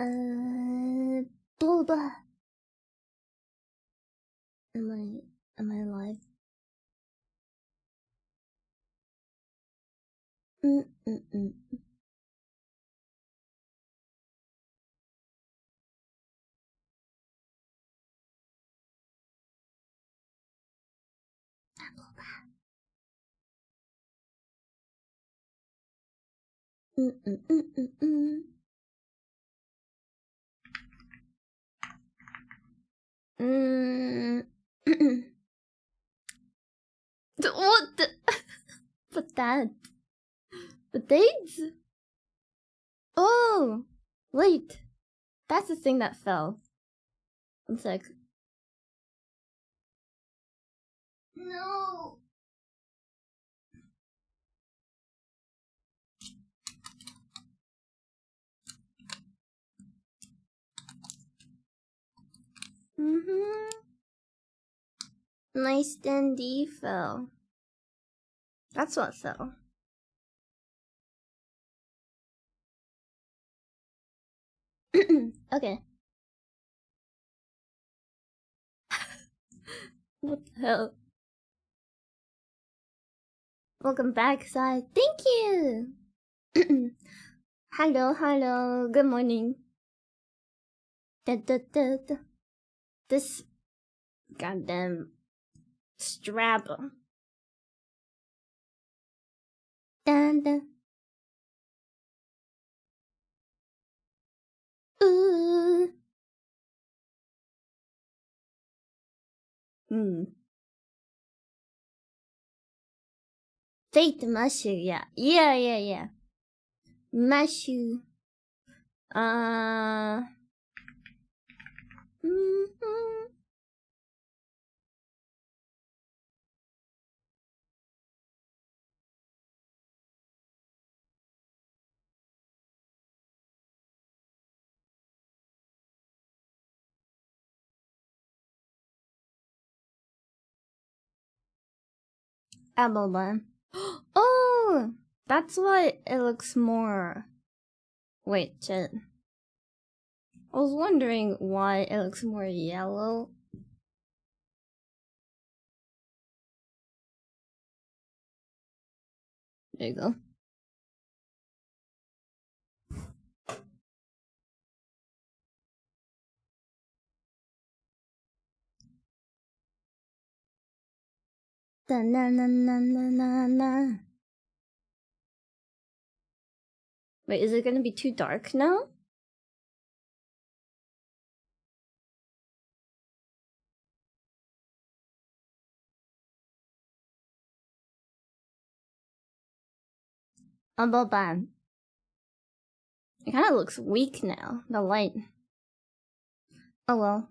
Boba. Am I alive? What the? But that? The dates? Oh, wait. That's the thing that fell. One sec. No. My standee fell. That's what fell. Okay. What the hell? Welcome back, Sai. Thank you! Hello, good morning. This goddamn strap. Dun, dun. Ooh. Fate Mashu, yeah. Mashu. Aboba. Oh, that's why it looks more. Wait, shit. I was wondering why it looks more yellow. There you go. Da na na na na na na. Wait, is it gonna be too dark now? Aboba. It kind of looks weak now, the light. Oh well.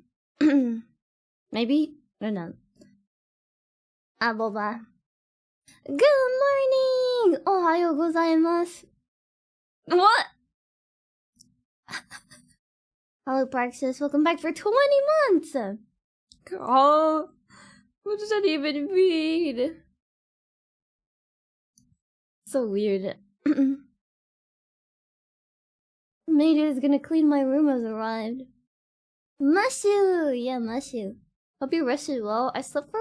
Maybe? I don't know. Aboba. Good morning! Ohayo gozaimasu. What? Hello, Praxis. Welcome back for 20 months! Oh, what does that even mean? So weird. Maid is gonna clean my room has arrived. Mashu! Yeah, Mashu. Hope you rested well. I slept for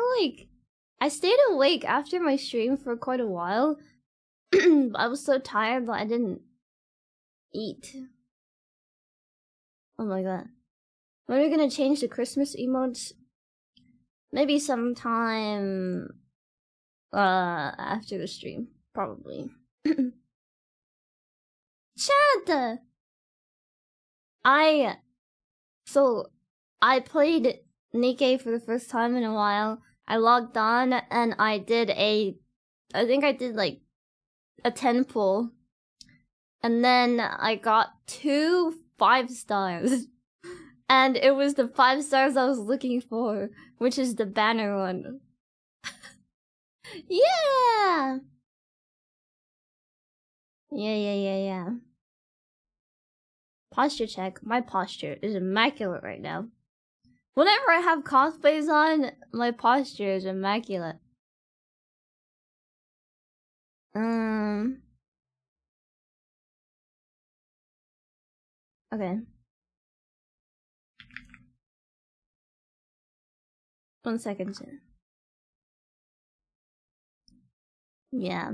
I stayed awake after my stream for quite a while. I was so tired that I didn't eat. Oh my god. When are we gonna change the Christmas emotes? Maybe sometime after the stream. Probably. Chat! I played Nikkei for the first time in a while. I logged on and I think I did like a 10 pull. And then I got 2 5 stars. And it was the 5 stars I was looking for, which is the banner one. Yeah! Yeah. Posture check. My posture is immaculate right now. Whenever I have cosplays on, my posture is immaculate. Okay. 1 second. Yeah.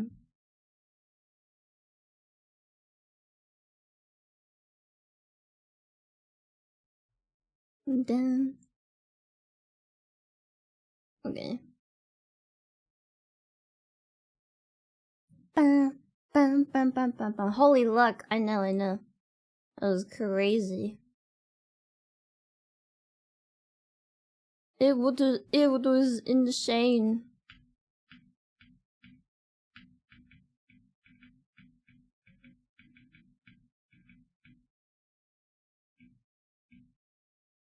Then. Okay. Bam, bam, bam, bam, bam, bam. Holy luck! I know. That was crazy. It was insane.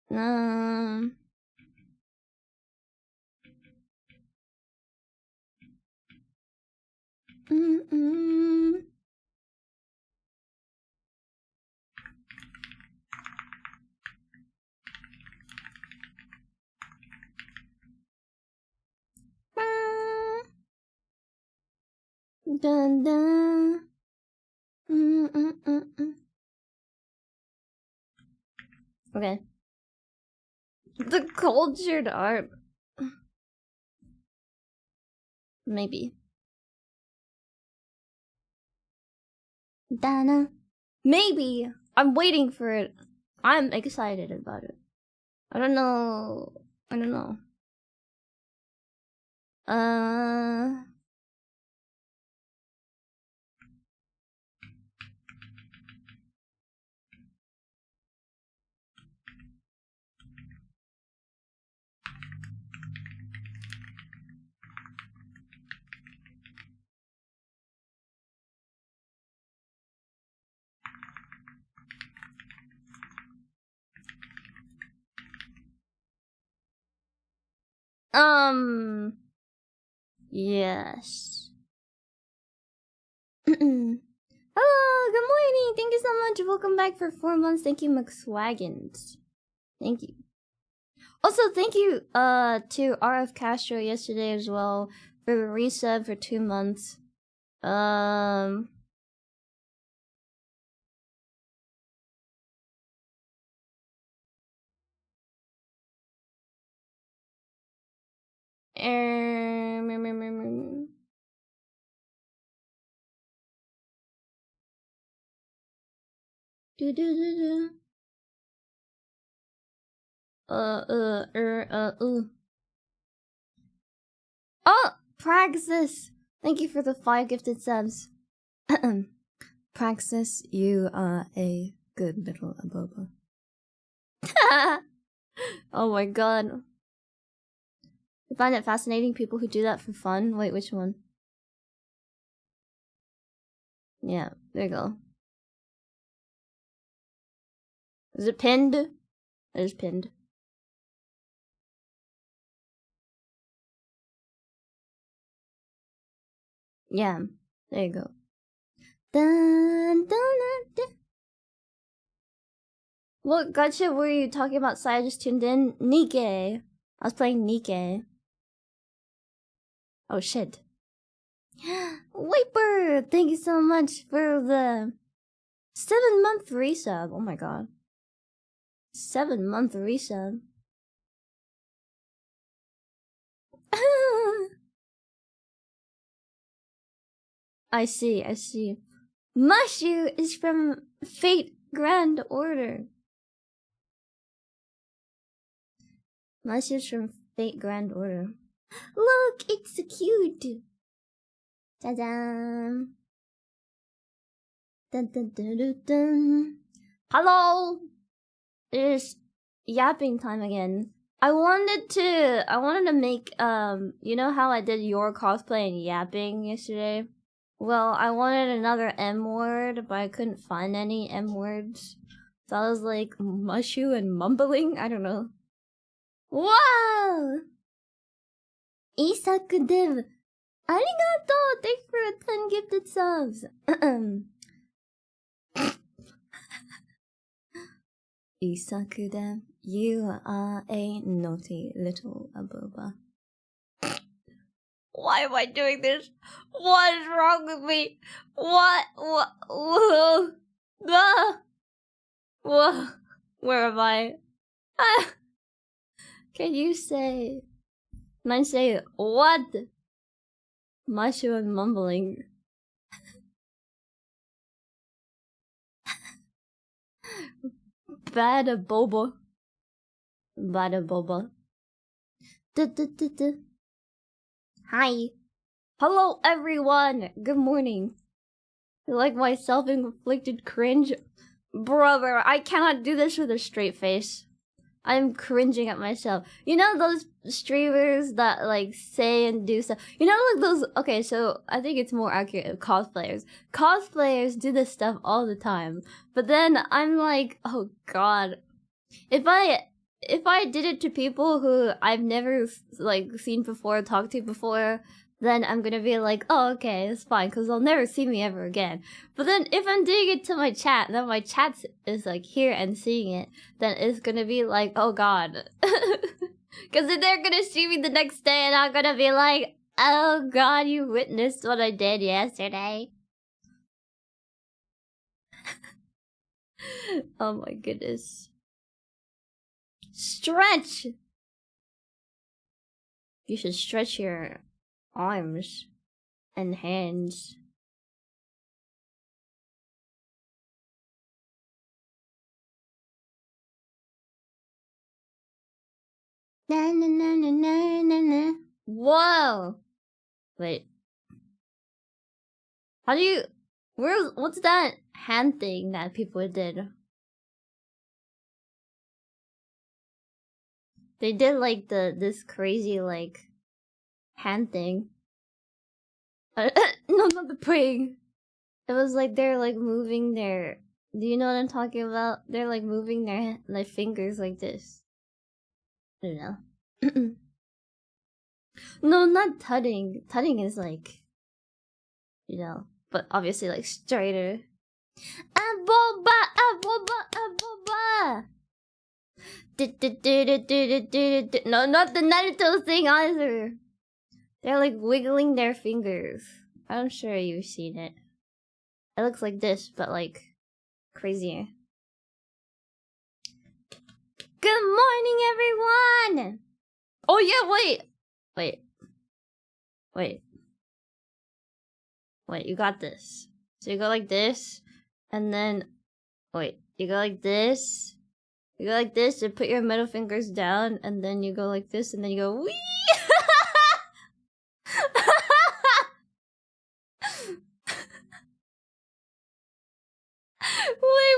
Um. Mm-mm. Dun dun. Mm-mm-mm-mm. Okay. The cultured art. Maybe. Dana. Maybe. I'm waiting for it. I'm excited about it. I don't know. Uh. Yes. Hello, good morning. Thank you so much. Welcome back for 4 months. Thank you, McSwaggins. Thank you. Also, thank you to RF Castro yesterday as well for the resub for 2 months. Oh, Praxis! Thank you for the 5 gifted subs. Praxis, you are a good little aboba. Oh my god. I find it fascinating people who do that for fun. Wait, which one? Yeah, there you go. Is it pinned? It is pinned. Yeah, there you go. Dun, dun, dun, dun. What gacha were you talking about? I just tuned in. Nikkei. I was playing Nikkei. Oh shit. Wiper! Thank you so much for the 7-month resub. Oh my god. 7-month resub. I see. Mashu is from Fate Grand Order. Mashu's from Fate Grand Order. Look, it's so cute. Ta-da! Dun dun dun dun dun. Hello! It's yapping time again. I wanted to make you know how I did your cosplay and yapping yesterday? Well, I wanted another M word, but I couldn't find any M words. So I was like mushu and mumbling, I don't know. Wow! Isak Div. Arigato! Thanks for 10 gifted subs. Isakuda, you are a naughty little aboba. Why am I doing this? What is wrong with me? What? Whoa. Ah. Whoa. Where am I? Ah. Can you say Mine say, what? Mashu and mumbling. Bada boba. Bada boba. Hi. Hello, everyone. Good morning. You like my self-inflicted cringe? Brother, I cannot do this with a straight face. I'm cringing at myself. You know those streamers that like say and do stuff? You know like those, okay, so I think it's more accurate of cosplayers. Cosplayers do this stuff all the time. But then I'm like, oh god. If I did it to people who I've never like seen before, talked to before, then I'm gonna be like, oh, okay, it's fine, because they'll never see me ever again. But then if I'm doing it to my chat, and then my chat is like here and seeing it, then it's gonna be like, oh god. Because then they're gonna see me the next day and I'm gonna be like, oh god, you witnessed what I did yesterday. Oh my goodness. Stretch! You should stretch your arms and hands. Na na na na na na na. Whoa! Wait. How do you... what's that hand thing that people did? They did like this crazy like hand thing. No, not the praying. It was like they're like moving their... Do you know what I'm talking about? They're like moving their like fingers like this. I don't know. No, not tutting. Tutting is like, you know, but obviously like straighter. Aboba, aboba, aboba. No, not the Naruto thing either. They're like wiggling their fingers. I'm sure you've seen it. It looks like this, but like crazier. Good morning, everyone! Oh yeah, wait! Wait, you got this. So you go like this, and then... Wait, you go like this. You go like this, and put your middle fingers down, and then you go like this, and then you go wee! Wait,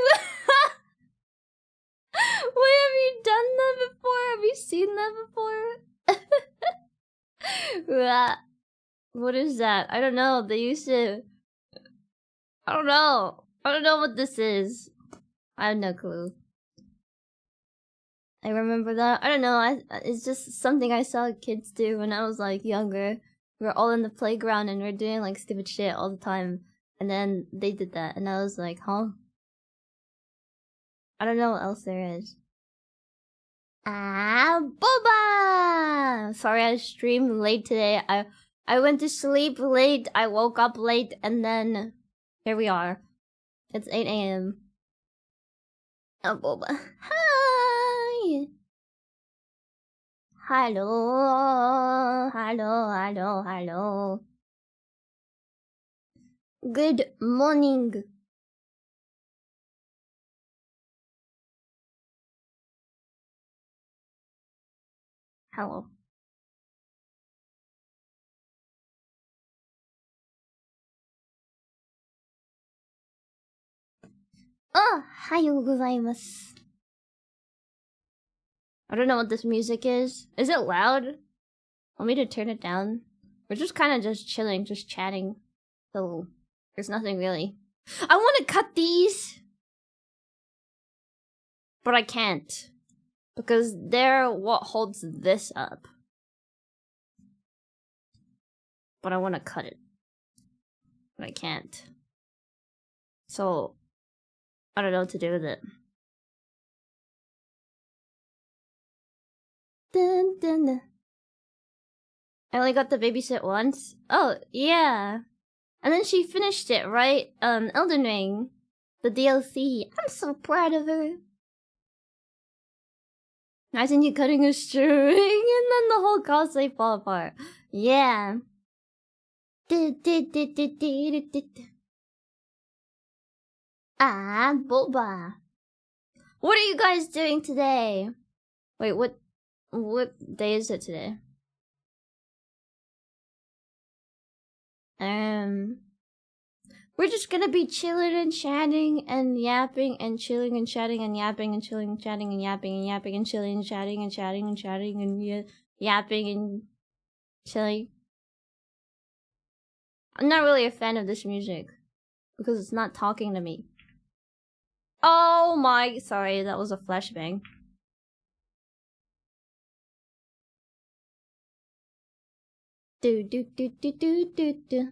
wait, have you done that before? Have you seen that before? What is that? I don't know. They used to... I don't know. I don't know what this is. I have no clue. I remember that. I don't know. It's just something I saw kids do when I was like younger. We were all in the playground and we were doing like stupid shit all the time. And then they did that and I was like, huh? I don't know what else there is. Ah, boba! Sorry I streamed late today. I went to sleep late, I woke up late, and then here we are. It's 8 a.m. Oh, boba. Hi! Hello, hello. Good morning. Hello. Oh, はようございます. I don't know what this music is. Is it loud? Want me to turn it down? We're just kind of just chilling, just chatting. So, there's nothing really. I want to cut these! But I can't. Because they're what holds this up. But I want to cut it. But I can't. So, I don't know what to do with it. Dun, dun, dun. I only got to babysit once? Oh, yeah. And then she finished it, right? Elden Ring. The DLC. I'm so proud of her. Imagine you cutting a string and then the whole cosplay fall apart. Yeah. Ah, boba. What are you guys doing today? Wait, what day is it today? We're just gonna be chilling and chatting and yapping and chilling and chatting and yapping and chilling and chatting and yapping and yapping and chilling and chatting and chatting and chatting and yapping and chilling. I'm not really a fan of this music because it's not talking to me. Oh my, sorry, that was a flashbang. Do do do do do do do.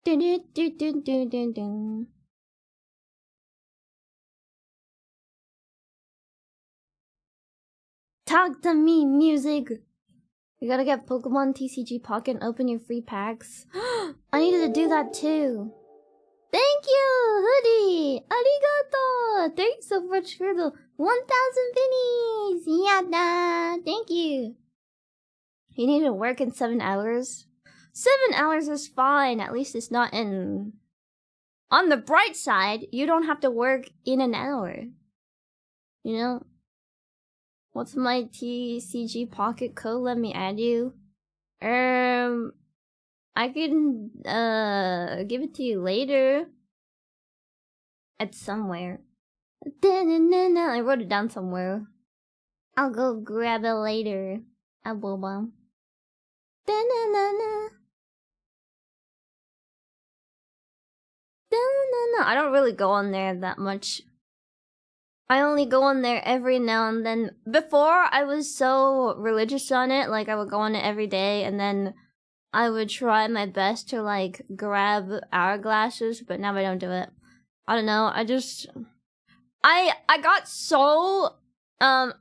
Do do do do do do do. Talk to me, music. You gotta get Pokemon TCG Pocket and open your free packs. I needed to do that too. Thank you, Hoodie. Arigato. Thanks so much for the 1,000 pennies. Yada. Thank you. You need to work in 7 hours. 7 hours is fine. At least it's not in. On the bright side, you don't have to work in an hour. You know? What's my TCG Pocket code? Let me add you. I can give it to you later. It's somewhere. I wrote it down somewhere. I'll go grab it later. A boba. I don't really go on there that much. I only go on there every now and then. Before, I was so religious on it, like I would go on it every day, and then I would try my best to like grab hourglasses, but now I don't do it. I don't know, I got so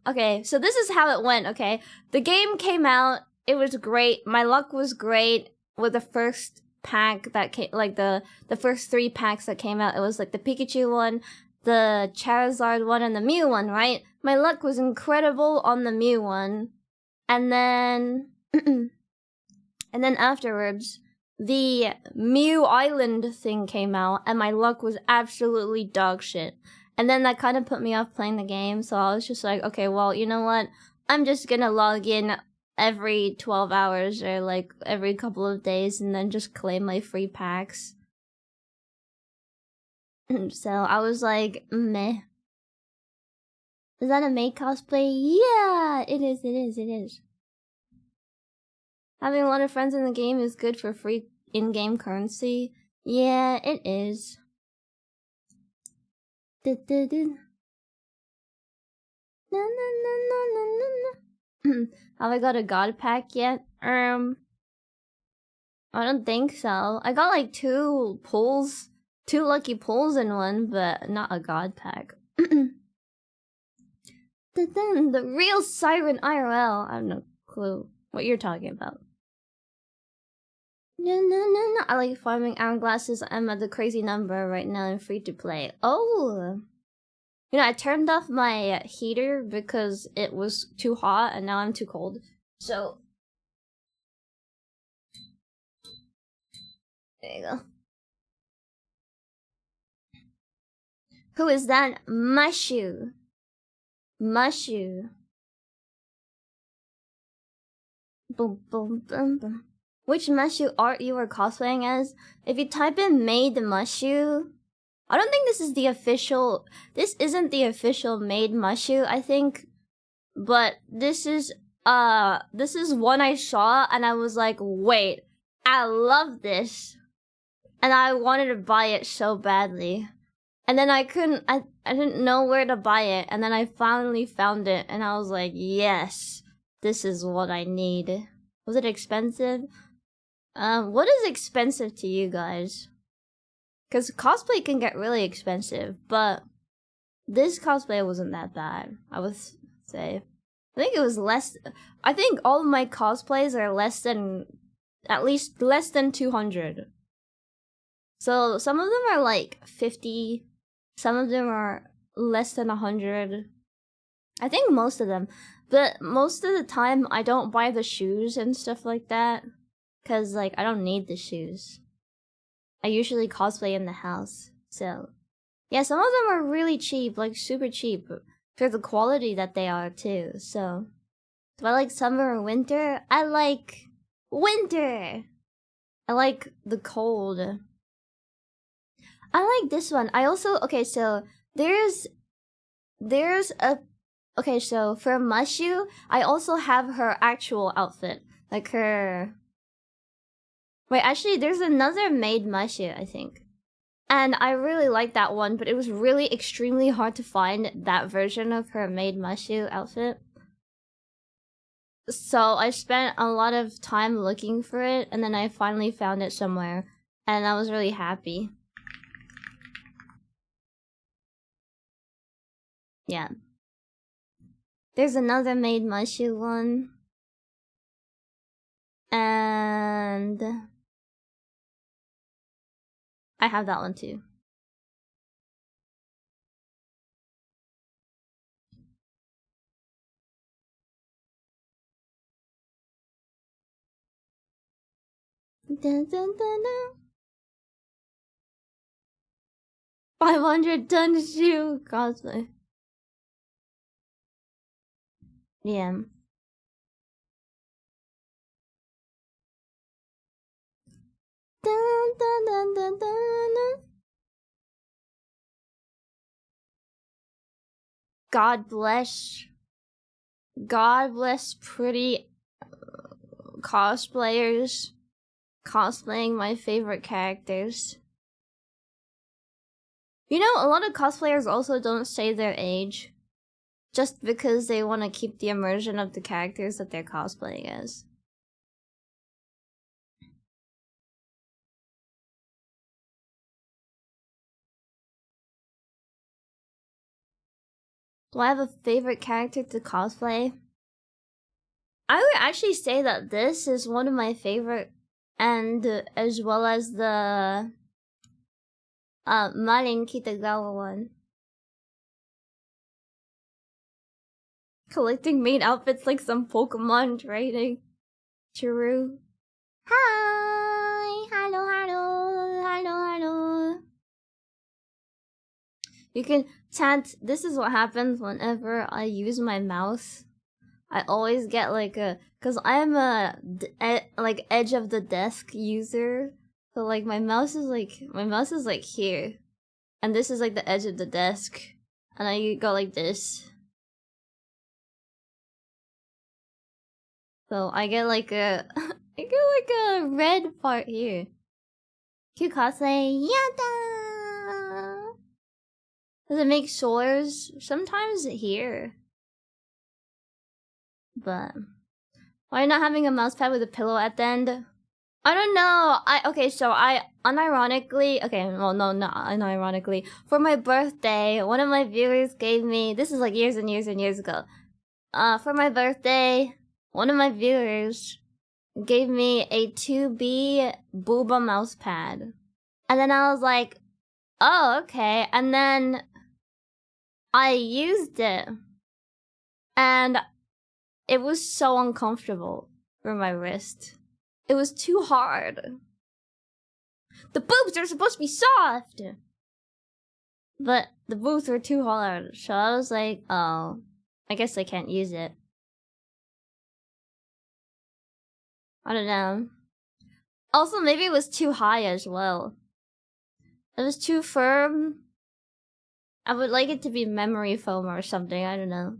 okay, so this is how it went, okay? The game came out, it was great, my luck was great with the first pack that came, like the first 3 packs that came out. It was like the Pikachu one, the Charizard one, and the Mew one, right? My luck was incredible on the Mew one. And then and then afterwards, the Mew Island thing came out, and my luck was absolutely dog shit. And then that kind of put me off playing the game, so I was just like, okay, well, you know what? I'm just gonna log in every 12 hours or like every couple of days and then just claim my free packs. So I was like, meh. Is that a May cosplay? Yeah, it is, it is, it is. Having a lot of friends in the game is good for free in-game currency. Yeah, it is. Have I got a god pack yet? I don't think so. I got like 2 pulls, 2 lucky pulls in one, but not a god pack. The real Saiiren IRL. I have no clue what you're talking about. No. I like farming hourglasses. I'm at the crazy number right now and free to play. Oh! You know, I turned off my heater because it was too hot and now I'm too cold. So... there you go. Who is that? Mashu. Mashu. Boom, boom, boom, boom. Which Mashu art you were cosplaying as? If you type in Made Mashu, I don't think this is the official. This isn't the official Made Mashu, I think. But this is one I saw and I was like, wait, I love this. And I wanted to buy it so badly. And then I didn't know where to buy it. And then I finally found it and I was like, yes, this is what I need. Was it expensive? What is expensive to you guys? Because cosplay can get really expensive, but this cosplay wasn't that bad, I would say. I think it was less. I think all of my cosplays are less than at least less than 200. So some of them are like 50, some of them are less than 100. I think most of them. But most of the time, I don't buy the shoes and stuff like that. Because, like, I don't need the shoes. I usually cosplay in the house. So, yeah, some of them are really cheap, like, super cheap. For the quality that they are, too. So, do I like summer or winter? I like winter! I like the cold. I like this one. I also, okay, so, there's a, okay, so for Mashu, I also have her actual outfit. Like her... Wait, actually, there's another maid Mashu, I think. And I really like that one, but it was really extremely hard to find that version of her maid Mashu outfit. So I spent a lot of time looking for it, and then I finally found it somewhere. And I was really happy. Yeah. There's another maid Mashu one. And I have that one too. Dun, dun, dun, dun. 500-ton shoe cosplay. Yeah. Dun, dun, dun, dun, dun. God bless pretty cosplayers cosplaying my favorite characters. You know, a lot of cosplayers also don't say their age, just because they want to keep the immersion of the characters that they're cosplaying as. Do I have a favorite character to cosplay? I would actually say that this is one of my favorite, and as well as the Marin Kitagawa one. Collecting main outfits like some Pokemon trading. True. Hi! Hello, hello, hello, hello. You can chat. This is what happens whenever I use my mouse. I always get like a, cause I'm a like edge of the desk user. So like my mouse is like here, and this is like the edge of the desk, and I go like this. So I get like a, I get like a red part here. Cute cosplay, yada! Does it make sores? Sometimes here. But why not having a mouse pad with a pillow at the end? I don't know. Okay, so I unironically, okay, well no, not unironically. For my birthday, one of my viewers gave me, this is like years and years and years ago. For my birthday, one of my viewers gave me a 2B booba mouse pad. And then I was like, oh, okay. And then I used it. And it was so uncomfortable for my wrist. It was too hard. The boobs are supposed to be soft! But the boobs were too hard. So I was like, oh, I guess I can't use it. I don't know. Also, maybe it was too high as well. It was too firm. I would like it to be memory foam or something, I don't know.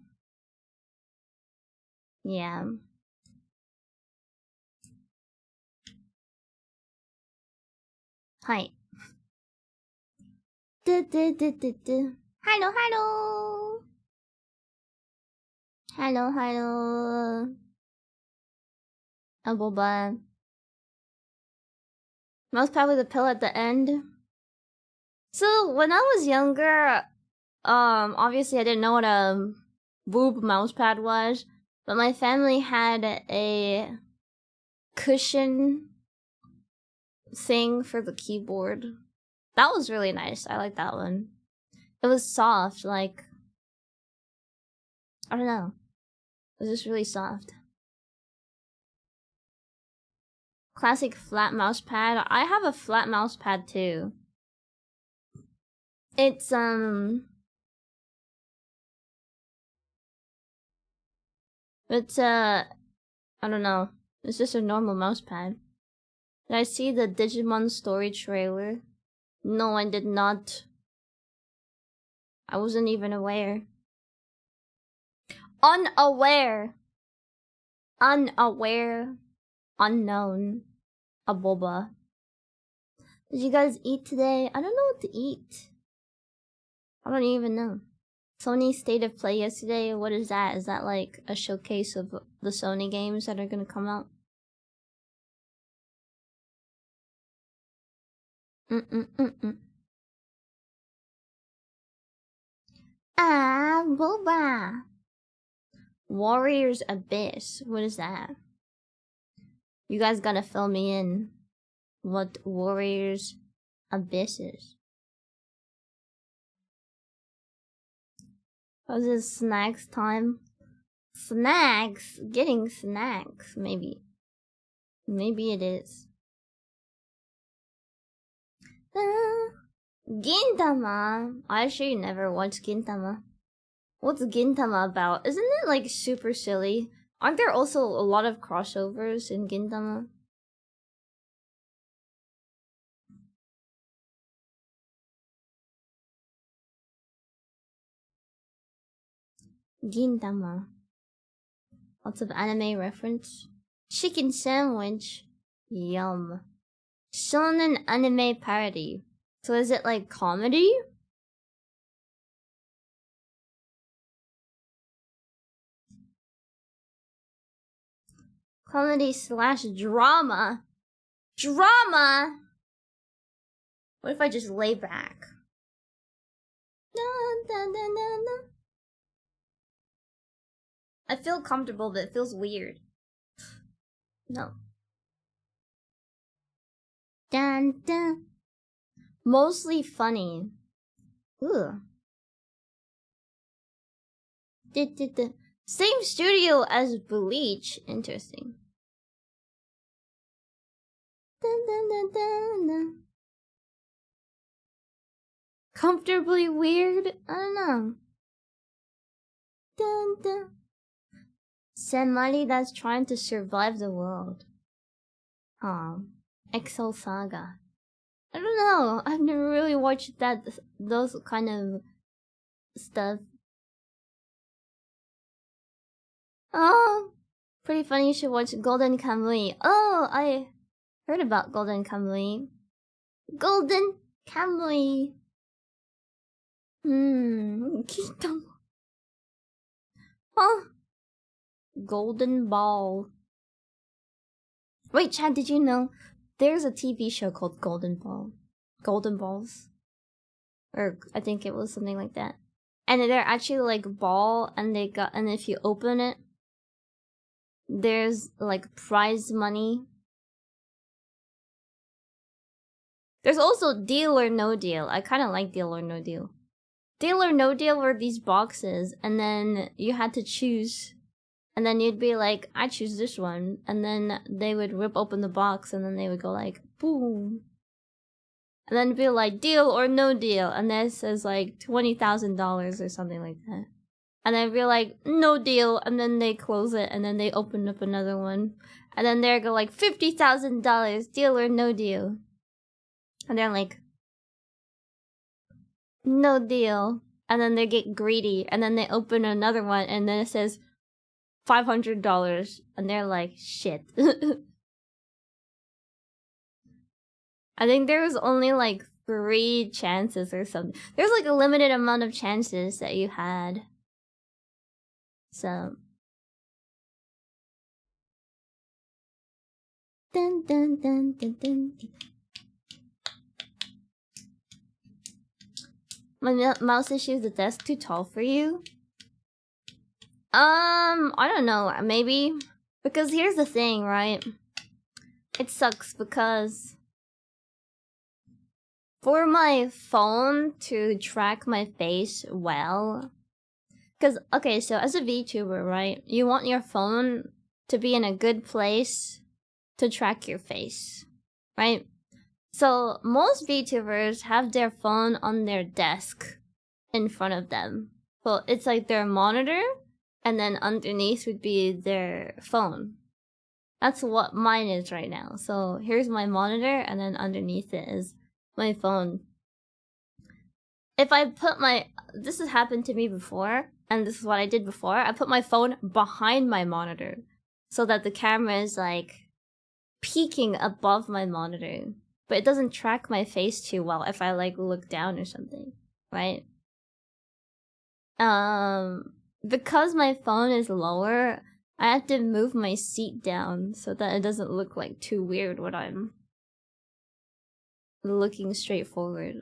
Yeah. Hi. Hello, hello. Hello, hello. Boba. Mouse pad with a pill at the end. So when I was younger, obviously I didn't know what a boob mouse pad was, but my family had a cushion thing for the keyboard. That was really nice. I like that one. It was soft, like, I don't know. It was just really soft. Classic flat mouse pad. I have a flat mouse pad too. It's I don't know. It's just a normal mouse pad. Did I see the Digimon story trailer? No, I did not. I wasn't even aware. Unaware. Unaware. Unknown. A boba. Did you guys eat today? I don't know what to eat. I don't even know. Sony State of Play yesterday, what is that? Is that like a showcase of the Sony games that are gonna come out? Ah, boba. Warriors Abyss. What is that? You guys gotta fill me in. What Warriors Abyss is. Was it snacks time? Snacks? Getting snacks, maybe. Maybe it is. Gintama. I actually never watched Gintama. What's Gintama about? Isn't it like super silly? Aren't there also a lot of crossovers in Gintama? Gintama. Lots of anime reference. Chicken sandwich. Yum. Shonen anime parody. So is it like comedy? Comedy slash drama. Drama? What if I just lay back? I feel comfortable, but it feels weird. No. Dun dun. Mostly funny. Ugh. Same studio as Bleach. Interesting. Dun, dun, dun, dun, dun. Comfortably weird? I don't know. Dun, dun. Somebody that's trying to survive the world. Excel Saga. I don't know. I've never really watched those kind of stuff. Oh, pretty funny. You should watch Golden Kamuy. Oh, I heard about Golden Kamuy. Golden Kamuy. Kingdom. Oh, Golden Ball. Wait, Chad, did you know there's a TV show called Golden Ball? Golden Balls? Or I think it was something like that. And they're actually like ball, and if you open it, there's like prize money. There's also Deal or No Deal. I kind of like Deal or No Deal. Deal or No Deal were these boxes, and then you had to choose. And then you'd be like, I choose this one. And then they would rip open the box, and then they would go like, boom. And then it'd be like, Deal or No Deal. And then it says like $20,000 or something like that. And then it'd be like, No Deal. And then they close it, and then they open up another one. And then they go like, $50,000, Deal or No Deal. And they're like, No Deal. And then they get greedy, and then they open another one, and then it says $500, and they're like, shit. I think there was only like 3 chances or something. There's like a limited amount of chances that you had. So. Dun dun dun dun dun. My mouse issue, the desk too tall for you? I don't know, maybe. Because here's the thing, right? It sucks because for my phone to track my face well, because, okay, so as a VTuber, right, you want your phone to be in a good place to track your face, right? So most VTubers have their phone on their desk in front of them. So it's like their monitor, and then underneath would be their phone. That's what mine is right now. So here's my monitor, and then underneath it is my phone. If I put my... This has happened to me before, and this is what I did before. I put my phone behind my monitor so that the camera is like peeking above my monitor. But it doesn't track my face too well if I like look down or something, right? Because my phone is lower, I have to move my seat down so that it doesn't look like too weird when I'm looking straight forward.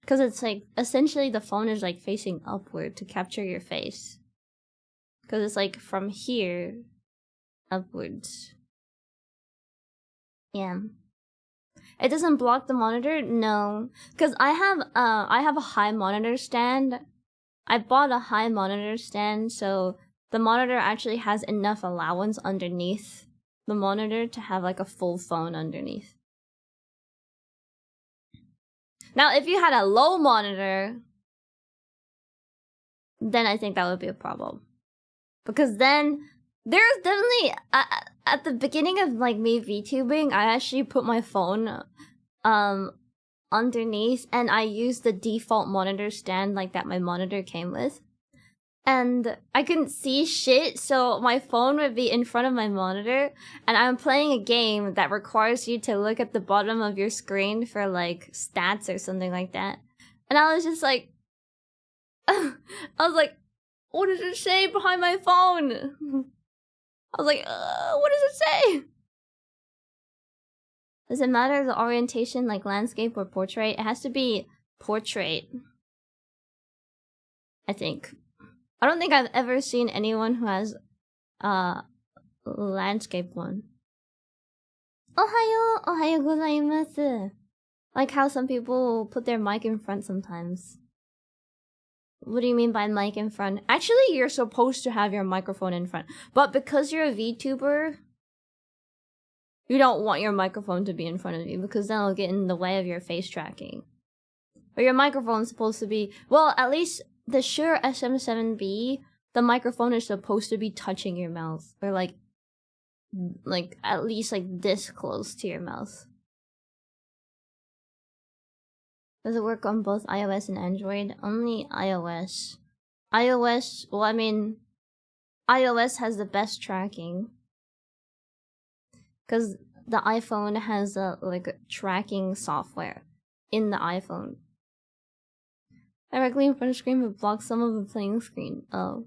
Because it's like, essentially the phone is like facing upward to capture your face. Because it's like from here upwards. Yeah. It doesn't block the monitor? No. Because I have a high monitor stand. I bought a high monitor stand, so the monitor actually has enough allowance underneath the monitor to have like a full phone underneath. Now, if you had a low monitor, then I think that would be a problem. Because then, there's definitely... at the beginning of like me VTubing, I actually put my phone underneath, and I used the default monitor stand like that my monitor came with. And I couldn't see shit, so my phone would be in front of my monitor, and I'm playing a game that requires you to look at the bottom of your screen for like stats or something like that. And I was just like, I was like, what does it say behind my phone? I was like, what does it say? Does it matter the orientation, like landscape or portrait? It has to be portrait, I think. I don't think I've ever seen anyone who has landscape one. Ohayo, ohayo gozaimasu. Like how some people put their mic in front sometimes. What do you mean by mic in front? Actually, you're supposed to have your microphone in front. But because you're a VTuber, you don't want your microphone to be in front of you because then it'll get in the way of your face tracking. But your microphone's supposed to be... Well, at least the Shure SM7B, the microphone is supposed to be touching your mouth. Or like at least like this close to your mouth. Does it work on both iOS and Android? Only iOS. iOS, well, I mean, iOS has the best tracking. Because the iPhone has like tracking software in the iPhone. Directly in front of the screen would block some of the playing screen. Oh.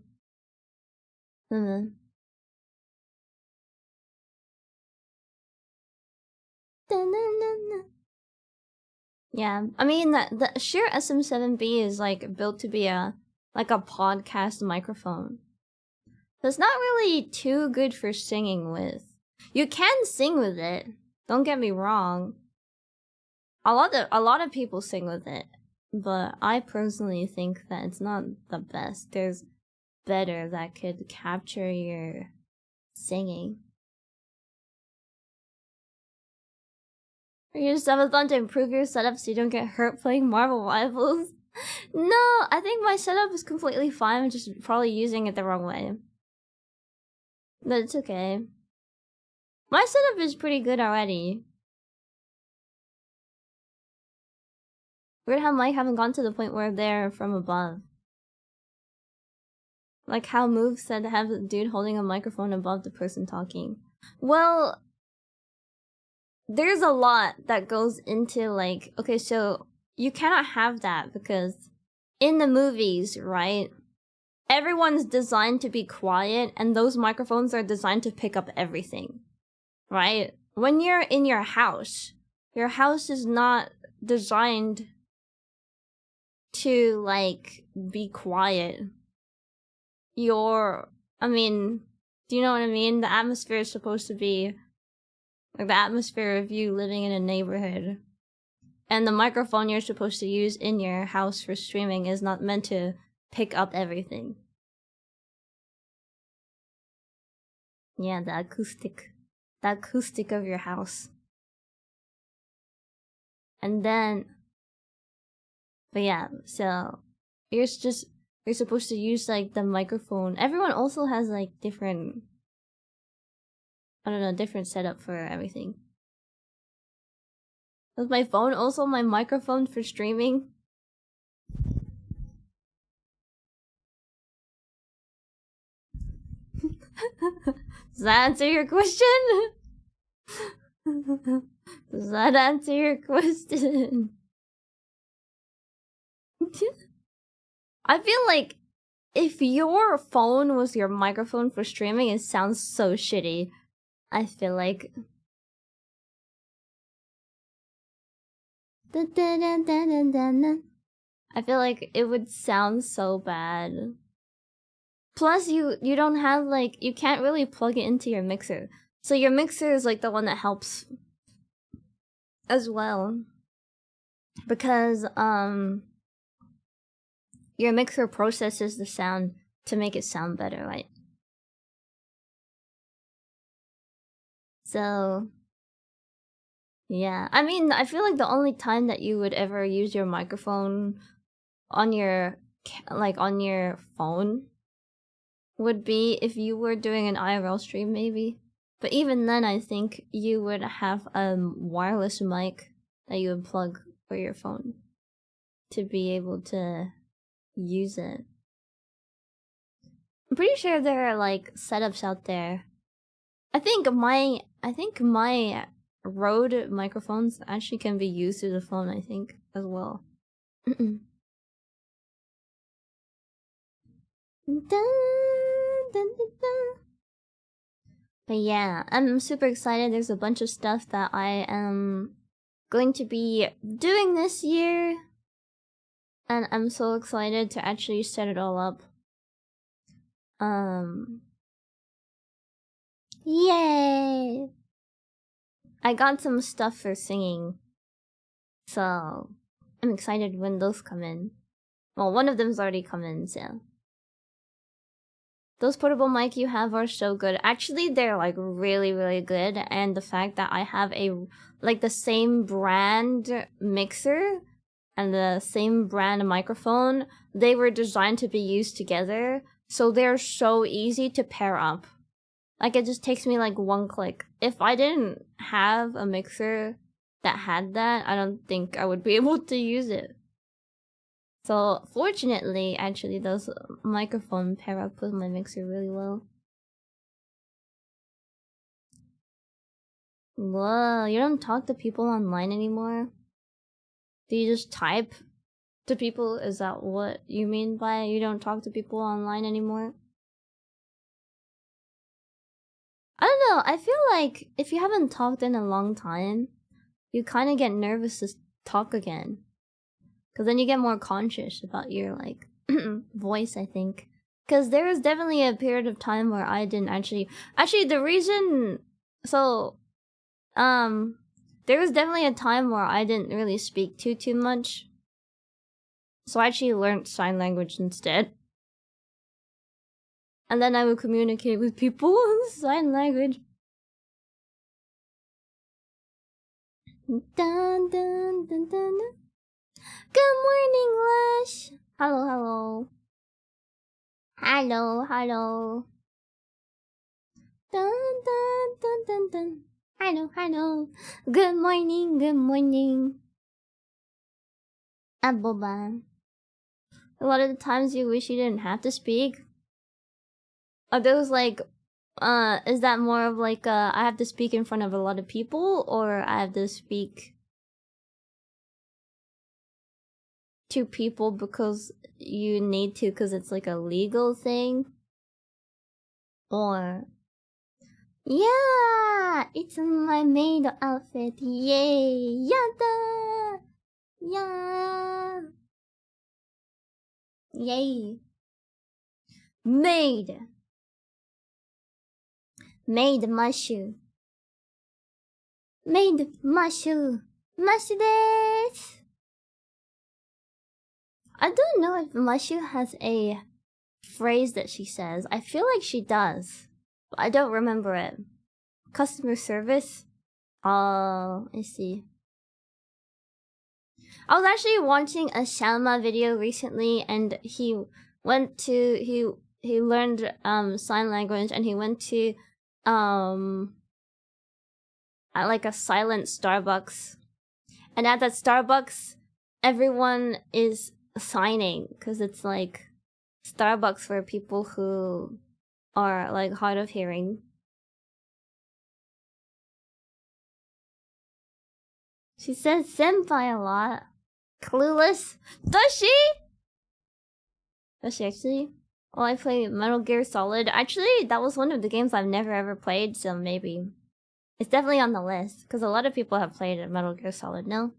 Yeah, I mean the Shure SM7B is like built to be a podcast microphone. So it's not really too good for singing with. You can sing with it. Don't get me wrong. A lot of people sing with it, but I personally think that it's not the best. There's better that could capture your singing. You just have a fun to improve your setup so you don't get hurt playing Marvel Rivals. No, I think my setup is completely fine. I'm just probably using it the wrong way. But it's okay. My setup is pretty good already. Weird how Mike haven't gone to the point where they're from above. Like how Move said to have the dude holding a microphone above the person talking. Well, there's a lot that goes into like, okay, so you cannot have that because in the movies, right, everyone's designed to be quiet and those microphones are designed to pick up everything, right? When you're in your house is not designed to like be quiet. I mean, do you know what I mean? The atmosphere is supposed to be like the atmosphere of you living in a neighborhood And the microphone you're supposed to use in your house for streaming is not meant to pick up everything. Yeah, the acoustic of your house. And then, but yeah, so you're supposed to use like the microphone. Everyone also has like different, I don't know, different setup for everything. Was my phone also my microphone for streaming? Does that answer your question? Does that answer your question? I feel like if your phone was your microphone for streaming, it sounds so shitty. I feel like. I feel like it would sound so bad. Plus, you don't have like, you can't really plug it into your mixer. So your mixer is like the one that helps as well. Because your mixer processes the sound to make it sound better, right? So yeah, I mean, I feel like the only time that you would ever use your microphone on your on your phone would be if you were doing an IRL stream, maybe. But even then, I think you would have a wireless mic that you would plug for your phone to be able to use it. I'm pretty sure there are like setups out there. I think my Rode microphones actually can be used through the phone, I think, as well. Dun, dun, dun, dun. But yeah, I'm super excited. There's a bunch of stuff that I am going to be doing this year. And I'm so excited to actually set it all up. Yay! I got some stuff for singing. So, I'm excited when those come in. Well, one of them's already come in, so. Those portable mic you have are so good. Actually, they're like really, really good. And the fact that I have the same brand mixer and the same brand microphone, they were designed to be used together. So they're so easy to pair up. Like, it just takes me like one click. If I didn't have a mixer that had that, I don't think I would be able to use it. So, fortunately, actually, those microphone pair up with my mixer really well. Whoa, you don't talk to people online anymore? Do you just type to people? Is that what you mean by you don't talk to people online anymore? I don't know, I feel like if you haven't talked in a long time, you kind of get nervous to talk again. Because then you get more conscious about your, like, voice, I think. Because there was definitely a period of time where I didn't actually... Actually, the reason... So, there was definitely a time where I didn't really speak too much. So I actually learned sign language instead. And then I would communicate with people in sign language. Dun, dun, dun, dun, dun. Good morning, Lush! Hello, hello. Hello, hello. Dun, dun, dun, dun, dun. Hello, hello. Good morning, good morning. Aboba. A lot of the times you wish you didn't have to speak. Are those like, is that more of like, I have to speak in front of a lot of people, or I have to speak to people because you need to, because it's like a legal thing? Or, yeah, it's my maid outfit, yay, yada, yeah, yay, maid Mashu. Mashu. Mashu desu. I don't know if Mashu has a phrase that she says. I feel like she does, but I don't remember it. Customer service? Oh, I see. I was actually watching a Shalma video recently, and he went to he learned sign language, and he went to at like a silent Starbucks, and at that Starbucks, everyone is signing because it's like Starbucks for people who are like hard of hearing. She says senpai a lot. Clueless? Does she? Does she actually? Well, I play Metal Gear Solid. Actually, that was one of the games I've never ever played, so maybe. It's definitely on the list, because a lot of people have played Metal Gear Solid, no?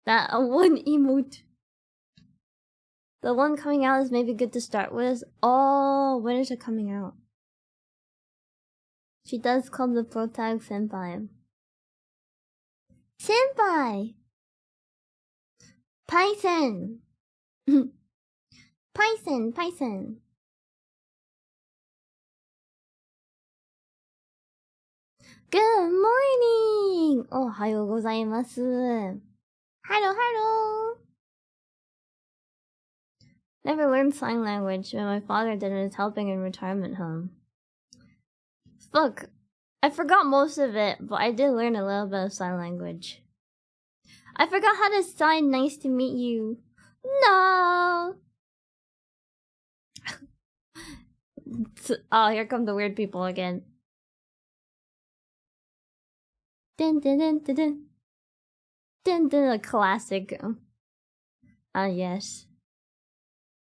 That one emote. The one coming out is maybe good to start with. Oh, when is it coming out? She does call the protag senpai. Senpai! Python! Python. Good morning! Ohayou gozaimasu. Hello. Never learned sign language when my father did his helping in retirement home. Fuck. I forgot most of it, but I did learn a little bit of sign language. I forgot how to sign nice to meet you. No! Oh, here come the weird people again. Dun, a classic. Yes.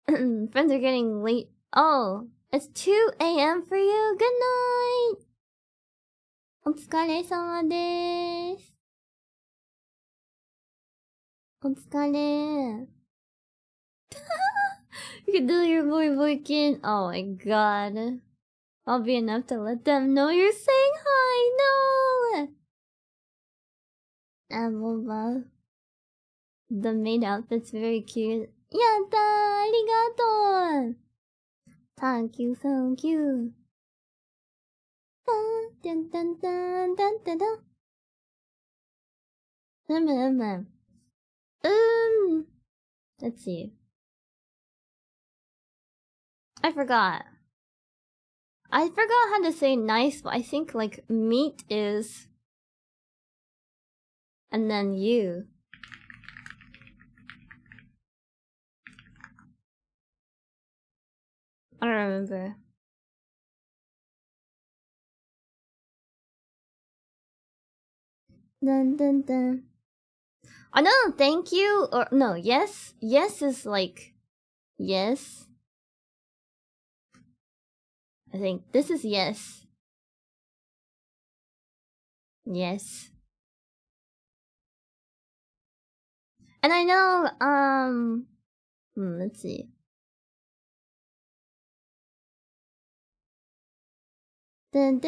Friends are getting late. Oh, it's 2 a.m. for you. Good night. お疲れ様です。お疲れ。You can do your boy kid. Oh my god. I'll be enough to let them know you're saying hi. No! The maid outfit's very cute. Yatta! Arigato! Thank you. Let's see. I forgot how to say nice, but I think like meat is, and then you. I don't remember. Dun. I know, thank you, or no, yes. Yes is like, yes. I think this is yes. Yes. And I know, let's see. Dun.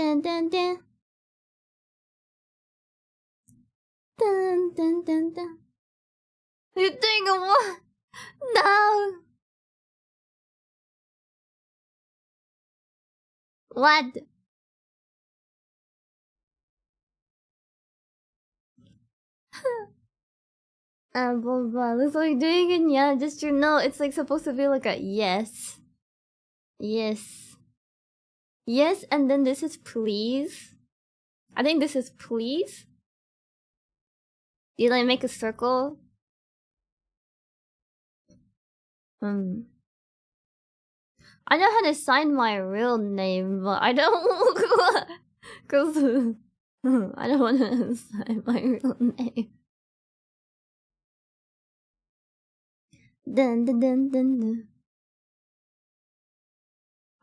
You think of what? No. What? Looks like doing it, yeah, just to know, it's like supposed to be like a yes. Yes, and then this is please. I think this is please. You like make a circle? I know how to sign my real name, but I don't cause I don't want to sign my real name. Dun.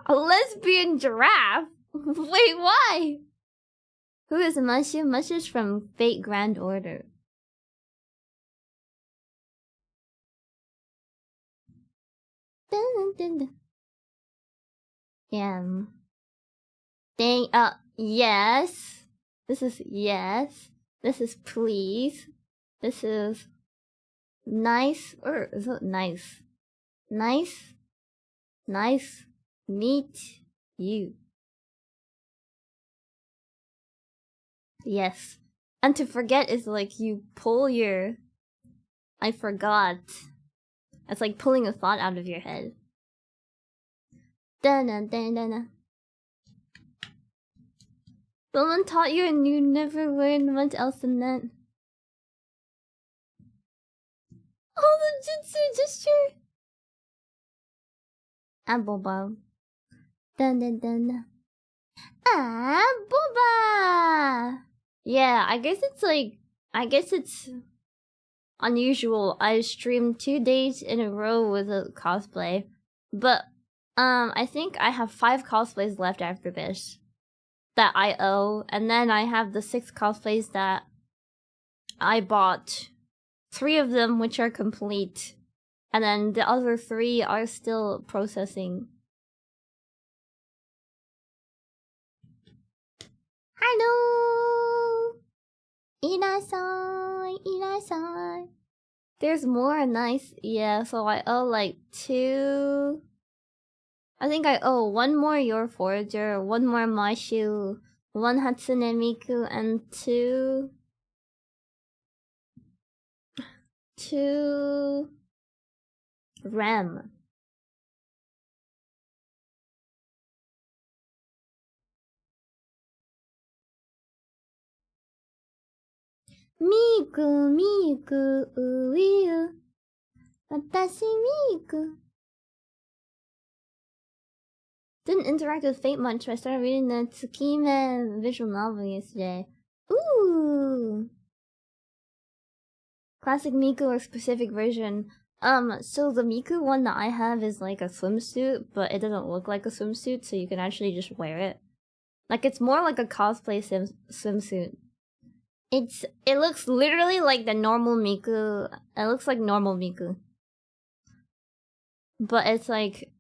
A lesbian giraffe? Wait, why? Who is Mashu? Mashu's from Fate Grand Order. Yeah. Dang. Yes. This is yes. This is please. This is nice. Or is it nice? Nice. Nice. Meet you. Yes. And to forget is like you pull your. I forgot. It's like pulling a thought out of your head. Dun-dun-dun-dun-dun. Someone taught you and you never learned much else than that. Oh, the jutsu gesture! Ah, boba. Dun dun dun. Ah, boba! Yeah, I guess it's unusual. I streamed 2 days in a row with a cosplay. But, I think I have 5 cosplays left after this that I owe, and then I have the 6 cosplays that I bought. 3 of them which are complete, and then the other 3 are still processing. Hello! Inai-san, Inai-san. There's more nice, yeah, so I owe like 2... I think I owe 1 more Your Forger, 1 more Mashu, 1 Hatsune Miku, and 2 Rem. Miku, Miku, uiu. Watashi Miku. Didn't interact with Fate much, but I started reading the Tsukime visual novel yesterday. Ooh! Classic Miku or specific version. So the Miku one that I have is like a swimsuit, but it doesn't look like a swimsuit, so you can actually just wear it. Like, it's more like a cosplay swimsuit. It looks literally like the normal Miku. It looks like normal Miku. But it's like,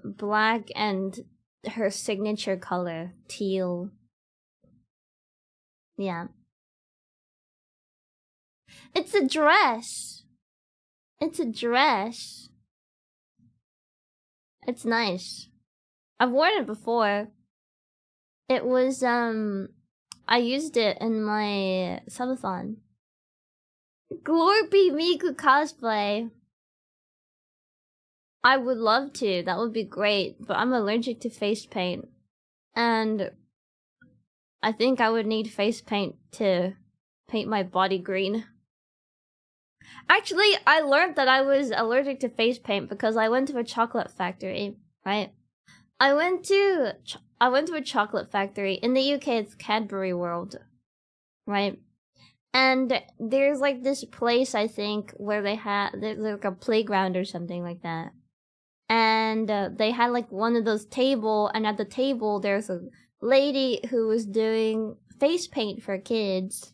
black and her signature color, teal. Yeah. It's a dress! It's a dress. It's nice. I've worn it before. It was, I used it in my subathon. Glorpy Miku cosplay. I would love to, that would be great, but I'm allergic to face paint. And I think I would need face paint to paint my body green. Actually, I learned that I was allergic to face paint because I went to a chocolate factory, right? I went to a chocolate factory. In the UK, it's Cadbury World, right? And there's like this place, I think, where there's like a playground or something like that. And they had like one of those tables, and at the table there's a lady who was doing face paint for kids.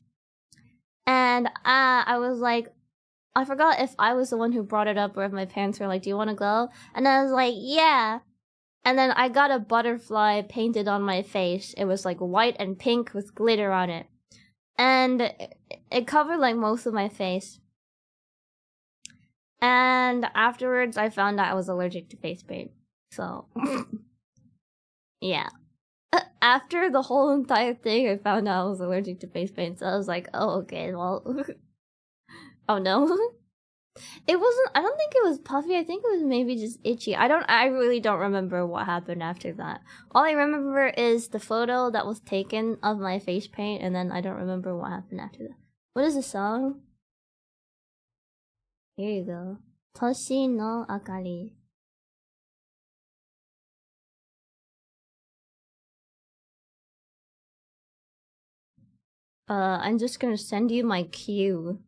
And I was like, I forgot if I was the one who brought it up or if my parents were like, do you want to go? And I was like, yeah. And then I got a butterfly painted on my face. It was like white and pink with glitter on it. And it covered like most of my face. And afterwards, I found out I was allergic to face paint. So, yeah. After the whole entire thing, I found out I was allergic to face paint. So I was like, oh, okay, well. Oh no. It wasn't, I don't think it was puffy. I think it was maybe just itchy. I really don't remember what happened after that. All I remember is the photo that was taken of my face paint, and then I don't remember what happened after that. What is the song? Here you go. Toshi no Akari. I'm just gonna send you my cue.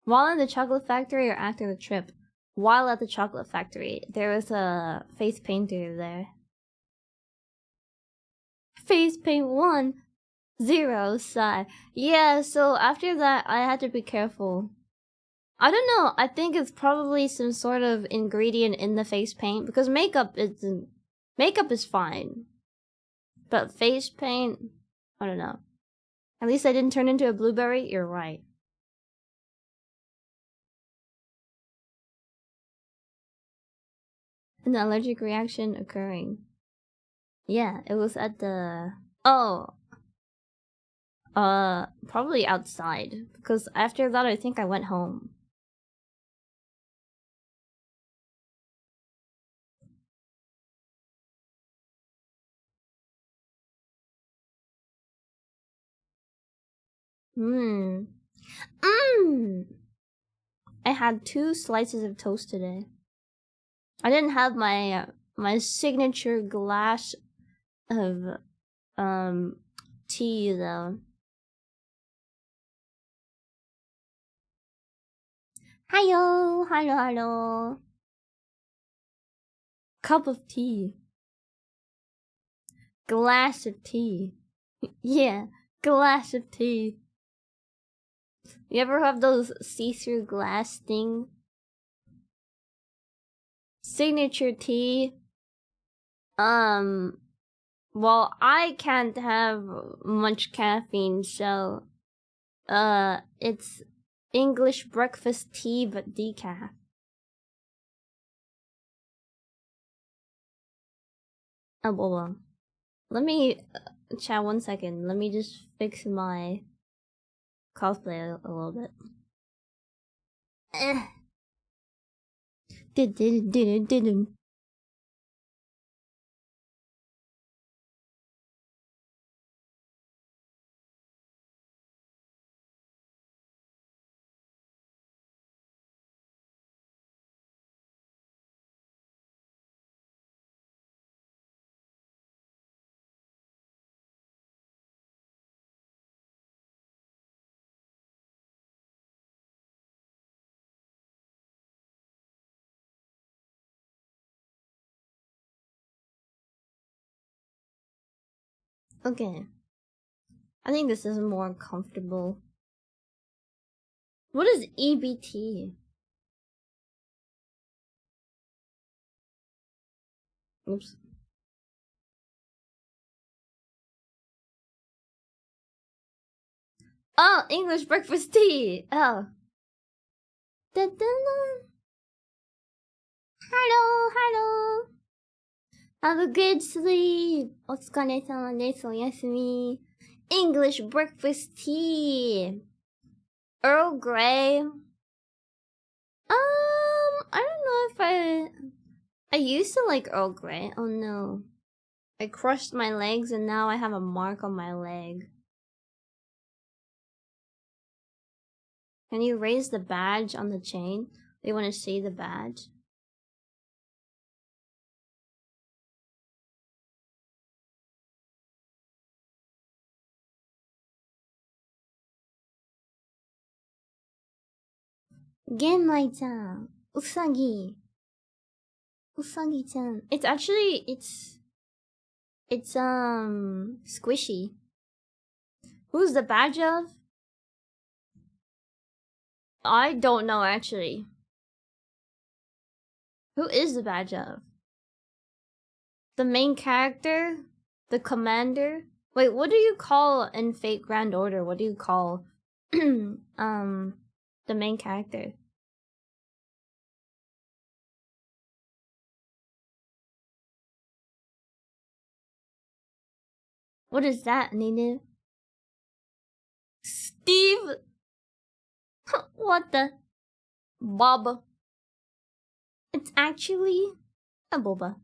While in the chocolate factory or after the trip? While at the chocolate factory, there was a face painter there. Face paint 1. Zero sigh. Yeah, so after that, I had to be careful. I don't know. I think it's probably some sort of ingredient in the face paint because makeup is fine, but face paint, I don't know. At least I didn't turn into a blueberry. You're right. An allergic reaction occurring. Yeah, it was at the probably outside because after that I think I went home. Mmm. Mmm. I had 2 slices of toast today. I didn't have my signature glass of tea though. Hello, hello, hello. Cup of tea. Glass of tea. Yeah, glass of tea. You ever have those see-through glass thing? Signature tea. Well, I can't have much caffeine, so it's English breakfast tea but decaf. Oh, well. Let me chat 1 second. Let me just fix my cosplay a little bit. Okay. I think this is more comfortable. What is EBT? Oops. Oh, English breakfast tea. Oh. Hello, hello. Have a good sleep. お疲れ様です。おやすみ. English breakfast tea. Earl Grey. I don't know if I used to like Earl Grey. Oh no. I crushed my legs and now I have a mark on my leg. Can you raise the badge on the chain? Do you want to see the badge? Genmai-chan. Usagi. Usagi-chan. It's actually, it's squishy. Who's the badge of? I don't know actually. Who is the badge of? The main character? The commander? Wait, what do you call in Fate Grand Order? What do you call the main character? What is that, Ninu? Steve? What the? Bob. It's actually a boba.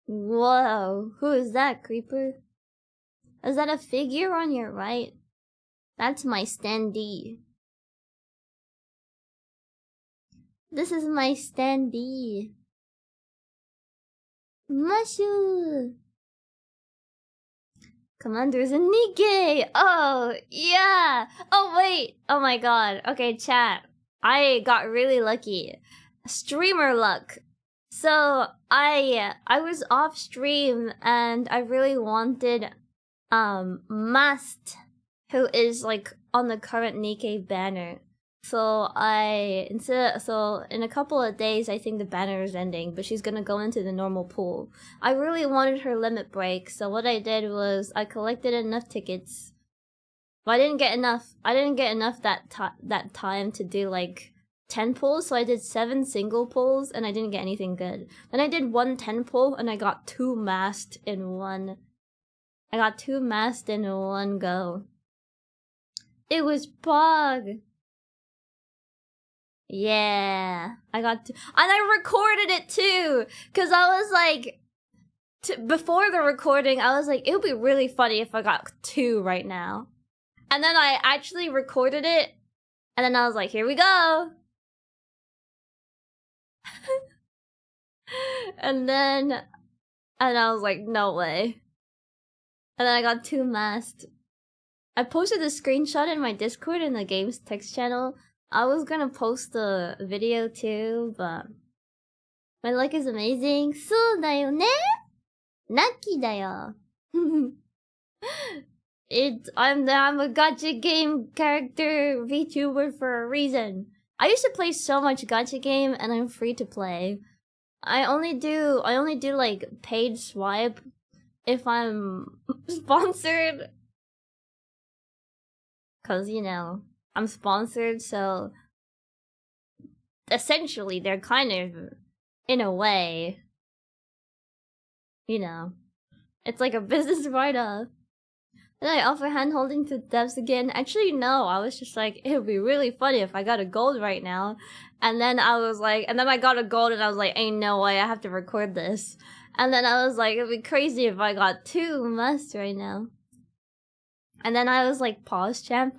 Whoa, who is that, creeper? Is that a figure on your right? That's my standee. This is my standee. Mashu! Commander's a Nikkei! Oh, yeah! Oh, wait! Oh my god. Okay, chat. I got really lucky. Streamer luck. So I was off stream and I really wanted Must, who is like on the current Nikkei banner. So so in a couple of days I think the banner is ending, but she's gonna go into the normal pool. I really wanted her limit break, so what I did was I collected enough tickets. But I didn't get enough. I didn't get enough that time to do like 10 pulls, so I did 7 single pulls and I didn't get anything good. Then I did 1 10 pull and I got 2 masked in one. I got 2 masked in one go. It was Pog. Yeah, I got to, and I recorded it too, cause I was like, before the recording, I was like, it would be really funny if I got 2 right now. And then I actually recorded it, and then I was like, here we go. and I was like, no way. And then I got 2 masked. I posted a screenshot in my Discord in the game's text channel. I was gonna post the video too, but my luck is amazing. そうだよね? Lucky だよ. I'm a gacha game character VTuber for a reason. I used to play so much gacha game and I'm free to play. I only do like paid swipe if I'm sponsored. Cause you know, I'm sponsored, so essentially they're kind of, in a way, you know, it's like a business write-off. Then I offer hand-holding to devs again. Actually, no, I was just like, it would be really funny if I got a gold right now. And then I was like, and then I got a gold and I was like, ain't no way, I have to record this. And then I was like, it'd be crazy if I got 2 musts right now. And then I was like, pause champ.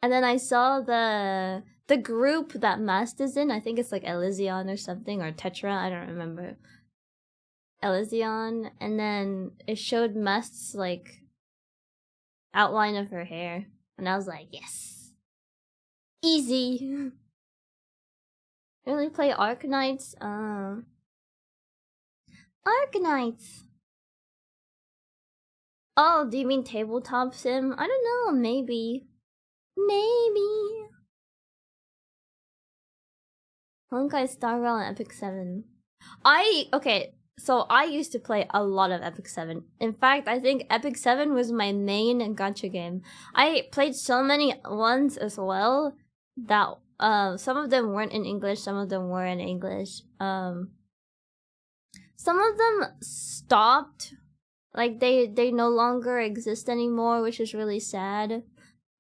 And then I saw the group that Must is in. I think it's like Elysion or something, or Tetra, I don't remember. Elysion, and then it showed Must's like outline of her hair, and I was like, yes, easy. Really play Arknights? Arknights. Oh, do you mean tabletop sim? I don't know, maybe. Honkai Star Rail and Epic 7. Okay, so I used to play a lot of Epic 7. In fact, I think Epic 7 was my main gacha game. I played so many ones as well that some of them weren't in English, some of them were in English. Some of them stopped. Like they no longer exist anymore, which is really sad.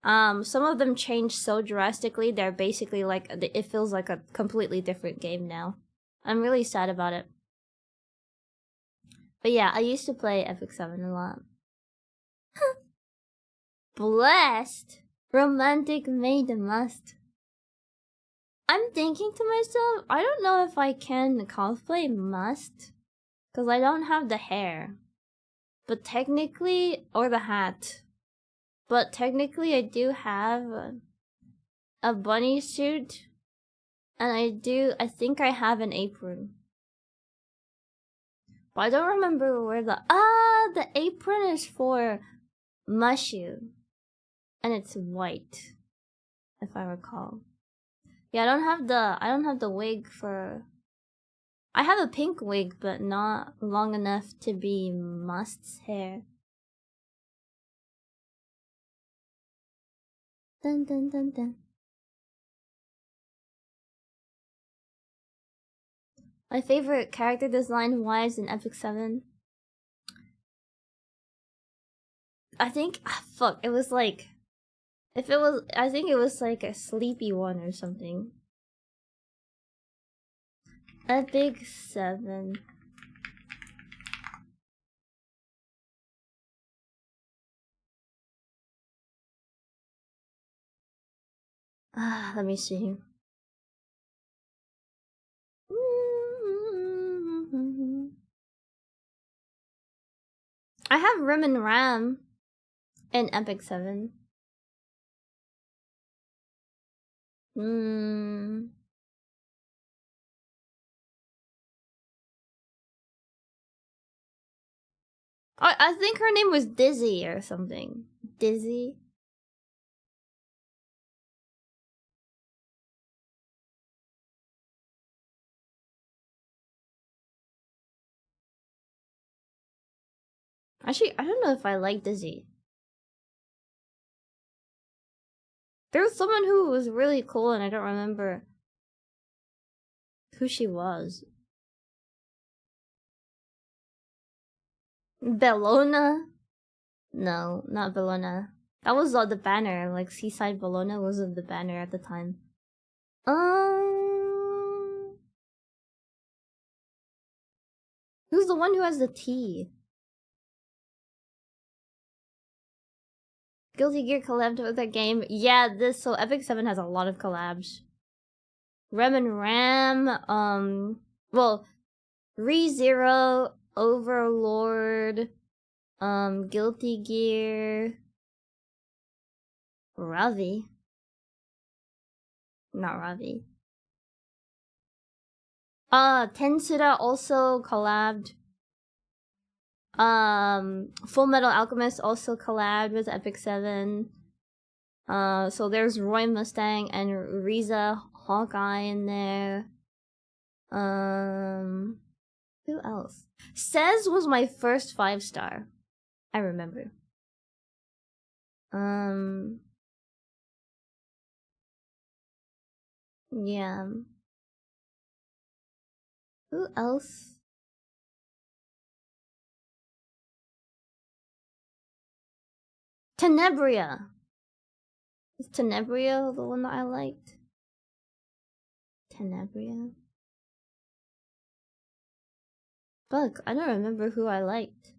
Some of them changed so drastically, they're basically like, it feels like a completely different game now. I'm really sad about it. But yeah, I used to play Epic 7 a lot. Blessed! Romantic maiden must. I'm thinking to myself, I don't know if I can cosplay Must, because I don't have the hair. But technically, or the hat. But technically I do have a bunny suit. And I think I have an apron. But I don't remember where the apron is for Mashu. And it's white, if I recall. Yeah, I don't have the wig for, I have a pink wig, but not long enough to be Must's hair. Dun dun dun dun. My favorite character design-wise in Epic 7. I think, it was like, I think it was like a sleepy one or something. Epic 7. Let me see. I have Rim and Ram in Epic 7. I think her name was Dizzy or something. Dizzy? Actually, I don't know if I like Dizzy. There was someone who was really cool and I don't remember who she was. Bellona? No, not Bellona. That was the banner. Like Seaside Bellona was the banner at the time. Who's the one who has the T? Guilty Gear collabed with that game. Yeah, so Epic 7 has a lot of collabs. Rem and Ram, well, ReZero, Overlord, Guilty Gear, Ravi. Not Ravi. Tensura also collabed. Full Metal Alchemist also collabed with Epic 7. So there's Roy Mustang and Riza Hawkeye in there. Who else? Says was my first 5-star. I remember. Yeah. Who else? Tenebria. Is Tenebria the one that I liked? Tenebria? Fuck, I don't remember who I liked.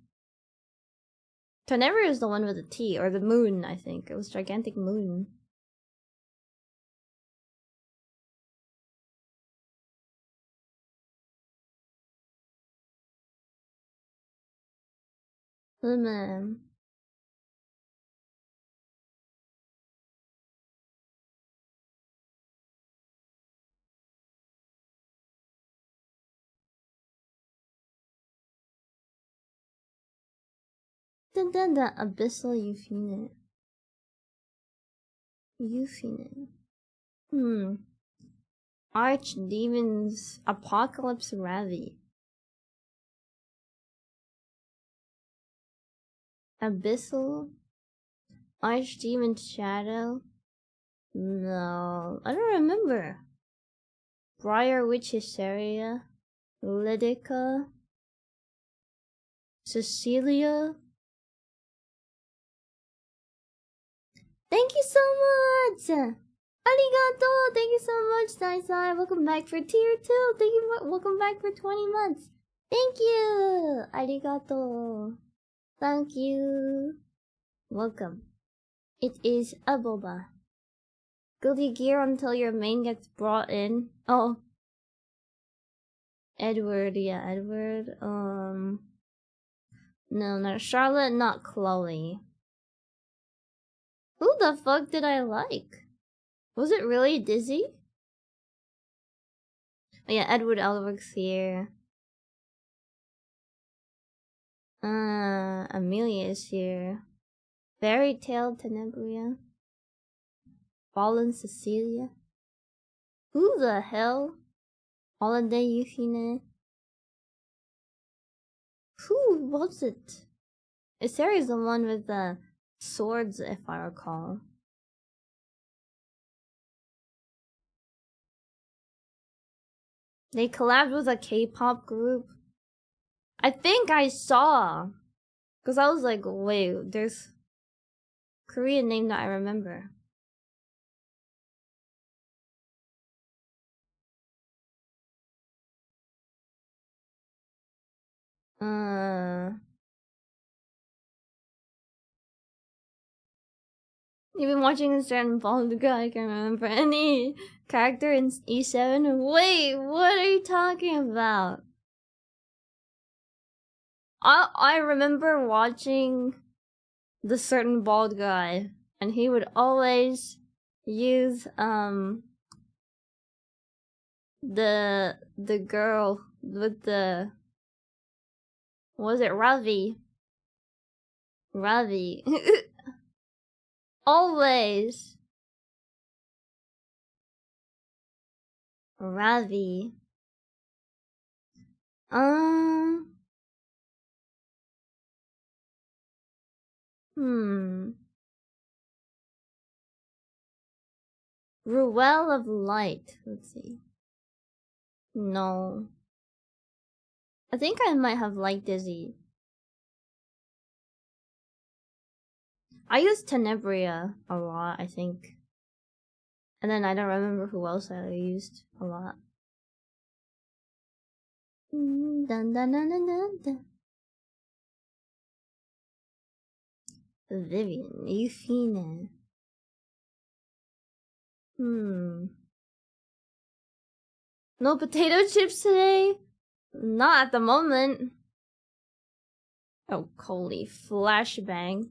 Tenebria is the one with the T, or the moon, I think. It was Gigantic Moon. Man. Then the Abyssal Euphine. Archdemons Apocalypse Ravi. Abyssal? Archdemon Shadow? No, I don't remember. Briar Witch Hysteria? Lydica? Cecilia? Thank you so much! Arigato! Thank you so much, Sai. Welcome back for tier 2. Thank you. Welcome back for 20 months. Thank you! Arigato. Thank you. Welcome. It is a boba. Guilty Gear until your main gets brought in. Oh. Edward, yeah, Edward. No, not Charlotte, not Chloe. Who the fuck did I like? Was it really Dizzy? Oh yeah, Edward Elric's here. Amelia is here. Fairy Tale Tenebria. Fallen Cecilia. Who the hell? Holiday Yuhine. Who was it? Isari's the one with the swords, if I recall. They collabed with a K-pop group. I think I saw. Because I was like, wait, there's a Korean name that I remember. You've been watching this Dragon Ball guy. I can remember any character in E7. Wait, what are you talking about? I remember watching the certain bald guy, and he would always use the girl with the, was it Ravi? Ravi. Always. Ravi. Hmm. Ruel of Light. Let's see. No. I think I might have Light Dizzy. I used Tenebria a lot, I think. And then I don't remember who else I used a lot. Dun, dun, dun, dun, dun, dun. Vivian, Euphina. No potato chips today? Not at the moment. Oh, holy flashbang.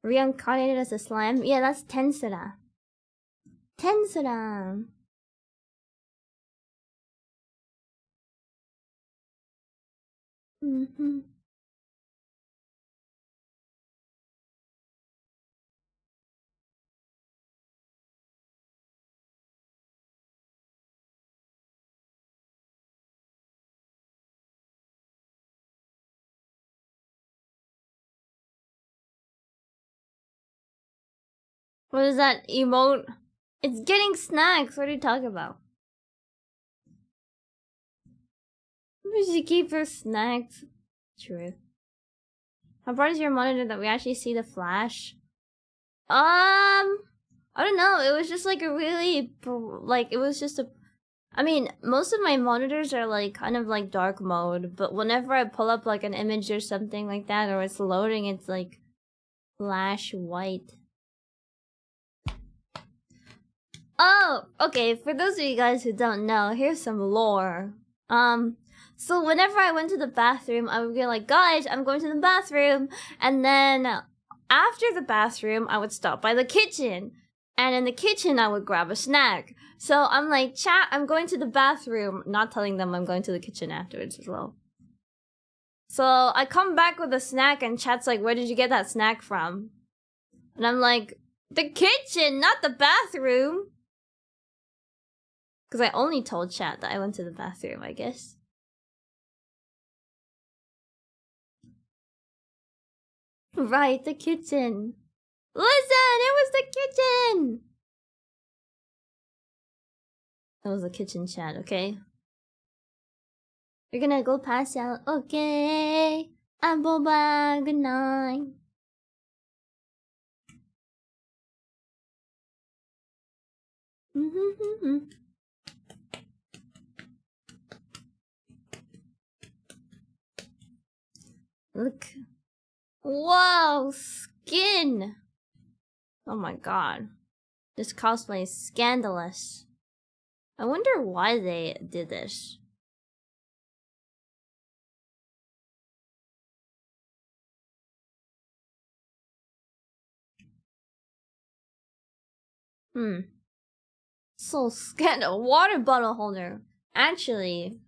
Reincarnated as a slime? Yeah, that's Tensura. Tensura! What is that emote? It's getting snacks. What are you talking about? We should keep her snacks. True. How bright is your monitor that we actually see the flash? I don't know. It was just like a really it was just a. I mean, most of my monitors are like kind of like dark mode, but whenever I pull up like an image or something like that, or it's loading, it's like flash white. Oh, okay. For those of you guys who don't know, here's some lore. So whenever I went to the bathroom, I would be like, guys, I'm going to the bathroom. And then after the bathroom, I would stop by the kitchen. And in the kitchen, I would grab a snack. So I'm like, chat, I'm going to the bathroom. Not telling them I'm going to the kitchen afterwards as well. So I come back with a snack and chat's like, where did you get that snack from? And I'm like, the kitchen, not the bathroom. Because I only told chat that I went to the bathroom, I guess. Right, the kitchen. Listen, it was the kitchen! That was the kitchen chat, okay? You're gonna go pass out. Okay. I'm Boba. Good night. Look. Whoa, skin! Oh my god. This cosplay is scandalous. I wonder why they did this. So scandal. Water bottle holder. Actually,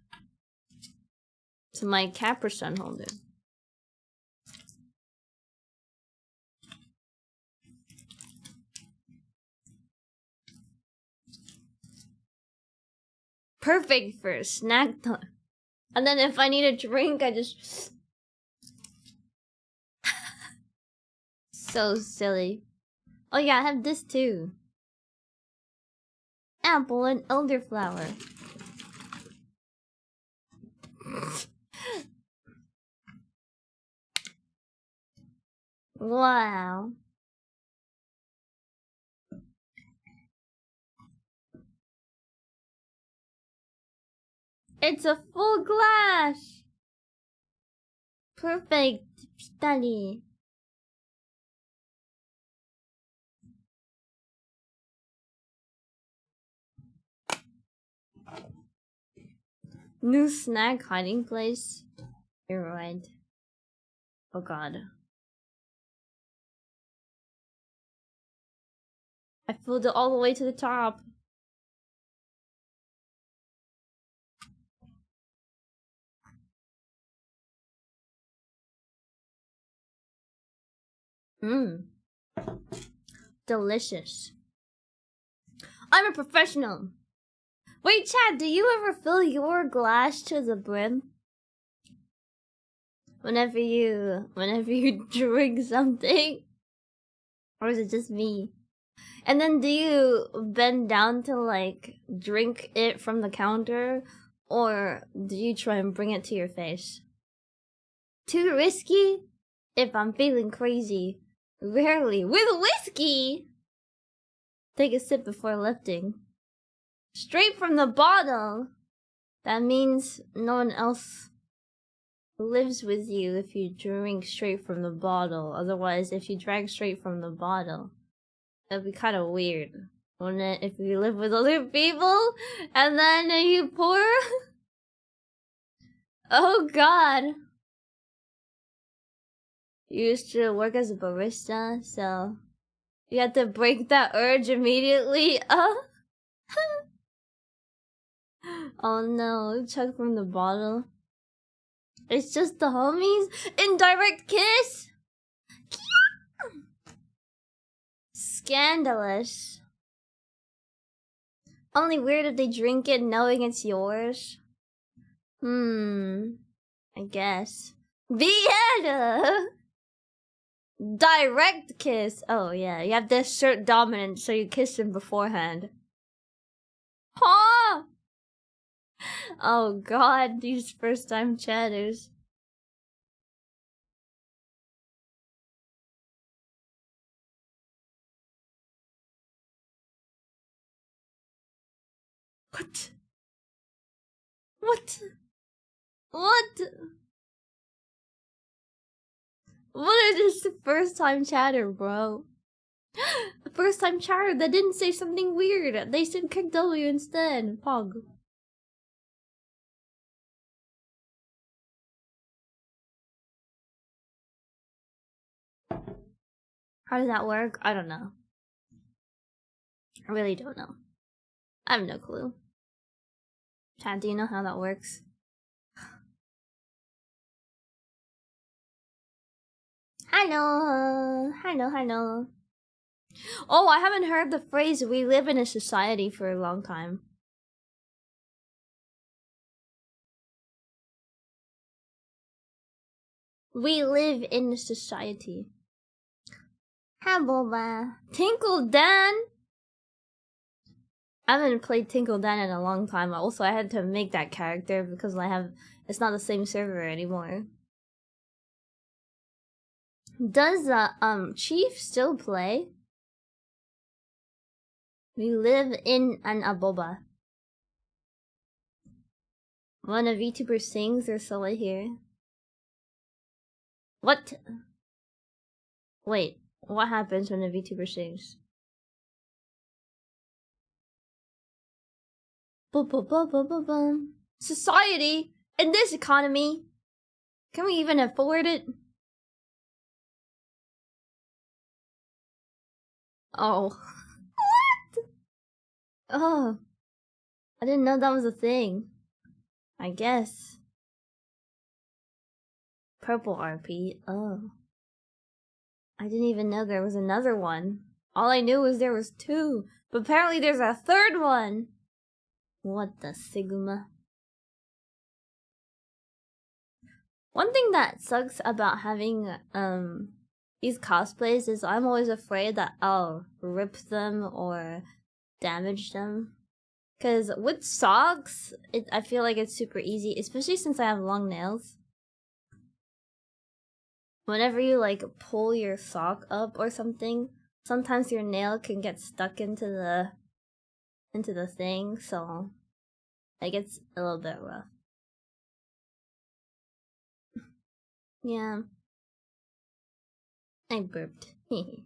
to my Capricorn holder. Perfect for a snack time. And then if I need a drink, I just... So silly. Oh yeah, I have this too. Apple and elderflower. Wow. It's a full glass! Perfect. Pitali. New snack hiding place. You're right. Oh god. I filled it all the way to the top. Mmm. Delicious. I'm a professional. Wait, Chad, do you ever fill your glass to the brim? Whenever you drink something? Or is it just me? And then do you bend down to like drink it from the counter? Or do you try and bring it to your face? Too risky? If I'm feeling crazy. Rarely. With whiskey! Take a sip before lifting. Straight from the bottle! That means no one else lives with you if you drink straight from the bottle. Otherwise, if you drank straight from the bottle, that'd be kind of weird, wouldn't it? If you live with other people and then you pour. Oh God. You used to work as a barista, so you had to break that urge immediately. Oh no, chug from the bottle. It's just the homies? Indirect kiss? Scandalous. Only weird if they drink it knowing it's yours. I guess. Vienna! Direct kiss. Oh yeah, you have to assert dominance so you kiss him beforehand. Huh? Oh God, these first time chatters. What? What? What? What is this first time chatter, bro? The first time chatter that didn't say something weird. They said kick W instead. Pog. How does that work? I don't know. I really don't know. I have no clue. Chad, do you know how that works? Hello. Hello. Oh, I haven't heard the phrase "we live in a society" for a long time. We live in a society. Hi, Boba. Tinkle Dan? I haven't played Tinkle Dan in a long time. Also, I had to make that character because it's not the same server anymore. Does Chief still play? We live in an aboba. When a VTuber sings, there's someone here. What? Wait, what happens when a VTuber sings? Society! In this economy! Can we even afford it? Oh. What? Oh. I didn't know that was a thing. I guess. Purple RP. Oh. I didn't even know there was another one. All I knew was there was two. But apparently there's a third one. What the Sigma? One thing that sucks about having these cosplays is I'm always afraid that I'll rip them or damage them. Cause with socks, I feel like it's super easy, especially since I have long nails. Whenever you like pull your sock up or something, sometimes your nail can get stuck into the thing, so it gets a little bit rough. Yeah. I burped. I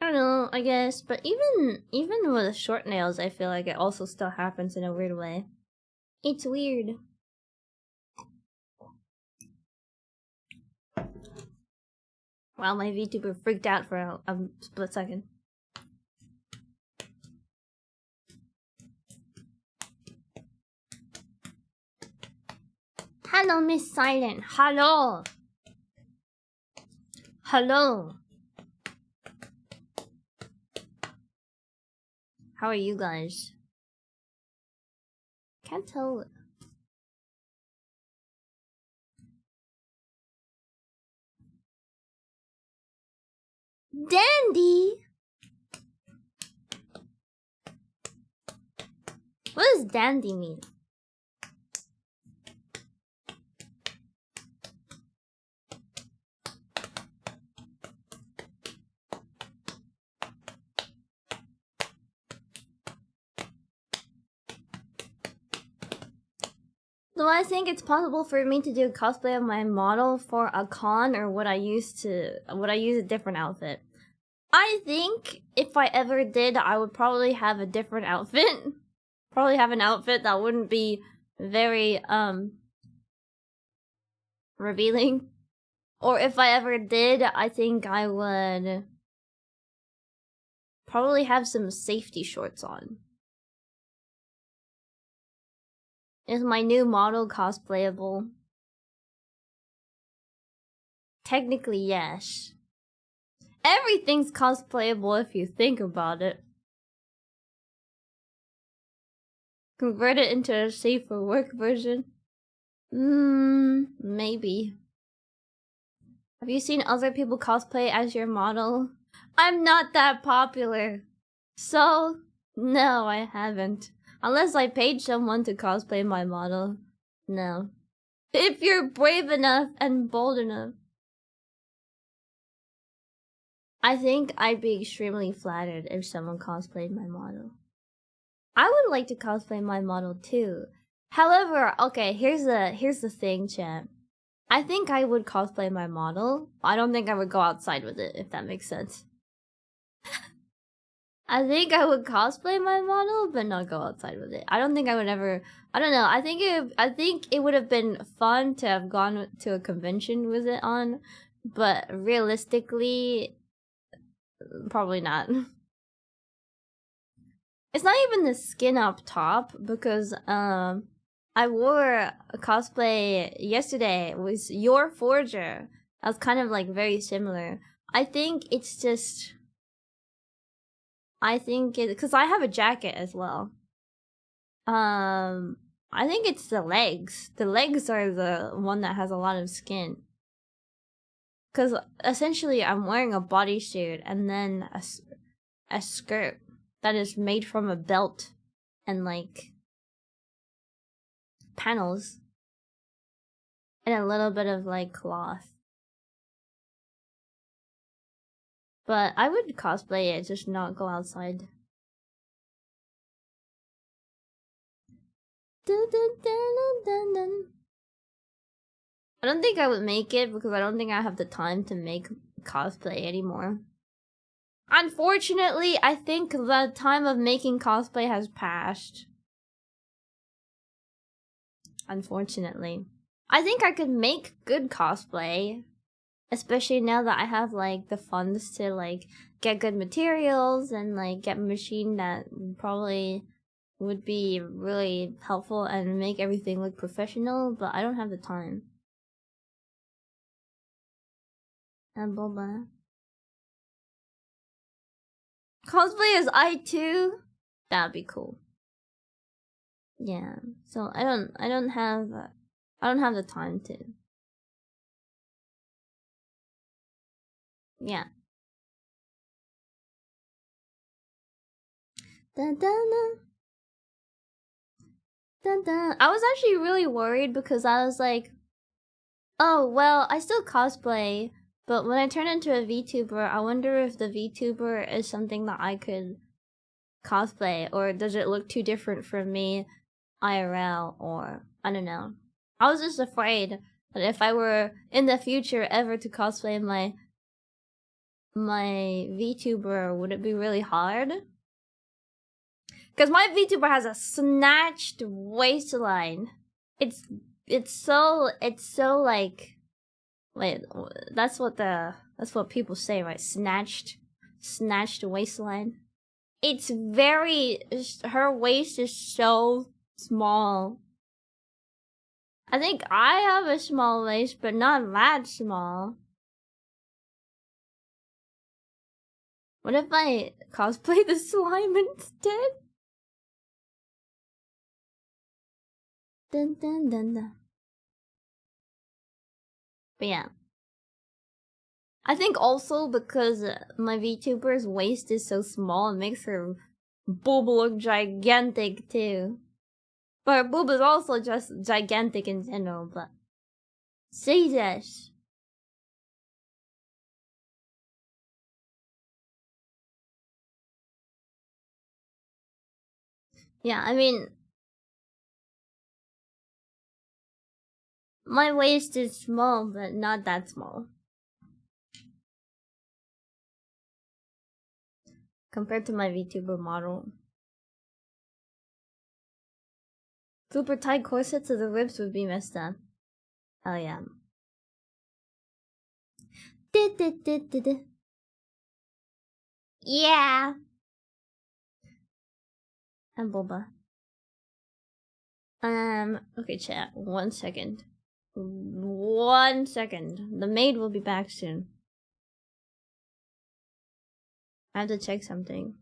don't know, I guess, but even with short nails, I feel like it also still happens in a weird way. It's weird. Wow, my VTuber freaked out for a split second. Hello, Miss Saiiren. Hello. Hello. How are you guys? Can't tell. Dandy? What does dandy mean? Do I think it's possible for me to do a cosplay of my model for a con, or would I use a different outfit? I think if I ever did, I would probably have a different outfit. Probably have an outfit that wouldn't be very revealing. Or if I ever did, I think I would probably have some safety shorts on. Is my new model cosplayable? Technically, yes. Everything's cosplayable if you think about it. Convert it into a safe for work version? Maybe. Have you seen other people cosplay as your model? I'm not that popular. So, no, I haven't. Unless I paid someone to cosplay my model. No. If you're brave enough and bold enough. I think I'd be extremely flattered if someone cosplayed my model. I would like to cosplay my model too. However, okay, here's the thing, chat. I think I would cosplay my model. I don't think I would go outside with it, if that makes sense. I think I would cosplay my model, but not go outside with it. I don't think I would ever. I don't know. I think it would have been fun to have gone to a convention with it on, but realistically, probably not. It's not even the skin up top because I wore a cosplay yesterday. It was your forger. I was kind of like very similar. I think it's just. I think it because I have a jacket as well. I think it's the legs. The legs are the one that has a lot of skin. Because essentially, I'm wearing a bodysuit and then a skirt that is made from a belt and like panels and a little bit of like cloth. But I would cosplay it, just not go outside. Dun, dun, dun, dun, dun. I don't think I would make it because I don't think I have the time to make cosplay anymore. Unfortunately, I think the time of making cosplay has passed. Unfortunately. I think I could make good cosplay. Especially now that I have like the funds to like get good materials and like get a machine that probably would be really helpful and make everything look professional, but I don't have the time. And Boba. Cosplay as I too? That'd be cool. Yeah. So I don't have the time to. Yeah. Dun, dun, dun. Dun, dun. I was actually really worried because I was like, oh, well, I still cosplay, but when I turn into a VTuber, I wonder if the VTuber is something that I could cosplay, or does it look too different from me IRL, or I don't know. I was just afraid that if I were in the future ever to cosplay my VTuber, would it be really hard? Because my VTuber has a snatched waistline. It's so like, wait, that's what people say, right? Snatched waistline. It's very, her waist is so small. I think I have a small waist, but not that small. What if I cosplay the slime instead? Dun dun dun dun. But yeah. I think also because my VTuber's waist is so small, it makes her boob look gigantic too. But her boob is also just gigantic in general, but... Jesus! Yeah, I mean... My waist is small, but not that small. Compared to my VTuber model. Super tight corsets of the ribs would be messed up. Oh yeah. Yeah! I'm Boba. Okay, chat. 1 second. 1 second. The maid will be back soon. I have to check something.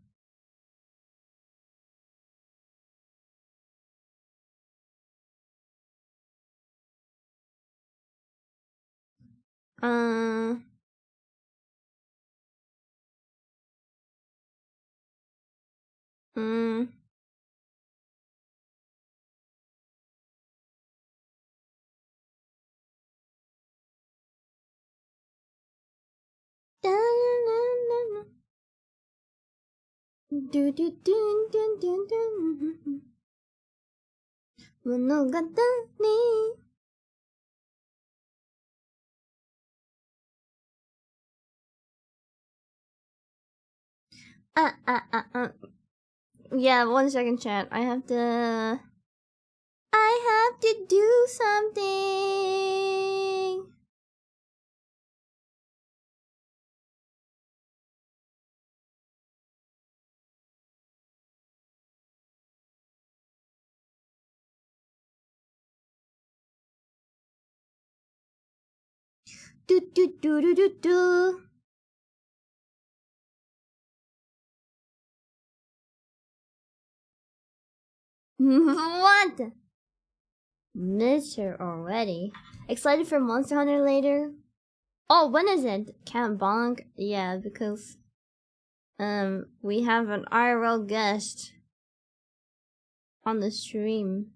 Uh... Mm... Do do do do do do. Monogatari. Yeah, 1 second, chat. I have to do something. Do do do do do do. What? Missed her already. Excited for Monster Hunter later? Oh, when is it? Camp Bonk? Yeah, because we have an IRL guest on the stream.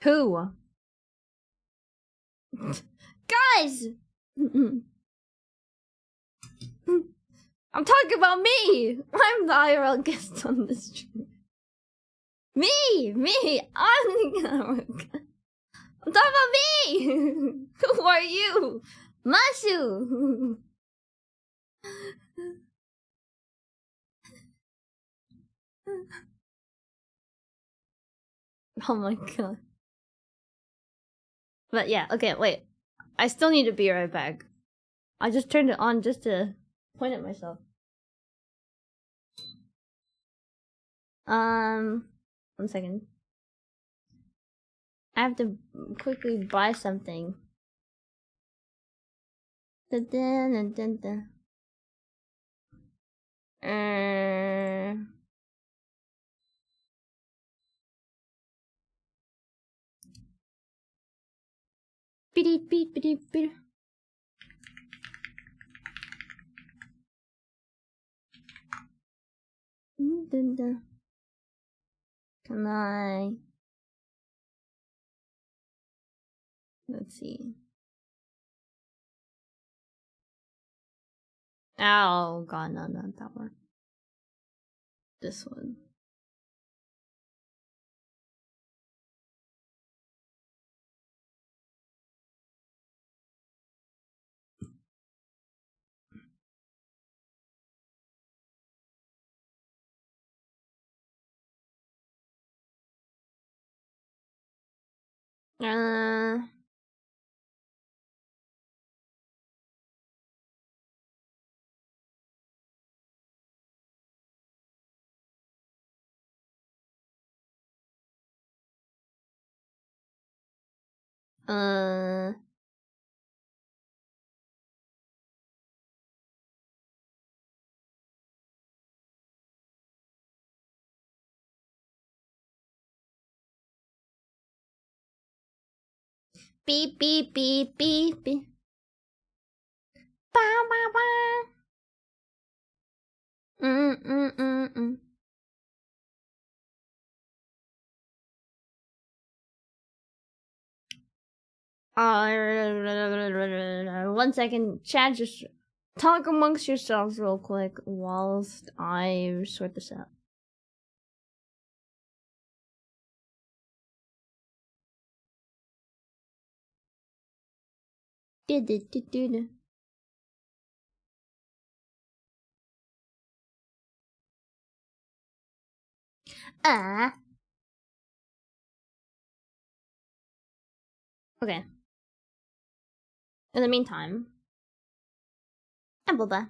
Who? Guys! I'm talking about me! I'm the IRL guest on the stream. Me! I'm the IRL guest. I'm talking about me! Who are you? Mashu! Oh my god. But yeah, okay, wait. I still need to be right back. I just turned it on just to point at myself. 1 second. I have to quickly buy something. Dun, dun, dun, dun. Beep beep beep beep. Dun, dun. Can I? Let's see. Oh god, no, not that one. This one. Uh. Beep beep beep beep beep. Bow bow bow. Mm mm mm mm. 1 second. Chat, just talk amongst yourselves real quick whilst I sort this out. Ah. Okay. In the meantime, I'm Boba.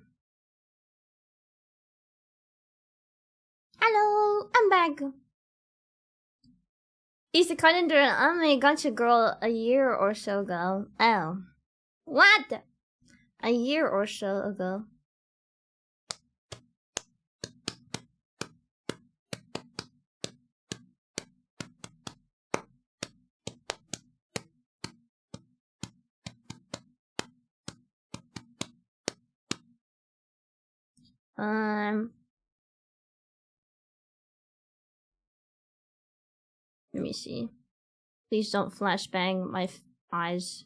Hello, I'm back. Isekai into an anime gotcha girl a year or so ago. Oh. What? A year or so ago. Let me see. Please don't flashbang my eyes.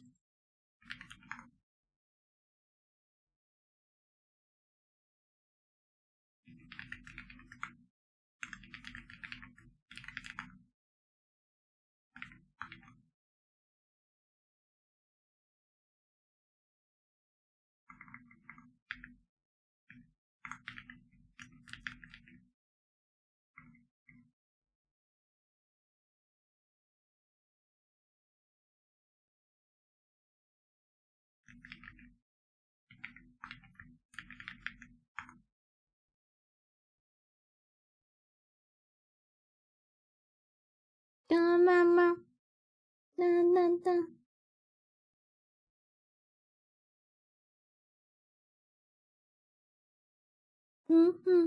Da mama. Da da da. Mm-hmm.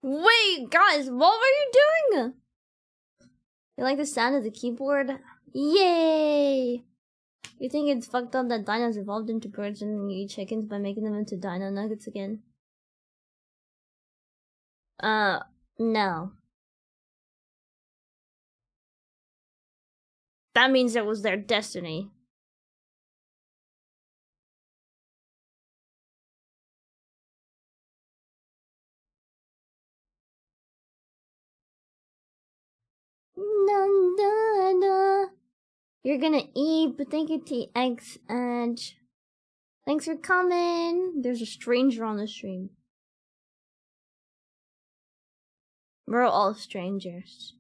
Wait, guys, what were you doing? You like the sound of the keyboard? Yay! You think it's fucked up that dinos evolved into birds and you eat chickens by making them into dino nuggets again? No. That means it was their destiny. You're gonna eat, but thank you, TX, and thanks for coming. There's a stranger on the stream. We're all strangers.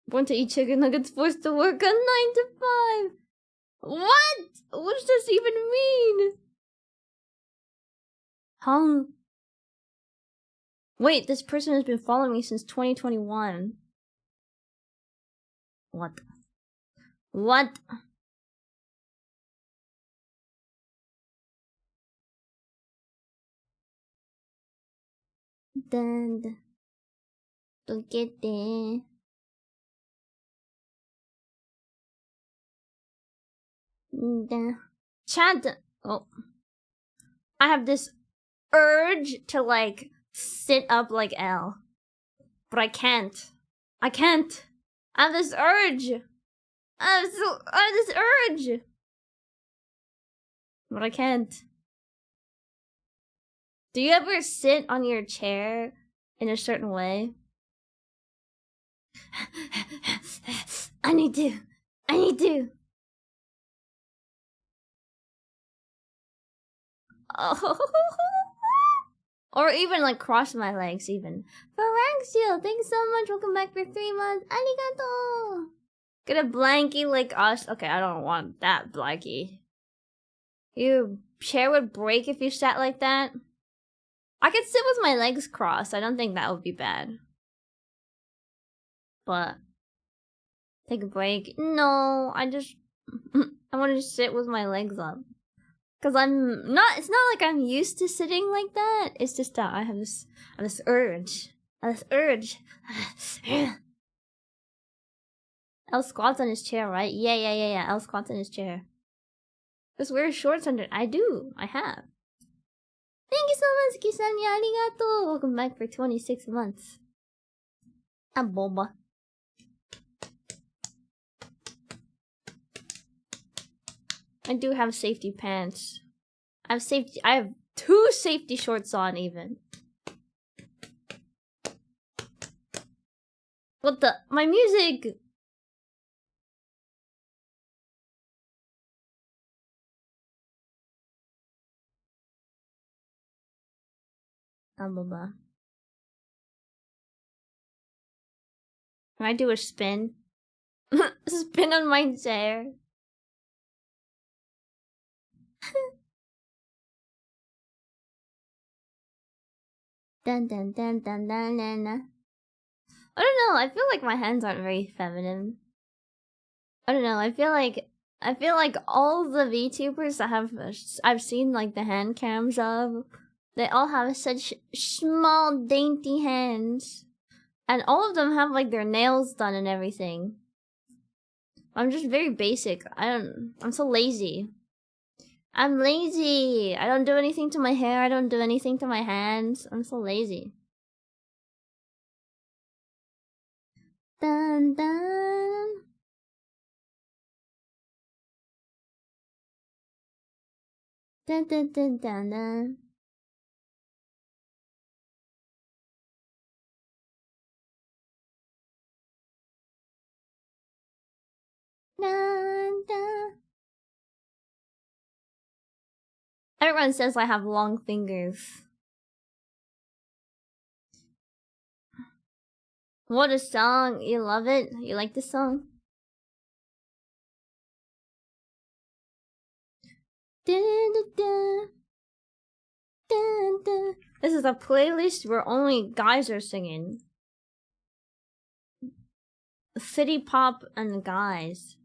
Want to eat chicken nuggets, forced to work a 9 to 5. What? What does this even mean? Wait, this person has been following me since 2021. What? What? Dun, don't get there. Chat. Oh. I have this urge to like sit up like L. But I can't. I can't. I have this urge. I have this urge. But I can't. Do you ever sit on your chair in a certain way? I need to. Oh. Or even like cross my legs even. Pharynxial, thanks so much. Welcome back for 3 months. Arigato. Get a blankie like us. Okay, I don't want that blankie. Your chair would break if you sat like that. I could sit with my legs crossed. I don't think that would be bad. But take a break. No, I want to sit with my legs up. Cause it's not like I'm used to sitting like that. It's just that I have this urge. El squats on his chair, right? Yeah. El squats on his chair. Just wear shorts under. I do. I have. Thank you so much, Kisanya. Arigato. Welcome back for 26 months. Ah, boba. I do have safety pants. I have 2 safety shorts on even. What the? My music! Can I do a spin? Spin on my chair. Dun dun dun dun dun dun. I don't know, I feel like my hands aren't very feminine. I don't know, I feel like all the VTubers that I've seen like the hand cams of, they all have such small dainty hands. And all of them have like their nails done and everything. I'm just very basic. I'm so lazy. I'm lazy. I don't do anything to my hair. I don't do anything to my hands. I'm so lazy. Dun dun. Dun dun dun dun dun. Dun dun. Everyone says I have long fingers. What a song. You love it? You like this song? Dun, dun, dun. Dun, dun. This is a playlist where only guys are singing. City pop and guys.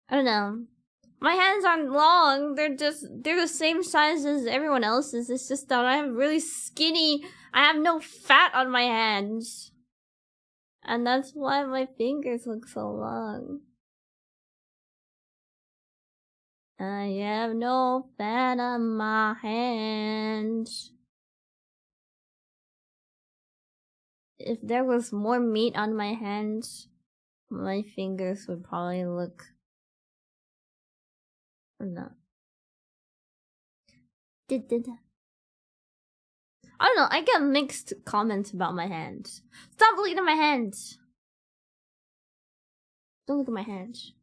I don't know. My hands aren't long. They're the same size as everyone else's. It's just that I have really skinny. I have no fat on my hands. And that's why my fingers look so long. I have no fat on my hands. If there was more meat on my hands, my fingers would probably look... No. I don't know, I get mixed comments about my hands. Stop looking at my hands! Don't look at my hands.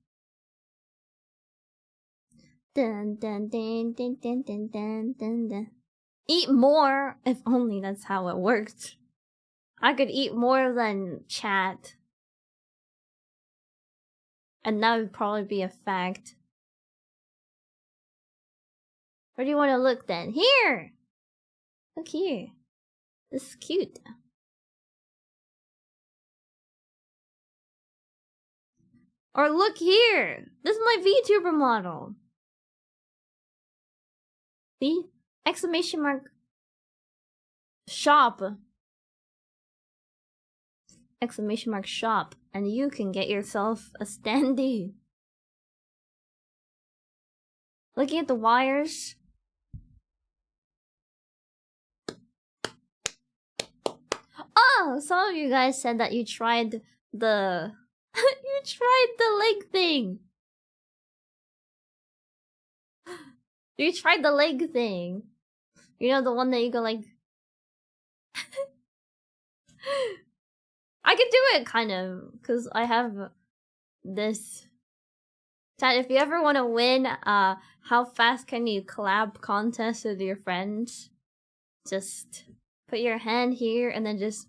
Dun dun dun dun dun dun dun dun dun. Eat more! If only that's how it worked. I could eat more than chat. And that would probably be a fact. Where do you want to look then? Here! Look here. This is cute. Or look here! This is my VTuber model. See? Exclamation mark. Shop. Exclamation mark shop. And you can get yourself a standee. Looking at the wires. Oh, some of you guys said that you tried the... you tried the leg thing. You tried the leg thing. You know, the one that you go like... I could do it, kind of, because I have this... Chat, if you ever want to win, how fast can you collab contest with your friends? Just put your hand here and then just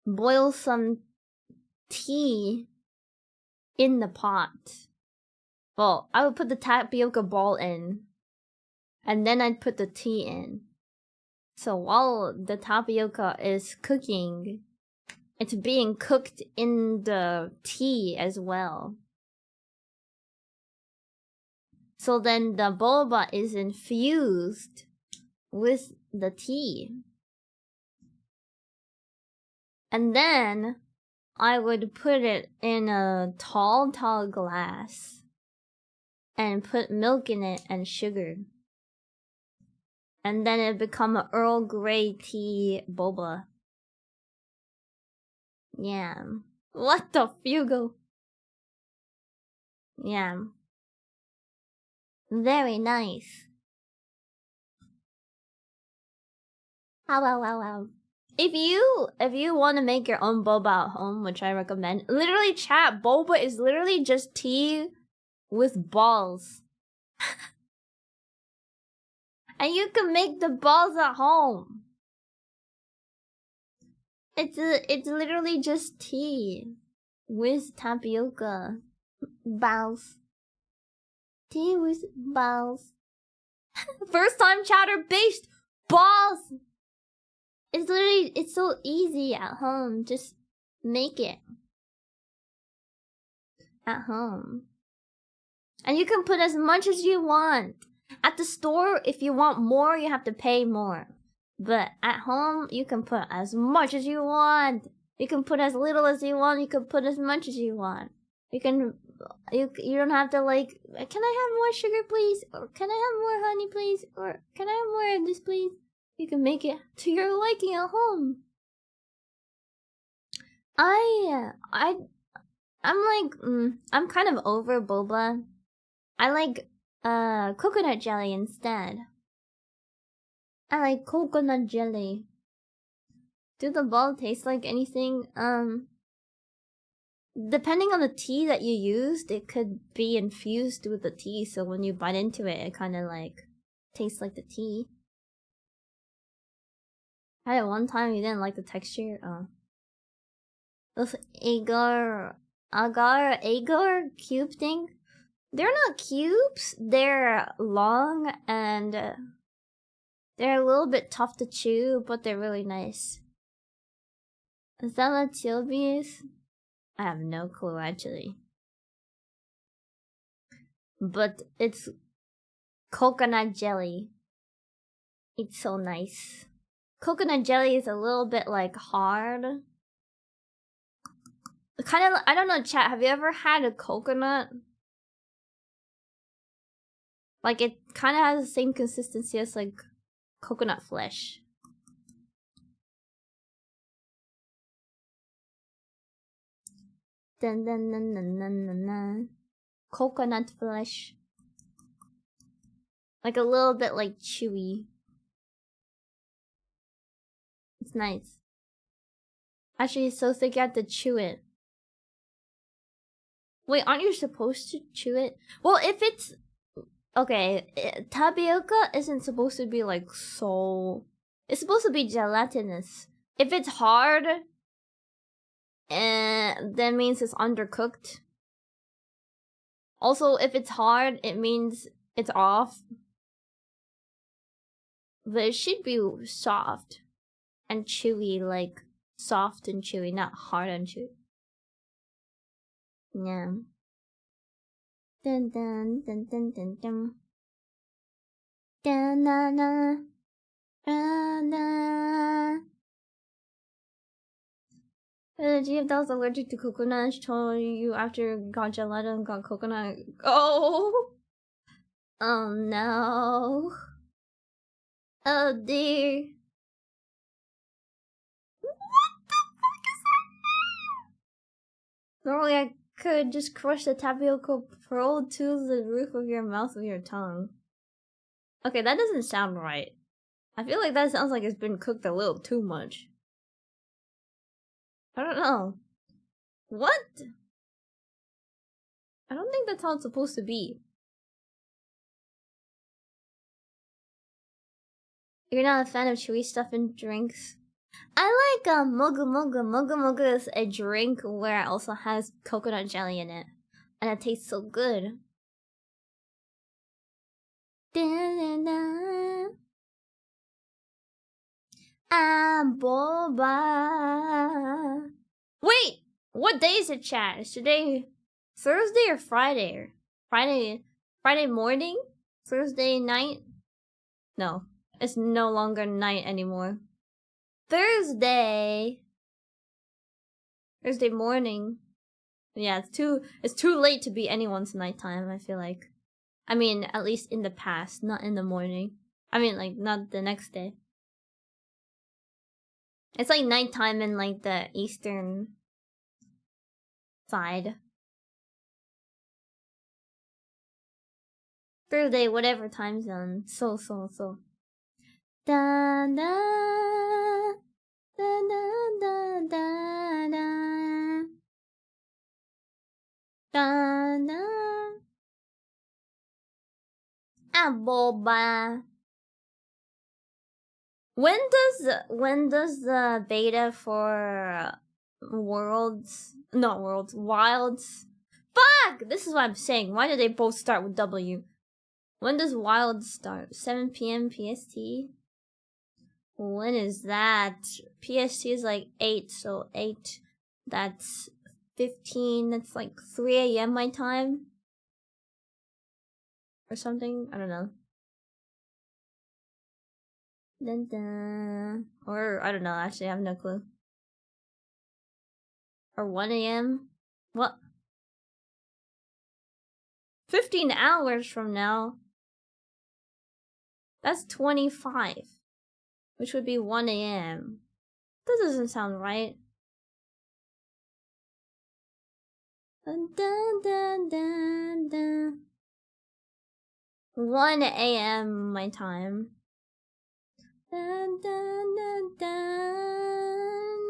boil some tea in the pot. Well, I would put the tapioca ball in, and then I'd put the tea in. So while the tapioca is cooking, it's being cooked in the tea as well. So then the boba is infused with the tea. And then I would put it in a tall glass and put milk in it and sugar. And then it become an Earl Grey tea boba. Yeah. What the fugo? Yeah. Very nice. Wow. If you want to make your own boba at home, which I recommend, literally chat, boba is literally just tea with balls. And you can make the balls at home. It's literally just tea with tapioca balls. Tea with balls. First time chatter based balls. It's so easy at home. Just make it at home. And you can put as much as you want. At the store, if you want more, you have to pay more. But at home, you can put as much as you want. You can put as little as you want. You can put as much as you want. You don't have to like, can I have more sugar please? Or can I have more honey please? Or can I have more of this please? You can make it to your liking at home. I'm kind of over boba. I like coconut jelly instead. I like coconut jelly. Do the ball taste like anything? Depending on the tea that you used, it could be infused with the tea, so when you bite into it, it kind of like tastes like the tea. I had it one time, you didn't like the texture. Oh. Those agar cube thing. They're not cubes. They're long and they're a little bit tough to chew, but they're really nice. Is that what tilby is? I have no clue actually. But it's coconut jelly. It's so nice. Coconut jelly is a little bit like hard. Kind of, I don't know, chat, have you ever had a coconut? Like it kind of has the same consistency as like coconut flesh. Dun dun dun dun dun dun dun. Coconut flesh. Like a little bit like chewy. It's nice. Actually, it's so thick you have to chew it. Wait, aren't you supposed to chew it? Well, if it's... Okay, tapioca isn't supposed to be like so... It's supposed to be gelatinous. If it's hard, that means it's undercooked. Also, if it's hard, it means it's off. But it should be soft and chewy, like soft and chewy, not hard and chewy. Yeah. Dun dun dun dun dun dun. Dun na na. If that was allergic to coconut, she told you after got gelato and got coconut. Oh! Oh no. Oh dear. What the fuck is that? Normally I could just crush the tapioca pearl to the roof of your mouth with your tongue. Okay, that doesn't sound right. I feel like that sounds like it's been cooked a little too much. I don't know. What? I don't think that's how it's supposed to be. You're not a fan of chewy stuff in drinks? I like mogu mogu. Mogu mogu is a drink where it also has coconut jelly in it. And it tastes so good. Boba. Wait, what day is it, chat? Is today Thursday or Friday? Friday morning? Thursday night? No, it's no longer night anymore. Thursday morning. Yeah, it's too late to be anyone's nighttime, I feel like. I mean, at least in the past, not in the morning. I mean, like, not the next day. It's like nighttime in like the eastern side. Thursday, whatever time zone. So. Da da da da da da da da. Boba. When does the beta for Wilds? Fuck! This is what I'm saying. Why do they both start with W? When does Wilds start? 7 p.m. PST? When is that? PST is like 8, so 8. That's 15. That's like 3 a.m. my time. Or something. I don't know. Dun dun. Or, I don't know. Actually, I have no clue. Or 1 a.m.? What? 15 hours from now? That's 25. Which would be 1 a.m. That doesn't sound right. Dun dun dun dun dun. 1 a.m. my time. Dun dun dun dun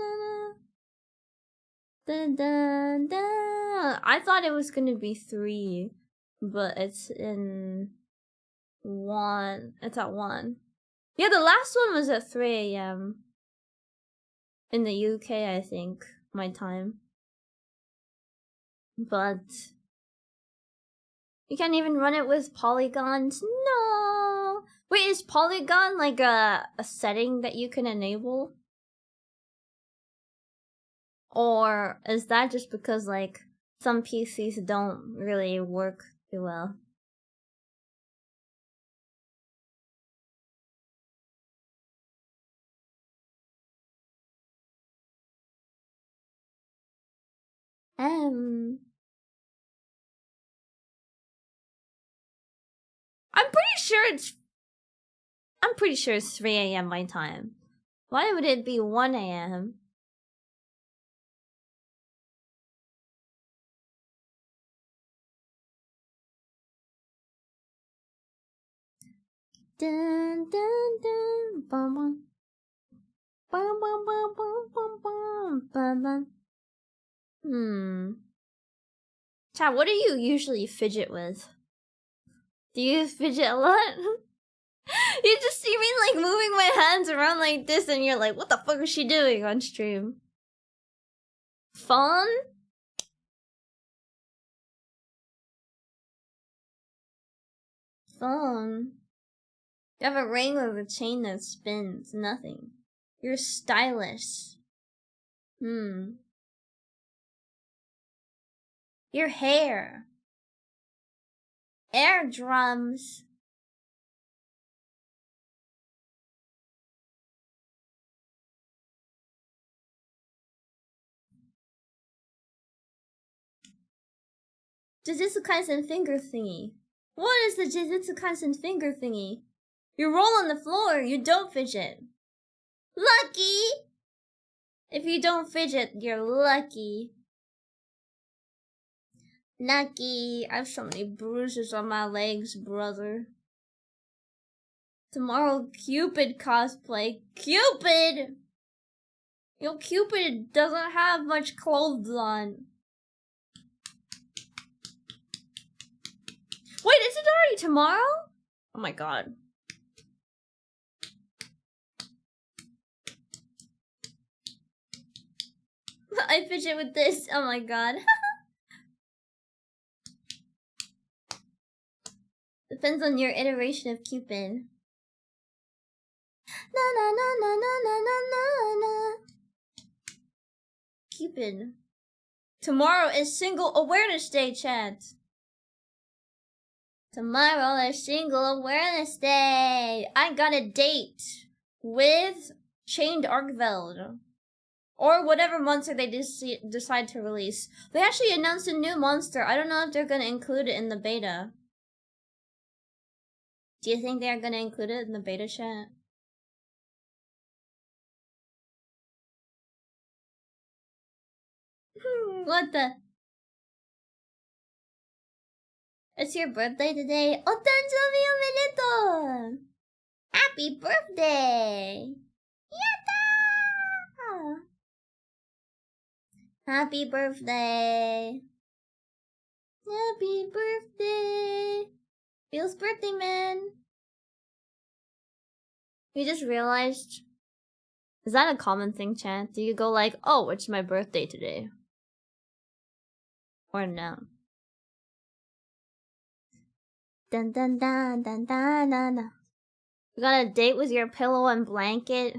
dun dun dun. I thought it was gonna be 3, but it's in 1. It's at 1. Yeah, the last one was at 3 a.m. in the UK, I think, my time. But you can't even run it with polygons. No. Wait, is polygon like a setting that you can enable? Or is that just because like some PCs don't really work too well? I'm pretty sure it's 3 a.m. my time. Why would it be 1 a.m.? Dun dun dun bum bum bum bum bum bum bum bum bum. Chat, what do you usually fidget with? Do you fidget a lot? You just see me like moving my hands around like this and you're like, what the fuck is she doing on stream? Fun? Fun. You have a ring with a chain that spins. Nothing. You're stylish. Your hair. Air drums. Jujutsu Kaisen finger thingy. What is the Jujutsu Kaisen finger thingy? You roll on the floor, you don't fidget. Lucky! If you don't fidget, you're lucky. Lucky. I have so many bruises on my legs, brother. Tomorrow, Cupid cosplay. Cupid! Yo, Cupid doesn't have much clothes on. Wait, is it already tomorrow? Oh my god. I fidget with this. Oh my god. Depends on your iteration of Cupid. Na na na na na na na na na. Cupid. Tomorrow is Single Awareness Day, chat. Tomorrow is Single Awareness Day. I got a date with Chained Arkveld. Or whatever monster they decide to release. They actually announced a new monster. I don't know if they're going to include it in the beta. Do you think they're going to include it in the beta, chat? What the? It's your birthday today. Otansobi omedetou! Happy birthday! Yatta! Happy birthday! Happy birthday! Feels birthday, man! You just realized... Is that a common thing, chat? Do you go like, oh, it's my birthday today? Or no? Dun dun dun dun dun dun dun. You got a date with your pillow and blanket?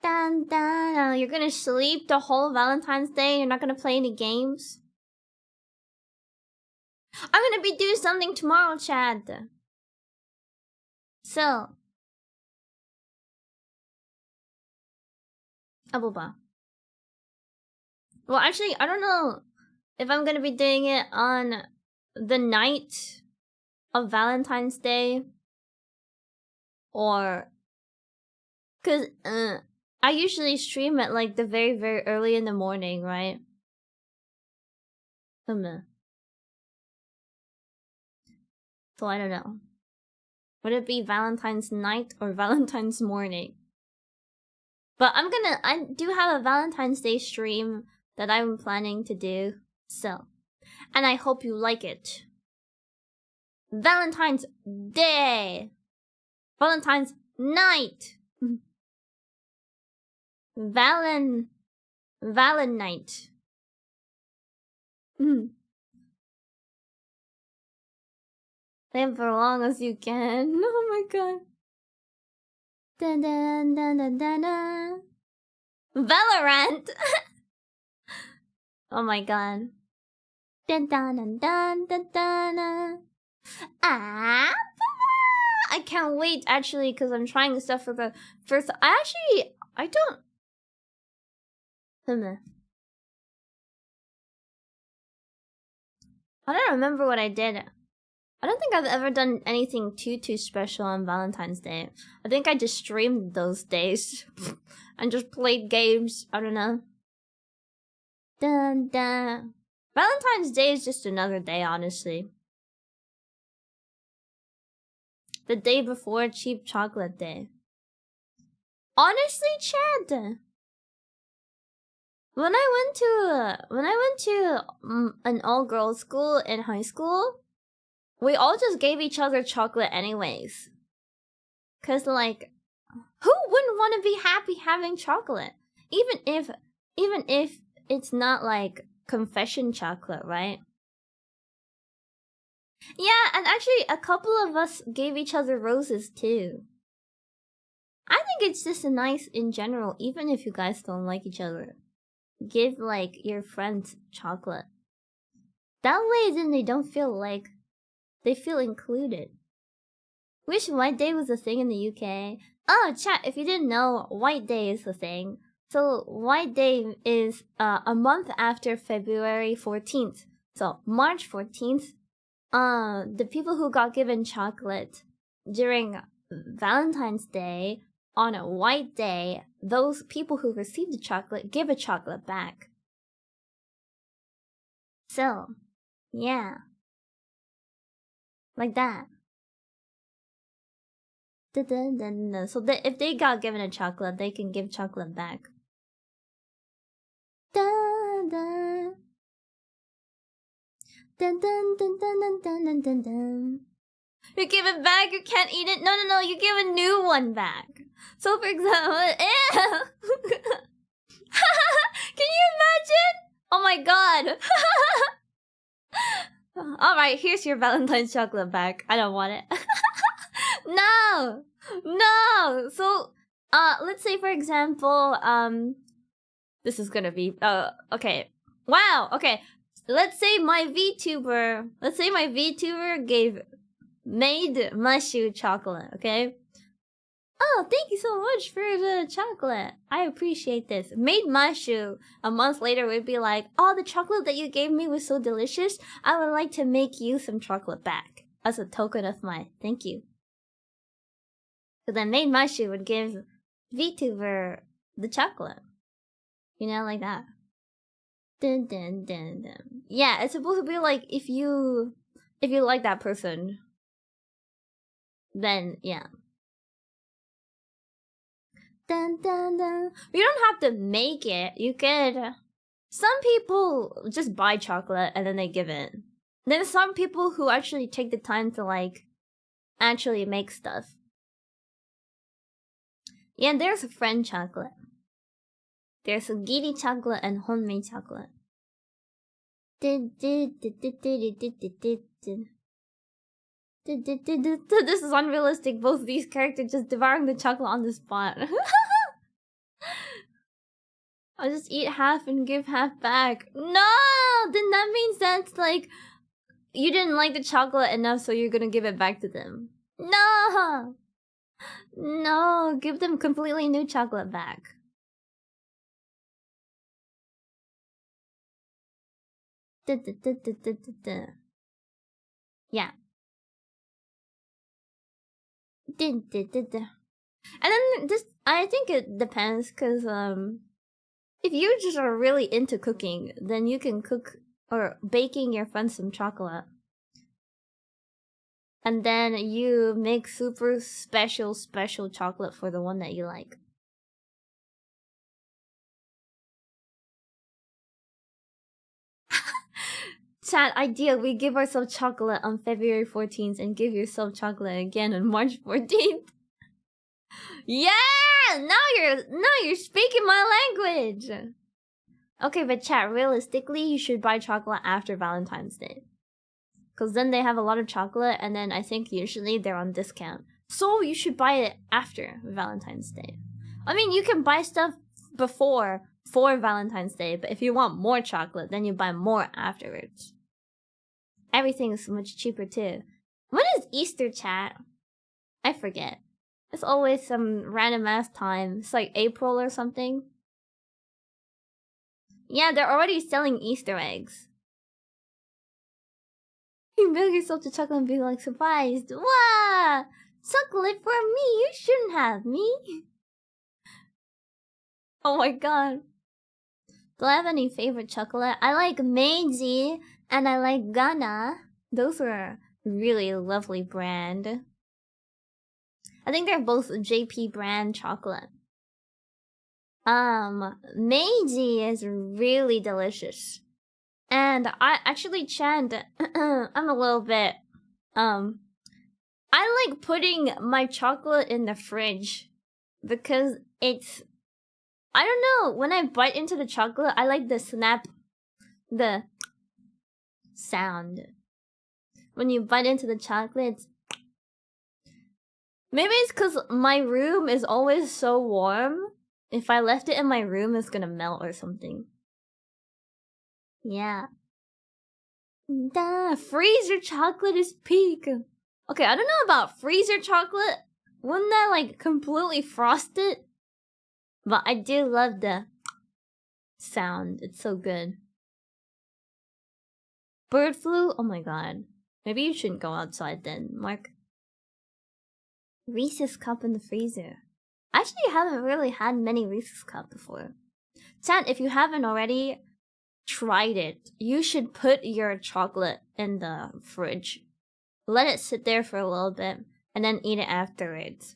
Dun dun. You're gonna sleep the whole Valentine's Day? You're not gonna play any games? I'm gonna be doing something tomorrow, Chad. So. Abuba. Well, actually, I don't know if I'm gonna be doing it on the night of Valentine's Day. Or... Cause, I usually stream at like the very, very early in the morning, right? So I don't know. Would it be Valentine's night or Valentine's morning? But I do have a Valentine's Day stream that I'm planning to do. So, and I hope you like it. Valentine's Day! Valentine's night! Valen night. Live for long as you can. Oh my god. Dun dun dun dun dun dun. Valorant! Oh my god. Dun dun dun dun dun dun dun. Ah! I can't wait actually because I'm trying stuff for the first. I don't. I don't remember what I did. I don't think I've ever done anything too special on Valentine's Day. I think I just streamed those days and just played games. I don't know. Dun dun. Valentine's Day is just another day, honestly. The day before Cheap Chocolate Day. Honestly, Chad, when I went to an all-girls school in high school, we all just gave each other chocolate anyways. Cause like, who wouldn't want to be happy having chocolate? Even if it's not like confession chocolate, right? Yeah, and actually a couple of us gave each other roses too. I think it's just nice in general, even if you guys don't like each other. Give like your friends chocolate. That way then they don't feel like they feel included. Wish White Day was a thing in the UK. Oh, chat, if you didn't know, White Day is the thing. So White Day is a month after February 14th. So March 14th, the people who got given chocolate during Valentine's Day on a White Day, those people who received the chocolate give a chocolate back. So, yeah. Like that. So if they got given a chocolate, they can give chocolate back. Dun dun. Dun dun dun dun dun dun dun dun. You give it back, you can't eat it. No, you give a new one back. So for example, can you imagine? Oh my god. Alright, here's your Valentine's chocolate back. I don't want it. No! So, let's say for example, this is gonna be, okay. Wow, okay. Let's say my VTuber made Mashu chocolate, okay? Oh, thank you so much for the chocolate. I appreciate this. Made Mashu. A month later, we'd be like, oh, the chocolate that you gave me was so delicious. I would like to make you some chocolate back as a token of my thank you. So then Made Mashu would give VTuber the chocolate. You know, like that. Dun, dun, dun, dun. Yeah, it's supposed to be like if you like that person, then yeah. Dun, dun, dun. You don't have to make it. You could. Some people just buy chocolate and then they give it. Then some people who actually take the time to like actually make stuff. Yeah, there's a friend chocolate. There's a giddy chocolate and homemade chocolate. This is unrealistic. Both of these characters just devouring the chocolate on the spot. I'll just eat half and give half back. No! Then that means that's like you didn't like the chocolate enough, so you're gonna give it back to them. No! No, give them completely new chocolate back. Yeah. And then this, I think it depends, cause if you just are really into cooking, then you can cook or baking your friends some chocolate. And then you make super special chocolate for the one that you like. Chat, idea, we give ourselves chocolate on February 14th and give yourself chocolate again on March 14th. Yeah! Now you're speaking my language! Okay, but chat, realistically, you should buy chocolate after Valentine's Day. Because then they have a lot of chocolate, and then I think usually they're on discount. So you should buy it after Valentine's Day. I mean, you can buy stuff before for Valentine's Day, but if you want more chocolate, then you buy more afterwards. Everything is so much cheaper too. When is Easter, chat? I forget. It's always some random ass time. It's like April or something. Yeah, they're already selling Easter eggs. You milk yourself to chocolate and be like surprised. Wow! Chocolate for me! You shouldn't have me! Oh my god. Do I have any favorite chocolate? I like Meiji and I like Ghana. Those are really lovely brand. I think they're both JP brand chocolate. Meiji is really delicious. And I actually, Chand, I'm a little bit, I like putting my chocolate in the fridge because it's, I don't know, when I bite into the chocolate, I like the snap, the sound. When you bite into the chocolate, maybe it's because my room is always so warm. If I left it in my room, it's gonna melt or something. Yeah. Freezer chocolate is peak. Okay, I don't know about freezer chocolate. Wouldn't that like completely frost it? But I do love the sound. It's so good. Bird flu? Oh my god. Maybe you shouldn't go outside then, Mark. Reese's cup in the freezer. I actually haven't really had many Reese's cup before. Chat, if you haven't already tried it, you should put your chocolate in the fridge. Let it sit there for a little bit and then eat it afterwards.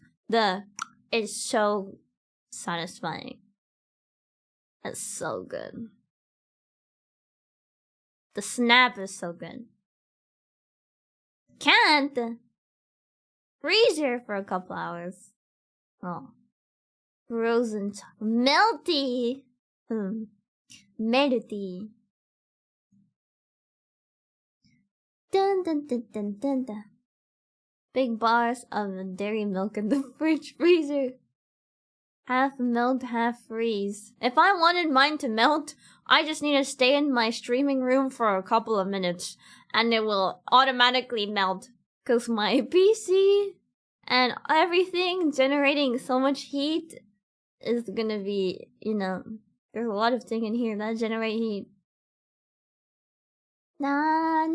It's so satisfying. It's so good. The snap is so good. Can't. freezer for a couple hours. Oh. Frozen melty. Melty. Dun dun dun dun dun dun. Big bars of dairy milk in the fridge freezer. Half melt, half freeze. If I wanted mine to melt, I just need to stay in my streaming room for a couple of minutes, and it will automatically melt. Cause my PC and everything generating so much heat is gonna be, you know, there's a lot of things in here that generate heat. Nah.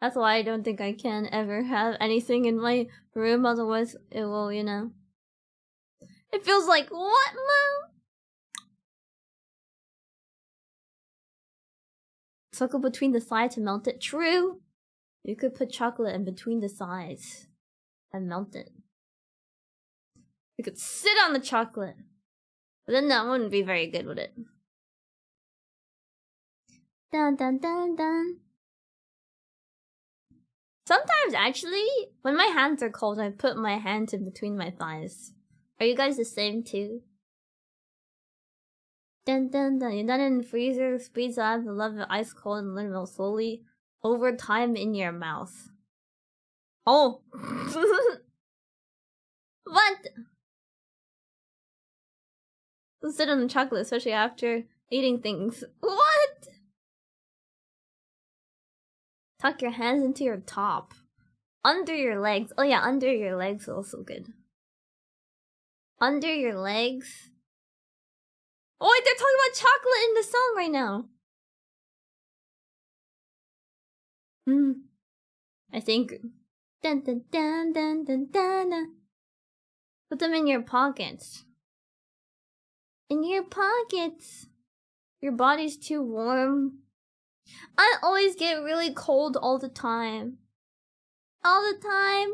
That's why I don't think I can ever have anything in my room, otherwise it will, you know. It feels like, what, Mom? Circle between the sides to melt it. True. You could put chocolate in between the sides and melt it. You could sit on the chocolate. But then that wouldn't be very good, would it? Dun dun dun dun. Sometimes, actually, when my hands are cold, I put my hands in between my thighs. Are you guys the same too? Dun dun dun. You're done in the freezer, squeeze out the love of ice cold and let it melt slowly over time in your mouth. Oh! What? Don't sit on the chocolate, especially after eating things. What? Tuck your hands into your top. Under your legs. Oh yeah, under your legs also good. Under your legs. Oh wait, they're talking about chocolate in the song right now. I think. Dun dun dun dun dun dun dun. Put them in your pockets. In your pockets. Your body's too warm. I always get really cold all the time. All the time.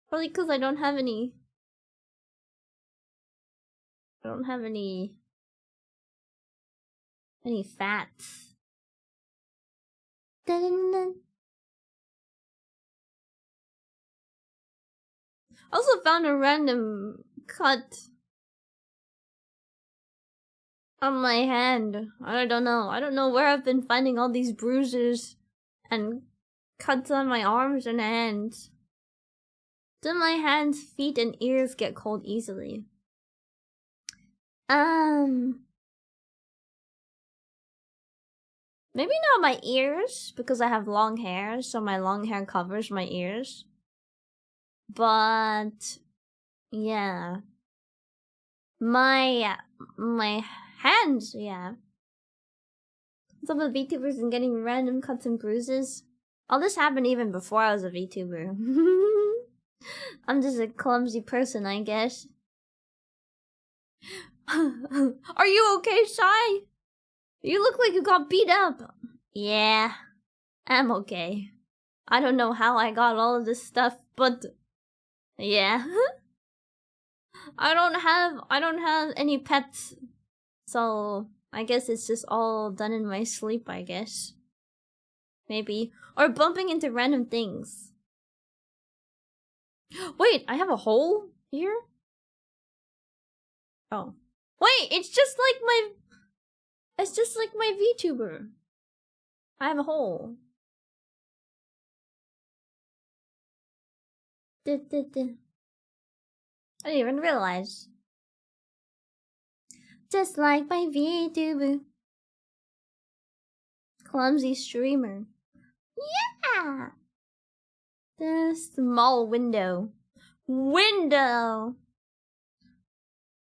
Probably because I don't have any. I don't have any fats. Dun, dun, dun. I also found a random cut on my hand. I don't know. I don't know where I've been finding all these bruises and cuts on my arms and hands. Do my hands, feet, and ears get cold easily? Maybe not my ears, because I have long hair, so my long hair covers my ears. But yeah. My hands, yeah. Some of the VTubers and getting random cuts and bruises. All this happened even before I was a VTuber. I'm just a clumsy person, I guess. Are you okay, Shy? You look like you got beat up. Yeah, I'm okay. I don't know how I got all of this stuff, but yeah. I don't have any pets, so I guess it's just all done in my sleep, I guess. Maybe. Or bumping into random things. Wait, I have a hole here? Oh. Wait, it's just like my VTuber. I have a hole. I didn't even realize. Just like my VTuber. Clumsy streamer. Yeah! The small window.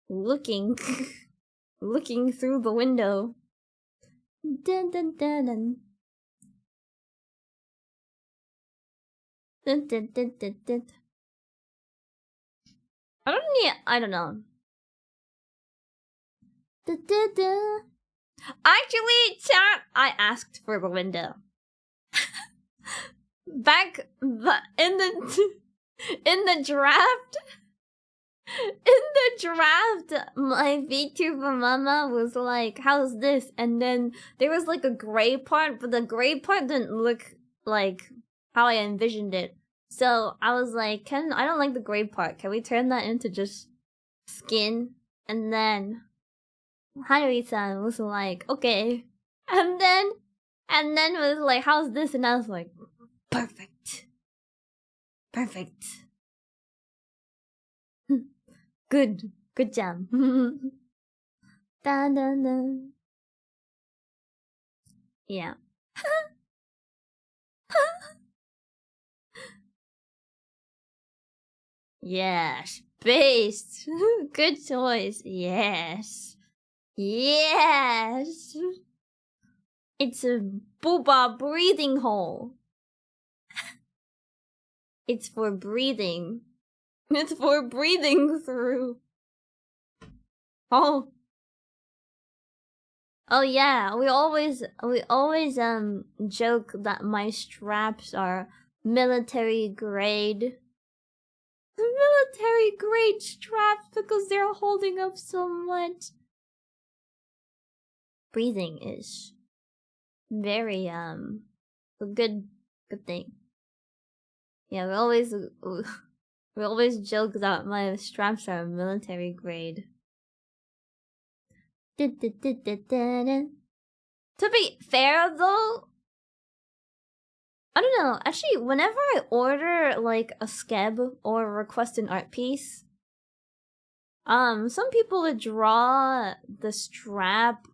Looking. Looking through the window. Dun dun dun dun. Dun dun dun dun dun. I don't know. Da, da, da. Actually, chat, I asked for the window. Back in the draft, my VTuber mama was like, "How's this?" And then there was like a gray part, but the gray part didn't look like how I envisioned it. So I was like, I don't like the gray part. Can we turn that into just skin? And then Hanui-san was like, okay. And then was like, how's this? And I was like, perfect. Perfect. Good job. Dun, dun, dun. Yeah. Yes. Based. Good choice. Yes. Yes. It's a booba breathing hole. It's for breathing. It's for breathing through. Oh. Oh yeah, we always joke that my straps are military grade. Military grade straps because they're holding up so much. Breathing is very a good thing. Yeah, we always joke that my straps are military grade. To be fair though, I don't know. Actually, whenever I order like a skeb or request an art piece, some people would draw the strap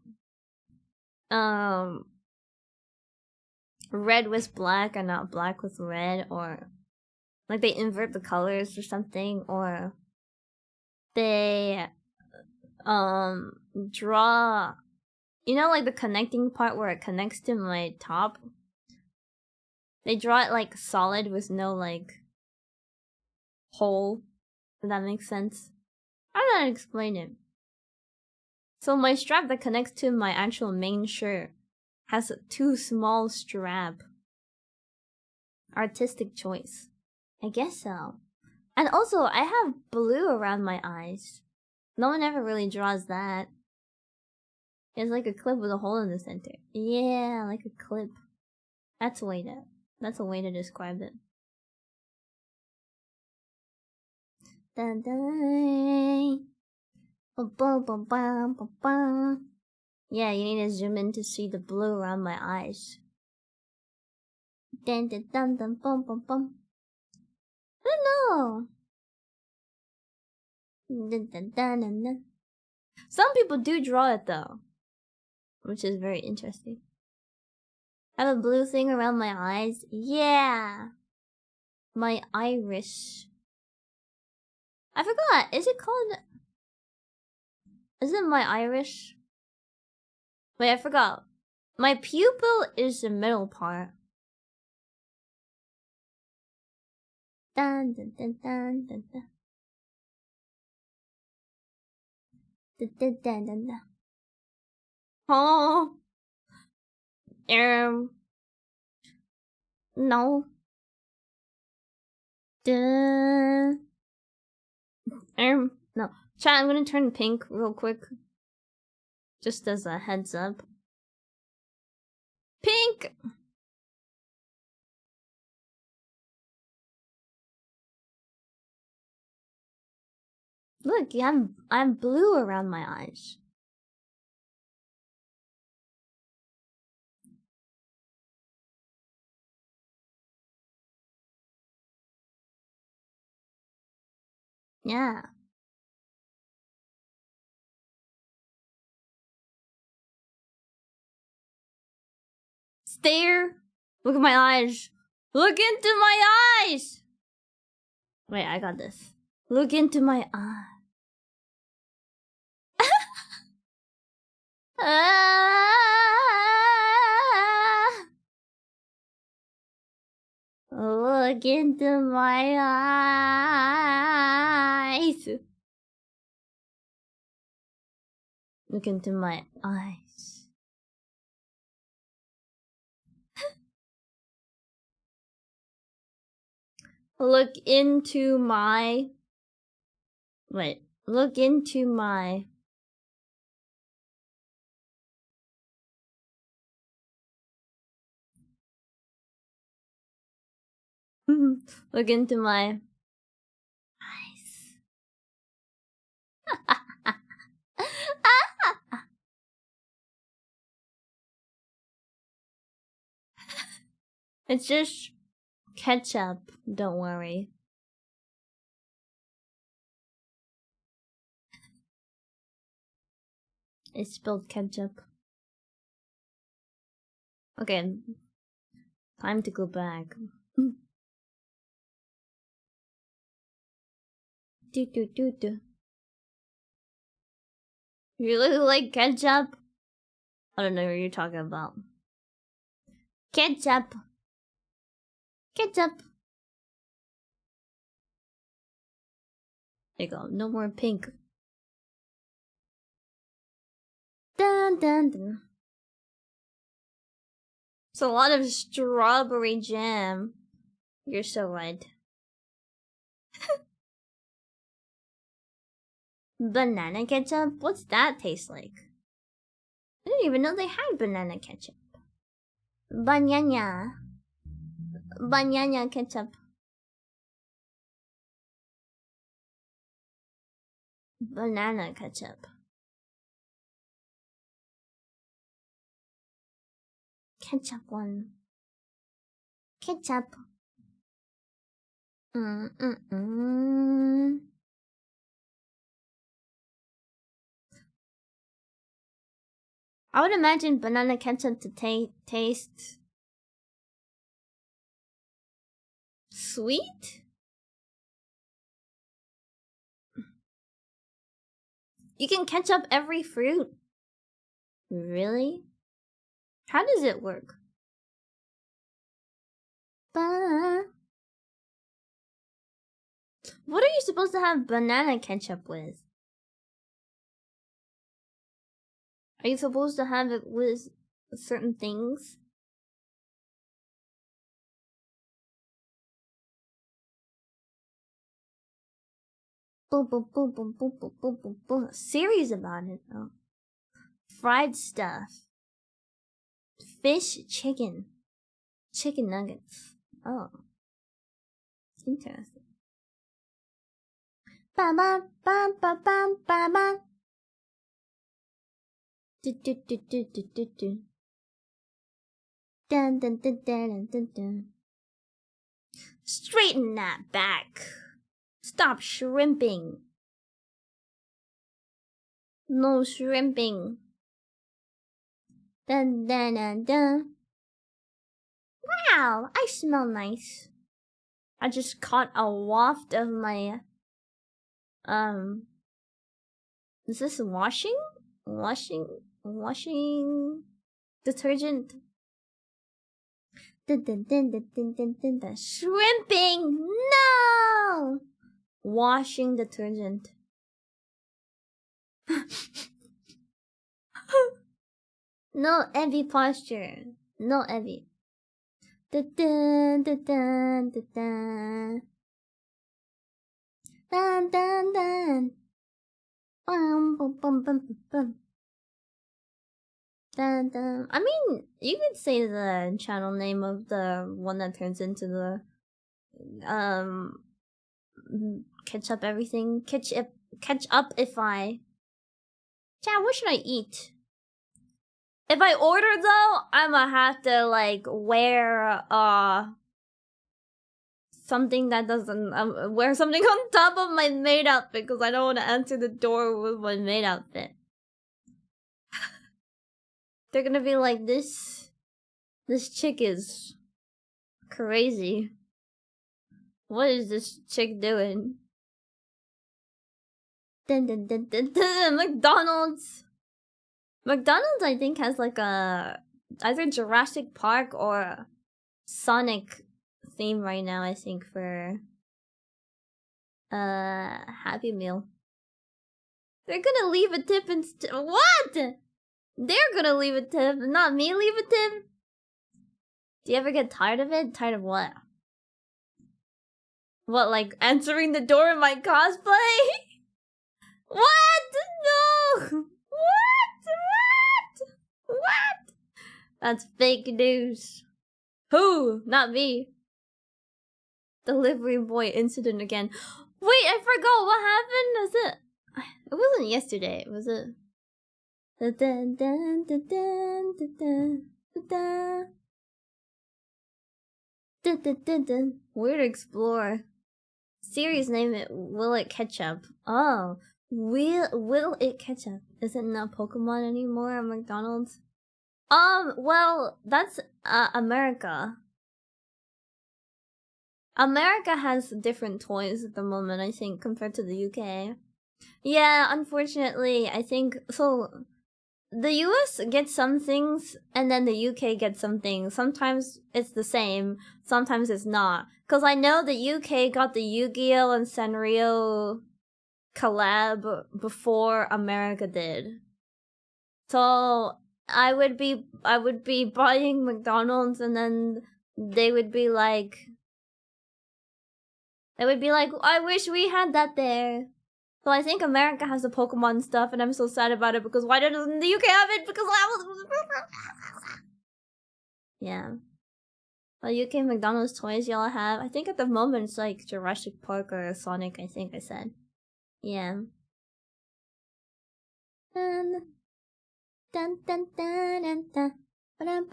red with black and not black with red, or like they invert the colors or something, or they draw, you know, like the connecting part where it connects to my top, they draw it like solid with no like hole, if that makes sense. I don't know how to explain it. So my strap that connects to my actual main shirt has a too small strap. Artistic choice. I guess so. And also, I have blue around my eyes. No one ever really draws that. It's like a clip with a hole in the center. Yeah, like a clip. That's a way to describe it. Dun dun. Ba ba ba ba ba. Yeah, you need to zoom in to see the blue around my eyes. Dun dun dun dun bum bum bum. I don't know. Dun, dun, dun, dun, dun. Some people do draw it though, which is very interesting. Have a blue thing around my eyes? Yeah. My iris. I forgot. Is it called... Is it my iris? Wait, I forgot. My pupil is the middle part. Dun dun dun dun dun dun. Dun dun dun dun dun. Oh. No. Dun. No. Chat, I'm gonna turn pink real quick. Just as a heads up. Pink! Look, I'm blue around my eyes. Yeah. Stare. Look at my eyes. Look into my eyes. Wait, I got this. Look into my eye. Look into my eyes. Look into my eyes. Look into my... Wait. Look into my... Look into my eyes. It's just ketchup, don't worry. I spilled ketchup. Okay, time to go back. Do. You look like ketchup? I don't know what you're talking about. Ketchup. Ketchup. There you go. No more pink. Dun dun dun. It's a lot of strawberry jam. You're so right. Banana ketchup? What's that taste like? I didn't even know they had banana ketchup. Banana. Banana ketchup. Banana ketchup. Ketchup one. Ketchup. I would imagine banana ketchup to taste sweet? You can ketchup every fruit. Really? How does it work? What are you supposed to have banana ketchup with? Are you supposed to have it with certain things? Boom. Series about it though. Fried stuff. Fish, chicken nuggets. Oh, interesting. Ba ba ba ba ba ba ba. Do. Dun. Straighten that back. Stop shrimping. No shrimping. Dun. Wow, I smell nice. I just caught a waft of my is this washing detergent? Shrimping! No! Washing detergent. No Evie posture. No Evie. Dun. Bum. Dun. I mean, you could say the channel name of the one that turns into the catch up everything. Catch up if I. Chat, what should I eat? If I order though, I'ma have to like wear something that doesn't wear something on top of my maid outfit because I don't want to answer the door with my maid outfit. They're gonna be like, this chick is crazy. What is this chick doing? Dun. McDonald's, I think, has like a either Jurassic Park or Sonic theme right now, I think, for Happy Meal. They're gonna leave a tip instead. What? They're gonna leave a tip, not me leave a tip? Do you ever get tired of it? Tired of what? What, like answering the door in my cosplay? What? No! What? That's fake news. Who? Not me. Delivery boy incident again. Wait, I forgot what happened. Was it? It wasn't yesterday, was it? Weird Explorer. Series name it Will It Ketchup. Oh. Will It Ketchup. Is it not Pokemon anymore at McDonald's? Well, that's America. America has different toys at the moment, I think, compared to the UK. Yeah, unfortunately, I think so. The US gets some things, and then the UK gets some things. Sometimes it's the same, sometimes it's not. Cause I know the UK got the Yu-Gi-Oh! And Sanrio collab before America did. So I would be buying McDonald's, and then they would be like, I wish we had that there. So I think America has the Pokemon stuff, and I'm so sad about it because why doesn't the UK have it? Because I was... Yeah. Well, UK McDonald's toys y'all have. I think at the moment it's like Jurassic Park or Sonic, I think I said. Yeah. Dun, dun, dun, dun, dun, dun. Dun,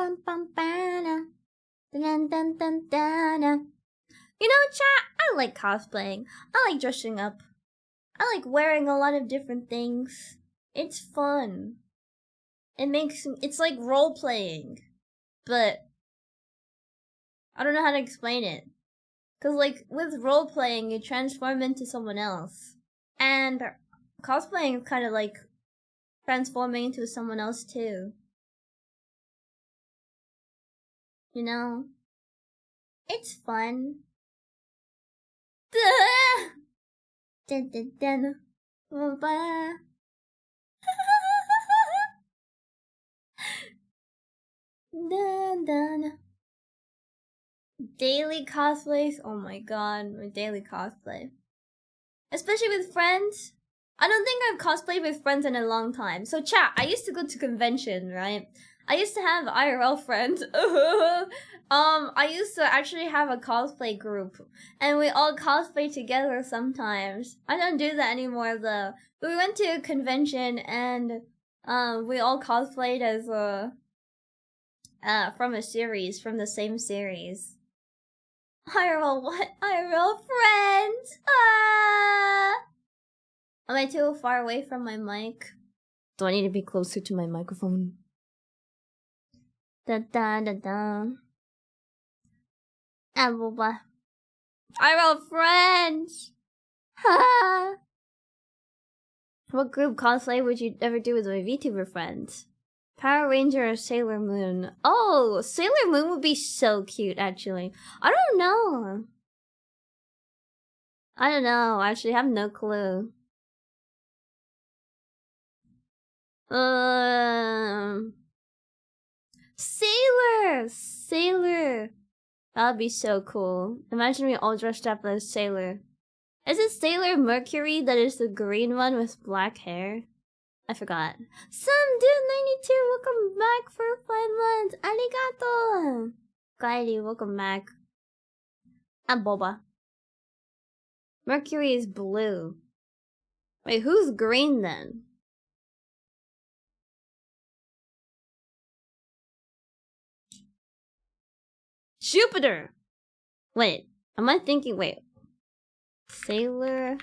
dun, dun, dun. You know, chat, I like cosplaying. I like dressing up. I like wearing a lot of different things. It's fun. It's like role playing, but I don't know how to explain it. Cause like with role playing, you transform into someone else, and cosplaying is kind of like transforming into someone else too. You know, it's fun. Dun, dun, dun. Dun, dun. Daily cosplays. Oh my god, my daily cosplay. Especially with friends. I don't think I've cosplayed with friends in a long time. So chat, I used to go to convention, right? I used to have IRL friends. I used to actually have a cosplay group, and we all cosplay together sometimes. I don't do that anymore though. But we went to a convention, and we all cosplayed as from a series, from the same series. IRL what? IRL friends! Am I too far away from my mic? Do I need to be closer to my microphone? Da da da da. IRL friends! Ha! What group cosplay would you ever do with my VTuber friends? Power Ranger or Sailor Moon? Oh, Sailor Moon would be so cute, actually. I don't know. Actually, I have no clue. Sailor! That'd be so cool. Imagine we all dressed up as Sailor. Is it Sailor Mercury that is the green one with black hair? I forgot. Some dude 92, welcome back for 5 months. Arigato! Kairi, welcome back. I'm Boba. Mercury is blue. Wait, who's green then? Jupiter! Wait, am I thinking, wait. Sailor...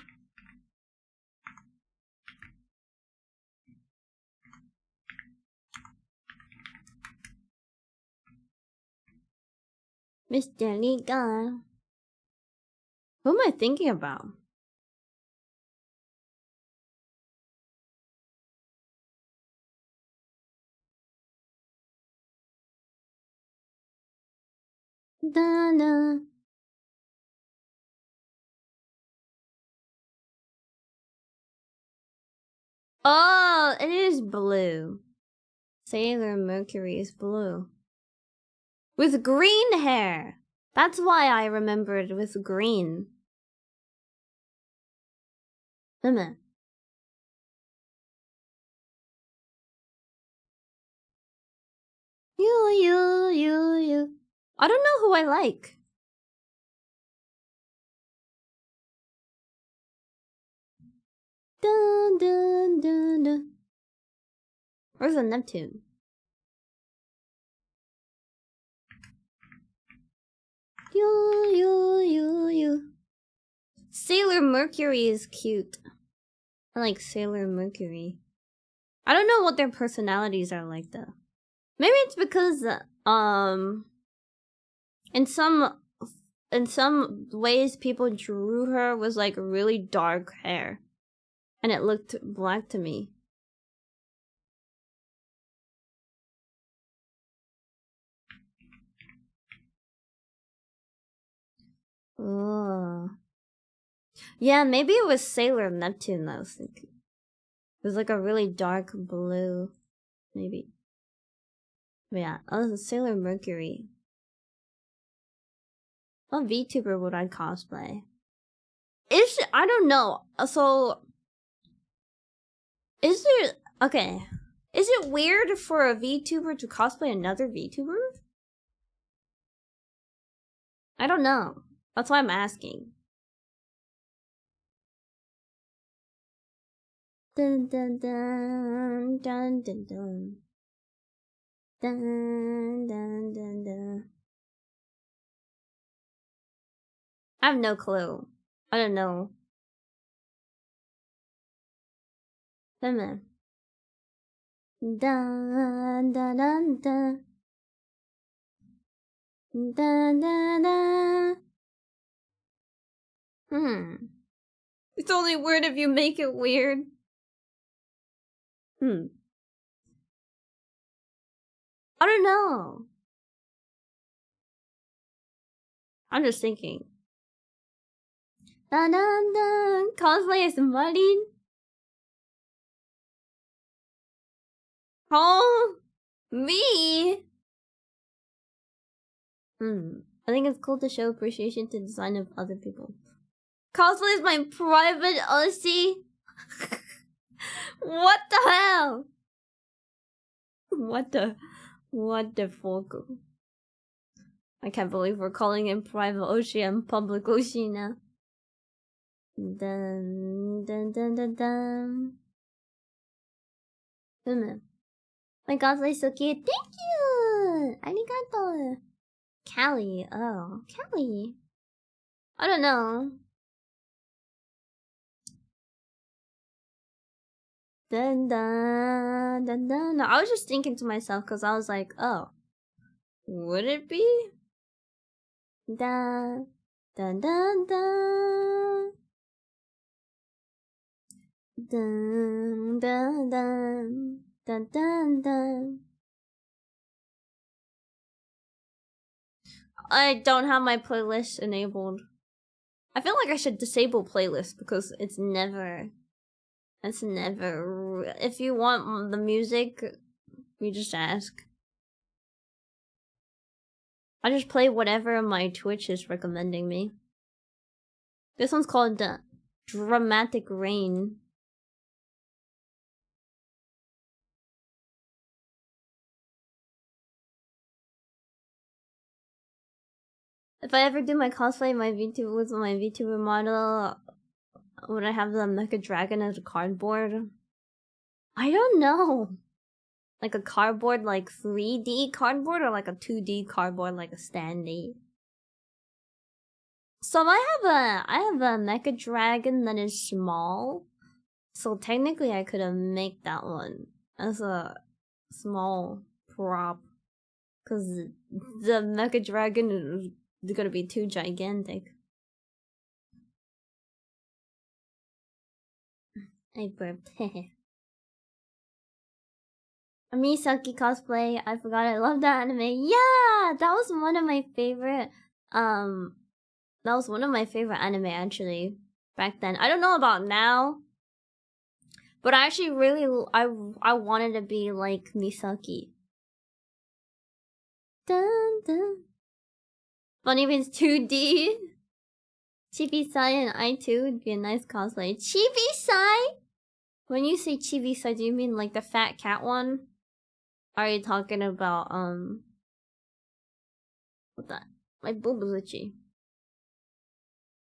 Mr. Liga. Who am I thinking about? Da-da. Oh, it is blue. Sailor Mercury is blue. With green hair! That's why I remembered with green. You. I don't know who I like. Dun, dun, dun, dun. Where's the Neptune? You. Sailor Mercury is cute. I like Sailor Mercury. I don't know what their personalities are like though. Maybe it's because in some ways people drew her was like really dark hair and it looked black to me. Oh. Yeah, maybe it was Sailor Neptune that I was thinking. It was like a really dark blue, maybe. But yeah, oh, Sailor Mercury. What VTuber would I cosplay? I don't know. So, is it okay? Is it weird for a VTuber to cosplay another VTuber? I don't know. That's why I'm asking. Dun dun dun dun dun dun. Dun dun dun dun. I have no clue. I don't know. Dun dun dun dun dun. Dun dun dun. It's only weird if you make it weird. I don't know. I'm just thinking. Dun dun dun. Cosplay as Marin. Oh, me. I think it's cool to show appreciation to the design of other people. Cosplay is my private OC. What the hell? What the fuck? I can't believe we're calling him private Oshi and public Oshi now. Dun dun dun dun dun. My cosplay is so cute. Thank you! Arigato! Callie. Oh, Callie. I don't know. Dun dun dun dun. No, I was just thinking to myself because I was like, oh, would it be? Dun dun dun dun. Dun dun dun dun dun dun. I don't have my playlist enabled. I feel like I should disable playlist because it's never. If you want the music, you just ask. I just play whatever my Twitch is recommending me. This one's called Dramatic Rain. If I ever do my cosplay, my VTuber model, would I have the Mecha Dragon as a cardboard? I don't know. Like a cardboard, like 3D cardboard, or like a 2D cardboard, like a standee. So I have a Mecha Dragon that is small. So technically I could have made that one as a small prop. Cause the Mecha Dragon is gonna be too gigantic. I burped. A Misaki cosplay. I forgot I love that anime. Yeah, that was one of my favorite. That was one of my favorite anime actually back then. I don't know about now, but I actually really I wanted to be like Misaki. Dun dun. Funny if it's 2D. Chibi-sai and I too would be a nice cosplay. Chibi-sai? When you say Chibi-sai, do you mean like the fat cat one? Are you talking about, what that? My boob is itchy.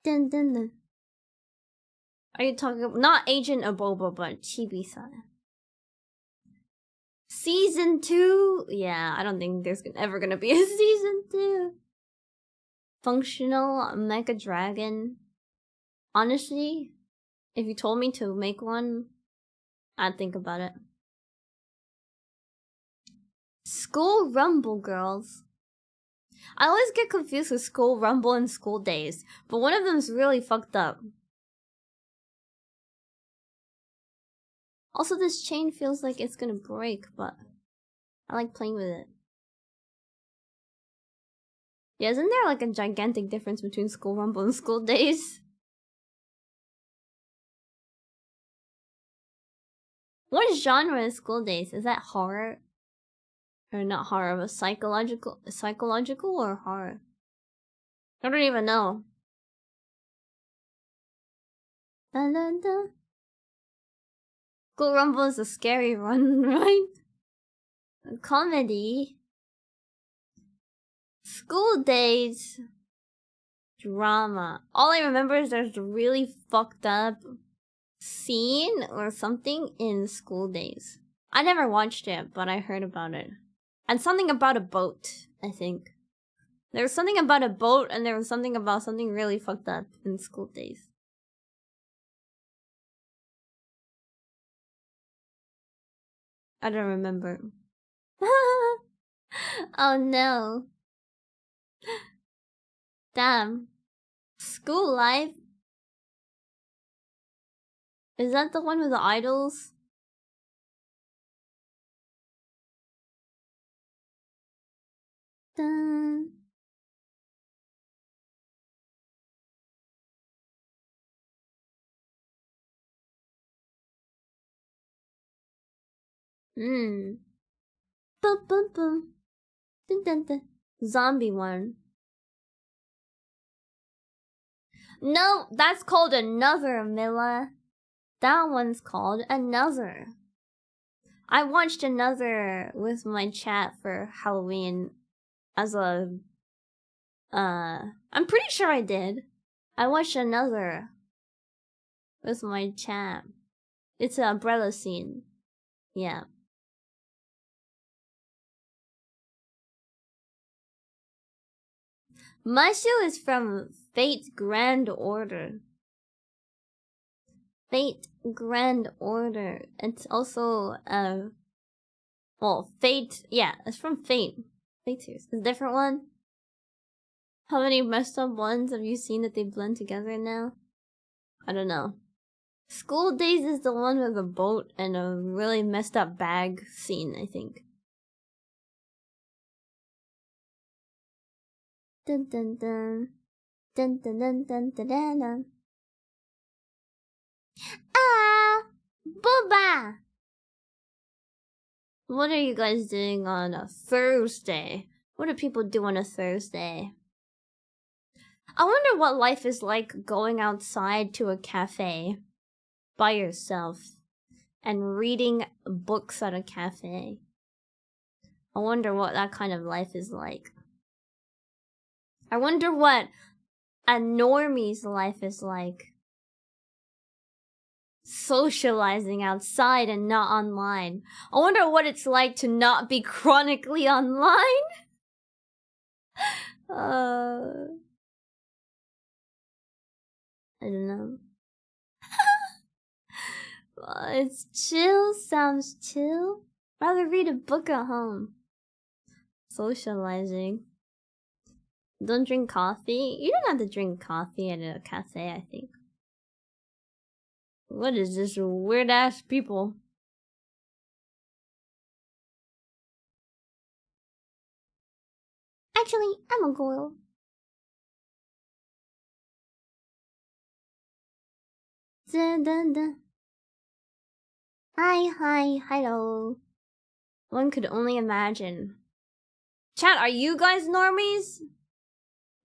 Dun dun dun. Are you talking about not Agent Aboba, but Chibi-san? Season 2? Yeah, I don't think there's ever gonna be a season 2. Functional Mecha Dragon. Honestly, if you told me to make one, I'd think about it. School Rumble Girls. I always get confused with School Rumble and School Days, but one of them's really fucked up. Also, this chain feels like it's gonna break, but I like playing with it. Yeah, isn't there like a gigantic difference between School Rumble and School Days? What genre is School Days? Is that horror? Or not horror, but psychological or horror? I don't even know. Dun, dun, dun. School Rumble is a scary one, right? A comedy. School Days. Drama. All I remember is there's a really fucked up scene or something in School Days. I never watched it, but I heard about it. And something about a boat, I think. There was something about a boat and there was something about something really fucked up in School Days. I don't remember. Oh no. Damn. School Life? Is that the one with the idols? Dun. Boom boom boom. Dun dun dun. Zombie one. No, that's called Another, Milla. That one's called Another. I watched Another with my chat for Halloween as a... I'm pretty sure I did. I watched Another with my chat. It's an umbrella scene. Yeah. Mashu is from Fate Grand Order. Fate Grand Order. It's also well, Fate. Yeah, it's from Fate. Fate is a different one. How many messed up ones have you seen that they blend together now? I don't know. School Days is the one with a boat and a really messed up bag scene, I think. Dun dun dun. Dun dun dun dun dun dun dun. Ah! Booba! What are you guys doing on a Thursday? What do people do on a Thursday? I wonder what life is like going outside to a cafe by yourself and reading books at a cafe. I wonder what that kind of life is like. I wonder what a normie's life is like. Socializing outside and not online. I wonder what it's like to not be chronically online. I don't know. It's chill, sounds chill. Rather read a book at home. Socializing. Don't drink coffee? You don't have to drink coffee at a cafe, I think. What is this weird ass people? Actually, I'm a girl. Dun, dun, dun. Hi, hello. One could only imagine. Chat, are you guys normies?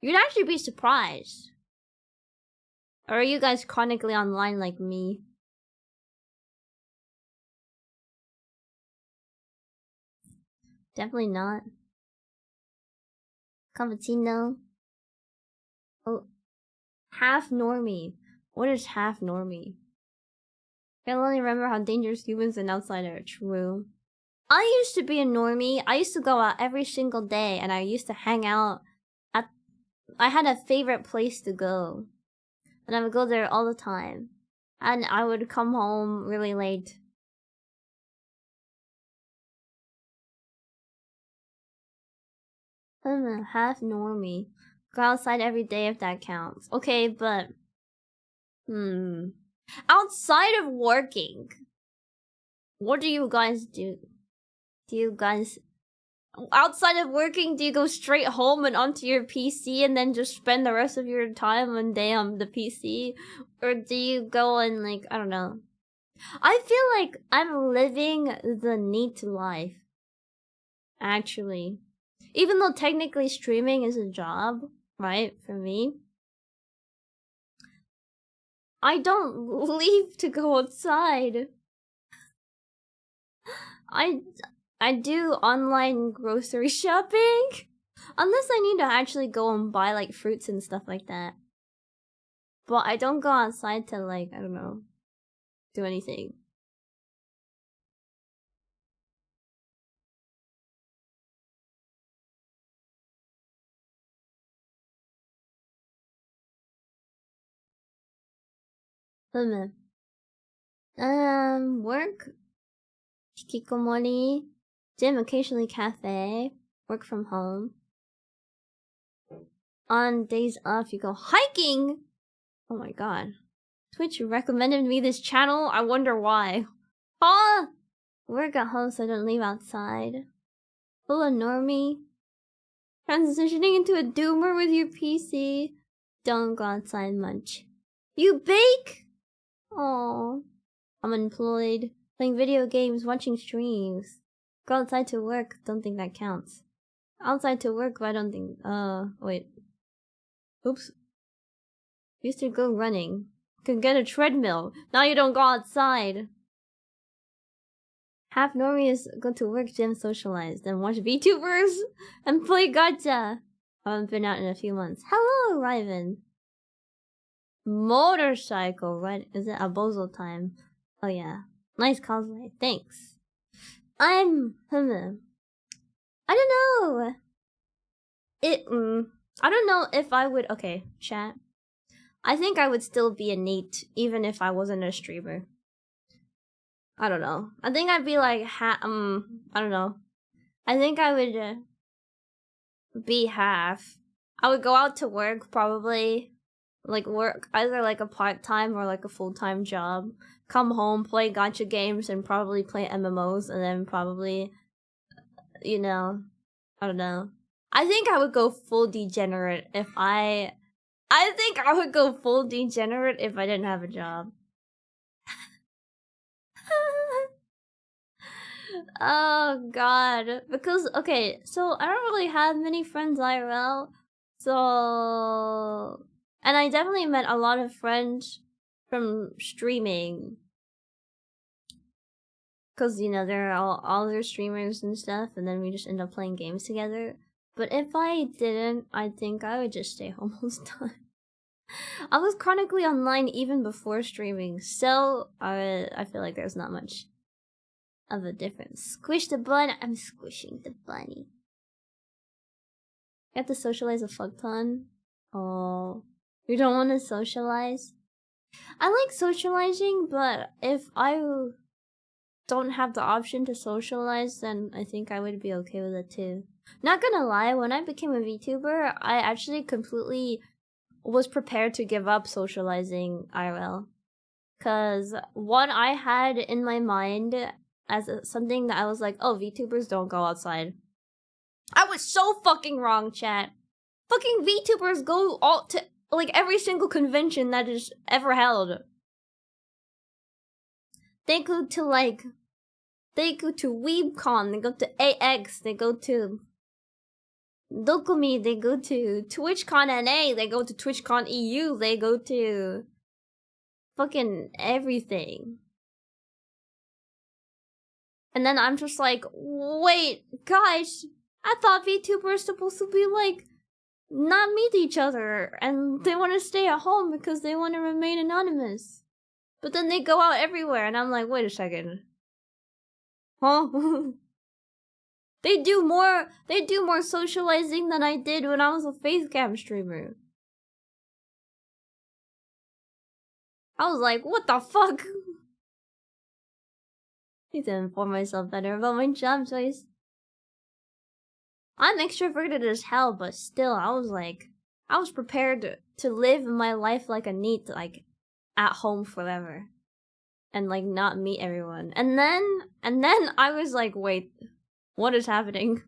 You'd actually be surprised. Or are you guys chronically online like me? Definitely not. Cappuccino. Oh, half normie. What is half normie? I can only remember how dangerous humans and outside are. True. I used to be a normie. I used to go out every single day, and I used to hang out at. I had a favorite place to go, and I would go there all the time, and I would come home really late. I'm a half normie. Go outside every day if that counts. Okay, but outside of working, what do you guys do? Do you guys outside of working, do you go straight home and onto your PC and then just spend the rest of your time and day on the PC? Or do you go and like, I don't know. I feel like I'm living the neat life. Actually. Even though technically streaming is a job, right, for me. I don't leave to go outside. I do online grocery shopping. Unless I need to actually go and buy like fruits and stuff like that. But I don't go outside to like, I don't know, do anything. Work, hikikomori, gym, occasionally cafe, work from home. On days off, you go hiking. Oh my god. Twitch recommended me this channel. I wonder why. Huh? Work at home so I don't leave outside. Full of normie. Transitioning into a doomer with your PC. Don't go outside much. You bake? Oh. I'm unemployed. Playing video games, watching streams. Go outside to work. Don't think that counts. Outside to work, but I don't think. Wait. Oops. Used to go running. Could get a treadmill. Now you don't go outside. Half normie is go to work, gym, socialize, then watch VTubers and play gacha. I haven't been out in a few months. Hello, Riven. Motorcycle, right? Is it a bozo time? Oh yeah. Nice cosplay. Thanks. I don't know. I don't know if I would. Okay, chat. I think I would still be a neat even if I wasn't a streamer. I don't know. I think I'd be like I don't know. I think I would be half. I would go out to work probably, like work either like a part-time or like a full-time job. Come home, play gacha games, and probably play MMOs, and then probably, you know, I don't know. I think I would go full degenerate if I think I would go full degenerate if I didn't have a job. Oh god. Because, okay, so I don't really have many friends IRL. So... And I definitely met a lot of friends from streaming. Because, you know, they're all their streamers and stuff, and then we just end up playing games together. But if I didn't, I think I would just stay home all the time. I was chronically online even before streaming, so I feel like there's not much of a difference. Squish the bun. I'm squishing the bunny. You have to socialize a fuck ton. Oh, you don't want to socialize? I like socializing, but if I don't have the option to socialize, then I think I would be okay with it too. Not gonna lie, when I became a VTuber, I actually completely was prepared to give up socializing IRL. Cause what I had in my mind as something that I was like, oh, VTubers don't go outside. I was so fucking wrong, chat. Fucking VTubers go all to like every single convention that is ever held. They go to WeebCon, they go to AX, they go to Dokumi, they go to TwitchCon NA, they go to TwitchCon EU, they go to fucking everything. And then I'm just like, wait, guys, I thought VTubers were supposed to be like not meet each other, and they want to stay at home because they want to remain anonymous. But then they go out everywhere, and I'm like, wait a second. Huh? They do more socializing than I did when I was a facecam streamer. I was like, what the fuck? Need to inform myself better about my job choice. I'm extroverted as hell, but still, I was prepared to live my life like a NEET, like, at home forever. And, like, not meet everyone. And then I was like, wait, what is happening?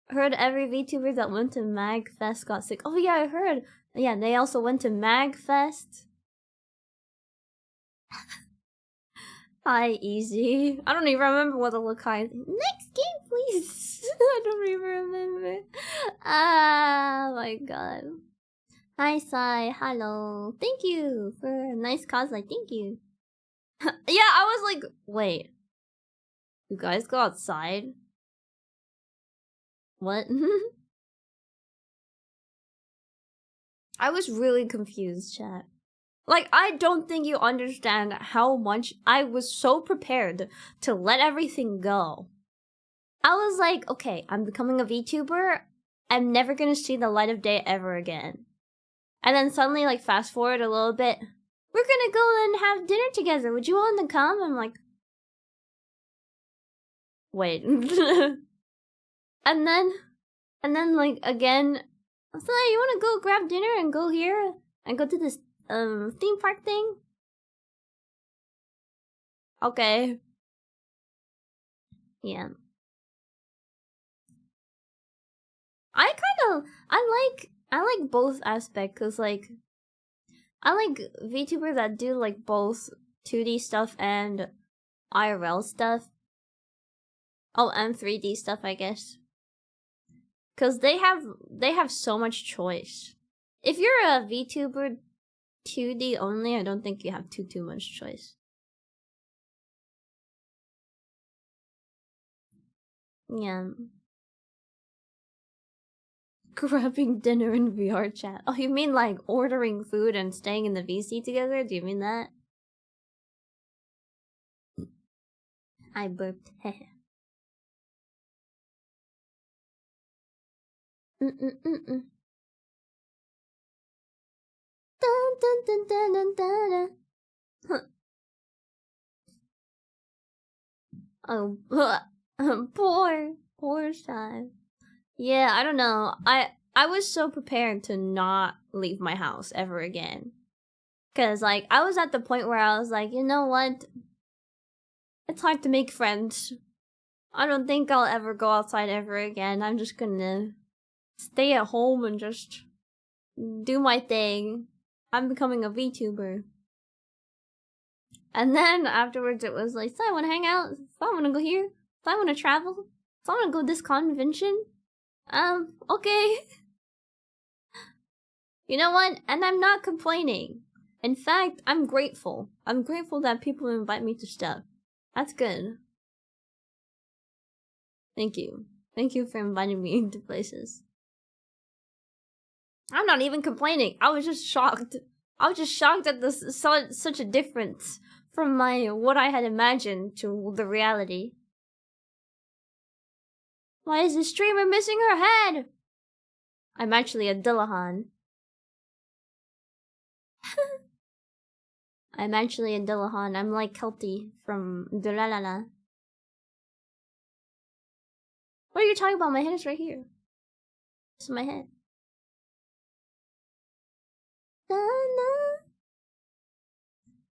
Heard every VTuber that went to MagFest got sick. Oh yeah, I heard. Yeah, they also went to MagFest. Hi, easy. I don't even remember what the look hi. Next game, please. I don't even remember. Ah, my god. Hi, Sai. Hello. Thank you for a nice cosplay. Thank you. Yeah, I was like, wait. You guys go outside? What? I was really confused, chat. Like, I don't think you understand how much I was so prepared to let everything go. I was like, okay, I'm becoming a VTuber. I'm never gonna see the light of day ever again. And then suddenly, like, fast forward a little bit. We're gonna go and have dinner together. Would you want to come? I'm like, wait. and then, like, again, so you wanna go grab dinner and go here? And go to this, theme park thing? Okay. Yeah. I like both aspects, cause like, I like VTubers that do like both 2D stuff and IRL stuff. Oh, and 3D stuff, I guess. Cause they have so much choice. If you're a VTuber 2D only, I don't think you have too much choice. Yeah. Grabbing dinner in VR chat. Oh, you mean like ordering food and staying in the VC together? Do you mean that? I burped. Dun, dun, dun, dun, dun, dun, dun. Oh, poor Shy. Yeah, I don't know. I was so prepared to not leave my house ever again. Cause like I was at the point where I was like, you know what? It's hard to make friends. I don't think I'll ever go outside ever again. I'm just gonna stay at home and just do my thing. I'm becoming a VTuber. And then afterwards it was like, so I wanna hang out, so I wanna go here, so I wanna travel, so I wanna go to this convention. Okay. You know what? And I'm not complaining. In fact, I'm grateful. I'm grateful that people invite me to stuff. That's good. Thank you. Thank you for inviting me into places. I'm not even complaining. I was just shocked. I was just shocked at this such a difference from what I had imagined to the reality. Why is the streamer missing her head? I'm actually a Dillahan. I'm actually a Dillahan. I'm like Kelty from Dulalala. What are you talking about? My head is right here. This is my head.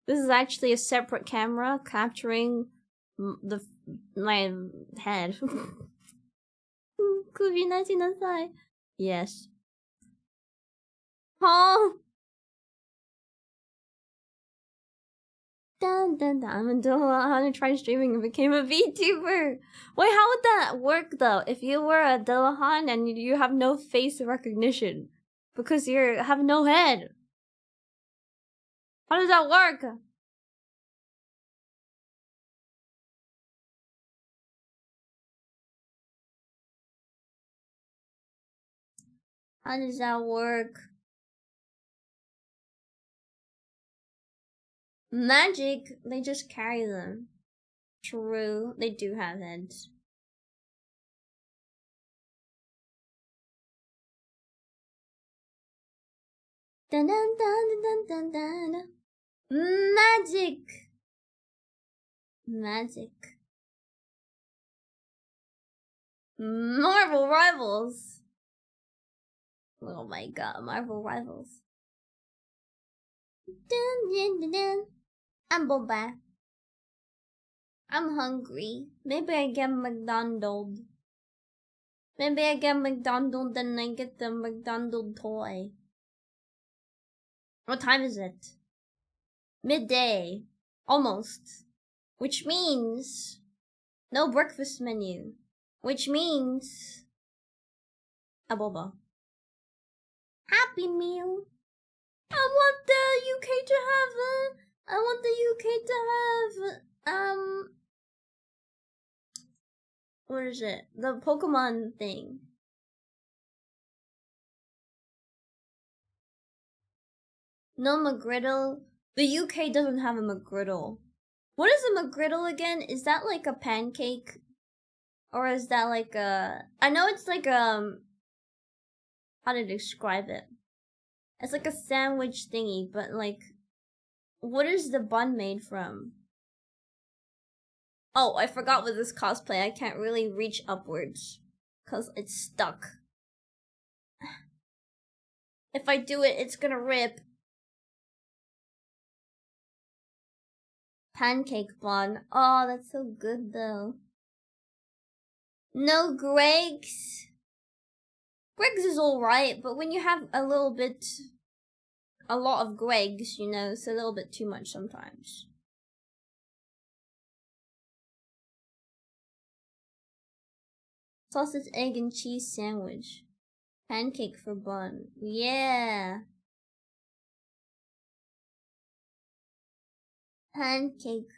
This is actually a separate camera capturing my head. Yes. Oh. Dun, dun, dun. I'm until I tried streaming and became a VTuber. Wait, how would that work though? If you were a Dillahan and you have no face recognition because you have no head. How does that work? How does that work? Magic, they just carry them. True, they do have heads. Dun dun dun dun dun dun. Magic. Magic. Marvel Rivals. Oh my god, Marvel Rivals. Dun dun dun dun. I'm Boba. I'm hungry. Maybe I get McDonald's. Maybe I get McDonald's and I get the McDonald's toy. What time is it? Midday. Almost. Which means no breakfast menu. Which means a boba. Happy Meal. I want the UK to have what is it? The Pokemon thing. No McGriddle. The UK doesn't have a McGriddle. What is a McGriddle again? Is that like a pancake? Or is that like a... I know it's like how to describe it? It's like a sandwich thingy, but like... What is the bun made from? Oh, I forgot with this cosplay. I can't really reach upwards. Because it's stuck. If I do it, it's gonna rip. Pancake bun. Oh, that's so good though. No Greg's. Greg's is alright, but when you have a lot of Greg's, you know, it's a little bit too much sometimes. Sausage, egg, and cheese sandwich. Pancake for bun. Yeah. Pancake.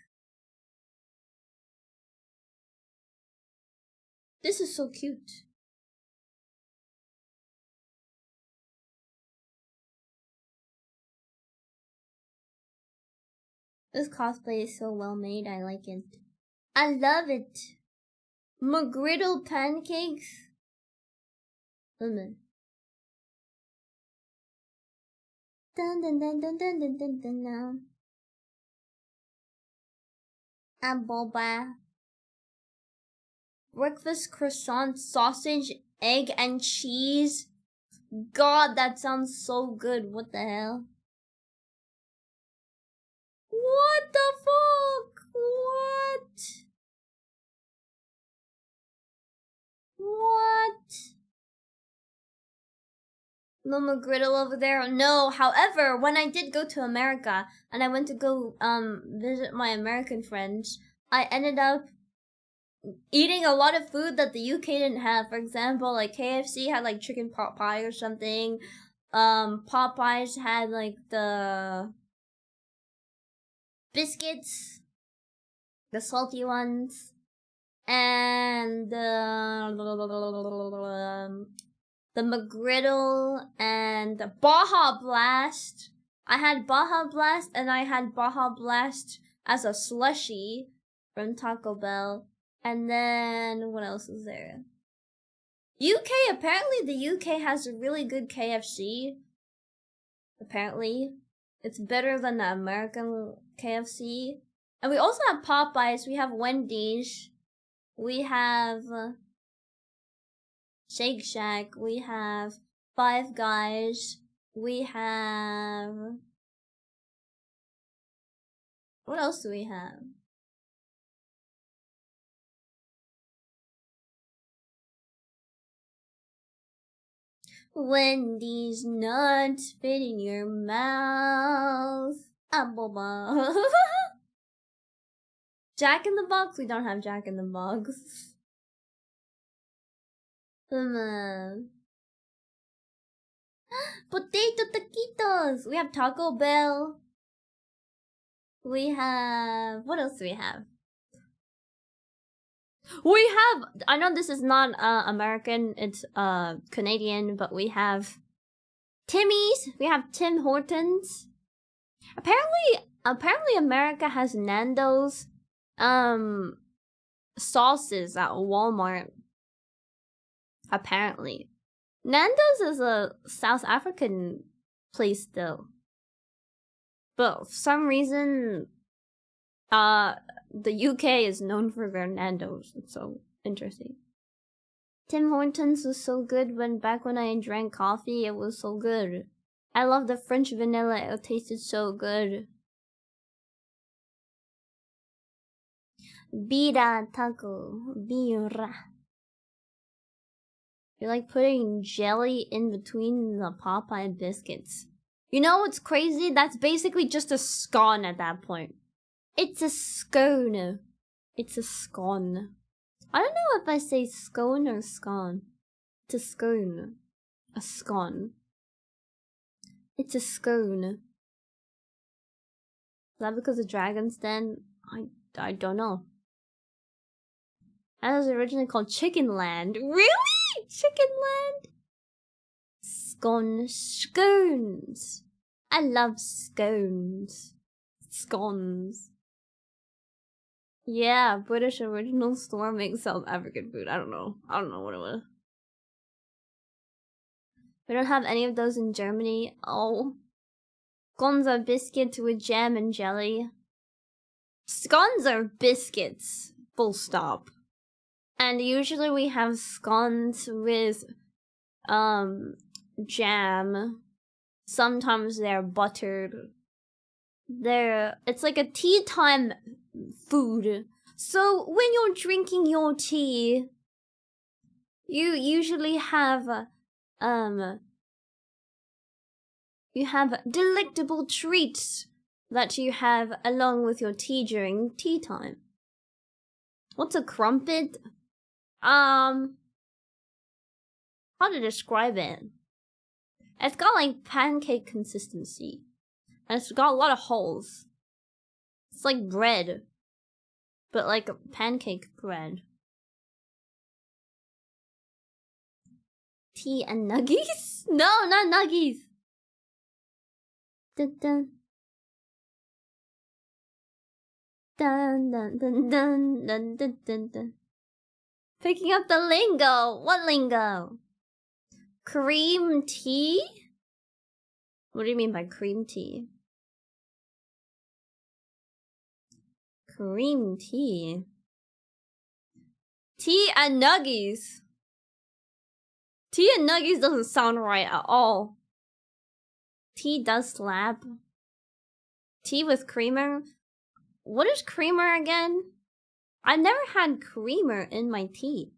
This is so cute. This cosplay is so well made, I like it. I love it. McGriddle pancakes. Dun dun dun dun dun dun dun dun dun. And boba. Breakfast croissant, sausage, egg, and cheese. God, that sounds so good. What the hell? What the fuck? What? What? No McGriddle over there? No. However, when I did go to America and I went to go visit my American friends, I ended up eating a lot of food that the UK didn't have. For example, like KFC had like chicken pot pie or something. Popeyes had like the biscuits, the salty ones, and the McGriddle and the Baja Blast. I had Baja Blast and I had Baja Blast as a slushie from Taco Bell. And then, what else is there? UK, apparently the UK has a really good KFC. Apparently. It's better than the American KFC. And we also have Popeyes, we have Wendy's, we have Shake Shack, we have Five Guys, we have... What else do we have? Wendy's nuts fit in your mouth. Jack in the Box? We don't have Jack in the Box. Potato taquitos. We have Taco Bell. We have... What else do we have? We have, I know this is not American, it's Canadian, but we have Timmy's, we have Tim Hortons. Apparently America has Nando's sauces at Walmart. Apparently. Nando's is a South African place though. But for some reason the UK is known for their Nando's. It's so interesting. Tim Hortons was so good back when I drank coffee. It was so good. I love the French vanilla. It tasted so good. Bira taco. Bira. You're like putting jelly in between the Popeye biscuits. You know what's crazy? That's basically just a scone at that point. It's a scone. It's a scone. I don't know if I say scone or scone. It's a scone. A scone. It's a scone. Is that because of Dragon's Den? I don't know. That was originally called Chicken Land. Really? Chicken Land? Scones. I love scones. Scones. Yeah, British original store makes South African food. I don't know what it was. We don't have any of those in Germany. Oh. Scones are biscuits with jam and jelly. Scones are biscuits. Full stop. And usually we have scones with jam. Sometimes they're buttered. It's like a tea time food. So when you're drinking your tea, you usually have you have delectable treats that you have along with your tea during tea time. What's a crumpet? How to describe it? It's got like pancake consistency. And it's got a lot of holes. It's like bread. But like a pancake bread. Tea and nuggies? No, not nuggies. Dun dun. Dun dun dun dun dun dun dun dun. Picking up the lingo. What lingo? Cream tea? What do you mean by cream tea? Cream tea. Tea and nuggies. Tea and nuggies doesn't sound right at all. Tea does slap. Tea with creamer? What is creamer again? I've never had creamer in my tea.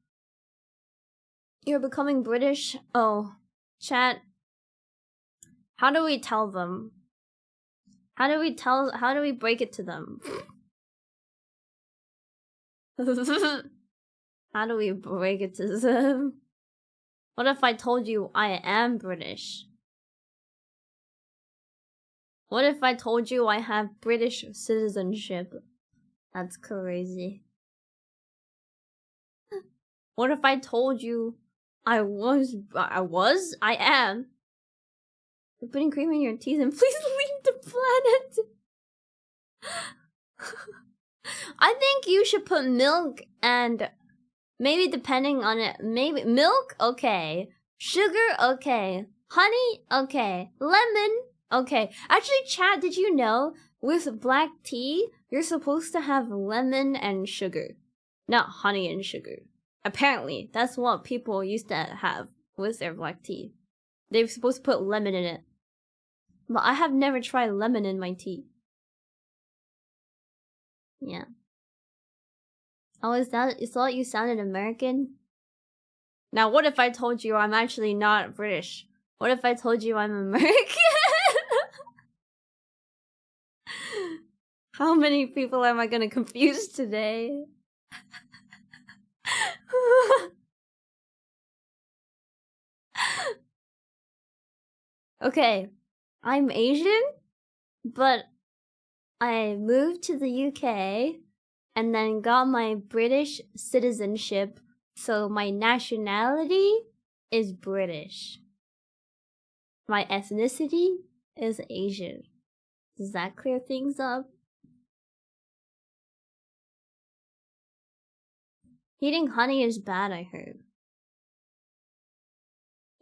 You're becoming British? Oh, chat. How do we tell them? How do we break it to them? How do we break it to them? What if I told you I am British? What if I told you I have British citizenship? That's crazy. What if I told you I am? You're putting cream in your teeth and please leave the planet. I think you should put milk and maybe depending on it, maybe milk, okay. Sugar, okay. Honey, okay. Lemon, okay. Actually, chat, did you know with black tea, you're supposed to have lemon and sugar, not honey and sugar. Apparently, that's what people used to have with their black tea. They're supposed to put lemon in it. But I have never tried lemon in my tea. Yeah. Oh, is that you sounded American? Now, what if I told you I'm actually not British? What if I told you I'm American? How many people am I gonna confuse today? Okay, I'm Asian, but I moved to the UK and then got my British citizenship, so my nationality is British. My ethnicity is Asian. Does that clear things up? Eating honey is bad, I heard.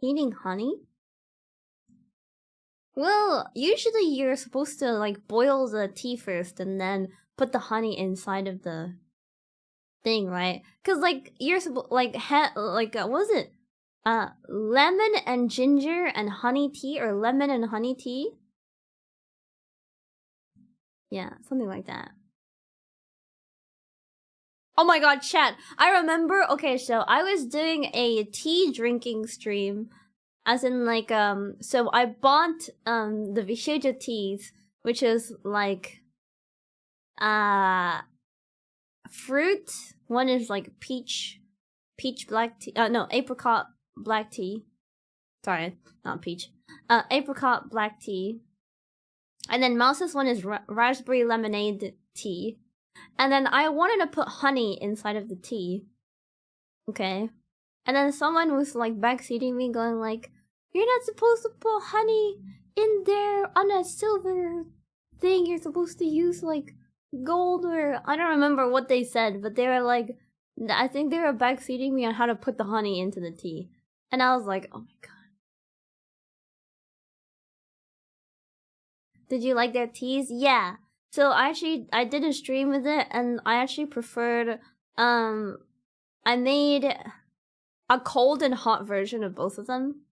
Eating honey? Well, usually you're supposed to like boil the tea first and then put the honey inside of the thing, right? Cause like you're supposed like what was it? Lemon and ginger and honey tea, or lemon and honey tea? Yeah, something like that. Oh my god, chat. I remember, okay, so I was doing a tea drinking stream, as in like, so I bought, the Visheja teas, which is like, fruit. One is like peach black tea, no, apricot black tea. Sorry, not peach. Apricot black tea. And then Mouse's one is raspberry lemonade tea. And then I wanted to put honey inside of the tea. Okay. And then someone was like backseating me, going like, "You're not supposed to put honey in there on a silver thing. You're supposed to use like gold," or I don't remember what they said, but they were like, I think they were backseating me on how to put the honey into the tea. And I was like, oh my god. Did you like their teas? Yeah. So I did a stream with it, and I actually preferred, I made a cold and hot version of both of them.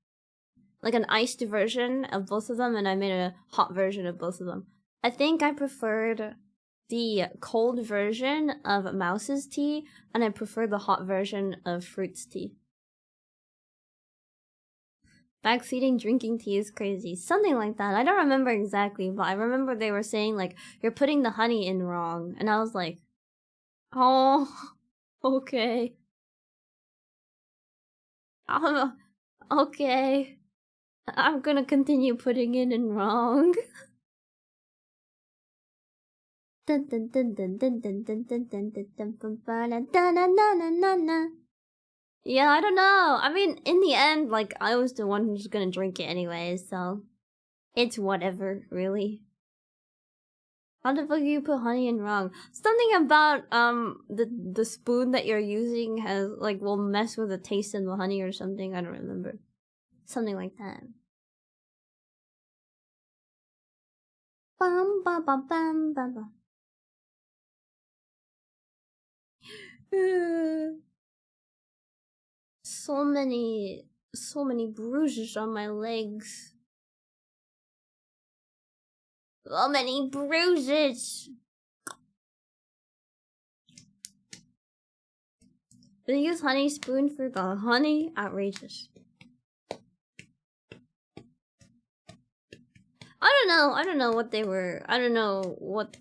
Like an iced version of both of them, and I made a hot version of both of them. I think I preferred the cold version of Mouse's tea, and I prefer the hot version of Fruit's tea. Backseating drinking tea is crazy. Something like that. I don't remember exactly, but I remember they were saying, like, you're putting the honey in wrong. And I was like, oh, okay. Okay. I'm gonna continue putting it in wrong. Yeah, I don't know. I mean, in the end, like, I was the one who's gonna drink it anyway, so it's whatever, really. How the fuck do you put honey in wrong? Something about the spoon that you're using has like will mess with the taste of the honey or something. I don't remember. Something like that. Bum bum bum bum bum bum. So many bruises on my legs. So many bruises. They use honey spoon for the honey? Outrageous. I don't know what they were. I don't know what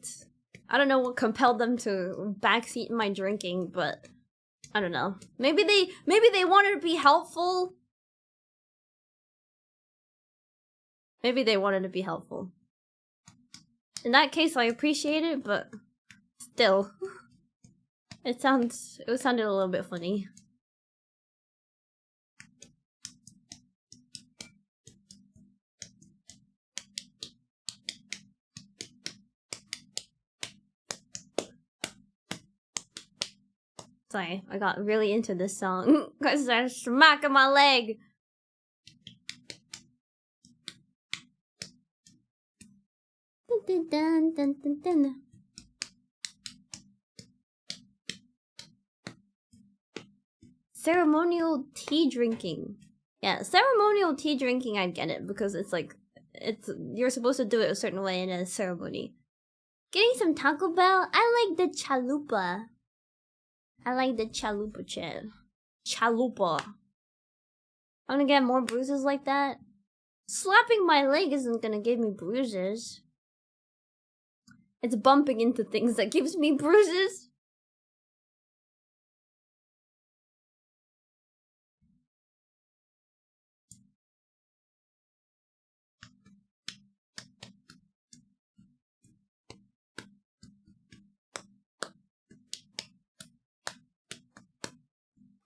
compelled them to backseat my drinking, but I don't know. Maybe they wanted to be helpful. Maybe they wanted to be helpful. In that case, I appreciate it, but still, it sounded a little bit funny. Sorry, I got really into this song because they're smacking my leg. Dun, dun, dun, dun, dun. Ceremonial tea drinking. Yeah, ceremonial tea drinking, I get it, because it's like, you're supposed to do it a certain way in a ceremony. Getting some Taco Bell? I like the chalupa. I like the chalupa chat. Chalupa. I'm gonna get more bruises like that. Slapping my leg isn't gonna give me bruises. It's bumping into things that gives me bruises.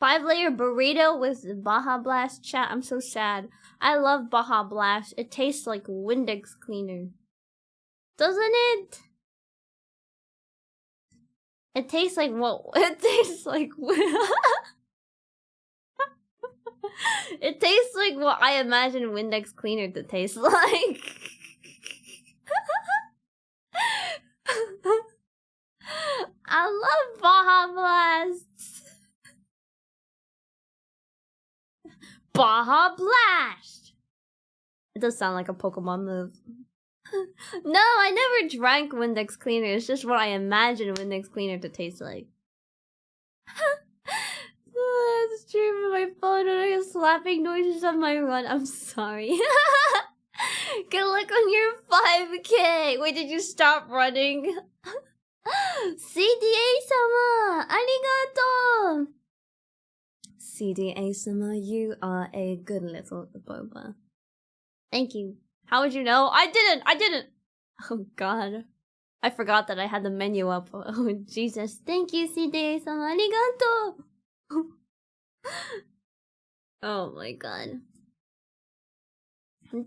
5-layer burrito with Baja Blast. Chat, I'm so sad. I love Baja Blast. It tastes like Windex cleaner. Doesn't it? It tastes like what? It tastes like it tastes like what I imagine Windex cleaner to taste like. I love Baja Blast. Baja Blast. It does sound like a Pokemon move. No, I never drank Windex cleaner. It's just what I imagine Windex cleaner to taste like. That's true. My phone and I have slapping noises on my run. I'm sorry. Good luck on your 5K. Wait, did you stop running? CDA-sama, arigato. CDA-sama, you are a good little boba. Thank you. How would you know? I didn't! Oh god. I forgot that I had the menu up. Oh Jesus. Thank you, CDA-sama, arigato! Oh my god. Bam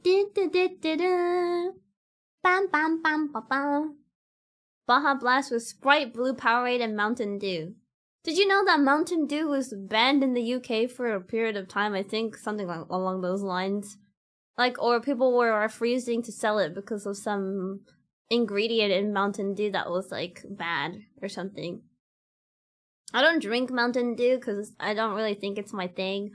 bam bam bam bam. Baja Blast with Sprite, Blue Powerade, and Mountain Dew. Did you know that Mountain Dew was banned in the UK for a period of time? I think something like along those lines. Like, or people were refusing to sell it because of some ingredient in Mountain Dew that was, like, bad or something. I don't drink Mountain Dew because I don't really think it's my thing.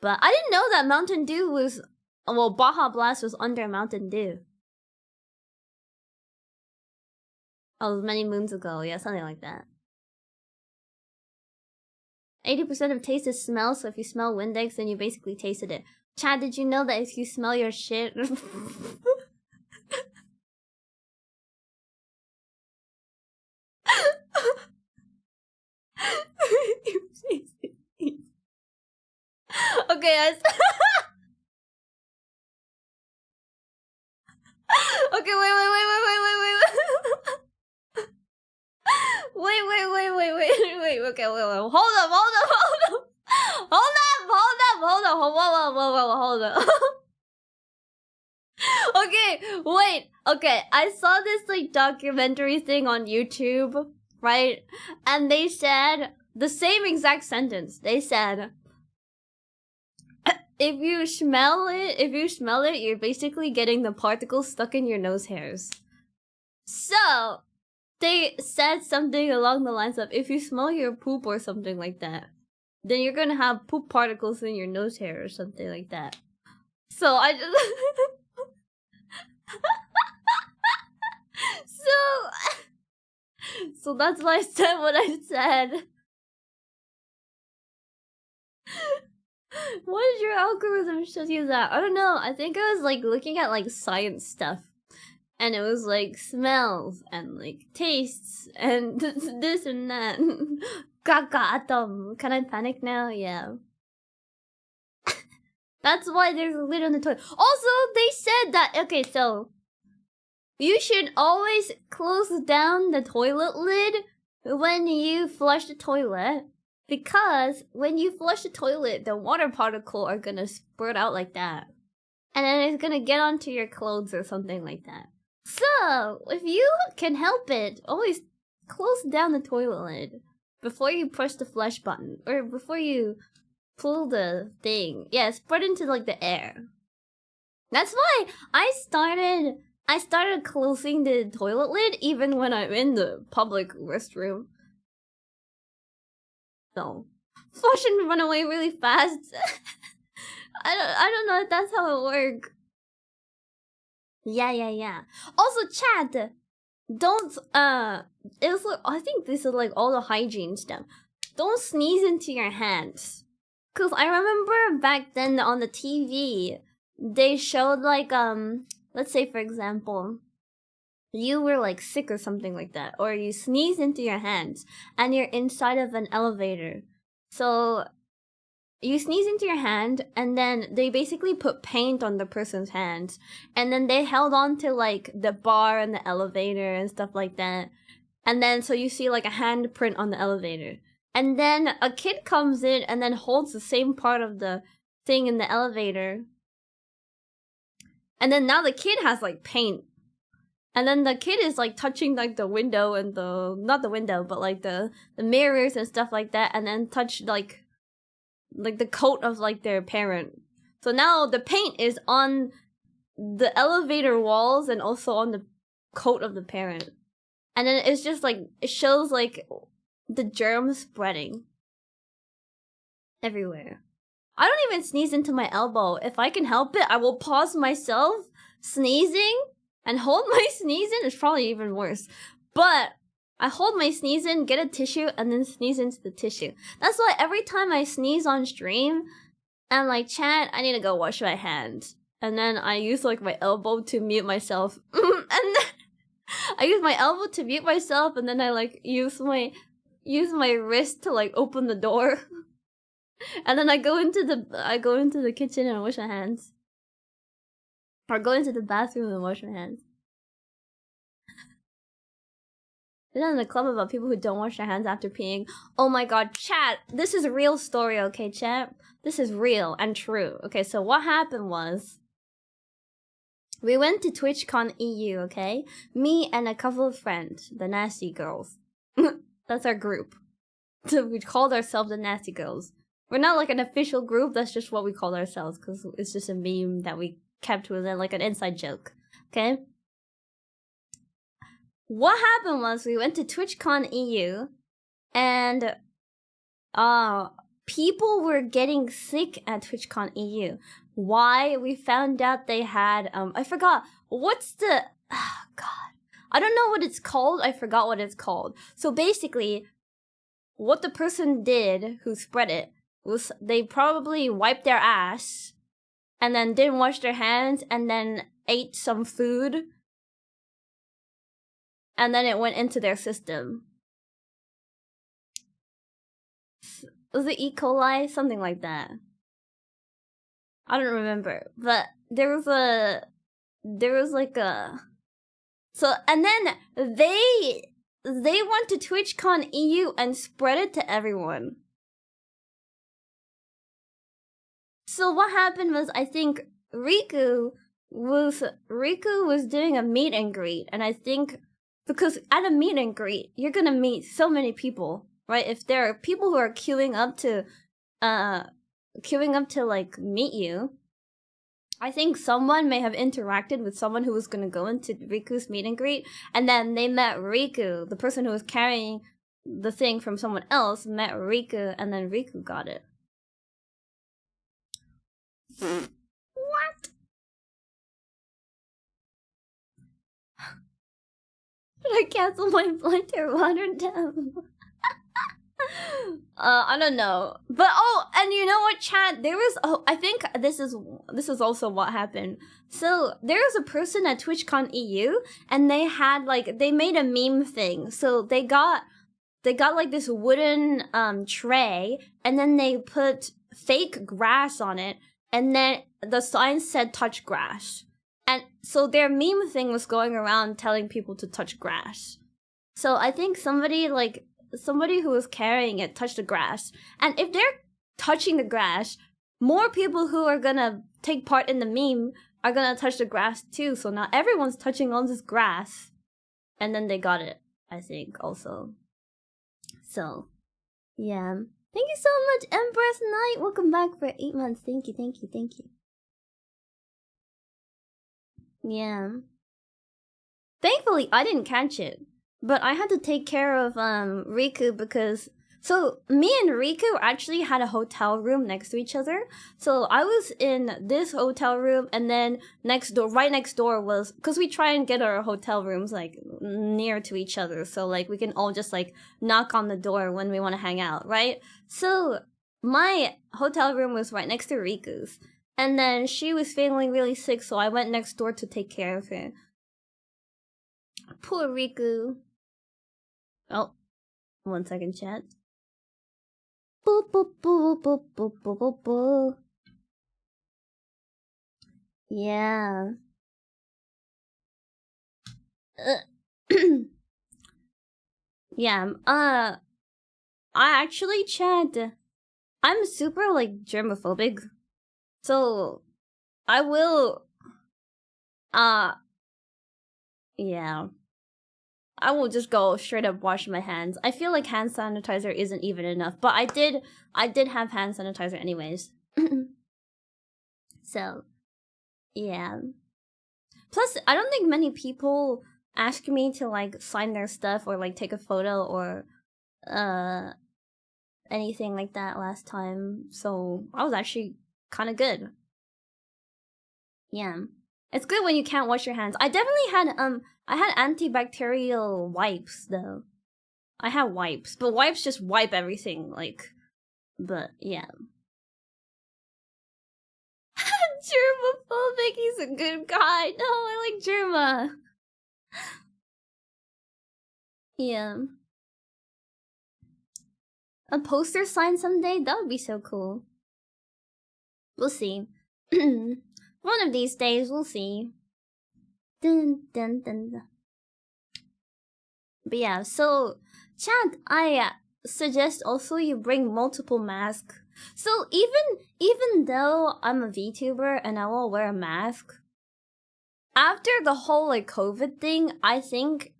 But I didn't know that Mountain Dew was... Well, Baja Blast was under Mountain Dew. Oh, many moons ago. Yeah, something like that. 80% of taste is smell, so if you smell Windex, then you basically tasted it. Chad, did you know that if you smell your shit... Okay, okay, wait. Wait. Okay, wait. Hold up. Hold up. Okay, wait. Okay, I saw this like documentary thing on YouTube, right? And they said the same exact sentence. They said, if you smell it, you're basically getting the particles stuck in your nose hairs. So, they said something along the lines of, if you smell your poop or something like that, then you're gonna have poop particles in your nose hair or something like that. So, I just... So that's why I said what I said. What did your algorithm show you that? I don't know. I think I was like looking at like science stuff. And it was like smells and like tastes and this and that. Gaga atom. Can I panic now? Yeah. That's why there's a lid on the toilet. Also, they said that, okay, so you should always close down the toilet lid when you flush the toilet. Because when you flush the toilet, the water particle are gonna spurt out like that. And then it's gonna get onto your clothes or something like that. So, if you can help it, always close down the toilet lid before you push the flush button. Or before you pull the thing. Yeah, spread into like the air. That's why I started closing the toilet lid even when I'm in the public restroom. So, flush and run away really fast. I don't know if that's how it works. Yeah. Also, Chad, don't it was like, I think this is like all the hygiene stuff. Don't sneeze into your hands. Cause I remember back then on the TV, they showed like let's say for example, you were like sick or something like that, or you sneeze into your hands and you're inside of an elevator. So you sneeze into your hand and then they basically put paint on the person's hands and then they held on to like the bar and the elevator and stuff like that. And then so you see like a handprint on the elevator. And then a kid comes in and then holds the same part of the thing in the elevator. And then now the kid has like paint. And then the kid is like touching like the window and not the window, but like the mirrors and stuff like that, and then touch like the coat of like their parent. So now the paint is on the elevator walls and also on the coat of the parent. And then it's just like, it shows like the germs spreading everywhere. I don't even sneeze into my elbow. If I can help it, I will pause myself sneezing and hold my sneeze in. It's probably even worse. But I hold my sneeze in, get a tissue, and then sneeze into the tissue. That's why every time I sneeze on stream and like chat, I need to go wash my hands. And then I use like my elbow to mute myself. And then I use my elbow to mute myself, and then I like use my wrist to like open the door. And then I go into the kitchen and wash my hands. Or go into the bathroom and wash my hands. Been in the club about people who don't wash their hands after peeing. Oh my god, chat! This is a real story, okay, chat? This is real and true. Okay, so what happened was, we went to TwitchCon EU, okay? Me and a couple of friends, the Nasty Girls. That's our group. So we called ourselves the Nasty Girls. We're not like an official group, that's just what we called ourselves, because it's just a meme that we kept within like an inside joke, okay? What happened was, we went to TwitchCon EU, and people were getting sick at TwitchCon EU. Why? We found out they had, I forgot, what's the, god. I don't know what it's called, I forgot what it's called. So basically, what the person did who spread it was they probably wiped their ass and then didn't wash their hands and then ate some food and then it went into their system. Was it E. coli? Something like that. I don't remember. But there was like a... So, and then they went to TwitchCon EU and spread it to everyone. So what happened was, I think Riku was doing a meet and greet, and I think because at a meet and greet you're gonna meet so many people, right? If there are people who are queuing up to like meet you, I think someone may have interacted with someone who was gonna go into Riku's meet and greet, and then they met Riku, the person who was carrying the thing from someone else met Riku, and then Riku got it. What? Should I cancel my flight to Rotterdam? I don't know. But and you know what, chat? There was I think this is also what happened. So there was a person at TwitchCon EU, and they had like they made a meme thing. So they got like this wooden tray, and then they put fake grass on it, and then the sign said touch grass. And so their meme thing was going around telling people to touch grass. So I think somebody who was carrying it touched the grass. And if they're touching the grass, more people who are gonna take part in the meme are gonna touch the grass too. So now everyone's touching all this grass. And then they got it, I think, also. So, yeah. Thank you so much, Empress Knight. Welcome back for 8 months. Thank you, thank you, thank you. Yeah. Thankfully, I didn't catch it. But I had to take care of Riku because... So, me and Riku actually had a hotel room next to each other. So, I was in this hotel room, and then right next door was... Because we try and get our hotel rooms, like, near to each other. So, like, we can all just, like, knock on the door when we want to hang out, right? So, my hotel room was right next to Riku's. And then she was feeling really sick, so I went next door to take care of her. Poor Riku. Oh, 1 second, chat. Boop, boop, boop, boop, boop, boop, boop, boop. Yeah. Yeah, I actually, Chad, I'm super like germophobic, so I will. Yeah. I will just go straight up wash my hands. I feel like hand sanitizer isn't even enough, but I did have hand sanitizer anyways. So, yeah. Plus, I don't think many people ask me to like sign their stuff or like take a photo or anything like that last time. So, I was actually kind of good. Yeah. It's good when you can't wash your hands. I definitely had I had antibacterial wipes though. I have wipes, but wipes just wipe everything, like, but yeah. Germophobic, he's a good guy. No, I like Germa. Yeah. A poster sign someday? That would be so cool. We'll see. One of these days, we'll see. Dun, dun, dun, dun. But yeah, so, chat, I suggest also you bring multiple masks. So even though I'm a VTuber and I will wear a mask, after the whole like COVID thing, I think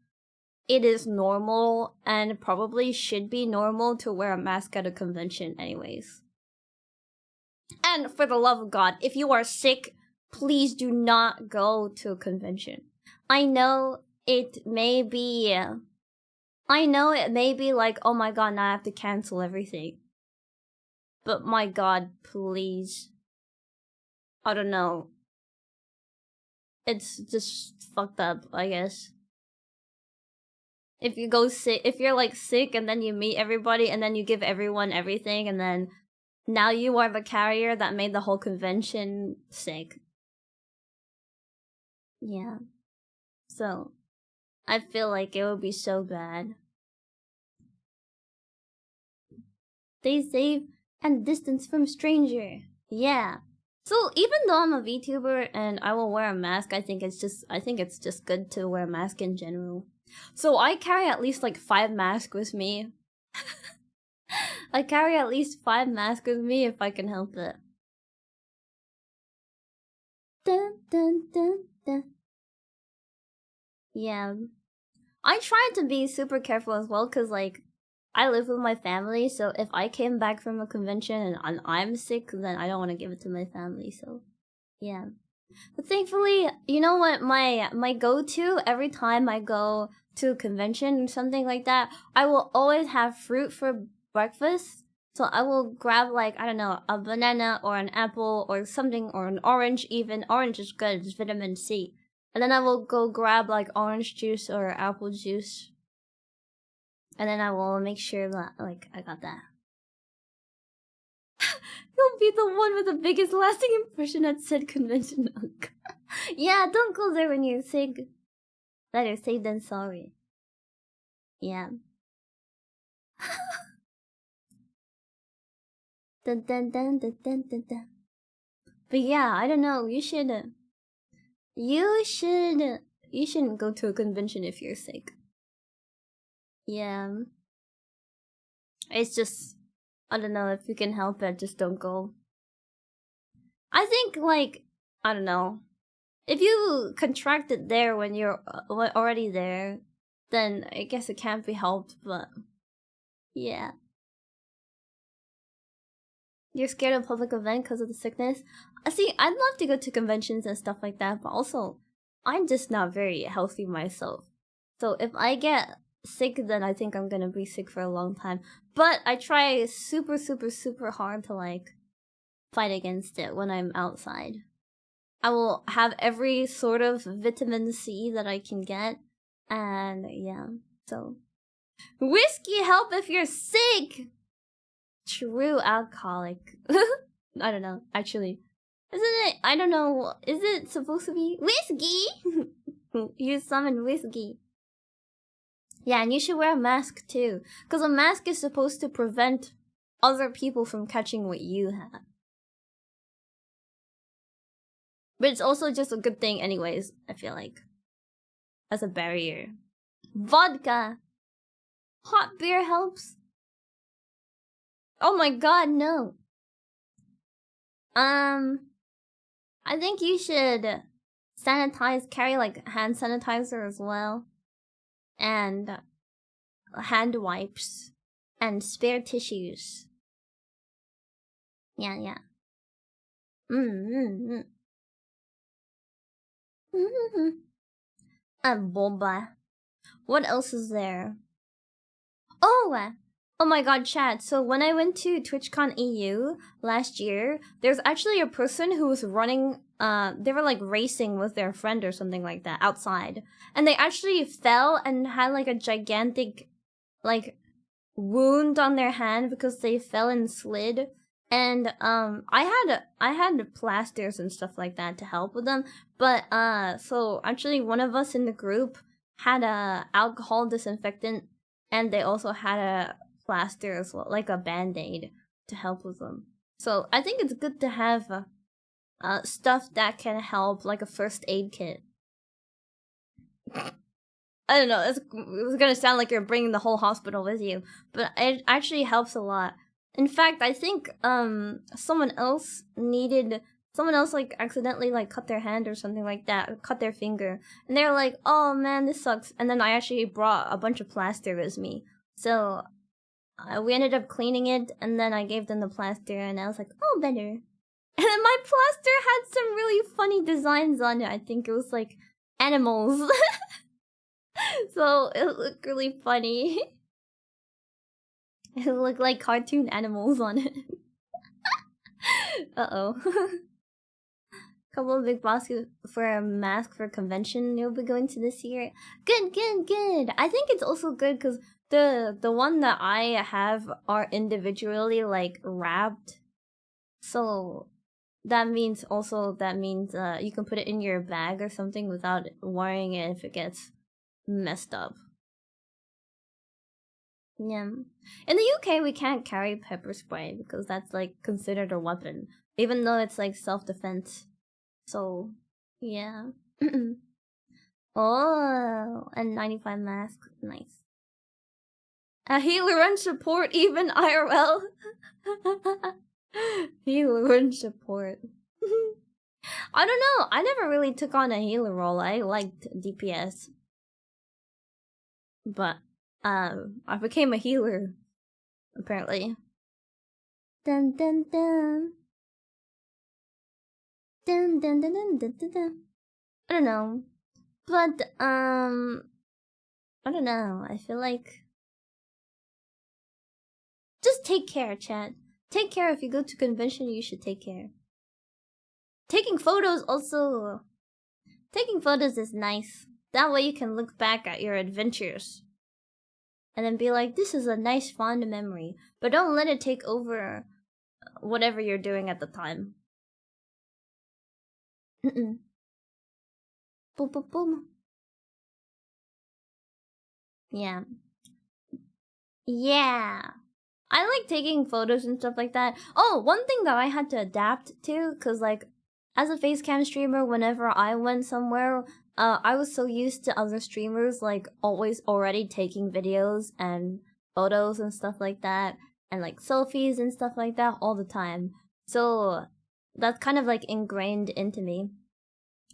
it is normal and probably should be normal to wear a mask at a convention anyways. And for the love of God, if you are sick, please do not go to a convention. I know it may be like, oh my god, now I have to cancel everything. But my god, please. I don't know. It's just fucked up, I guess. If you go sick, if you're like sick and then you meet everybody and then you give everyone everything and then now you are the carrier that made the whole convention sick. Yeah. So, I feel like it would be so bad. Stay safe and distance from stranger. Yeah. So even though I'm a VTuber and I will wear a mask, I think it's just good to wear a mask in general. So I carry at least like 5 masks with me. I carry at least 5 masks with me if I can help it. Dun, dun, dun, dun. Yeah. I try to be super careful as well because like I live with my family, so if I came back from a convention and I'm sick, then I don't want to give it to my family, so yeah. But thankfully, you know what, my go-to every time I go to a convention or something like that, I will always have fruit for breakfast. So I will grab like, I don't know, a banana or an apple or something or an orange even. Orange is good, it's vitamin C. And then I will go grab like orange juice or apple juice. And then I will make sure that like I got that. You'll be the one with the biggest lasting impression at said convention. Yeah, don't go there when you're sick. Better safe than sorry. Yeah. Dun, dun, dun, dun, dun, dun, dun. But yeah, I don't know. You shouldn't go to a convention if you're sick. Yeah. It's just, I don't know, if you can help it, just don't go. I think, like, I don't know. If you contract it there when you're already there, then I guess it can't be helped, but yeah. You're scared of public event because of the sickness? See, I'd love to go to conventions and stuff like that, but also, I'm just not very healthy myself. So if I get sick, then I think I'm gonna be sick for a long time. But I try super, super, super hard to, like, fight against it when I'm outside. I will have every sort of vitamin C that I can get, and yeah, so. Whiskey help if you're sick! True alcoholic. I don't know, actually. Isn't it? I don't know. Is it supposed to be whiskey? You summon whiskey. Yeah, and you should wear a mask too. Because a mask is supposed to prevent other people from catching what you have. But it's also just a good thing anyways, I feel like. As a barrier. Vodka! Hot beer helps. Oh my god, no. I think you should carry like hand sanitizer as well. And hand wipes. And spare tissues. Yeah, yeah. And boba. What else is there? Oh my god, chat. So when I went to TwitchCon EU last year, there's actually a person who was running, they were like racing with their friend or something like that outside. And they actually fell and had like a gigantic, like, wound on their hand because they fell and slid. And I had plasters and stuff like that to help with them. But so actually one of us in the group had a alcohol disinfectant, and they also had a plaster as well, like a band-aid to help with them. So I think it's good to have stuff that can help, like a first aid kit. I don't know, it's gonna sound like you're bringing the whole hospital with you, but it actually helps a lot. In fact, I think someone else like accidentally like cut their hand or something like that, or cut their finger, and they're like, "Oh man, this sucks." And then I actually brought a bunch of plaster with me, so we ended up cleaning it, and then I gave them the plaster, and I was like, "Oh, better." And then my plaster had some really funny designs on it. I think it was like animals. So it looked really funny. It looked like cartoon animals on it. Uh-oh. Couple of big baskets for a mask for a convention you'll be going to this year. Good, good, good. I think it's also good because the one that I have are individually like wrapped. So that means you can put it in your bag or something without worrying it if it gets messed up. Yeah. In the UK, we can't carry pepper spray because that's like considered a weapon, even though it's like self-defense. So, yeah. Oh, and 95 mask. Nice. A healer and support, even IRL. Healer and support. I don't know. I never really took on a healer role. I liked DPS. But I became a healer, apparently. Dun dun dun. Dun dun dun dun dun dun dun. I don't know. But I don't know. I feel like just take care, chat. Take care. If you go to convention, you should take care. Taking photos is nice. That way you can look back at your adventures and then be like, this is a nice fond memory. But don't let it take over whatever you're doing at the time. Boom, boom, boom. Yeah. Yeah. I like taking photos and stuff like that. Oh, one thing that I had to adapt to, because, like, as a facecam streamer, whenever I went somewhere, I was so used to other streamers, like, always already taking videos and photos and stuff like that, and, like, selfies and stuff like that all the time. So, that's kind of, like, ingrained into me.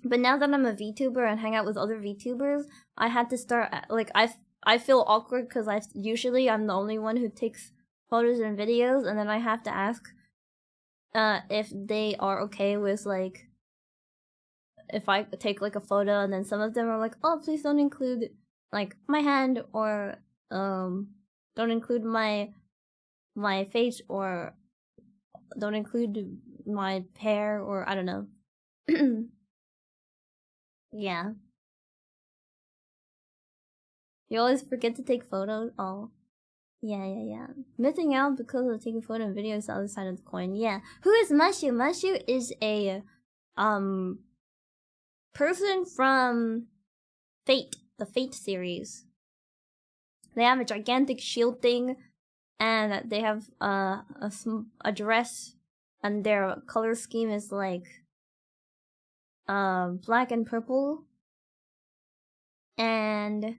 But now that I'm a VTuber and hang out with other VTubers, I had to start, like, I feel awkward because I'm the only one who takes photos and videos, and then I have to ask if they are okay with, like, if I take like a photo, and then some of them are like, oh, please don't include like my hand, or don't include my face, or don't include my hair, or I don't know. Yeah. You always forget to take photos. Oh. Yeah. Missing out because of taking photo and videos is the other side of the coin. Yeah. Who is Mashu? Mashu is a person from Fate, the Fate series. They have a gigantic shield thing, and they have a dress, and their color scheme is like black and purple, and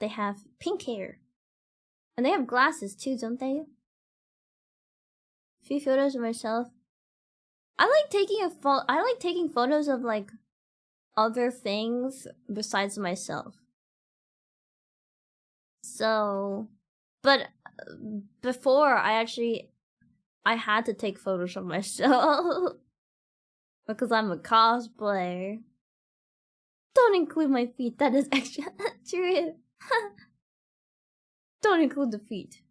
they have pink hair. And they have glasses too, don't they? few photos of myself. I like taking photos of like other things besides myself. So, but before I had to take photos of myself because I'm a cosplayer. Don't include my feet. That is extra true. Don't include the feet.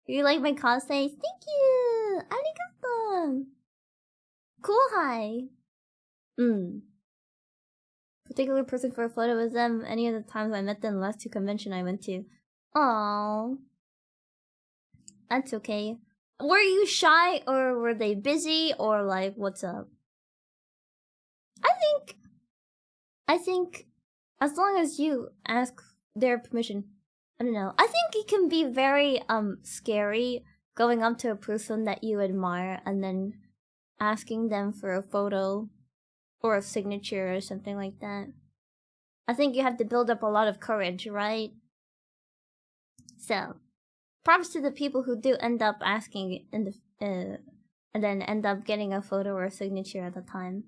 You like my cosplays? Thank you. Arigato. Cool. Hi. Particular person for a photo with them. Any of the times I met them the last 2 conventions I went to. Aww. That's okay. Were you shy or were they busy or like what's up? I think as long as you ask their permission, I don't know. I think it can be very scary going up to a person that you admire and then asking them for a photo or a signature or something like that. I think you have to build up a lot of courage, right? So, props to the people who do end up asking in the and then end up getting a photo or a signature at the time.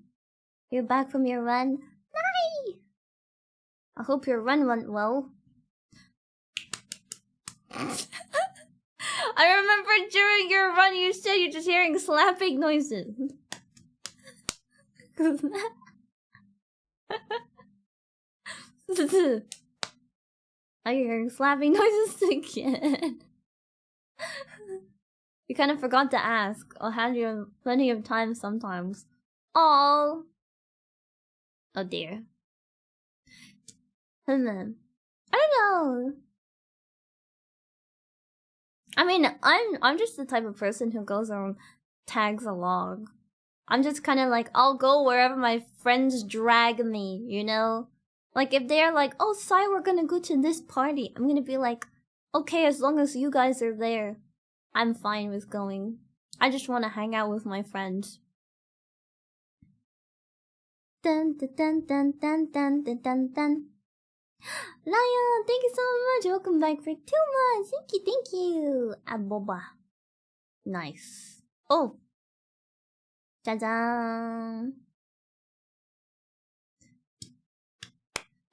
You're back from your run? Nice! I hope your run went well. I remember during your run you said you're just hearing slapping noises. Are you hearing slapping noises again? You kind of forgot to ask. I'll hand you plenty of time sometimes. Oh dear. I don't know. I mean, I'm just the type of person who goes and tags along. I'm just kind of like, I'll go wherever my friends drag me, you know? Like, if they're like, oh, Sai, we're gonna go to this party, I'm gonna be like, okay, as long as you guys are there, I'm fine with going. I just want to hang out with my friends. Dun dun dun dun dun dun dun dun dun. Lion, thank you so much. Welcome back for 2 months. Thank you. Aboba. Nice. Oh. Jajang.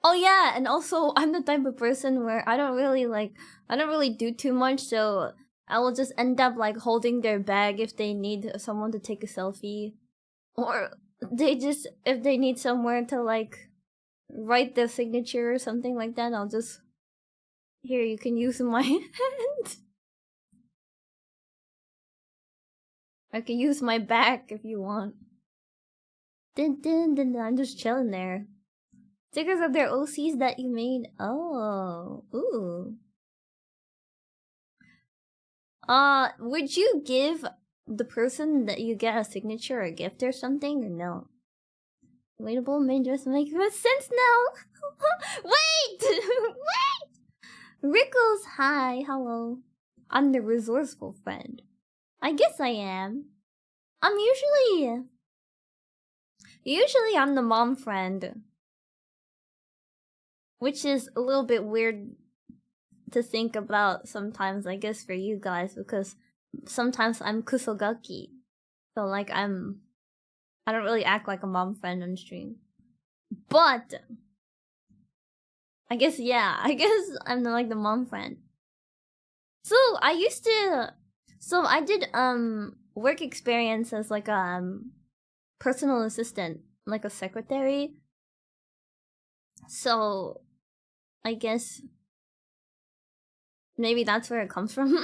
Oh yeah, and also I'm the type of person where I don't really do too much, so I will just end up like holding their bag if they need someone to take a selfie. Or if they need somewhere to like write their signature or something like that, I'll just, here, you can use my hand. I can use my back if you want. I'm just chilling there. Stickers of their OCs that you made. Oh, ooh. Would you give the person that you get a signature or a gift or something, or no? Relatable may just make sense now. Wait! Wait! Rickles, hi, hello. I'm the resourceful friend. I guess I am. I'm usually I'm the mom friend. Which is a little bit weird to think about sometimes, I guess, for you guys, because sometimes I'm kusogaki. So, like, I don't really act like a mom friend on stream. But I guess I'm like the mom friend. So, I did work experience as like a personal assistant, like a secretary. So, I guess maybe that's where it comes from.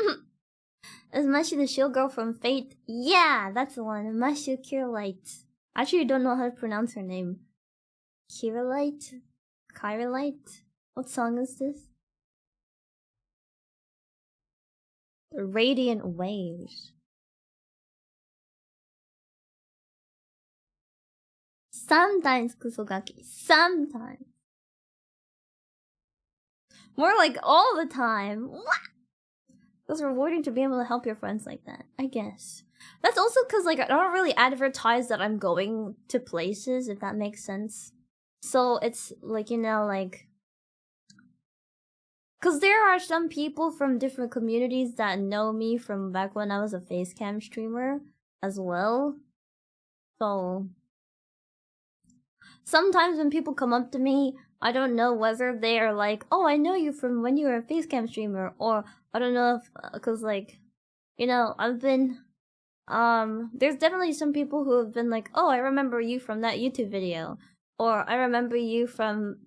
Is Mashu the shield girl from Fate? Yeah, that's the one. Mashu Kirillite. Actually, I don't know how to pronounce her name. Kirillite? Kirillite? What song is this? The Radiant Waves. Sometimes kusogaki. Sometimes. More like all the time. What? It's rewarding to be able to help your friends like that, I guess. That's also because, like, I don't really advertise that I'm going to places, if that makes sense. So it's, like, you know, like... Cause there are some people from different communities that know me from back when I was a facecam streamer as well. So sometimes when people come up to me, I don't know whether they are like, "Oh, I know you from when you were a facecam streamer," or I don't know if, cause like, you know, I've been, there's definitely some people who have been like, "Oh, I remember you from that YouTube video," or I remember you from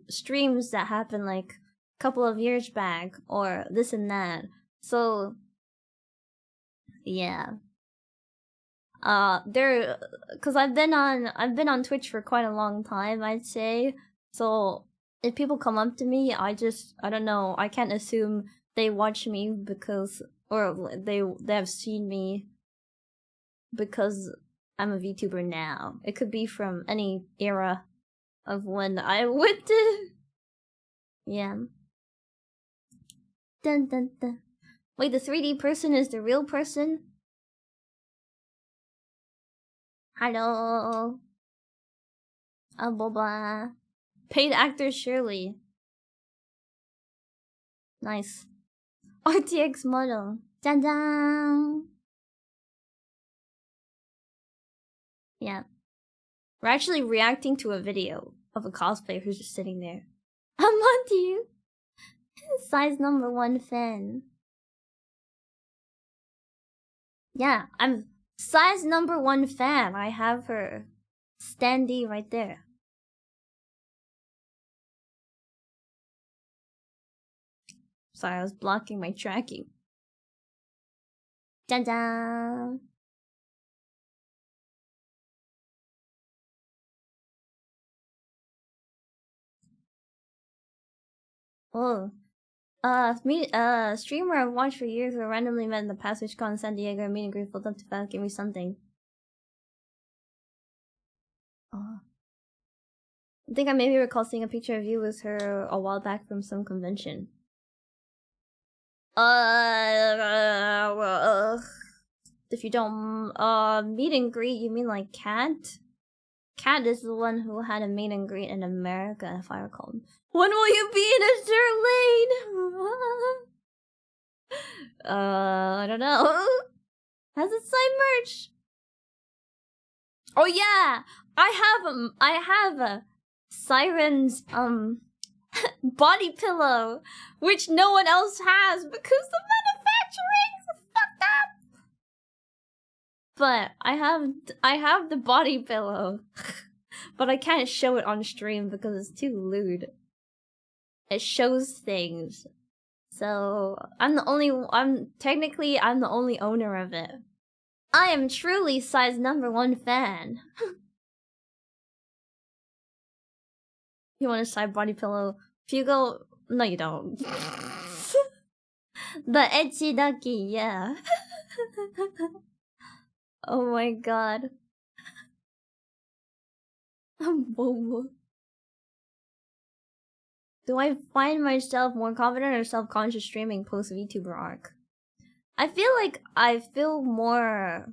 streams that happened like a couple of years back, or this and that. So yeah. There, cause I've been on Twitch for quite a long time, I'd say. So if people come up to me, I don't know, I can't assume they watch me because, or they have seen me because I'm a VTuber now. It could be from any era of when I went to, yeah. Dun dun dun. Wait, the 3D person is the real person? Hello. Boba. Paid actor Shirley. Nice. RTX model. Jan jan. Yeah. We're actually reacting to a video of a cosplayer who's just sitting there. I'm on to you. Size number 1 fan. Yeah, I'm size number 1 fan. I have her standee right there. Sorry, I was blocking my tracking. Jan jan. Oh. Streamer I've watched for years who randomly met in the Passage Con in San Diego and meet and greet, filled up to fans, give me something. Oh. I think I maybe recall seeing a picture of you with her a while back from some convention. If you don't, meet and greet, you mean like Cat? Cat is the one who had a meet and greet in America, if I recall. When will you be in a lane? I don't know. Has it signed merch? Oh yeah, I have a Saiiren's body pillow, which no one else has because the manufacturing is fucked up. But I have the body pillow, but I can't show it on stream because it's too lewd. It shows things, so I'm the only owner of it. I am truly size number 1 fan. You want a side body pillow? If you go, no, you don't. The ecchi ducky, yeah. Oh my god. Bobo. Do I find myself more confident or self-conscious streaming post VTuber arc? I feel like I feel more.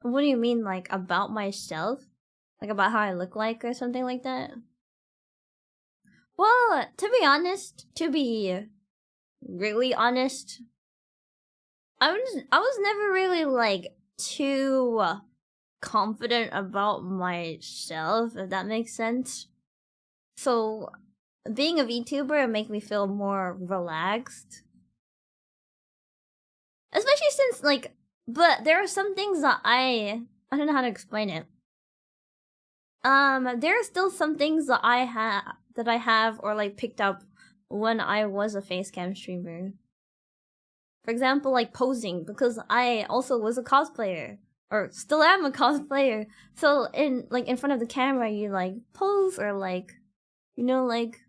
What do you mean, like about myself? Like about how I look like or something like that? Well, to be honest, really honest, I was never really like too confident about myself, if that makes sense. So being a VTuber make me feel more relaxed. Especially since like, but there are some things that I don't know how to explain it. There are still some things that I have or like picked up when I was a facecam streamer. For example, like posing, because I also was a cosplayer, or still am a cosplayer. So in front of the camera, you like pose or like, you know, like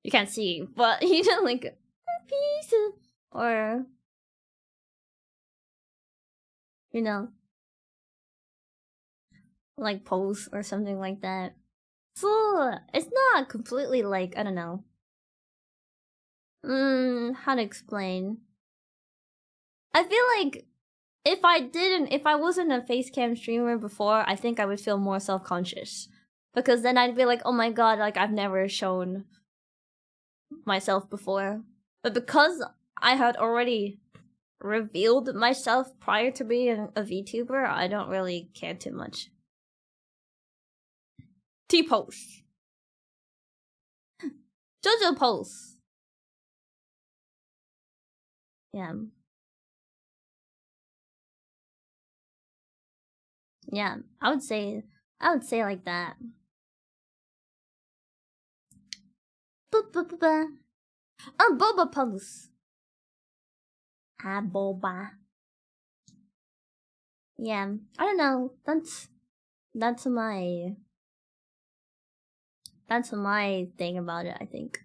you can't see, but you know, like peace or you know, like pose or something like that. So it's not completely like, I don't know. How to explain? I feel like if I wasn't a facecam streamer before, I think I would feel more self-conscious. Because then I'd be like, oh my god, like I've never shown myself before. But because I had already revealed myself prior to being a VTuber, I don't really care too much. T-pose. JoJo pose. Yeah. Yeah, I would say like that. Boba pose. Boba. Yeah, I don't know. That's my thing about it, I think.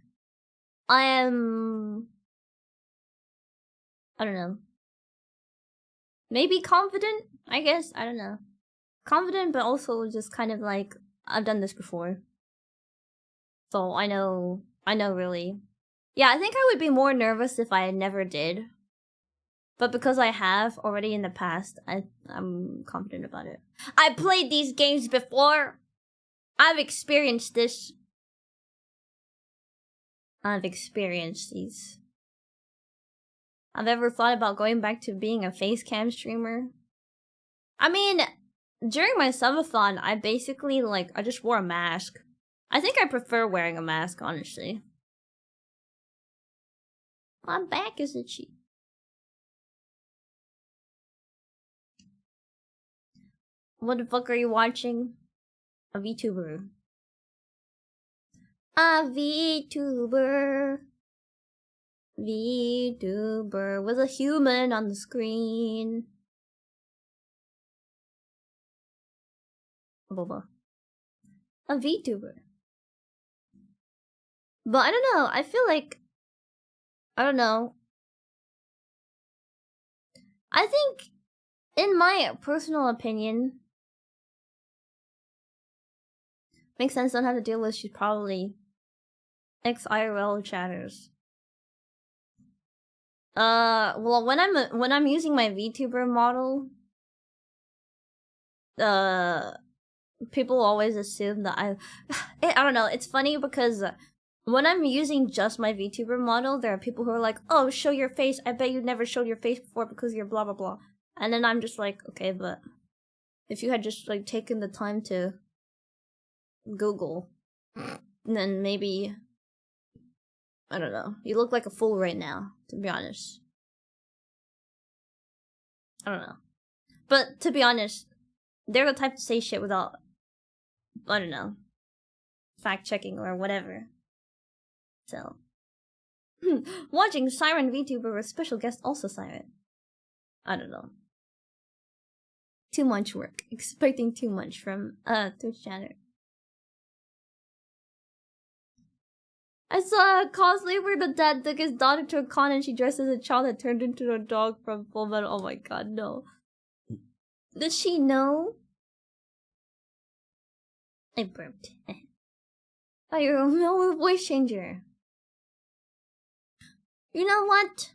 I don't know. Maybe confident, I guess. I don't know. Confident, but also just kind of like, I've done this before. So I know really. Yeah, I think I would be more nervous if I never did. But because I have already in the past, I'm confident about it. I played these games before. I've experienced this. I've experienced these. I've ever thought about going back to being a face cam streamer. I mean, during my subathon, I basically, like, I just wore a mask. I think I prefer wearing a mask, honestly. My back is itchy. What the fuck are you watching? A VTuber. A VTuber. VTuber with a human on the screen. Boba. A VTuber. But I don't know, I feel like, I don't know. I think, in my personal opinion, makes sense, don't have to deal with, she's probably ex-IRL chatters. Well, when I'm using my VTuber model, people always assume that I don't know, it's funny because when I'm using just my VTuber model, there are people who are like, oh, show your face, I bet you never showed your face before because you're blah blah blah. And then I'm just like, okay, but if you had just like taken the time to Google, then maybe, I don't know, you look like a fool right now, to be honest. I don't know. But to be honest, they're the type to say shit without, I don't know, fact checking or whatever. So, watching Saiiren VTuber with special guest also Saiiren. I don't know. Too much work. Expecting too much from Twitch chatter. I saw a cosplay where the dad took his daughter to a con and she dressed as a child that turned into a dog from Full Metal. Oh my god, no. Did she know? I burped. Oh, you're a voice changer. You know what?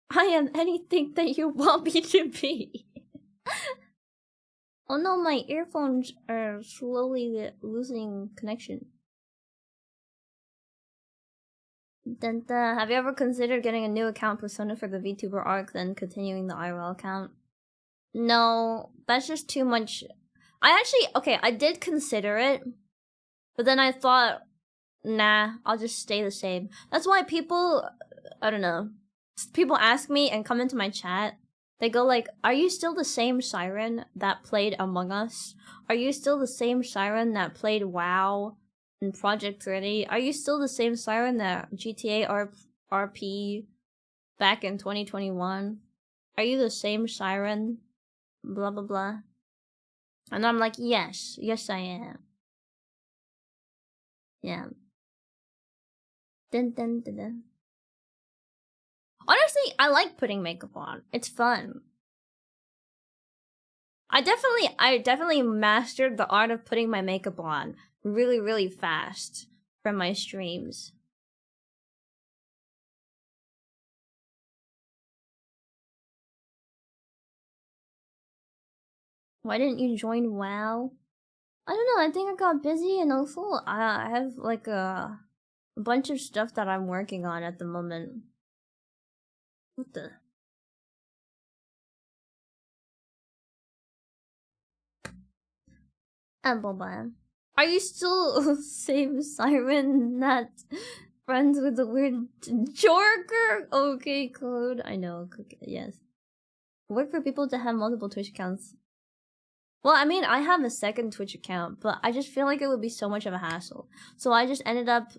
I am anything that you want me to be. Oh no, my earphones are slowly losing connection. Have you ever considered getting a new account persona for the VTuber arc, then continuing the IRL account? No, that's just too much. I did consider it, but then I thought, nah, I'll just stay the same. That's why people, I don't know, people ask me and come into my chat, they go like, are you still the same Saiiren that played Among Us? Are you still the same Saiiren that played WoW and Project 30? Are you still the same Saiiren that GTA RP back in 2021? Are you the same Saiiren? Blah blah blah. And I'm like, yes I am. Yeah. Dun, dun, dun, dun. Honestly, I like putting makeup on. It's fun. I definitely mastered the art of putting my makeup on really, really fast from my streams. Why didn't you join WoW? I don't know, I think I got busy and also I have like a a bunch of stuff that I'm working on at the moment. What the? Boba. Are you still same Saiiren, not friends with the weird Jorker? Okay, code. I know. Yes. Work for people to have multiple Twitch accounts. Well, I mean, I have a second Twitch account, but I just feel like it would be so much of a hassle. So I just ended up,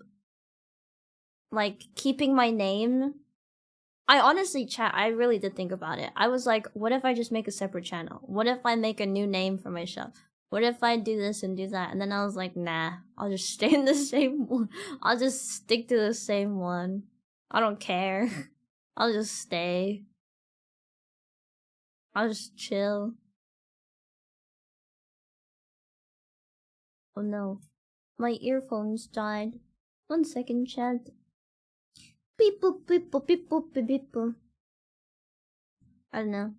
like, keeping my name. I honestly, chat, I really did think about it. I was like, what if I just make a separate channel? What if I make a new name for myself? What if I do this and do that? And then I was like, nah, I'll just stay in the same one. I'll just stick to the same one. I don't care. I'll just stay. I'll just chill. Oh no. My earphones died. 1 second, chat. Beep boop beep boop beep boop beep beep boop. I don't know.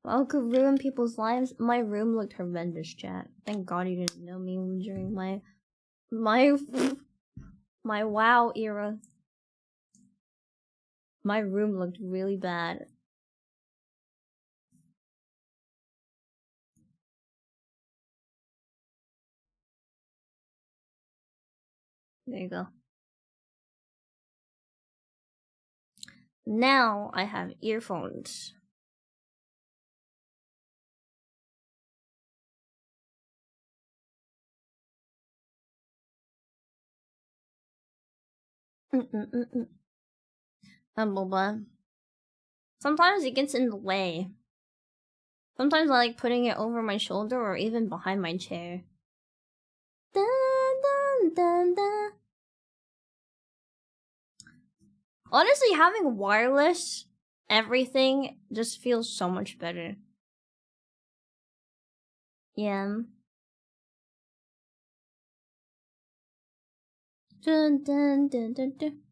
Well, could ruin people's lives. My room looked horrendous, chat. Thank God you didn't know me during my WoW era. My room looked really bad. There you go. Now I have earphones. Boba. Sometimes it gets in the way. Sometimes I like putting it over my shoulder or even behind my chair. Dun, dun, dun, dun. Honestly, having wireless everything just feels so much better. Yeah. Dun, dun, dun, dun, dun.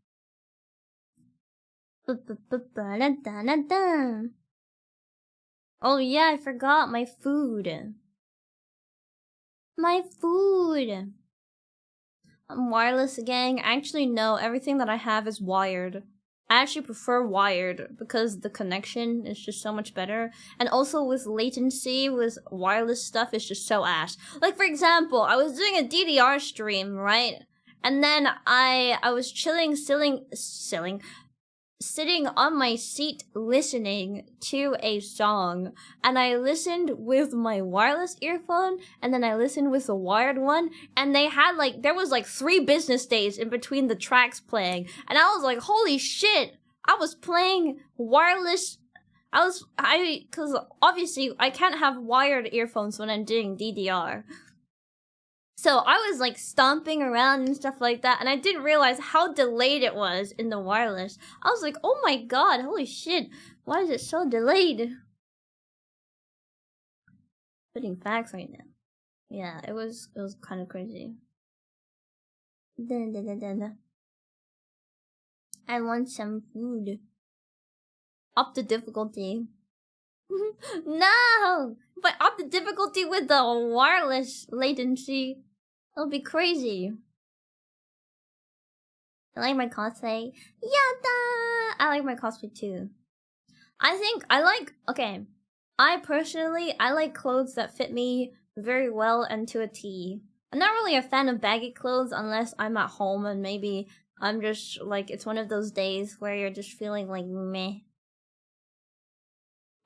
Oh yeah, I forgot my food. My food. I'm wireless gang. Actually, no, everything that I have is wired. I actually prefer wired because the connection is just so much better. And also with latency, with wireless stuff, it's just so ass. Like, for example, I was doing a DDR stream, right? And then I was sitting on my seat listening to a song, and I listened with my wireless earphone, and then I listened with the wired one, and they had like, there was like 3 business days in between the tracks playing, and I was like, holy shit, I was playing wireless. Cause obviously I can't have wired earphones when I'm doing DDR. So I was like stomping around and stuff like that, and I didn't realize how delayed it was in the wireless. I was like, oh my god, holy shit, why is it so delayed? Putting facts right now. Yeah, it was kind of crazy. I want some food. Up the difficulty. No! But up the difficulty with the wireless latency. It'll be crazy. I like my cosplay. Yada! I like my cosplay too. I personally like clothes that fit me very well and to a T. I'm not really a fan of baggy clothes unless I'm at home and maybe I'm just like, it's one of those days where you're just feeling like meh.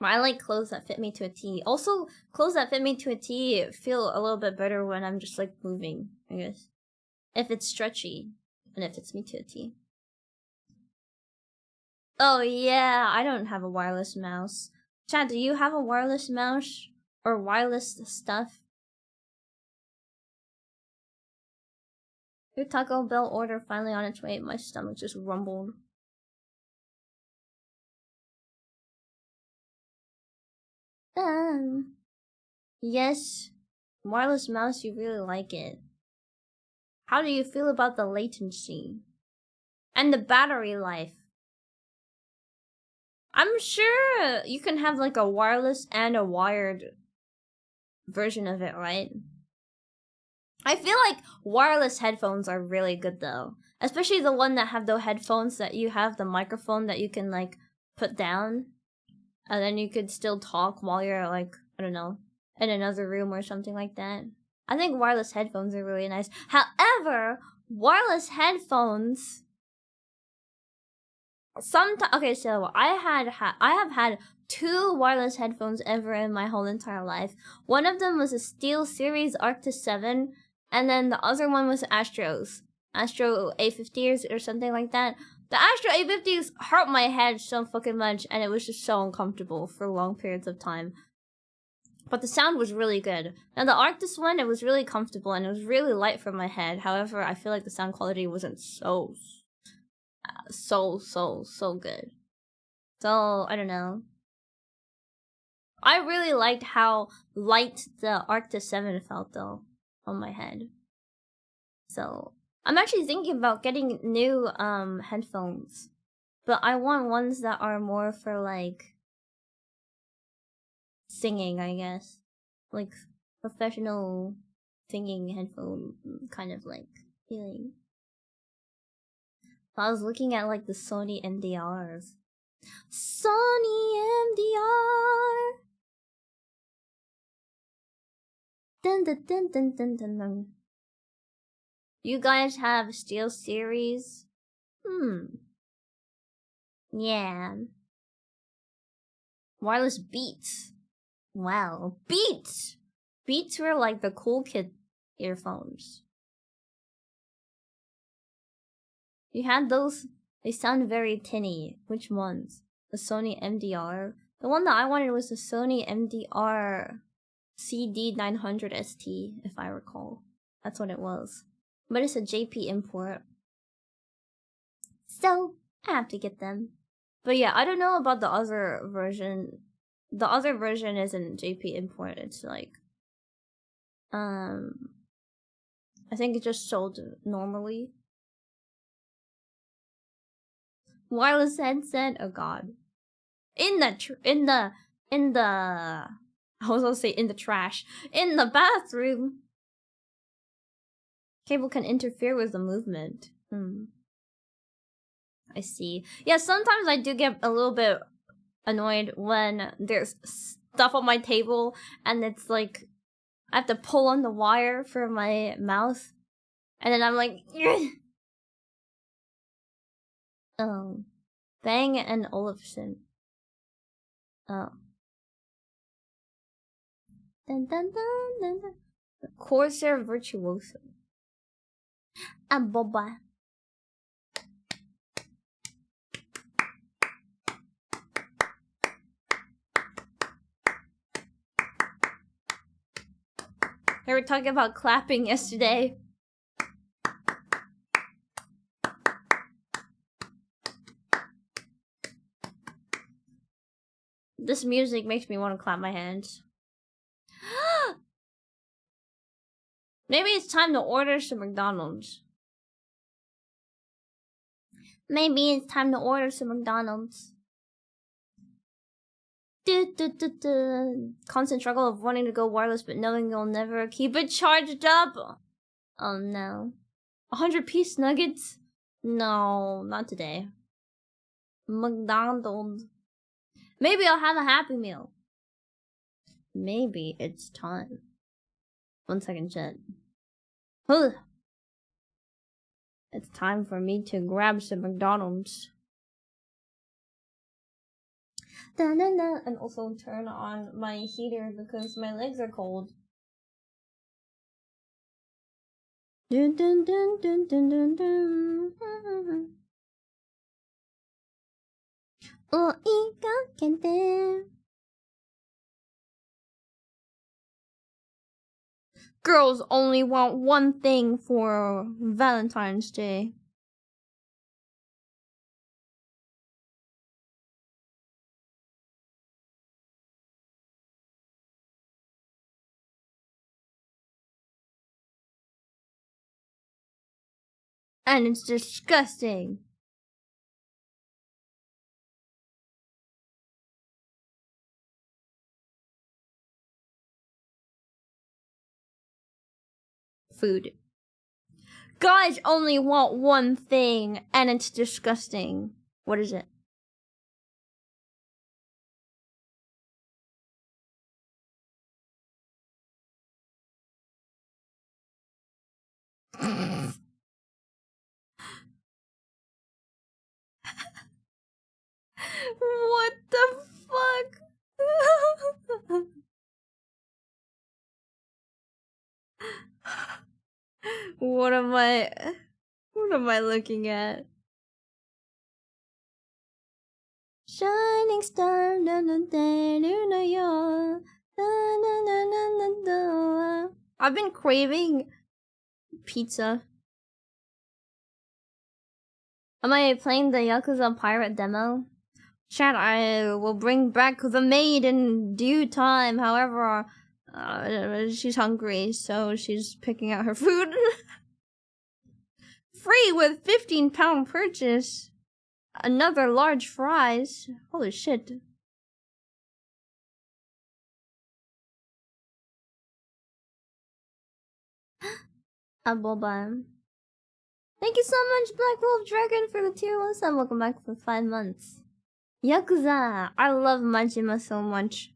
I like clothes that fit me to a T. Also, clothes that fit me to a T feel a little bit better when I'm just like moving, I guess. If it's stretchy and it fits me to a T. Oh yeah, I don't have a wireless mouse. Chad, do you have a wireless mouse or wireless stuff? Your Taco Bell order finally on its way. My stomach just rumbled. Yes, wireless mouse, you really like it. How do you feel about the latency? And the battery life? I'm sure you can have like a wireless and a wired version of it, right? I feel like wireless headphones are really good though. Especially the one that have the headphones that you have the microphone that you can like put down. And then you could still talk while you're like, I don't know, in another room or something like that. I think wireless headphones are really nice. However, wireless headphones sometimes okay, so I have had 2 wireless headphones ever in my whole entire life. One of them was a Steel Series Arctis 7, and then the other one was Astro A50s or something like that. The Astro A50s hurt my head so fucking much, and it was just so uncomfortable for long periods of time. But the sound was really good. Now the Arctis one, it was really comfortable and it was really light for my head. However, I feel like the sound quality wasn't so good. So, I don't know. I really liked how light the Arctis 7 felt though on my head. So, I'm actually thinking about getting new headphones. But I want ones that are more for like singing, I guess. Like professional singing headphone kind of like feeling. I was looking at like the Sony MDRs. Sony MDR. Dun dun dun dun dun dun dun. You guys have Steel Series? Yeah. Wireless Beats. Wow. Beats! Beats were like the cool kid earphones. You had those? They sound very tinny. Which ones? The Sony MDR? The one that I wanted was the Sony MDR CD900 ST, if I recall. That's what it was. But it's a JP import. So, I have to get them. But yeah, I don't know about the other version. The other version isn't JP import. It's like, I think it just sold normally. Wireless headset. Oh god. I was gonna say in the trash. In the bathroom. Cable can interfere with the movement. I see. Yeah, sometimes I do get a little bit annoyed when there's stuff on my table and it's like I have to pull on the wire for my mouth. And then I'm like, Bang and Olufsen. Oh. Dun dun dun dun dun. The Corsair Virtuoso. And Boba. They were talking about clapping yesterday. This music makes me want to clap my hands. Maybe it's time to order some McDonald's. Maybe it's time to order some McDonald's. Constant struggle of wanting to go wireless but knowing you'll never keep it charged up. Oh no. 100-piece nuggets? No, not today. McDonald's. Maybe I'll have a Happy Meal. Maybe it's time. 1 second, chat. It's time for me to grab some McDonald's. And also turn on my heater because my legs are cold. Dun dun dun dun dun dun dun. Girls only want one thing for Valentine's Day. And it's disgusting. food. Guys only want one thing, and it's disgusting. What is it? What the fuck? What am I looking at? Shining star, na na na na na. I've been craving pizza. Am I playing the Yakuza Pirate demo? Chat, I will bring back the maid in due time. However, she's hungry, so she's picking out her food. Free with 15-pound purchase. Another large fries. Holy shit. A boba. Thank you so much, Black Wolf Dragon, for the tier 1 sub. Welcome back for 5 months. Yakuza. I love Majima so much.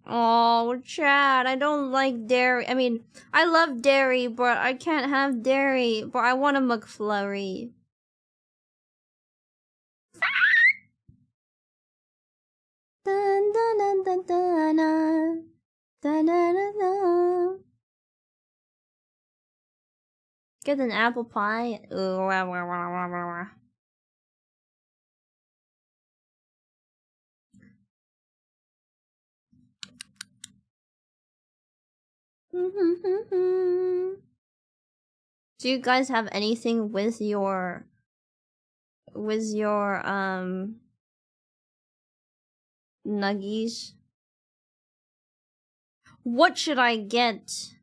Oh, Chad, I don't like dairy. I mean, I love dairy, but I can't have dairy. But I want a McFlurry. Dun, dun, dun, dun, dun, dun. Dun, dun, dun, dun. Get an apple pie. Do you guys have anything with your nuggies? What should I get?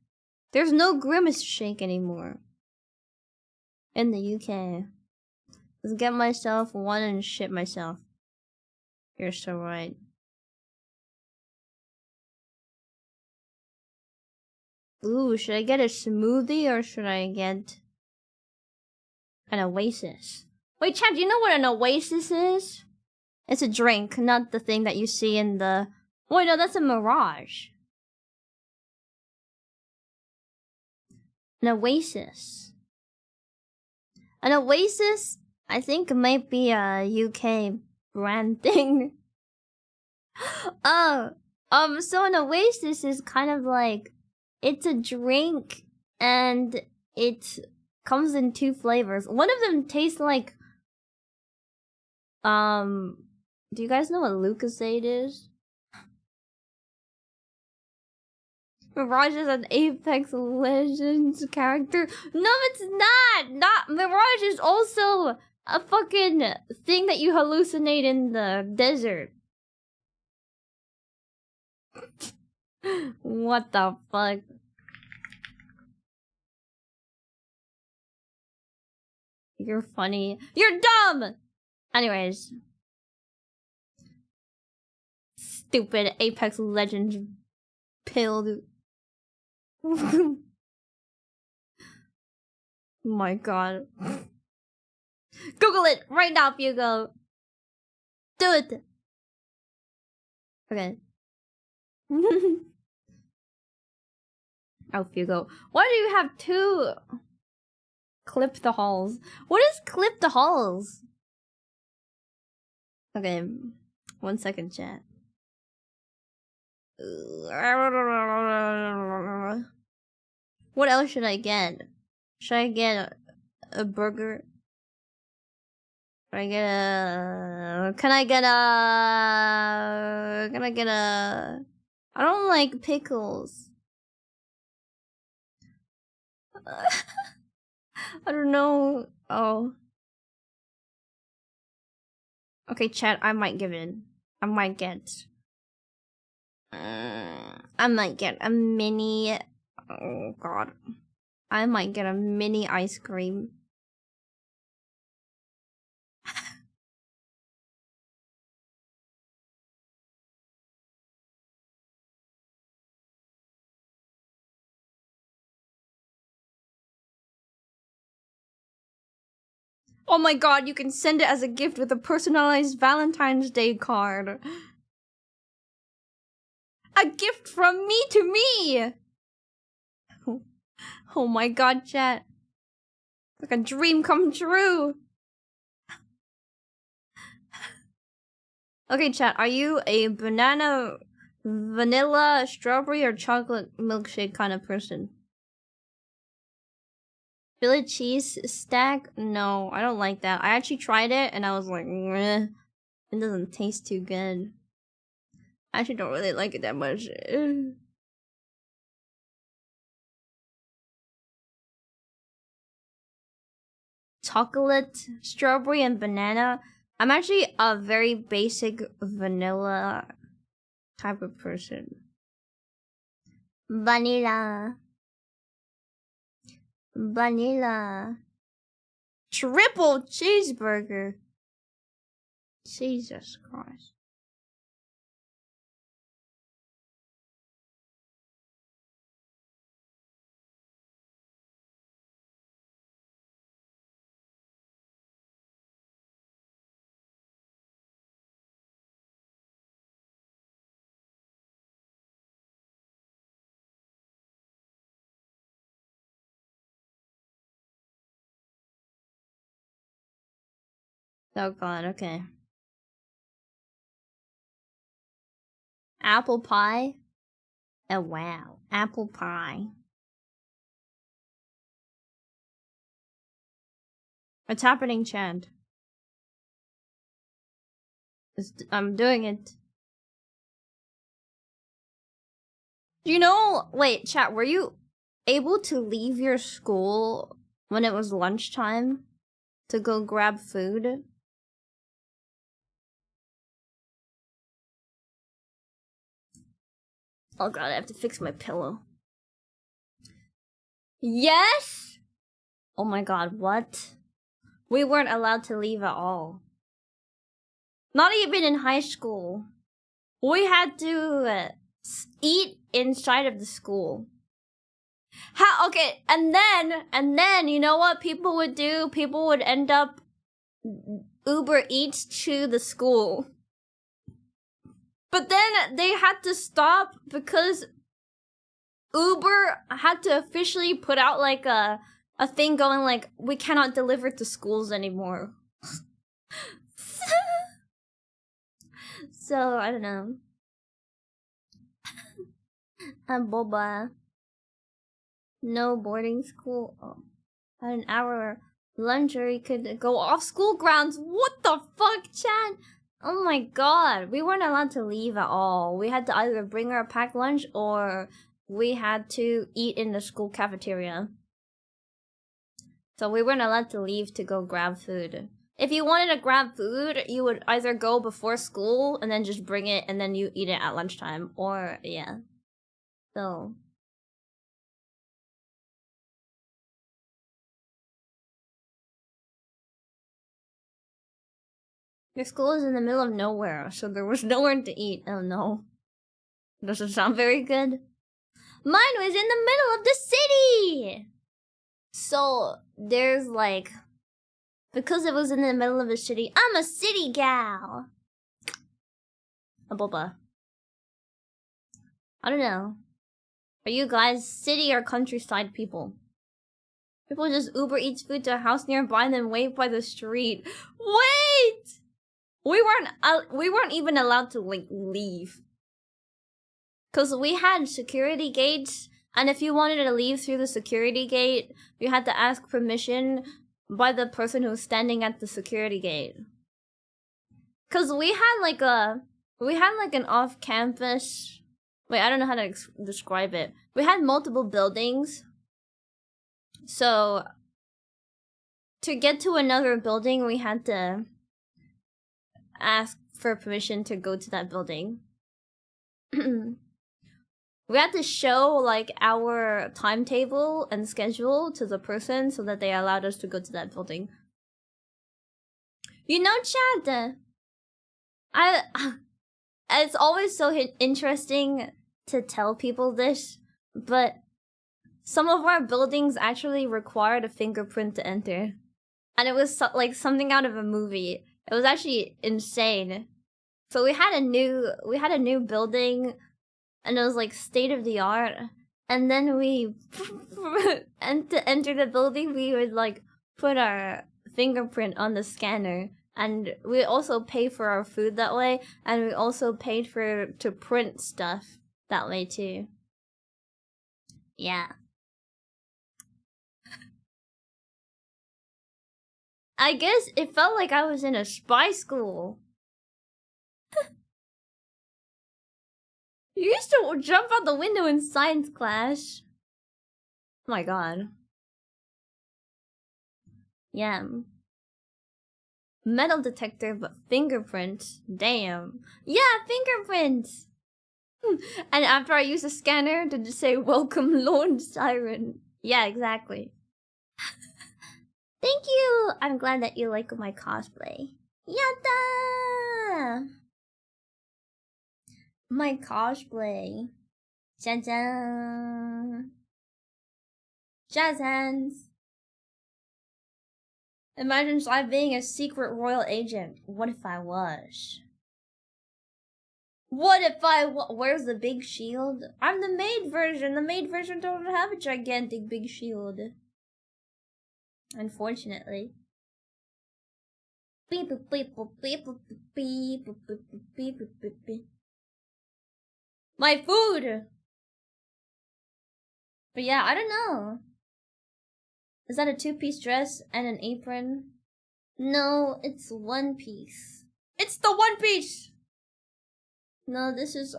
There's no Grimace Shake anymore in the UK. Let's get myself one and shit myself. You're so right. Ooh, should I get a smoothie or should I get an Oasis? Wait, Chad, do you know what an Oasis is? It's a drink, not the thing that you see in the... Wait, no, that's a Mirage. An Oasis. An Oasis, I think, might be a UK brand thing. So an Oasis is kind of like... It's a drink, and it comes in 2 flavors. One of them tastes like... Do you guys know what Lucasade is? Mirage is an Apex Legends character. No, it's not! Mirage is also a fucking thing that you hallucinate in the desert. What the fuck? You're funny. You're dumb! Anyways. Stupid Apex Legends pill. My god. Google it right now, Fugo. Do it. Okay. Oh, Fugo. Why do you have 2? Clip the halls. What is clip the halls? Okay. 1 second, chat. What else should I get? Should I get a burger? Should I get a... Can I get a... I don't like pickles. I don't know. Oh. Okay, chat, I might give in. I might get a mini... Oh, God. I might get a mini ice cream. Oh my god, you can send it as a gift with a personalized Valentine's Day card. A gift from me to me! Oh my god, chat. Like a dream come true. Okay, chat, are you a banana, vanilla, strawberry, or chocolate milkshake kind of person? Philly cheese stack? No, I don't like that. I actually tried it and I was like, meh. It doesn't taste too good. I actually don't really like it that much. Chocolate, strawberry, and banana. I'm actually a very basic vanilla type of person. Vanilla. Vanilla. Triple cheeseburger. Jesus Christ. Oh god, okay. Apple pie? Oh wow, apple pie. What's happening, Chad? I'm doing it. You know, wait, chat, were you able to leave your school when it was lunchtime to go grab food? Oh god, I have to fix my pillow. Yes? Oh my god, what? We weren't allowed to leave at all. Not even in high school. We had to eat inside of the school. How? Okay, and then, you know what people would do? People would end up Uber Eats to the school. But then they had to stop because Uber had to officially put out like a thing going like, we cannot deliver to schools anymore. So, I don't know. I'm boba. No boarding school. Oh. Had an hour lunch or you could go off school grounds. What the fuck, chat? Oh my god. We weren't allowed to leave at all. We had to either bring our packed lunch or we had to eat in the school cafeteria. So we weren't allowed to leave to go grab food. If you wanted to grab food, you would either go before school and then just bring it and then you eat it at lunchtime. Or, yeah. So... Your school is in the middle of nowhere, so there was nowhere to eat. Oh no. Doesn't sound very good. Mine was in the middle of the city! So, there's like... Because it was in the middle of the city, I'm a city gal! A boba. I don't know. Are you guys city or countryside people? People just Uber Eats food to a house nearby and then wait by the street. Wait! We weren't even allowed to like leave. Cause we had security gates, and if you wanted to leave through the security gate, you had to ask permission by the person who was standing at the security gate. Cause we had like an off-campus. Wait, I don't know how to describe it. We had multiple buildings. So to get to another building, we had to ask for permission to go to that building. We had to show like our timetable and schedule to the person so that they allowed us to go to that building. You know, Chad, it's always so interesting to tell people this, but some of our buildings actually required a fingerprint to enter. and it was like something out of a movie. It was actually insane. So we had a new building, and it was like state of the art. And then we, and to enter the building, we would like put our fingerprint on the scanner, and we also pay for our food that way, and we also paid to print stuff that way too. Yeah. I guess it felt like I was in a spy school. You used to jump out the window in science class. Oh my god. Yeah. Metal detector, but fingerprint. Damn. Yeah, fingerprints! And after I use a scanner to just say, "Welcome, Lord Saiiren." Yeah, exactly. Thank you! I'm glad that you like my cosplay. Yatta! My cosplay. Jazz hands. Imagine I being a secret royal agent. What if I was? What if where's the big shield? I'm the maid version. The maid version don't have a gigantic big shield. Unfortunately. Beep beep beep beep beep beep beep beep. My food! But yeah, I don't know. Is that a 2-piece dress and an apron? No, it's 1 piece. It's the 1 piece! No, this is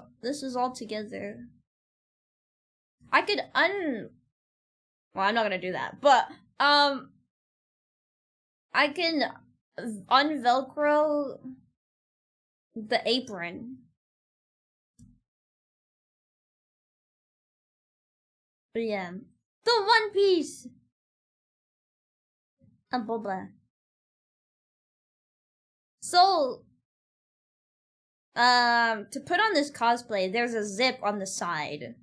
all together. I could well, I'm not gonna do that, but I can unvelcro the apron. But yeah, the 1 piece. A boba. So, to put on this cosplay, there's a zip on the side.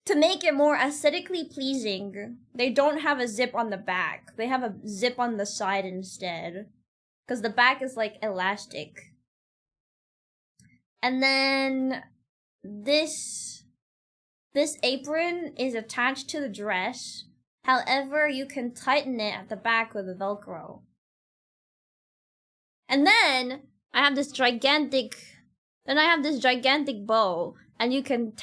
To make it more aesthetically pleasing, they don't have a zip on the back. They have a zip on the side instead. Because the back is like elastic. And then this apron is attached to the dress. However, you can tighten it at the back with a Velcro. And then I have this gigantic bow, and you can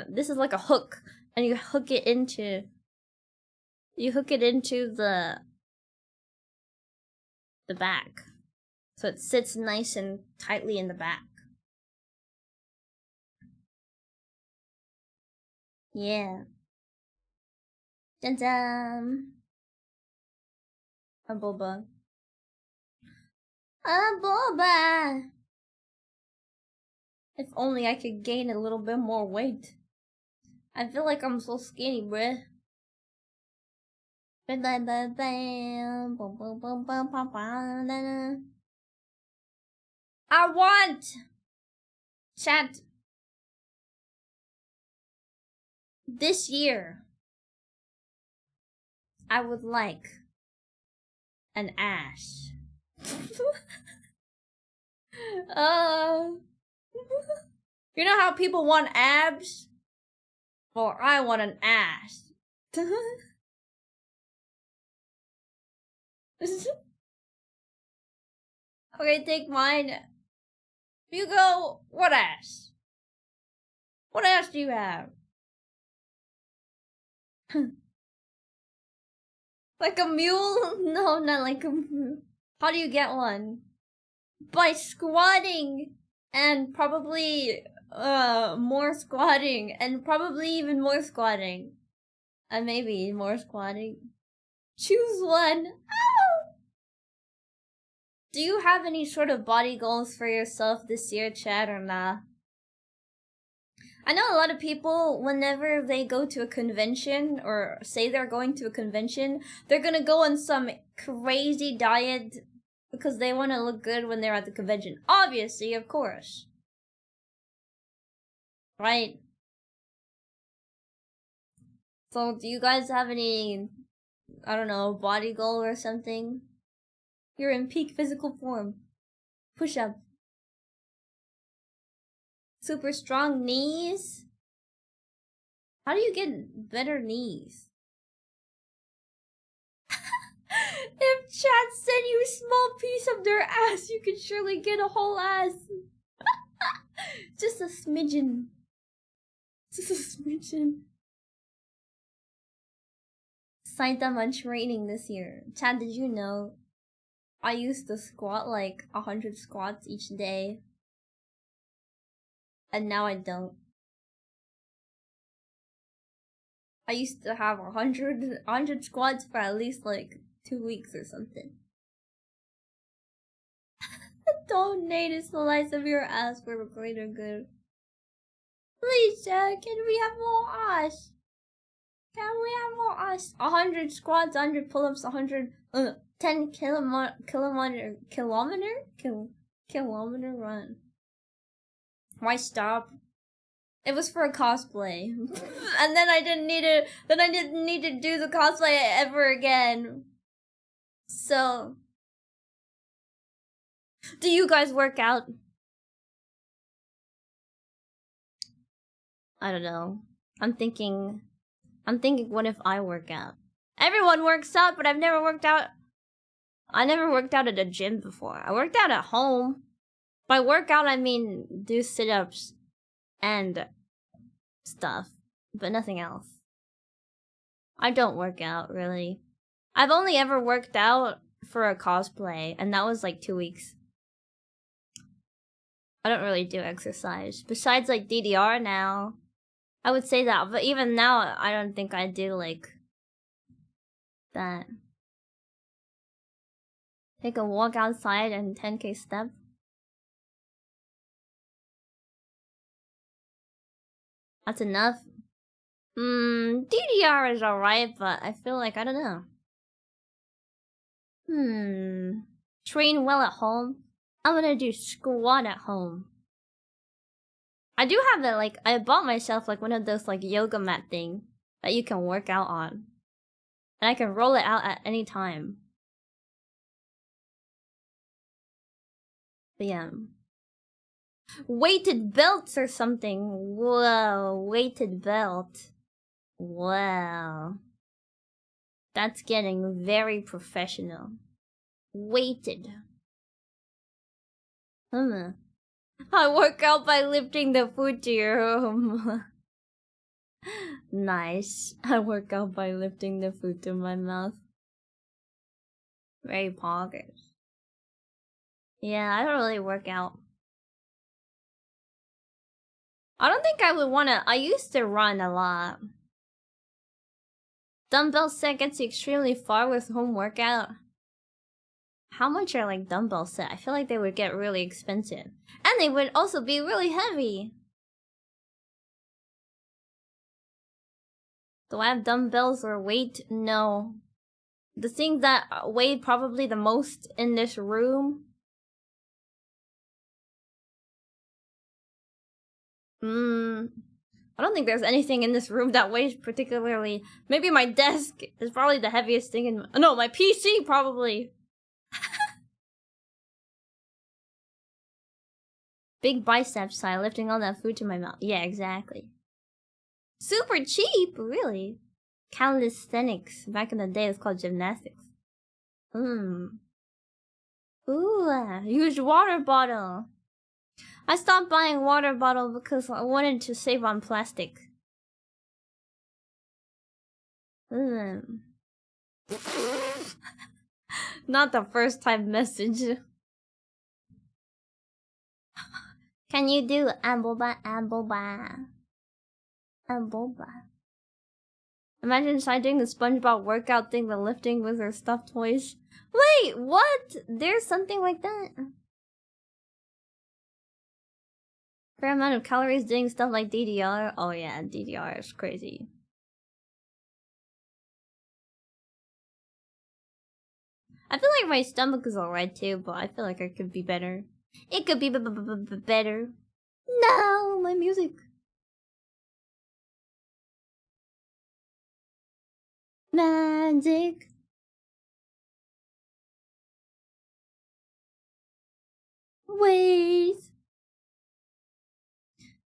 this is like a hook, and you hook it into the back. So it sits nice and tightly in the back. Yeah. Dun dun. A boba. A boba. If only I could gain a little bit more weight. I feel like I'm so skinny, bruh. I want! Chat. This year, I would like an ass. You know how people want abs? Well, I want an ass. Okay, take mine. You go, what ass? What ass do you have? Like a mule? No, not like a mule. How do you get one? By squatting! And probably, more squatting. And probably even more squatting. And maybe more squatting. Choose one! Ow! Do you have any sort of body goals for yourself this year, Chad, or nah? I know a lot of people, whenever they go to a convention, or say they're going to a convention, they're gonna go on some crazy diet because they want to look good when they're at the convention. Obviously, of course. Right? So, do you guys have any I don't know, body goal or something. You're in peak physical form. Push up. Super strong knees? How do you get better knees? If chat sent you a small piece of their ass, you could surely get a whole ass. Just a smidgen. Just a smidgen. Saitama training this year. Chad, did you know I used to squat like 100 squats each day? And now I don't. I used to have 100 squats for at least like 2 weeks or something. Donate a slice of your ass for a greater good. Please, can we have more ass? Can we have more ass? 100 squats, 100 pull-ups, 10 kilometer run. Why stop? It was for a cosplay. And then I didn't need to do the cosplay ever again. So, do you guys work out? I don't know. I'm thinking, what if I work out? Everyone works out, but I've never worked out. I never worked out at a gym before. I worked out at home. By workout, I mean do sit-ups and stuff, but nothing else. I don't work out, really. I've only ever worked out for a cosplay, and that was like 2 weeks. I don't really do exercise. Besides, like, DDR now. I would say that, but even now, I don't think I do, like, that. Take a walk outside and 10k step. That's enough. DDR is alright, but I feel like, I don't know. Train well at home. I'm gonna do squat at home. I do have it, like, I bought myself, like, one of those, like, yoga mat thing that you can work out on. And I can roll it out at any time. But yeah. Weighted belts or something. Whoa, weighted belt. Wow. That's getting very professional. Weighted. I work out by lifting the food to your home. Nice. I work out by lifting the food to my mouth. Very poggers. Yeah, I don't really work out. I don't think I would wanna. I used to run a lot. Dumbbell set gets you extremely far with home workout. How much are like dumbbell set? I feel like they would get really expensive. And they would also be really heavy. Do I have dumbbells or weight? No. The thing that weighed probably the most in this room. I don't think there's anything in this room that weighs particularly. Maybe my desk is probably the heaviest thing in. No, my PC probably. Big biceps style, lifting all that food to my mouth. Yeah, exactly. Super cheap, really. Calisthenics. Back in the day, it was called gymnastics. Ooh, huge water bottle. I stopped buying water bottle because I wanted to save on plastic. Not the first time message. Can you do amboba? Imagine Sai doing the SpongeBob workout thing, the lifting with her stuffed toys. Wait, what? There's something like that. Fair amount of calories doing stuff like DDR. Oh yeah, DDR is crazy. I feel like my stomach is alright too, but I feel like I could be better. It could be better. No, my music. Magic. Ways.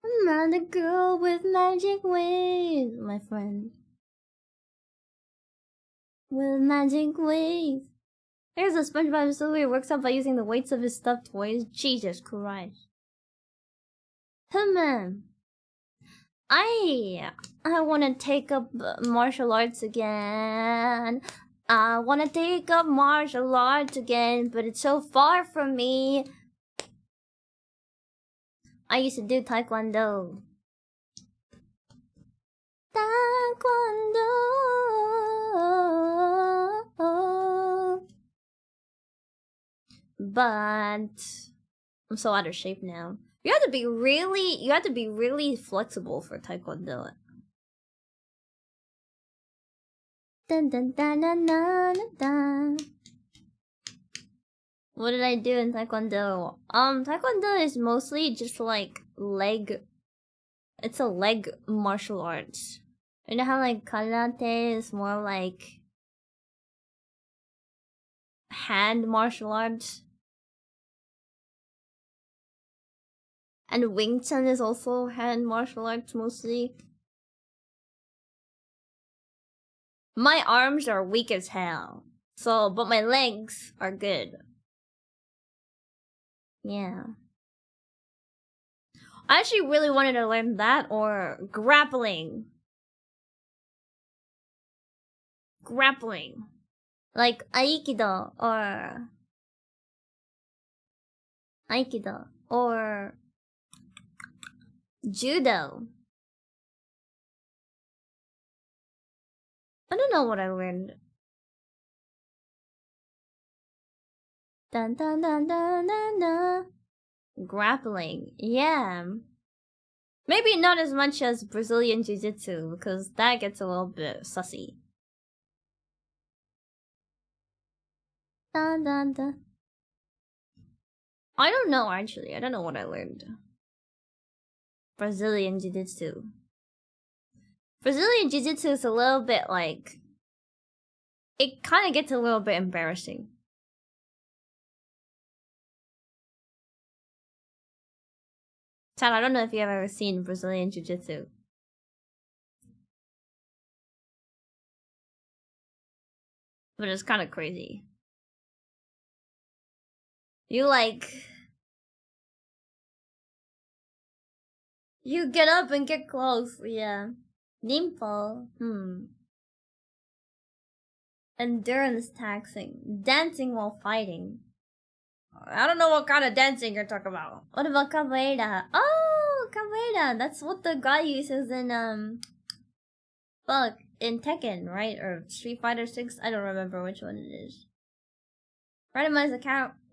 I'm not a girl with magic ways, my friend. With magic ways. There's a SpongeBob episode where he works out by using the weights of his stuffed toys. Jesus Christ. Man. I wanna take up martial arts again. I wanna take up martial arts again, but it's so far from me. I used to do taekwondo. Taekwondo. But I'm so out of shape now. You have to be really flexible for taekwondo. Dun, dun, dun, dun, dun, dun. What did I do in taekwondo? Taekwondo is mostly just like leg. It's a leg martial arts. You know how like karate is more like hand martial arts? And Wing Chun is also hand martial arts mostly. My arms are weak as hell. So, but my legs are good. Yeah. I actually really wanted to learn that or grappling. Grappling. Like Aikido or Judo. I don't know what I learned. Dun dun dun dun dun dun. Grappling, yeah. Maybe not as much as Brazilian Jiu-Jitsu, because that gets a little bit sussy. Dun dun dun. I don't know, actually. I don't know what I learned. Brazilian Jiu-Jitsu. Brazilian Jiu-Jitsu is a little bit like... It kind of gets a little bit embarrassing. Chad, I don't know if you've ever seen Brazilian Jiu-Jitsu. But it's kind of crazy. You You get up and get close, yeah. Nimble, Endurance taxing. Dancing while fighting. I don't know what kind of dancing you're talking about. What about capoeira? Oh, capoeira! That's what the guy uses in, in Tekken, right? Or Street Fighter 6? I don't remember which one it is. Randomize a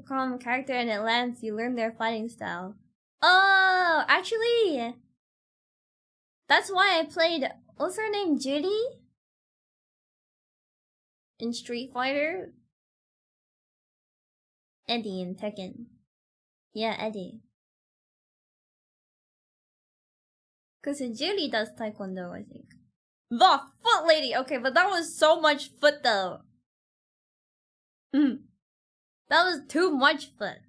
common character and it lands, you learn their fighting style. Oh, actually, that's why I played, what's her name, Judy? In Street Fighter? Eddie in Tekken. Yeah, Eddie. Cause Judy does taekwondo, I think. The foot lady! Okay, but that was so much foot though. That was too much foot.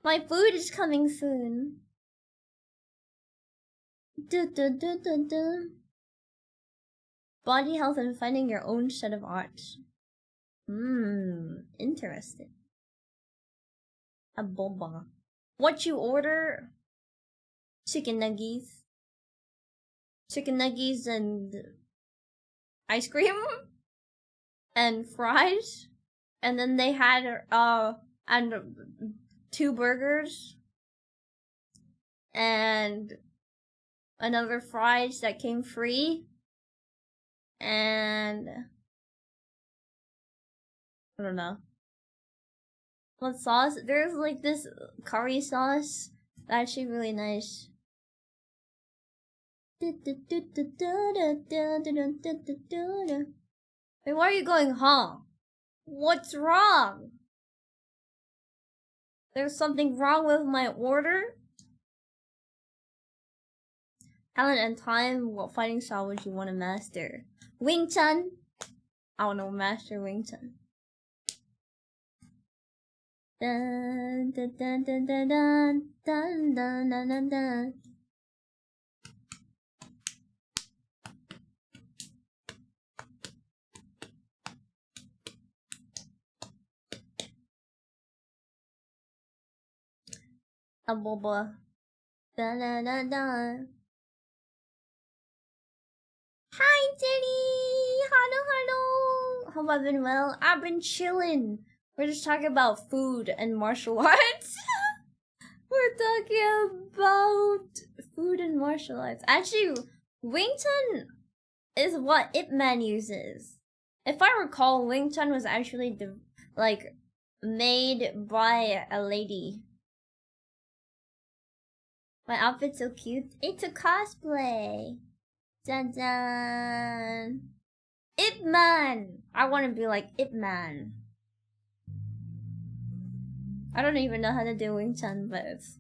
My food is coming soon. Body health and finding your own set of arts. Interesting. A bomba. What you order? Chicken nuggies. Chicken nuggies and ice cream? And fries? And then they had, and 2 burgers. And another fries that came free. And I don't know. What sauce? There's like this curry sauce. That's actually really nice. Wait, why are you going, huh? What's wrong? There's something wrong with my order? Talent and time, what fighting style would you want to master? Wing Chun? I want to master Wing Chun. Dun dun dun dun dun dun dun dun dun dun dun. A boba. Dun dun dun dun. Hi, Jenny! Hello, hello! Hope I've been well. I've been chilling. We're just talking about food and martial arts. We're talking about food and martial arts. Actually, Wing Chun is what Ip Man uses. If I recall, Wing Chun was actually made by a lady. My outfit's so cute. It's a cosplay. Dun dun. Ip Man. I want to be like Ip Man. I don't even know how to do Wing Chun, but it's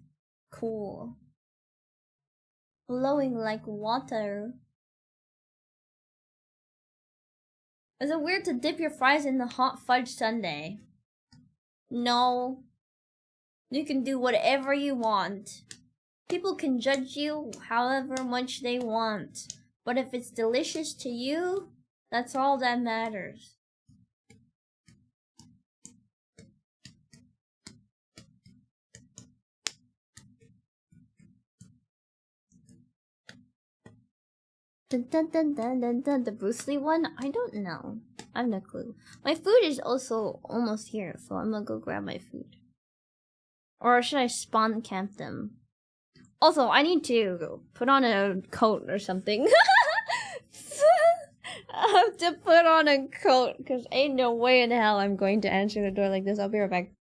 cool. Flowing like water. Is it weird to dip your fries in the hot fudge sundae? No. You can do whatever you want. People can judge you however much they want. But if it's delicious to you, that's all that matters. Dun, dun, dun, dun, dun, dun. The Bruce Lee one? I don't know. I have no clue. My food is also almost here, so I'm gonna go grab my food. Or should I spawn camp them? Also, I need to put on a coat or something. I have to put on a coat, because ain't no way in hell I'm going to answer the door like this. I'll be right back.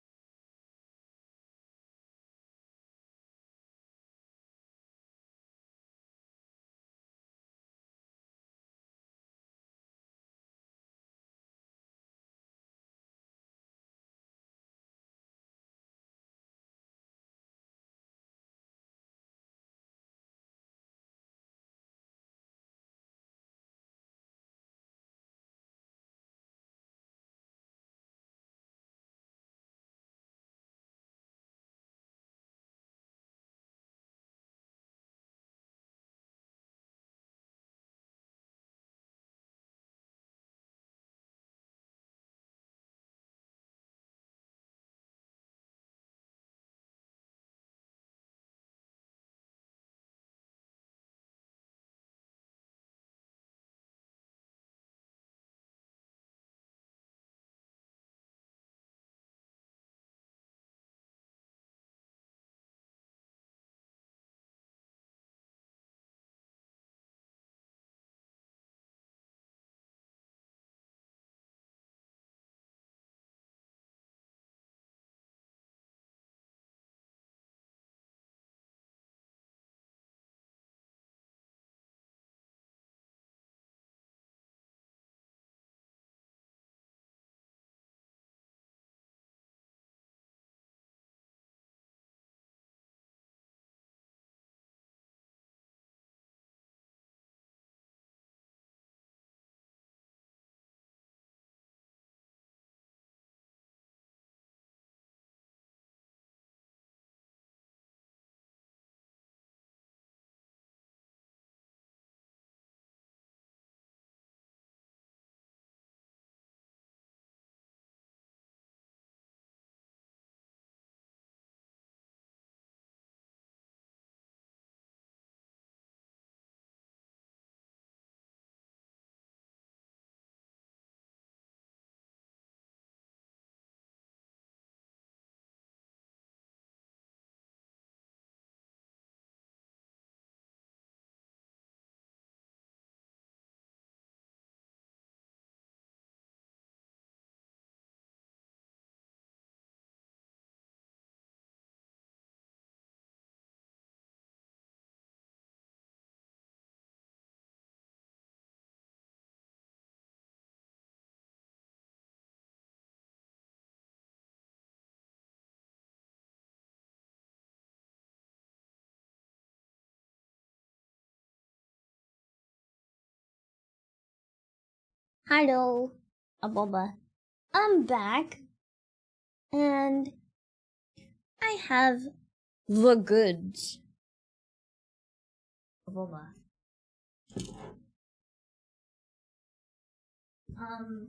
Hello, Aboba. I'm back, and I have the goods. Aboba. Um.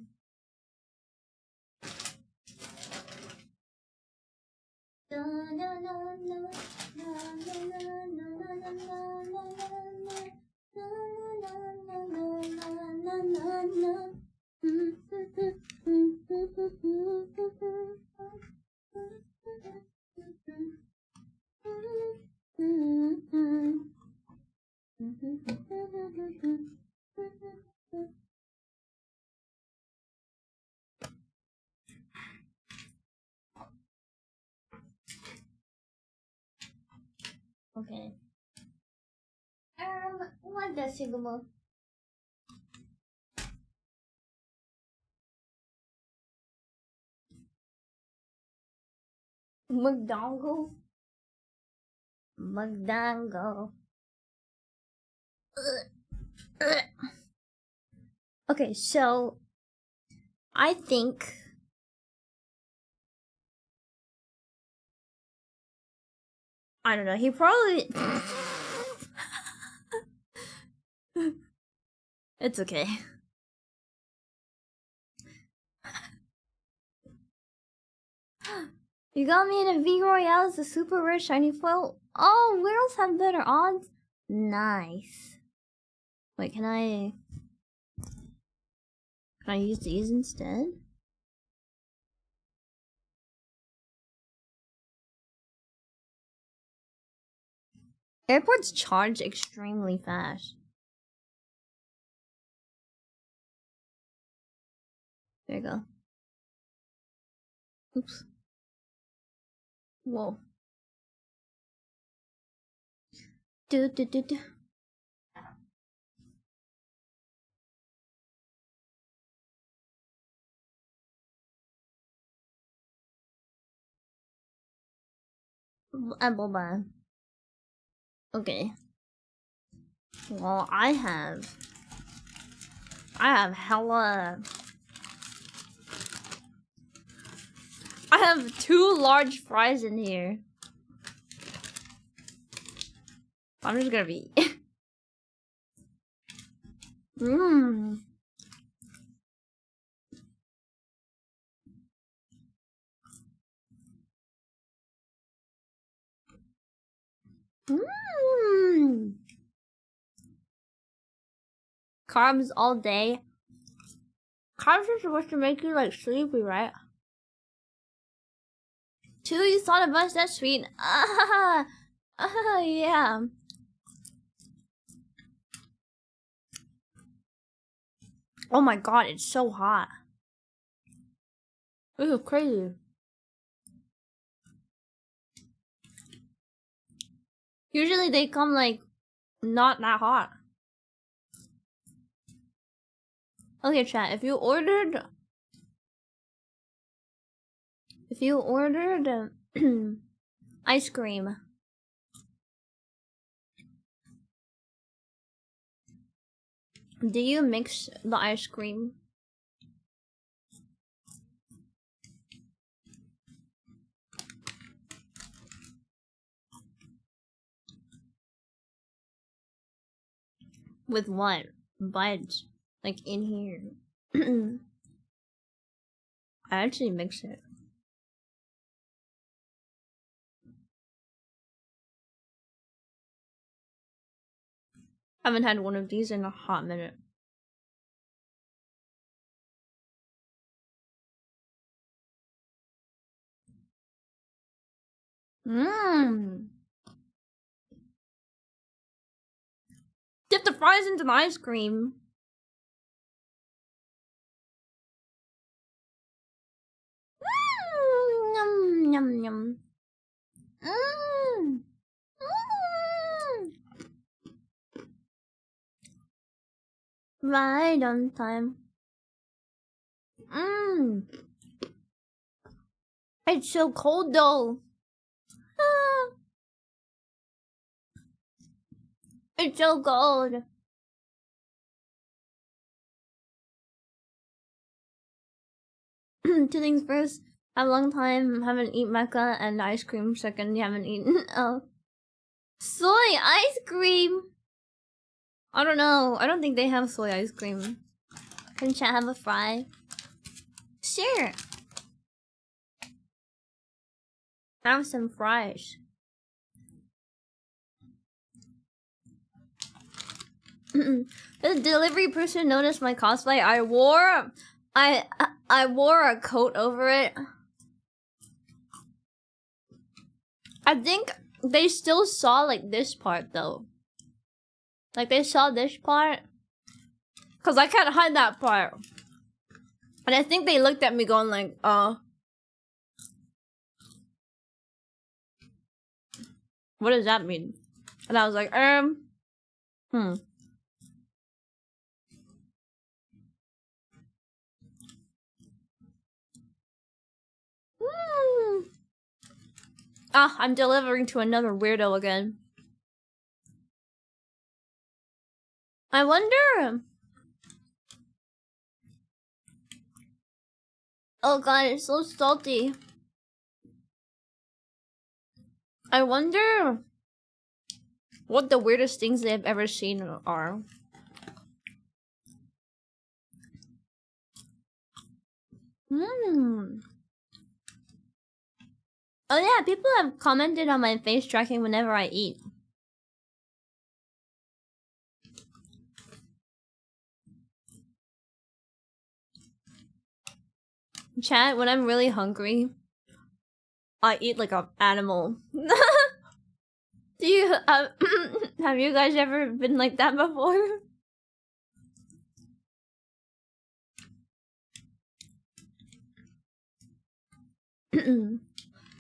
Okay. What does Sigma? McDongle? McDongle. Okay, so I think I don't know, he probably It's okay. You got me in a V Royale as a super rare shiny foil. Oh, whales have better odds? Nice. Wait, can I use these instead? Airports charge extremely fast. There you go. Oops. Whoa. Do. Boba. Okay. Well, I have hella. I have 2 large fries in here. I'm just gonna be. Mmm. Mmm. Carbs all day. Carbs are supposed to make you like sleepy, right? 2, you thought of us? That's sweet. Yeah. Oh my god, it's so hot. This is crazy. Usually they come like not that hot. Okay, chat. If you ordered ice cream, do you mix the ice cream with what? Buds, like in here. I actually mix it. I haven't had one of these in a hot minute. Mmm. Dip the fries into the ice cream. Mmm. Yum yum yum. Mmm. Mmm. Right on time. Mmm. It's so cold though. Ah. It's so cold. Two things first. A long time haven't eaten mecha, and ice cream second. You haven't eaten. Oh, soy ice cream. I don't know. I don't think they have soy ice cream. Can chat have a fry? Sure. Have some fries. The delivery person noticed my cosplay. I wore a coat over it. I think they still saw like this part though. Like they saw this part. Cause I can't hide that part. And I think they looked at me going like, what does that mean? And I was like, Ah, I'm delivering to another weirdo again. I wonder. Oh god, it's so salty. I wonder what the weirdest things they've ever seen are. Oh yeah, people have commented on my face tracking whenever I eat. Chat, when I'm really hungry, I eat like an animal. Do you have you guys ever been like that before?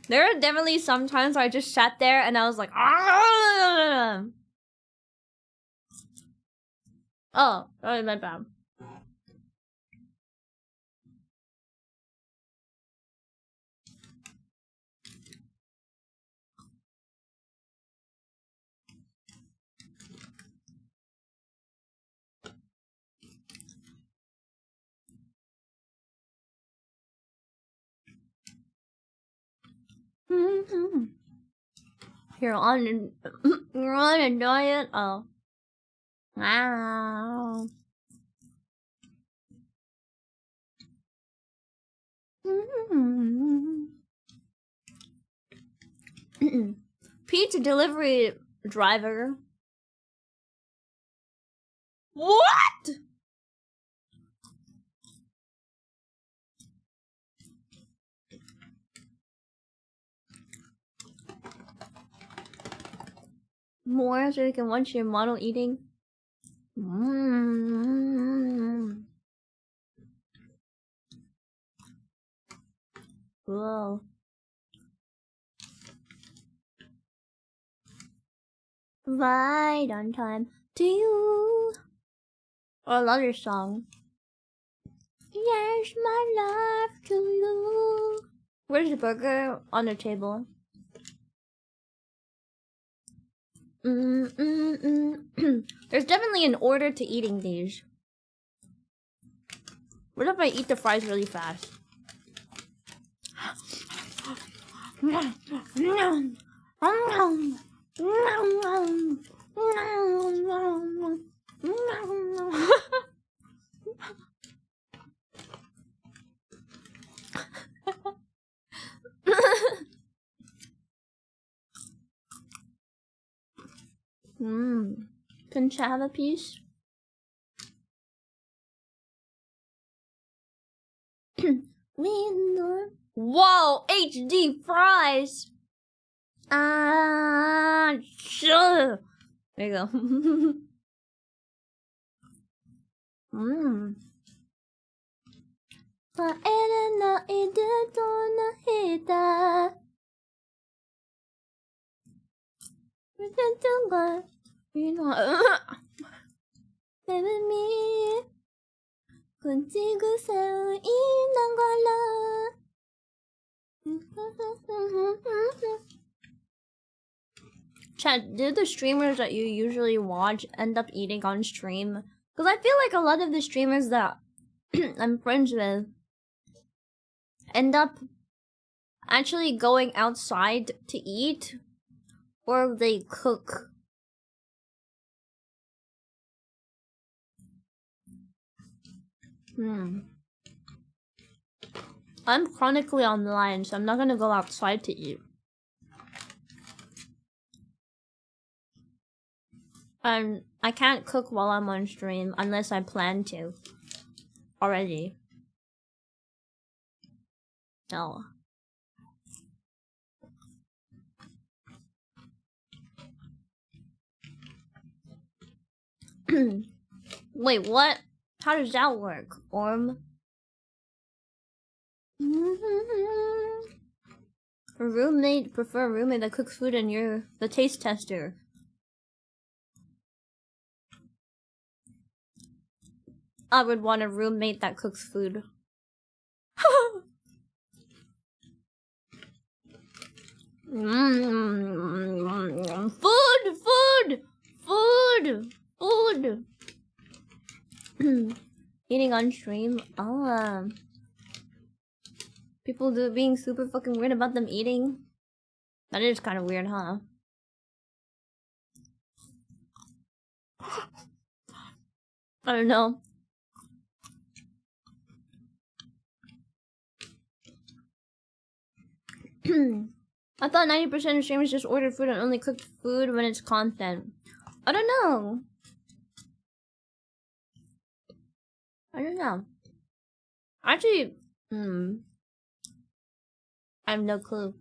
There are definitely some times where I just sat there and I was like, ah! Oh, that was my bad. You're on a diet? Oh. Wow. Pizza delivery driver. What? More so you can watch your model eating. Whoa. Right on time to you. Oh, I love your song. Yes, my life to you. Where's the burger? On the table. There's definitely an order to eating these. What if I eat the fries really fast? Can chat have a piece? Whoa, HD fries! Sure. There you go. Chat, do the streamers that you usually watch end up eating on stream? Because I feel like a lot of the streamers that I'm friends with, end up actually going outside to eat, or they cook. I'm chronically online, so I'm not gonna go outside to eat. And I can't cook while I'm on stream unless I plan to. Already. No. Wait, what? How does that work? Orm? A roommate, prefer a roommate that cooks food and you're the taste tester. I would want a roommate that cooks food. Food! Eating on stream? People being super fucking weird about them eating? That is kind of weird, huh? I don't know. I thought 90% of streamers just order food and only cook food when it's content. I don't know. Actually, I have no clue.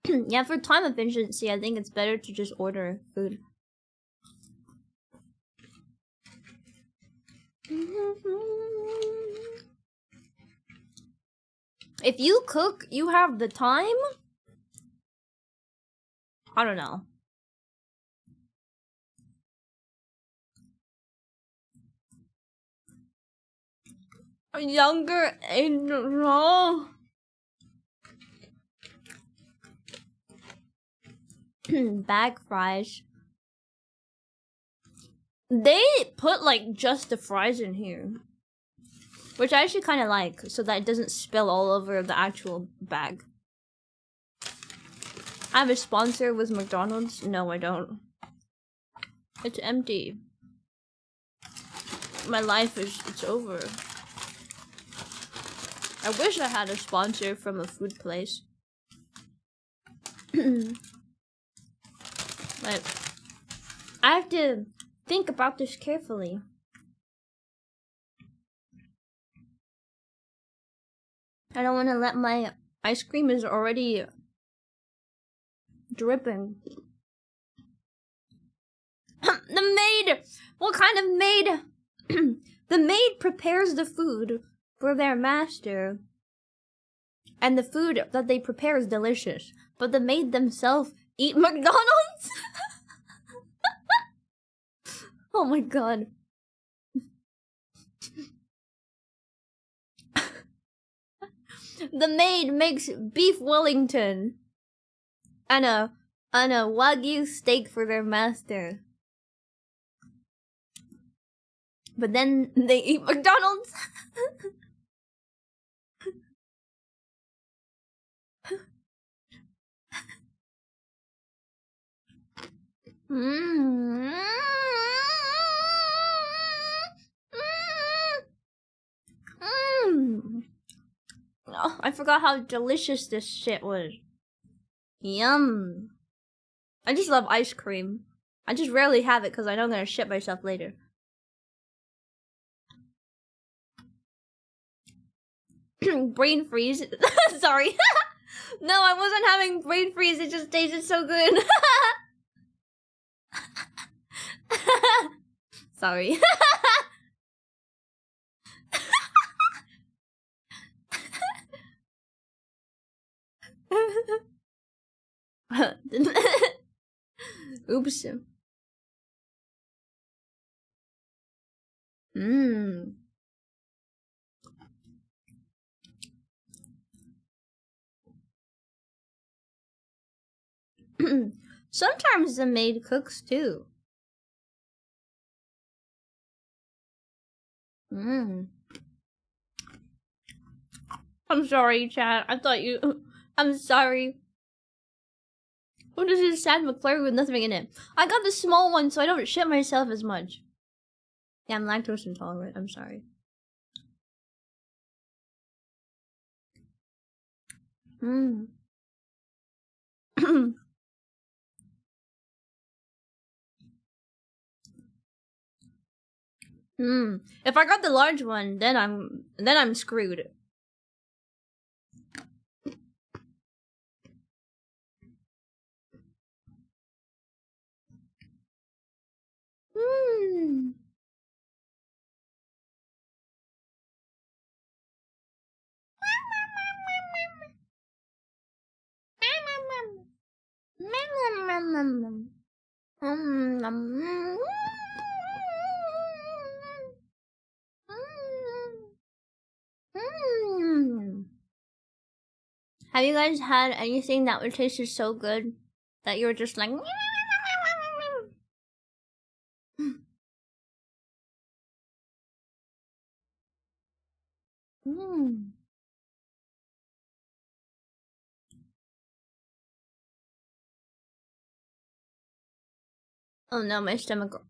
Yeah, for time efficiency, I think it's better to just order food. If you cook, you have the time? I don't know. Younger age, bag fries. They put like just the fries in here, which I actually kind of like, so that it doesn't spill all over the actual bag. I have a sponsor with McDonald's. No, I don't. It's empty. My life it's over. I wish I had a sponsor from a food place. But I have to think about this carefully. I don't want to let my ice cream is already dripping. The maid! What kind of maid? The maid prepares the food for their master. And the food that they prepare is delicious. But the maid themselves eat McDonald's? Oh my god. The maid makes beef Wellington and a Wagyu steak for their master. But then they eat McDonald's. Oh, I forgot how delicious this shit was. Yum. I just love ice cream. I just rarely have it because I know I'm gonna shit myself later. Brain freeze. Sorry. No, I wasn't having brain freeze. It just tasted so good. Sorry. Oops. Sometimes the maid cooks too. Mm. I'm sorry, chat. I thought you. I'm sorry. What is this sad McFlurry with nothing in it? I got the small one so I don't shit myself as much. Yeah, I'm lactose intolerant. I'm sorry. Mm. If I got the large one, then I'm screwed. Mm. Have you guys had anything that would tasted so good that you were just like? Mm. Oh no, my stomach.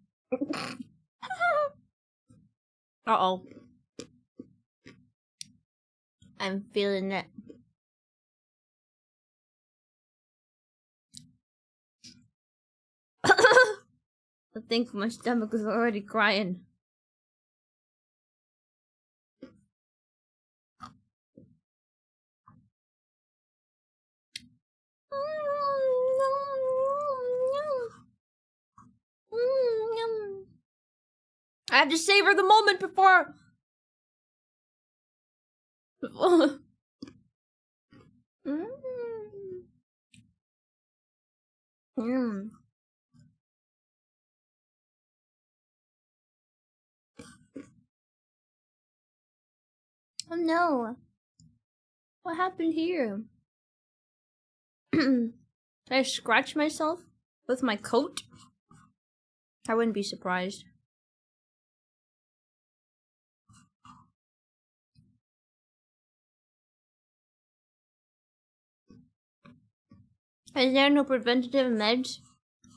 Uh-oh. I'm feeling it. I think my stomach is already crying. I have to savor the moment before. Oh no. What happened here? Did I scratch myself with my coat? I wouldn't be surprised. Is there no preventative meds?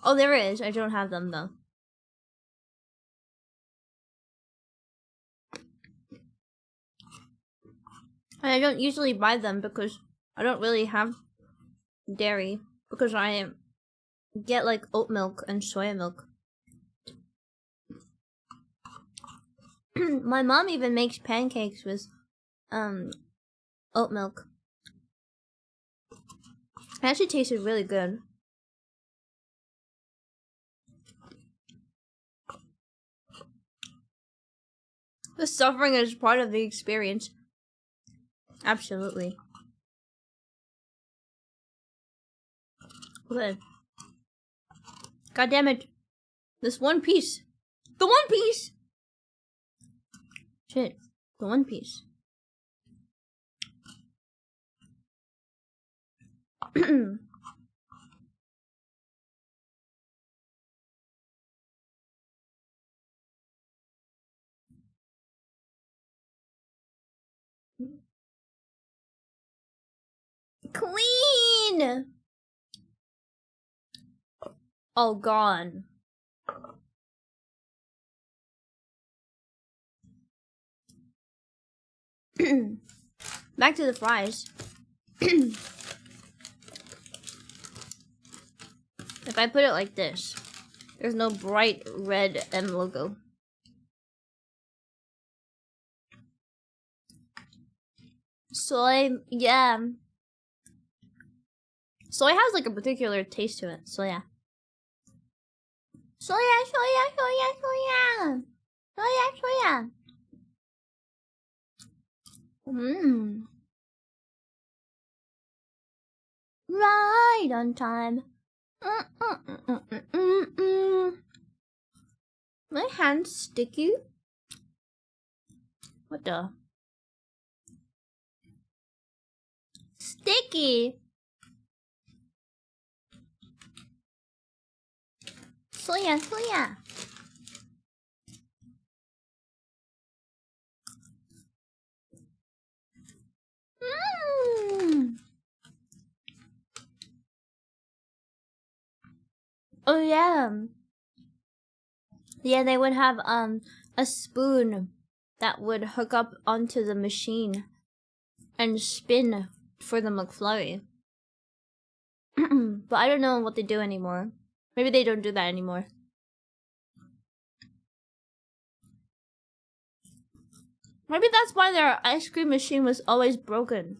Oh, there is. I don't have them though. And I don't usually buy them because I don't really have dairy. Because I get like oat milk and soya milk. My mom even makes pancakes with oat milk. It actually tasted really good. The suffering is part of the experience. Absolutely. Okay. God damn it. This one piece. The one piece! Shit. The one piece. Clean! All gone. Back to the fries. If I put it like this, there's no bright red M logo. Soy, yeah. Soy has like a particular taste to it, so yeah. Soya, soya, soya, soya. Soya, soya. Right on time. My hand's sticky. What the? Sticky. Soya, soya. Oh yeah. Yeah, they would have a spoon that would hook up onto the machine and spin for the McFlurry. But I don't know what they do anymore. Maybe they don't do that anymore. Maybe that's why their ice cream machine was always broken.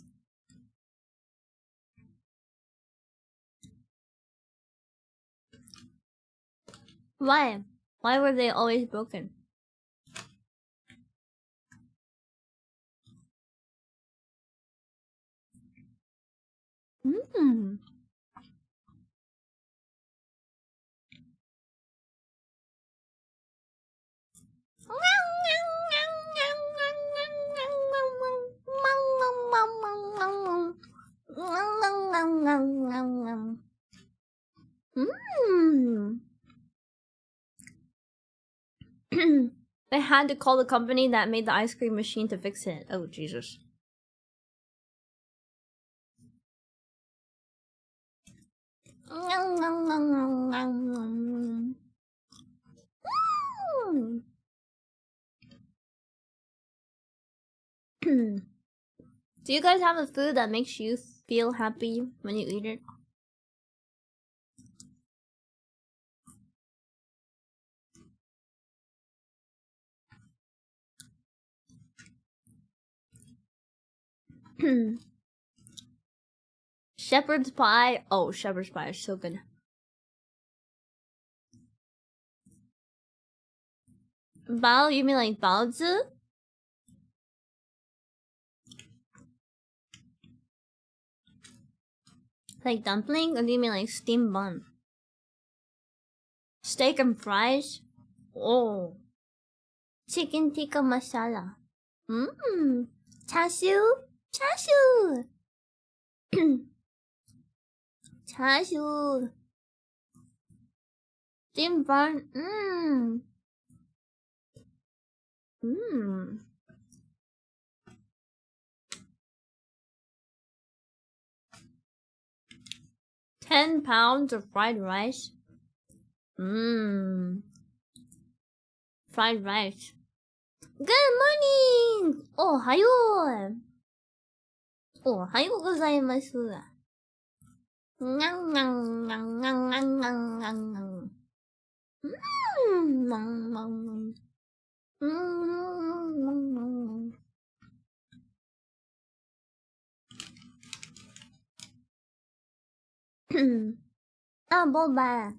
Why? Why were they always broken? Mmm. Mmm. They had to call the company that made the ice cream machine to fix it. Oh, Jesus. Do you guys have a food that makes you feel happy when you eat it? Shepherd's pie. Oh, shepherd's pie is so good. Bao, you mean like baozi? Like dumpling? Or do you mean like steamed bun? Steak and fries? Oh. Chicken tikka masala. Mmm. Chashu? Chashu! Chashu. Steamed bun. Mmm. Mmm. 10 pounds of fried rice. Mmm. Fried rice. Good morning! Ohayo! Ohayo gozaimasu. Ngang ngang ngang ngang ngang ngang ngang ngang. Mmm. Ah, boba.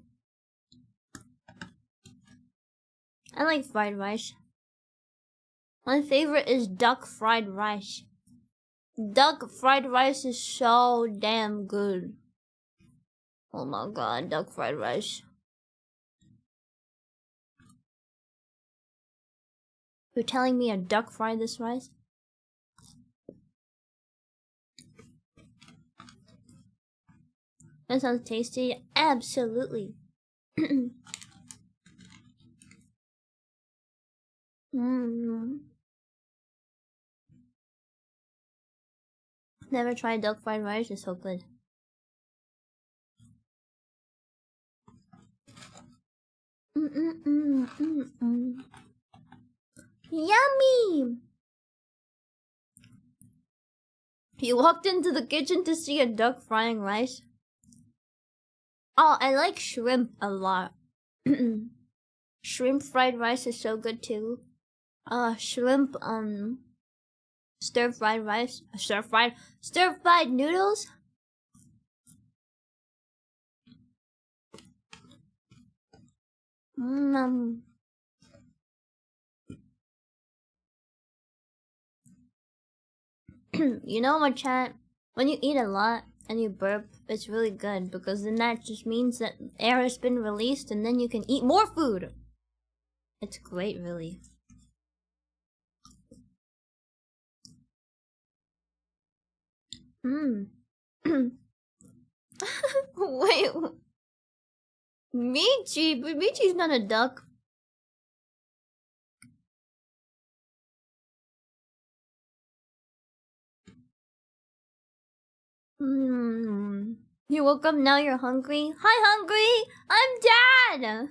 I like fried rice. My favorite is duck fried rice. Duck fried rice is so damn good. Oh my god, duck fried rice. You're telling me a duck fried this rice? That sounds tasty. Absolutely. Mm. Never tried duck fried rice. It's so good. Yummy! You walked into the kitchen to see a duck frying rice? Oh, I like shrimp a lot. Shrimp fried rice is so good too. Shrimp, stir fried rice, stir fried noodles. You know what, chat? When you eat a lot and you burp, it's really good because then that just means that air has been released and then you can eat more food. It's great, really. Wait. Michi? But Michi's not a duck. You woke up, now you're hungry? Hi, hungry! I'm Dad!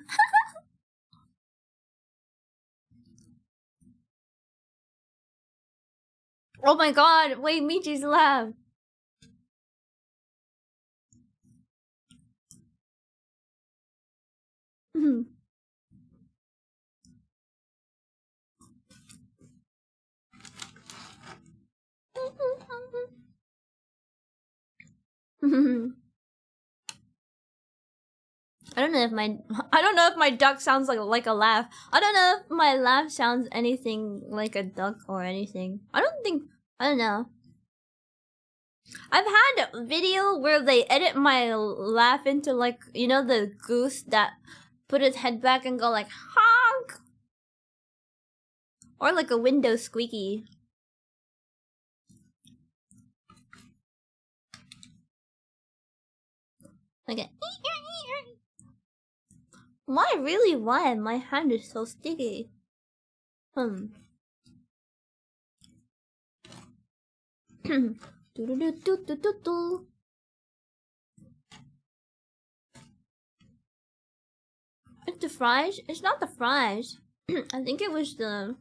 Oh my god, wait, Michi's laugh. I don't know if my duck sounds like a laugh. I don't know if my laugh sounds anything like a duck or anything. I don't know. I've had a video where they edit my laugh into like, you know, the goose that put its head back and go like honk, or like a window squeaky. Like a why really? Why? My hand is so sticky. Do do do do do do do. It's the fries? It's not the fries. I think it was the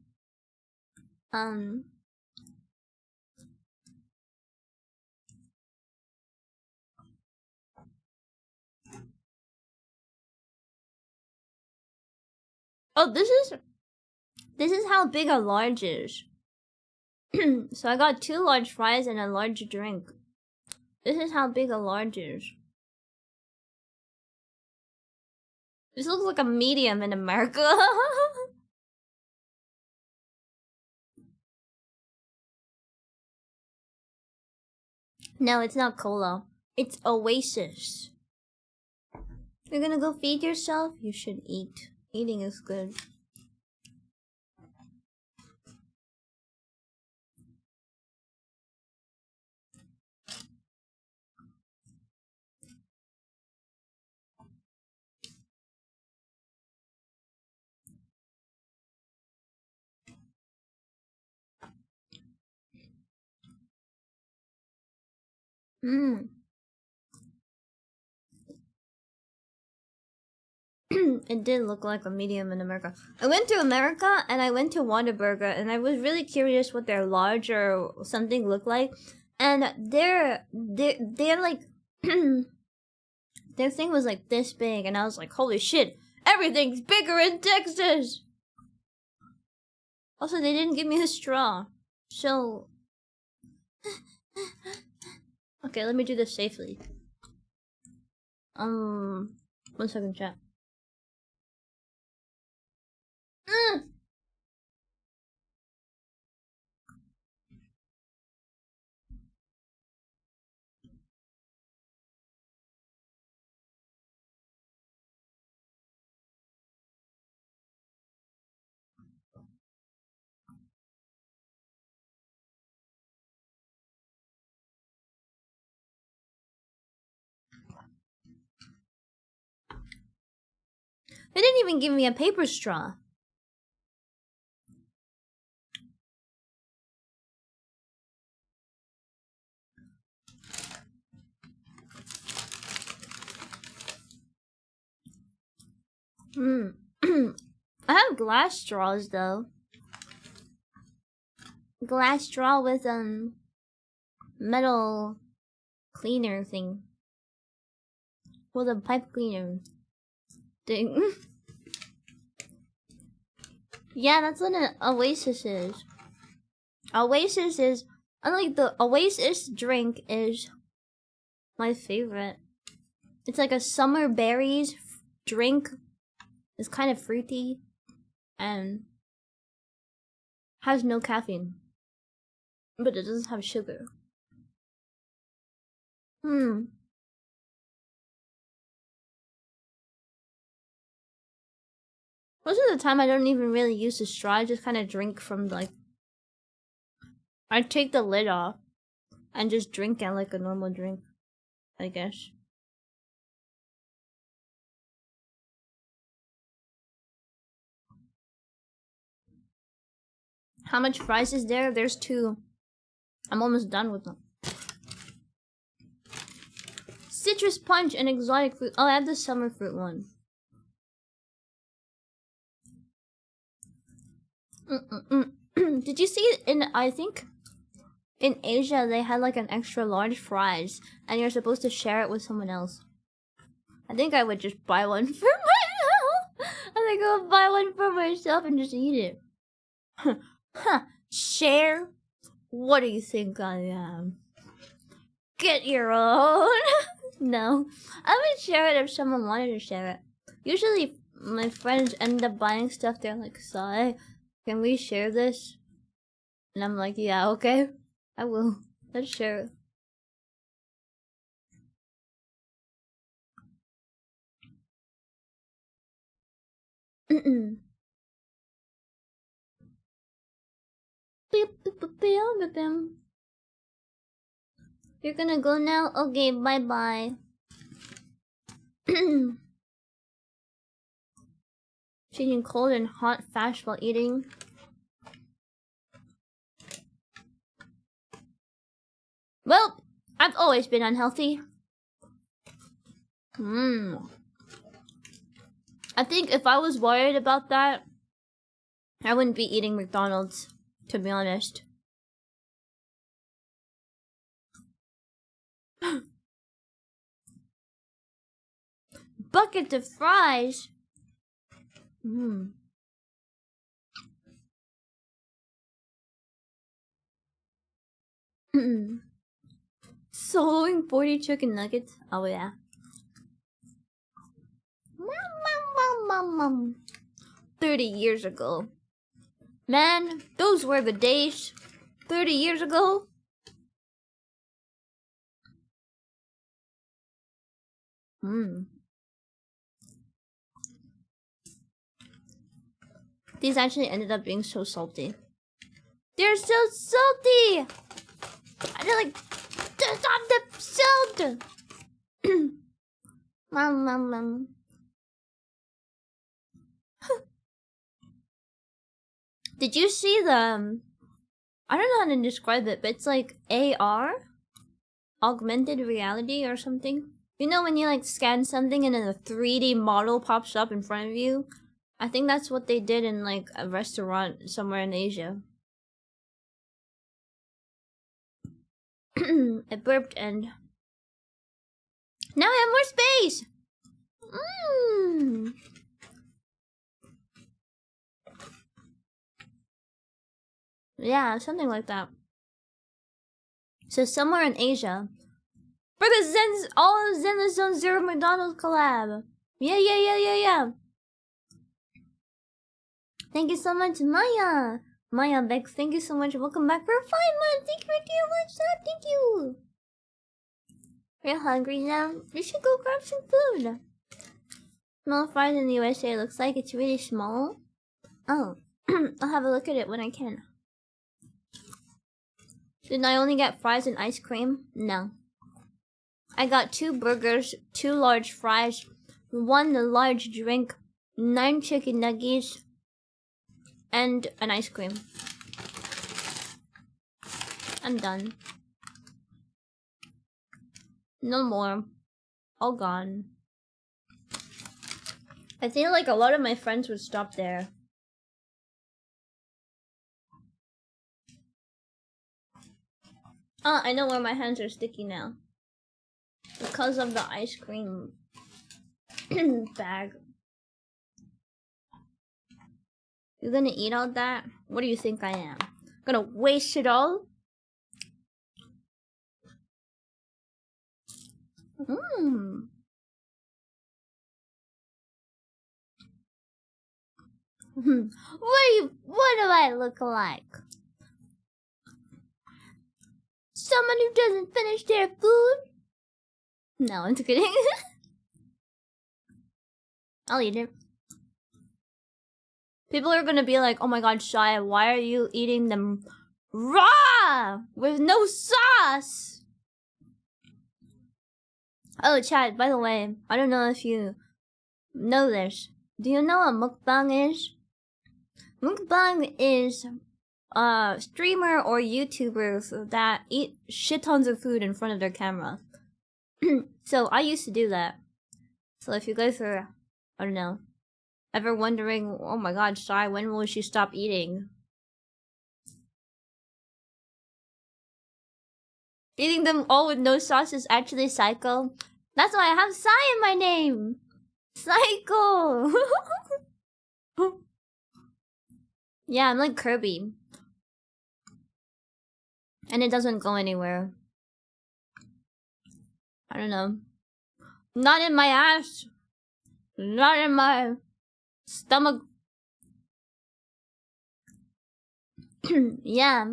oh, this is how big a large is. So I got 2 large fries and a large drink. This is how big a large is. This looks like a medium in America. No, it's not cola. It's Oasis. You're gonna go feed yourself? You should eat. Eating is good. It did look like a medium in America. I went to America and I went to Whataburger and I was really curious what their large or something looked like. And they're like their thing was like this big and I was like, holy shit, everything's bigger in Texas. Also, they didn't give me a straw. So okay, let me do this safely. 1 second, chat. They didn't even give me a paper straw. I have glass straws though. Glass straw with metal cleaner thing. With a pipe cleaner thing. Yeah, that's what an Oasis is. Oasis is, unlike the Oasis drink is my favorite. It's like a summer berries drink. It's kind of fruity and has no caffeine, but it doesn't have sugar. Most of the time I don't even really use the straw, I just kind of drink from like, I take the lid off and just drink it like a normal drink, I guess. How much fries is there? There's 2. I'm almost done with them. citrus punch and exotic fruit. Oh, I have the summer fruit one. Did you see in, I think, in Asia, they had like an extra large fries, and you're supposed to share it with someone else. I think I would just buy one for myself. I think I would buy one for myself and just eat it. Huh. Share? What do you think I am? Get your own. No. I would share it if someone wanted to share it. Usually, my friends end up buying stuff. They're like, Sai, can we share this? And I'm like, yeah, okay. I will. Let's share it. You're gonna go now? Okay, bye bye. Changing cold and hot fast while eating. Well, I've always been unhealthy. I think if I was worried about that, I wouldn't be eating McDonald's, to be honest. Bucket of fries. Soloing 40 chicken nuggets. Oh yeah. 30 years ago. Man, those were the days. 30 years ago. These actually ended up being so salty. They're so salty! They're like, stop the salt! Mom. Did you see the, I don't know how to describe it, but it's like AR? Augmented reality or something? You know when you like scan something and then a 3D model pops up in front of you? I think that's what they did in like a restaurant somewhere in Asia. I burped and now I have more space! Yeah, something like that. So somewhere in Asia, for the all Zen Zone Zero McDonald's collab. Yeah. Thank you so much, Maya. Maya Bex, thank you so much. Welcome back for 5 months. Thank you for doing what's up. Thank you. You're hungry now? You should go grab some food. Small fries in the USA looks like it's really small. Oh, I'll have a look at it when I can. Did I only get fries and ice cream? No. I got 2 burgers, 2 large fries, 1 large drink, 9 chicken nuggets, and an ice cream. I'm done. No more. All gone. I feel like a lot of my friends would stop there. Oh, I know where my hands are sticky now. Because of the ice cream bag. You're gonna eat all that? What do you think I am? Gonna waste it all? What do I look like? Someone who doesn't finish their food? No, I'm just kidding. I'll eat it. People are gonna be like, oh my god, Shia, why are you eating them raw with no sauce? Oh, chat, by the way, I don't know if you know this. Do you know what mukbang is? Mukbang is streamer or YouTubers that eat shit tons of food in front of their camera. So I used to do that. So if you guys are, I don't know, ever wondering, oh my god, Sai, when will she stop eating? Eating them all with no sauce is actually psycho. That's why I have Sai in my name. Psycho. Yeah, I'm like Kirby. And it doesn't go anywhere. I don't know. Not in my ass. Not in my stomach. Yeah.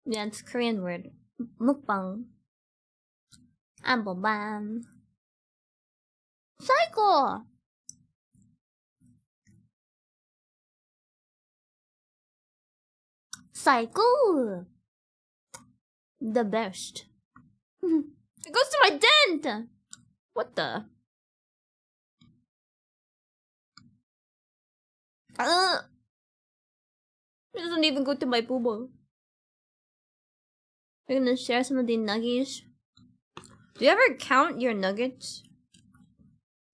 Yeah, it's a Korean word. Mukbang. Ambobam. Psycho! Psycho! The best. It goes to my dent! What the? It doesn't even go to my boobo. We're gonna share some of the nuggies. Do you ever count your nuggets?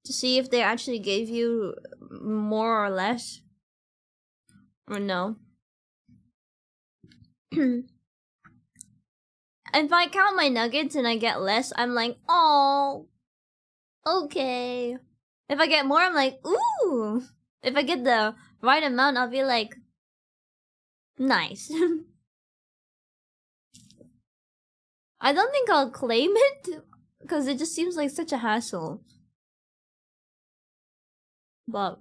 To see if they actually gave you more or less? Or no? If I count my nuggets and I get less, I'm like, oh, okay. If I get more, I'm like, ooh. If I get the right amount, I'll be like, nice. I don't think I'll claim it, because it just seems like such a hassle. But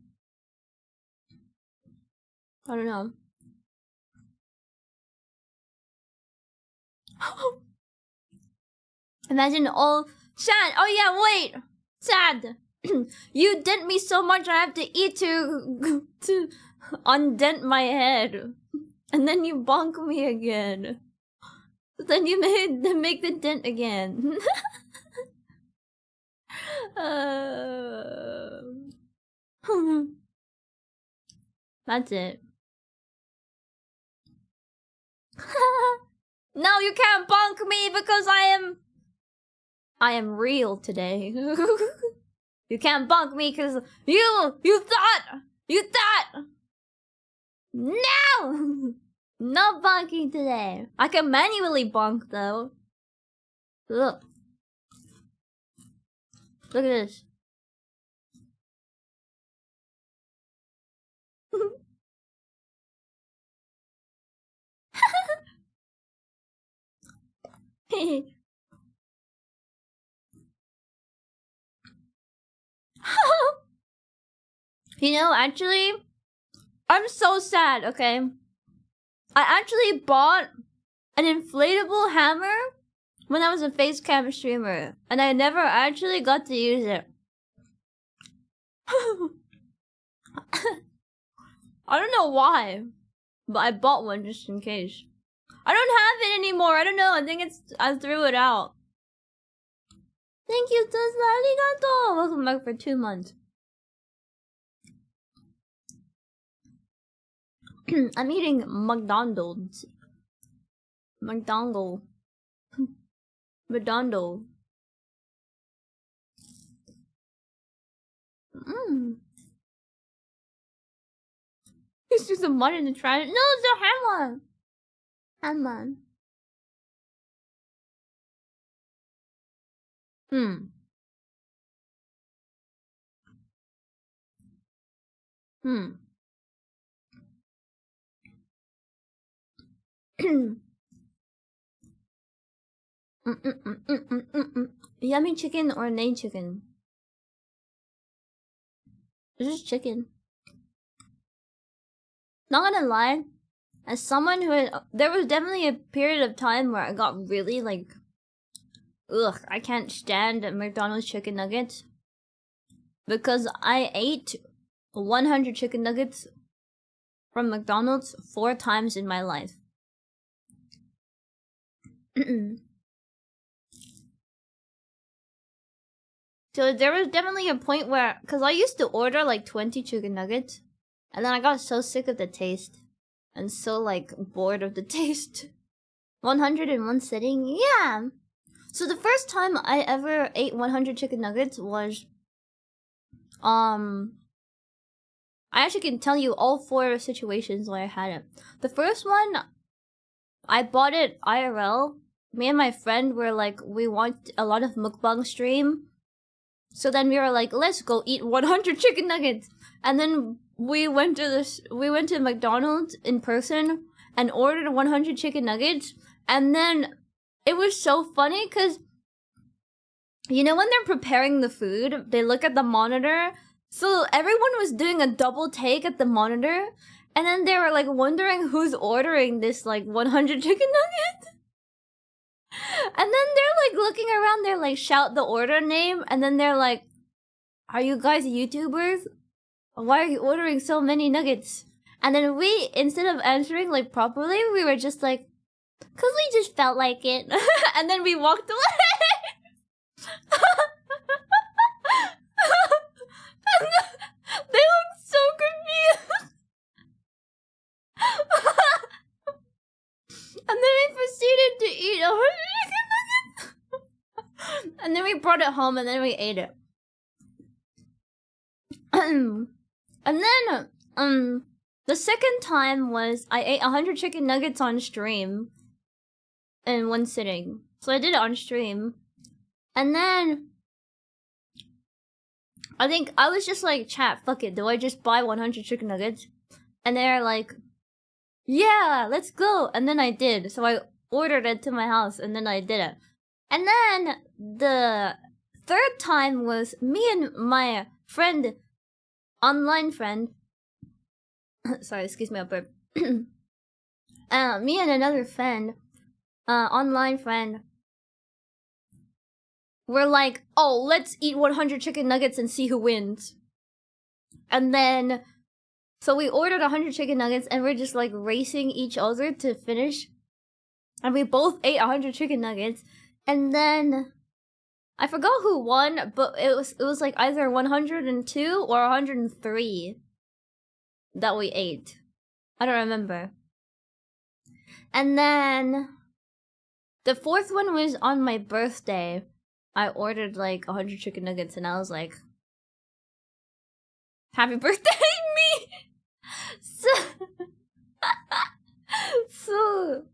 I don't know. Imagine all sad. Oh yeah, wait, sad. You dent me so much I have to eat to undent my head, and then you bonk me again. Then you make the dent again. That's it. No, you can't bonk me because I am real today. You can't bonk me because you thought no. No bonking today. I can manually bonk though. Look. Look at this. You know, actually, I'm so sad, okay? I actually bought an inflatable hammer when I was a face cam streamer, and I never actually got to use it. I don't know why, but I bought one just in case. I don't have it anymore. I don't know. I think I threw it out. Thank you, Tesla. Arigato. Welcome back for 2 months. I'm eating McDonald's. McDonald's. McDonald's. It's just a mud in the trash. No, it's a hammer. Hammer. Yummy chicken or nay chicken? It's just chicken. Not gonna lie, as someone who there was definitely a period of time where I got really like, ugh, I can't stand McDonald's chicken nuggets. Because I ate 100 chicken nuggets from McDonald's 4 times in my life. So there was definitely a point where, because I used to order like 20 chicken nuggets, and then I got so sick of the taste, and so like bored of the taste. 100 in one sitting? Yeah. So the first time I ever ate 100 chicken nuggets was, I actually can tell you all 4 situations where I had it. The first one, I bought it IRL. Me and my friend were like, we want a lot of mukbang stream. So then we were like, let's go eat 100 chicken nuggets. And then we went to McDonald's in person and ordered 100 chicken nuggets. And then it was so funny because, you know, when they're preparing the food, they look at the monitor. So everyone was doing a double take at the monitor. And then they were like wondering who's ordering this like 100 chicken nuggets. And then they're like looking around, they're like shout the order name. And then they're like, are you guys YouTubers? Why are you ordering so many nuggets? And then we, instead of answering like properly, we were just like, cause we just felt like it. And then we walked away. And they looked so confused. And then we proceeded to eat 100 chicken nuggets. And then we brought it home and then we ate it. And then, the second time was I ate 100 chicken nuggets on stream in one sitting. So I did it on stream. And then I think I was just like, chat, fuck it, do I just buy 100 chicken nuggets? And they're like, yeah, let's go. And then I did. So I ordered it to my house and then I did it. And then the third time was me and my friend, online friend. Sorry, excuse me, a burp. Me and another friend, online friend, were like, oh, let's eat 100 chicken nuggets and see who wins. And then, so we ordered 100 chicken nuggets and we're just like racing each other to finish. And we both ate 100 chicken nuggets. And then, I forgot who won, but it was like either 102 or 103 that we ate. I don't remember. And then the fourth one was on my birthday. I ordered like 100 chicken nuggets and I was like, happy birthday, me! So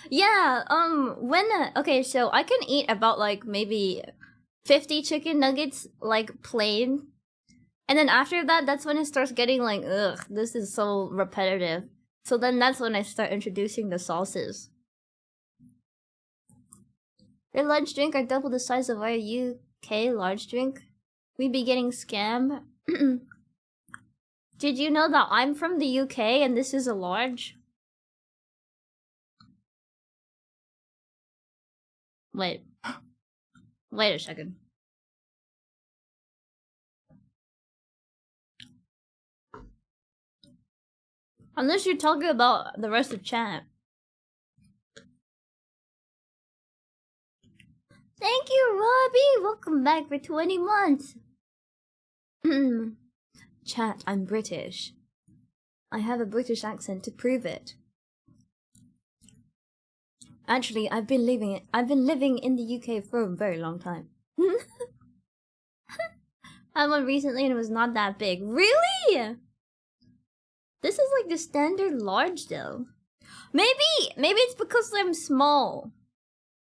yeah, okay, so I can eat about like maybe 50 chicken nuggets like plain. And then after that, that's when it starts getting like, ugh, this is so repetitive. So then that's when I start introducing the sauces. Your large drink are double the size of our UK large drink. We be getting scammed. Did you know that I'm from the UK and this is a large? Wait. Wait a second. Unless you're talking about the rest of chat. Thank you, Robbie! Welcome back for 20 months! Chat, I'm British. I have a British accent to prove it. Actually, I've been living in the UK for a very long time. I went recently and it was not that big. Really? This is like the standard large though. Maybe it's because I'm small.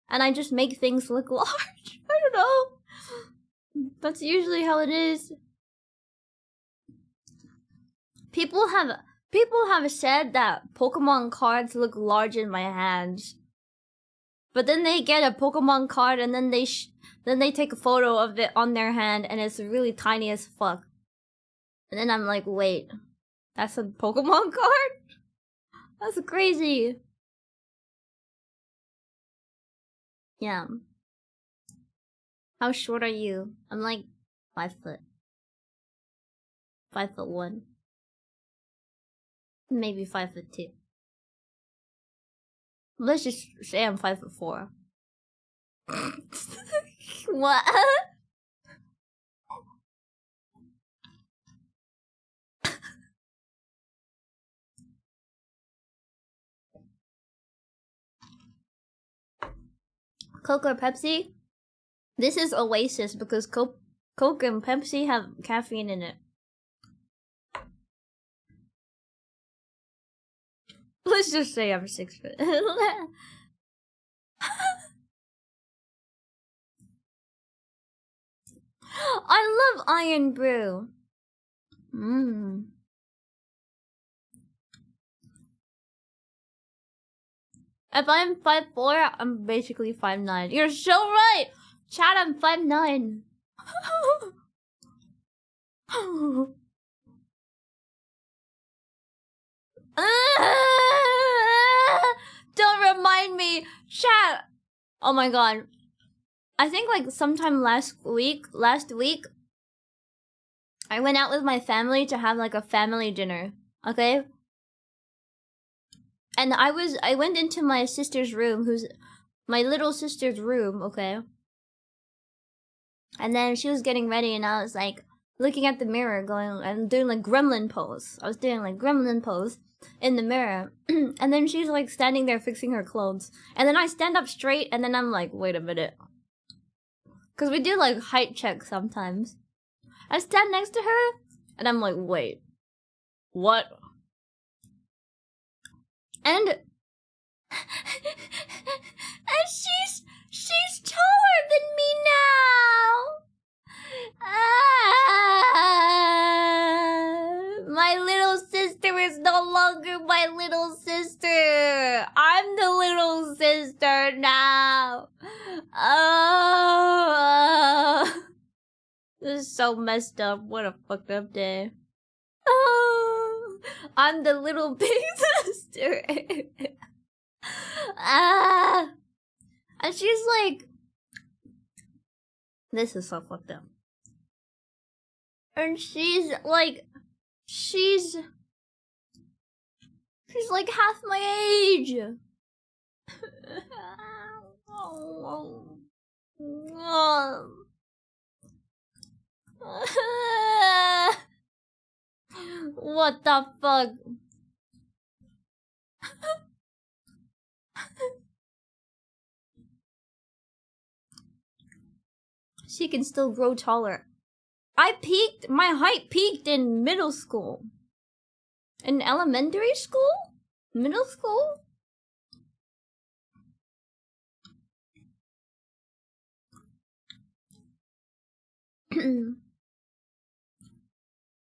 And I just make things look large. I don't know. That's usually how it is. People have said that Pokemon cards look large in my hands. But then they get a Pokemon card and then they take a photo of it on their hand and it's really tiny as fuck. And then I'm like, wait, that's a Pokemon card? That's crazy. Yeah. How short are you? I'm like 5 foot. 5'1". Maybe 5'2". Let's just say I'm 5'4". What? Coke or Pepsi? This is Oasis because Coke and Pepsi have caffeine in it. Let's just say I'm 6 foot. I love Iron Brew. If I'm 5'4", I'm basically 5'9". You're so right! Chat, I'm 5'9". Don't remind me! Chat! Oh my god. I think like sometime last week, I went out with my family to have like a family dinner. Okay? And I went into my sister's room, who's my little sister's room, okay? And then she was getting ready and I was like looking at the mirror going and doing like gremlin pose. I was doing like gremlin pose in the mirror. And then she's like standing there fixing her clothes. And then I stand up straight and then I'm like, wait a minute. Cause we do like height checks sometimes. I stand next to her and I'm like, wait. What? And and she's taller than me now. My little sister is no longer my little sister. I'm the little sister now. Oh, this is so messed up. What a fucked up day. Oh, I'm the little big sister. And she's like, this is so fucked up. And she's like, she's like half my age. What the fuck? She can still grow taller. My height peaked in middle school. In elementary school? Middle school?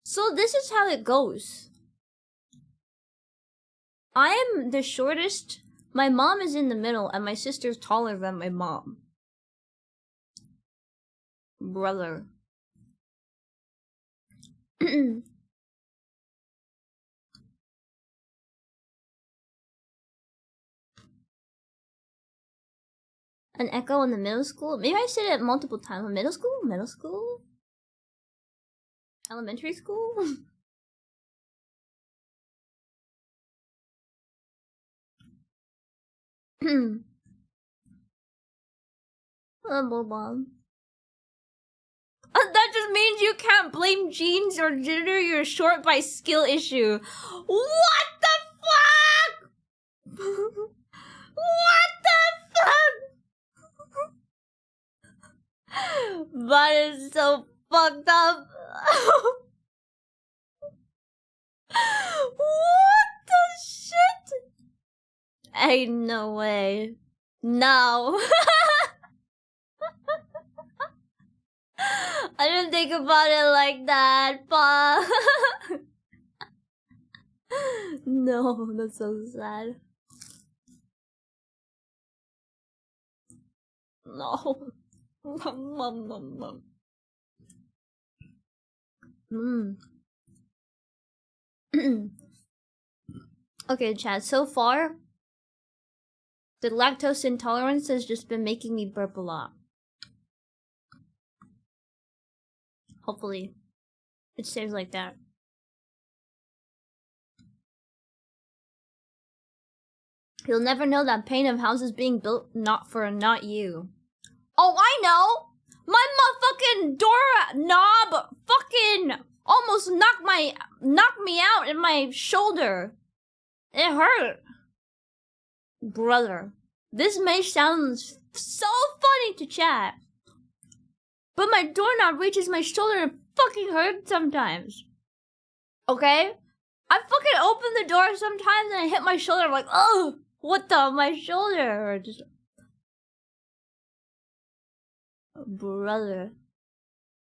So this is how it goes. I am the shortest. My mom is in the middle and my sister's taller than my mom. Brother. An echo in the middle school? Maybe I said it multiple times. Middle school? Middle school? Elementary school? Mom. That just means you can't blame genes or gender. You're short by skill issue. What the fuck? What the fuck? That is so fucked up. What the shit? Ain't no way. No. I didn't think about it like that, but no, that's so sad. No. Okay, chat. So far, the lactose intolerance has just been making me burp a lot. Hopefully, it stays like that. You'll never know that pain of houses being built not you. Oh, I know! My motherfucking door knob fucking almost knocked me out in my shoulder. It hurt. Brother, this may sound so funny to chat, but my doorknob reaches my shoulder and it fucking hurts sometimes. Okay? I fucking open the door sometimes and I hit my shoulder. I'm like, oh, what the? My shoulder hurts. Brother.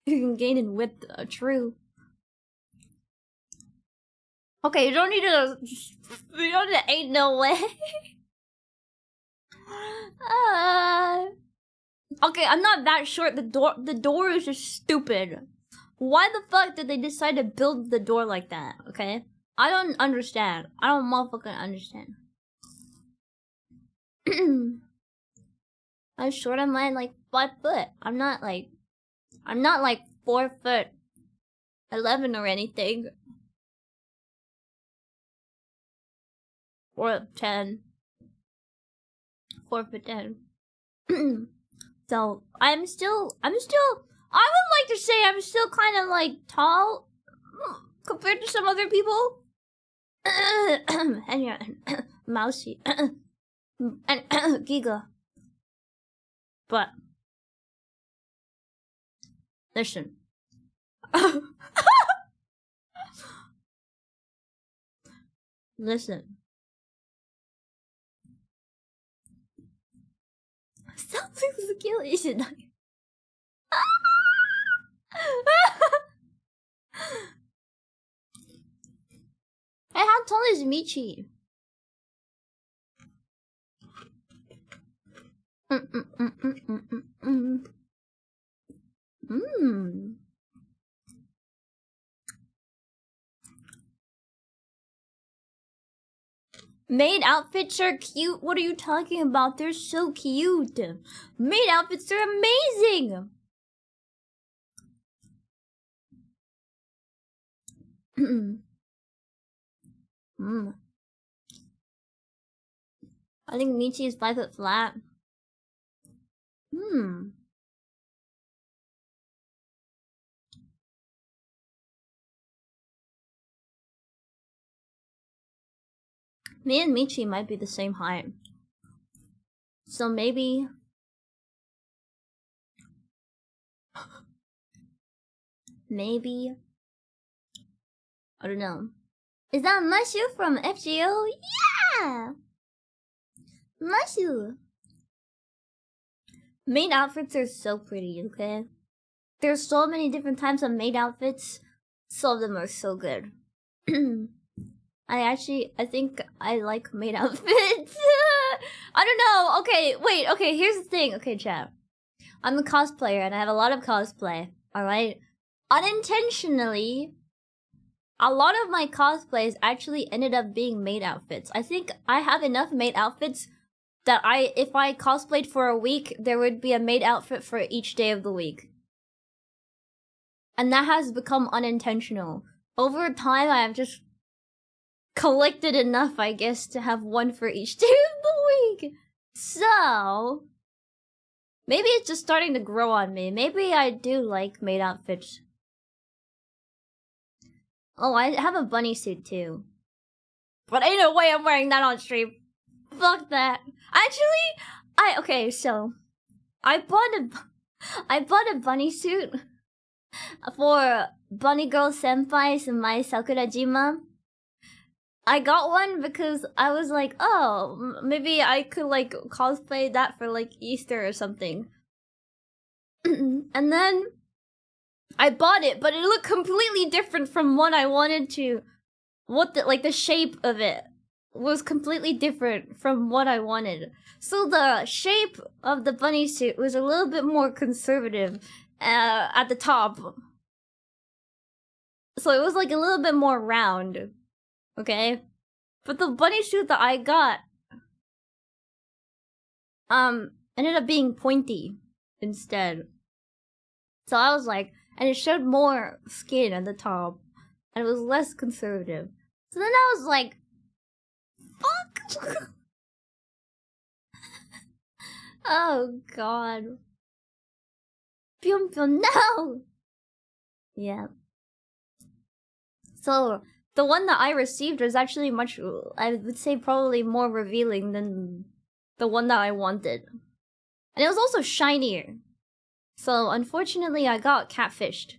You can gain in width, true. Okay, you don't need to. You don't need to. Ain't no way. Okay, I'm not that short. The door is just stupid. Why the fuck did they decide to build the door like that? Okay, I don't understand. I don't motherfucking understand. I'm short. I'm like 5 foot. I'm not like 4'11" or anything. Or 10. 4'10". So I'm still I would like to say I'm still kind of like tall compared to some other people. And yeah, Mousy and Giga. But listen. Listen. Sounds like speculation. Hey, how tall is Michi? Maid outfits are cute. What are you talking about? They're so cute. Maid outfits are amazing. I think Michi is 5 foot flat. Me and Michi might be the same height. So maybe... maybe... I don't know. Is that Mashu from FGO? Yeah! Mashu! Maid outfits are so pretty, okay? There's so many different types of maid outfits. Some of them are so good. I think I like maid outfits. I don't know. Okay, wait. Okay, here's the thing. Okay, chat. I'm a cosplayer and I have a lot of cosplay. Alright? Unintentionally, a lot of my cosplays actually ended up being maid outfits. I think I have enough maid outfits that if I cosplayed for a week, there would be a maid outfit for each day of the week. And that has become unintentional. Over time, I have just collected enough, I guess, to have one for each day of the week. So, maybe it's just starting to grow on me. Maybe I do like maid outfits. Oh, I have a bunny suit too. But ain't no way I'm wearing that on stream. Fuck that. Actually, okay, so I bought a bunny suit for Bunny Girl Senpai's and my Sakurajima. I got one because I was like, oh, maybe I could like cosplay that for like Easter or something. And then I bought it, but it looked completely different from what I wanted to. The shape of it was completely different from what I wanted. So the shape of the bunny suit was a little bit more conservative at the top. So it was like a little bit more round. Okay? But the bunny suit that I got ended up being pointy instead. So I was like, and it showed more skin at the top. And it was less conservative. So then I was like, fuck! Oh god. Pyum pyum, no! Yeah. So, the one that I received was actually much, I would say probably more revealing than the one that I wanted. And it was also shinier. So unfortunately, I got catfished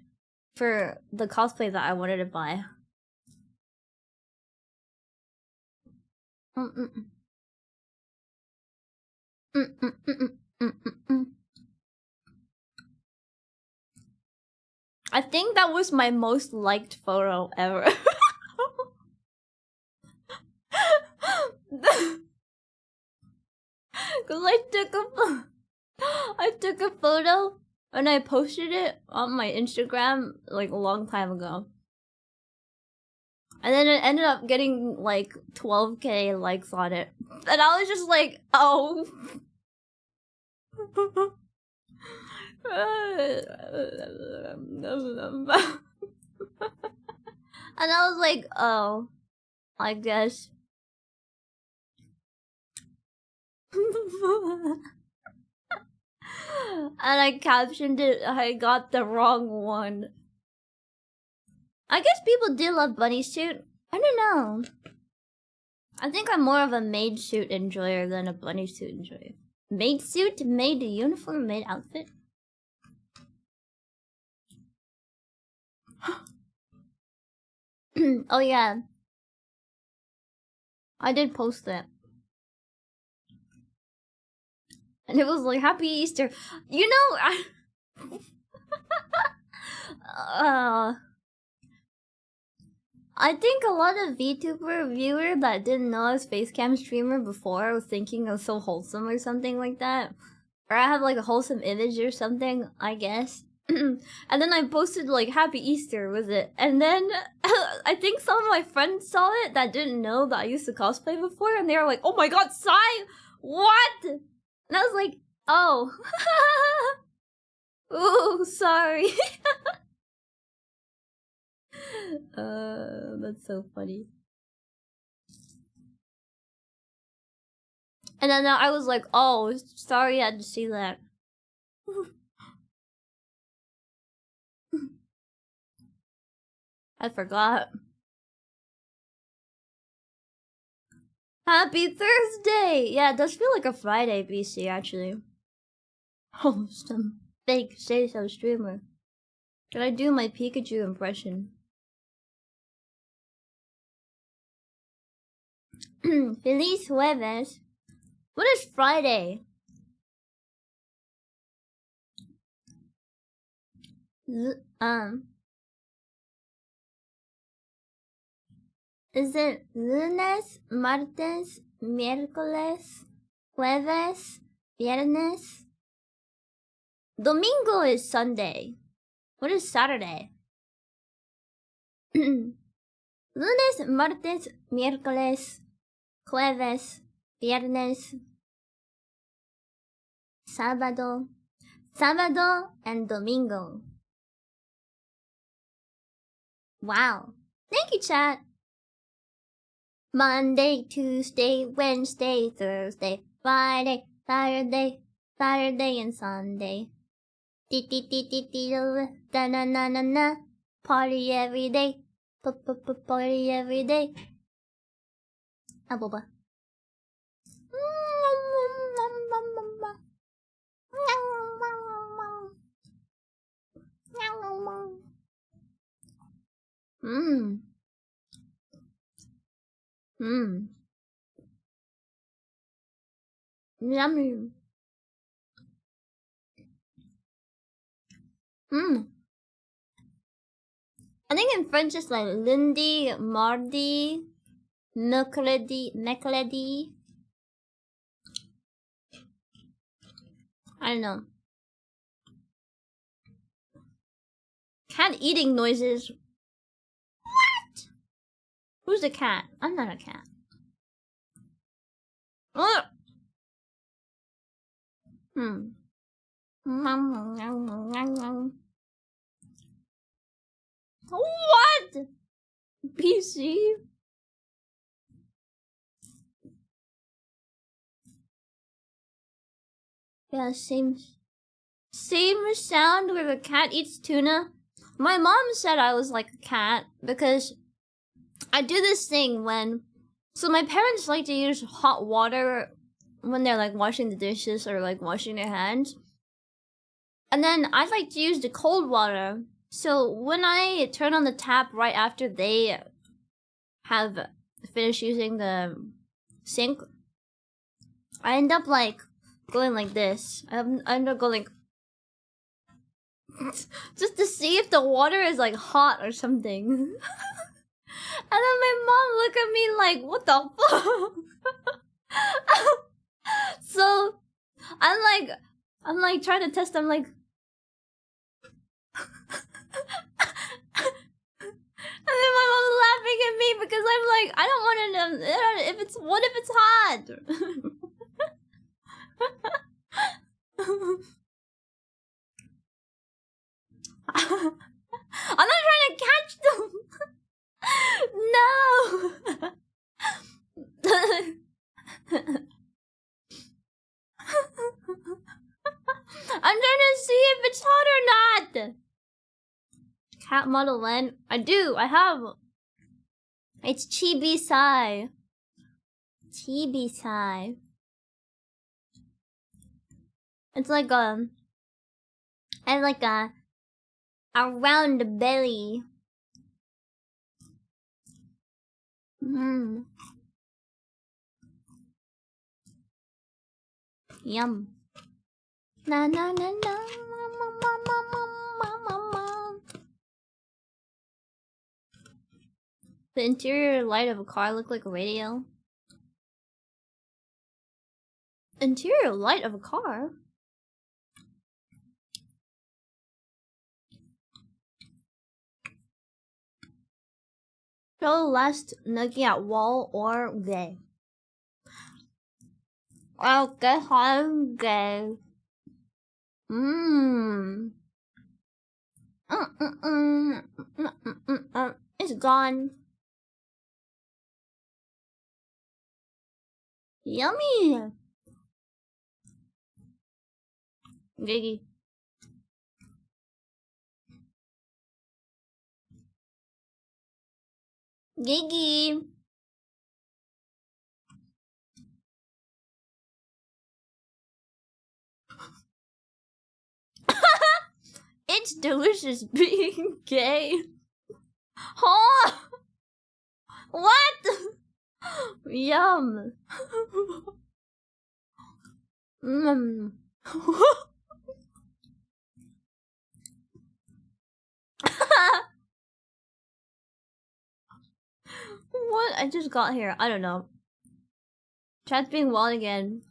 for the cosplay that I wanted to buy. I think that was my most liked photo ever. Cause I took a photo and I posted it on my Instagram like a long time ago. And then it ended up getting like 12k likes on it. And I was just like, oh. And I was like, oh, I guess. And I captioned it, I got the wrong one. I guess people do love bunny suit. I don't know. I think I'm more of a maid suit enjoyer than a bunny suit enjoyer. Maid suit, maid uniform, maid outfit. Oh yeah. I did post that. And it was like, Happy Easter. You know, I think a lot of VTuber viewers that didn't know I was Facecam streamer before was thinking I was so wholesome or something like that. Or I have like a wholesome image or something, I guess. And then I posted like Happy Easter with it. And then I think some of my friends saw it that didn't know that I used to cosplay before. And they were like, oh my god, Sai! What? And I was like, oh. Ooh, sorry. That's so funny. And then I was like, oh, sorry I had to see that. I forgot. Happy Thursday! Yeah, it does feel like a Friday, BC, actually. Oh, some fake say-so streamer. Did I do my Pikachu impression? Feliz Jueves. What is Friday? Is it lunes, martes, miércoles, jueves, viernes? Domingo is Sunday. What is Saturday? Lunes, martes, miércoles, jueves, viernes, sábado, and domingo. Wow. Thank you, chat. Monday, Tuesday, Wednesday, Thursday, Friday, Saturday, and Sunday. Da na na na na. Party every day. Party every day. Ah, boba. Yummy. I think in French it's like lundi, mardi, mercredi. I don't know. Cat eating noises. What? Who's a cat? I'm not a cat. Ugh. What? PC? Yeah, same sound where the cat eats tuna. My mom said I was like a cat because I do this thing when... So my parents like to use hot water when they're like washing the dishes or like washing their hands. And then I like to use the cold water. So when I turn on the tap right after they have finished using the sink, I end up like going like this. I end up going like just to see if the water is like hot or something. And then my mom look at me like, what the fuck? So I'm like trying to test. I'm like, and then my mom's laughing at me because I'm like, I don't want to know if it's what if it's hot. I'm not trying to catch them. No. I'm trying to see if it's hot or not. Cat Model N? I do. I have. It's Chibi Sai. Chibi Sai. It's like a round belly. Yum. Na na na na. The interior light of a car look like a radio. Interior light of a car? Show last looking at wall or gay. Okay, I'm gay. It's gone. Yummy. Giggy. Giggy. It's delicious being gay. Huh? What? Yum. What? I just got here. I don't know. Chat's being wild again.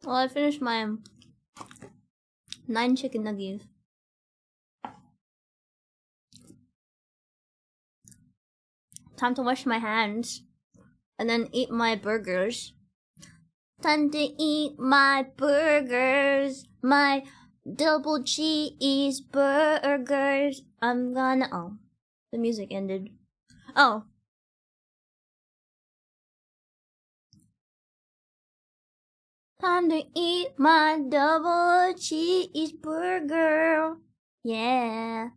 Well, I finished my 9 chicken nuggets. Time to wash my hands. And then eat my burgers. Time to eat my burgers. My double cheese burgers. I'm gonna... Oh. The music ended. Oh. Time to eat my double cheeseburger. Yeah.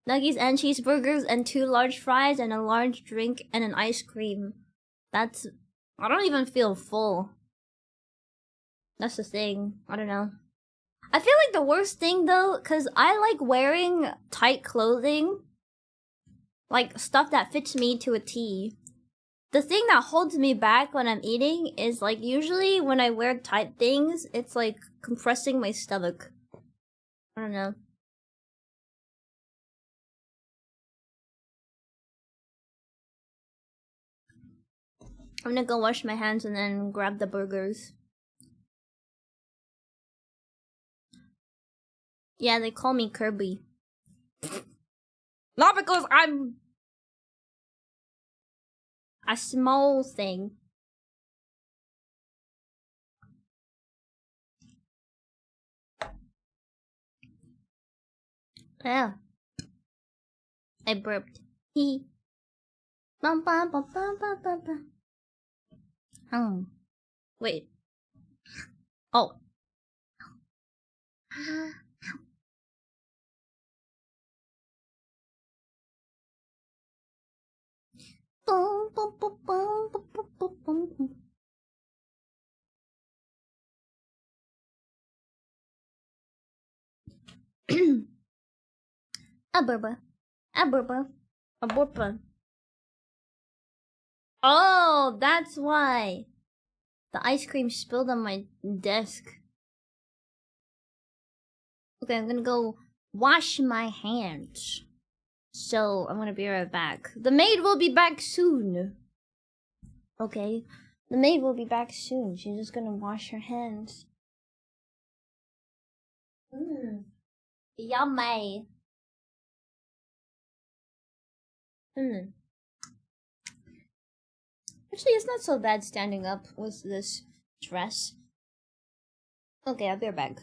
Nuggies and cheeseburgers and 2 large fries and a large drink and an ice cream. That's... I don't even feel full. That's the thing. I don't know. I feel like the worst thing though, because I like wearing tight clothing. Like stuff that fits me to a T. The thing that holds me back when I'm eating is like usually when I wear tight things, it's like compressing my stomach. I don't know. I'm gonna go wash my hands and then grab the burgers. Yeah, they call me Kirby. Not because I'm a small thing. Yeah. I burped. Hee. Bum bum bum bum bum bum bum. Wait. Oh. Boom, boom, boom, boom, boom, boom, boom, boom. A burba. A burba. A burpa. Oh, that's why. The ice cream spilled on my desk. Okay, I'm gonna go wash my hands. So, I'm gonna be right back. The maid will be back soon. Okay? The maid will be back soon. She's just gonna wash her hands. Yummy. Actually, it's not so bad standing up with this dress. Okay, I'll be right back.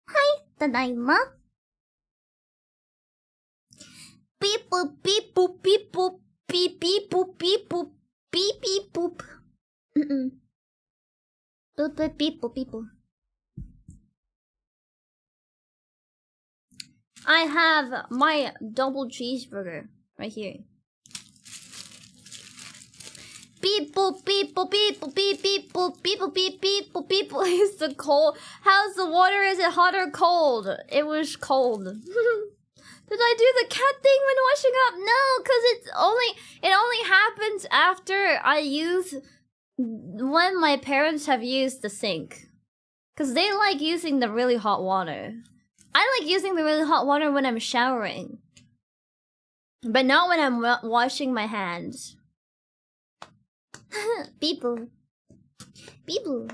Hi, Tadaima. Beep boop beep boop beep boop beep beep boop beep boop beep beep boop. Boop boop beep boop beep boop. I have my double cheeseburger right here. Beep boop beep boop beep boop beep beep boop beep boop beep beep boop beep boop. Is the cold? How's the water? Is it hot or cold? It was cold. Did I do the cat thing when washing up? No, cause it only happens after I use when my parents have used the sink. Cause they like using the really hot water. I like using the really hot water when I'm showering. But not when I'm washing my hands. Beep-boo. Beep-boo.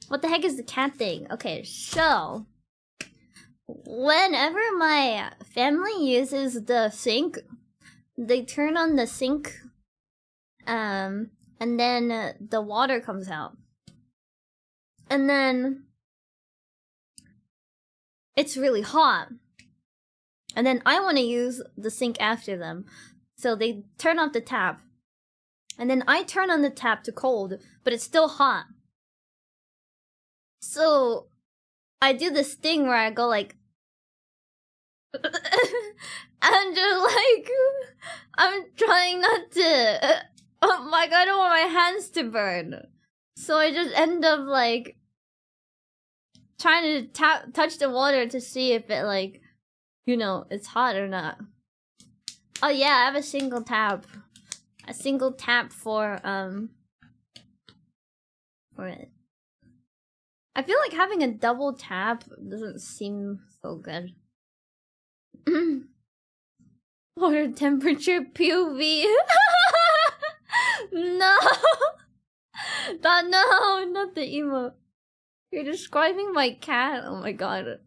What the heck is the cat thing? Okay, so... whenever my family uses the sink, they turn on the sink, and then the water comes out. And then... it's really hot. And then I want to use the sink after them. So they turn off the tap. And then I turn on the tap to cold, but it's still hot. So I do this thing where I go like... I'm just like... I'm trying not to... oh my god, I don't want my hands to burn. So I just end up like... trying to touch the water to see if it like... you know, it's hot or not. Oh yeah, I have a single tap. A single tap for it. I feel like having a double tap doesn't seem so good. Water temperature POV. No! No, not the emo. You're describing my cat. Oh my god.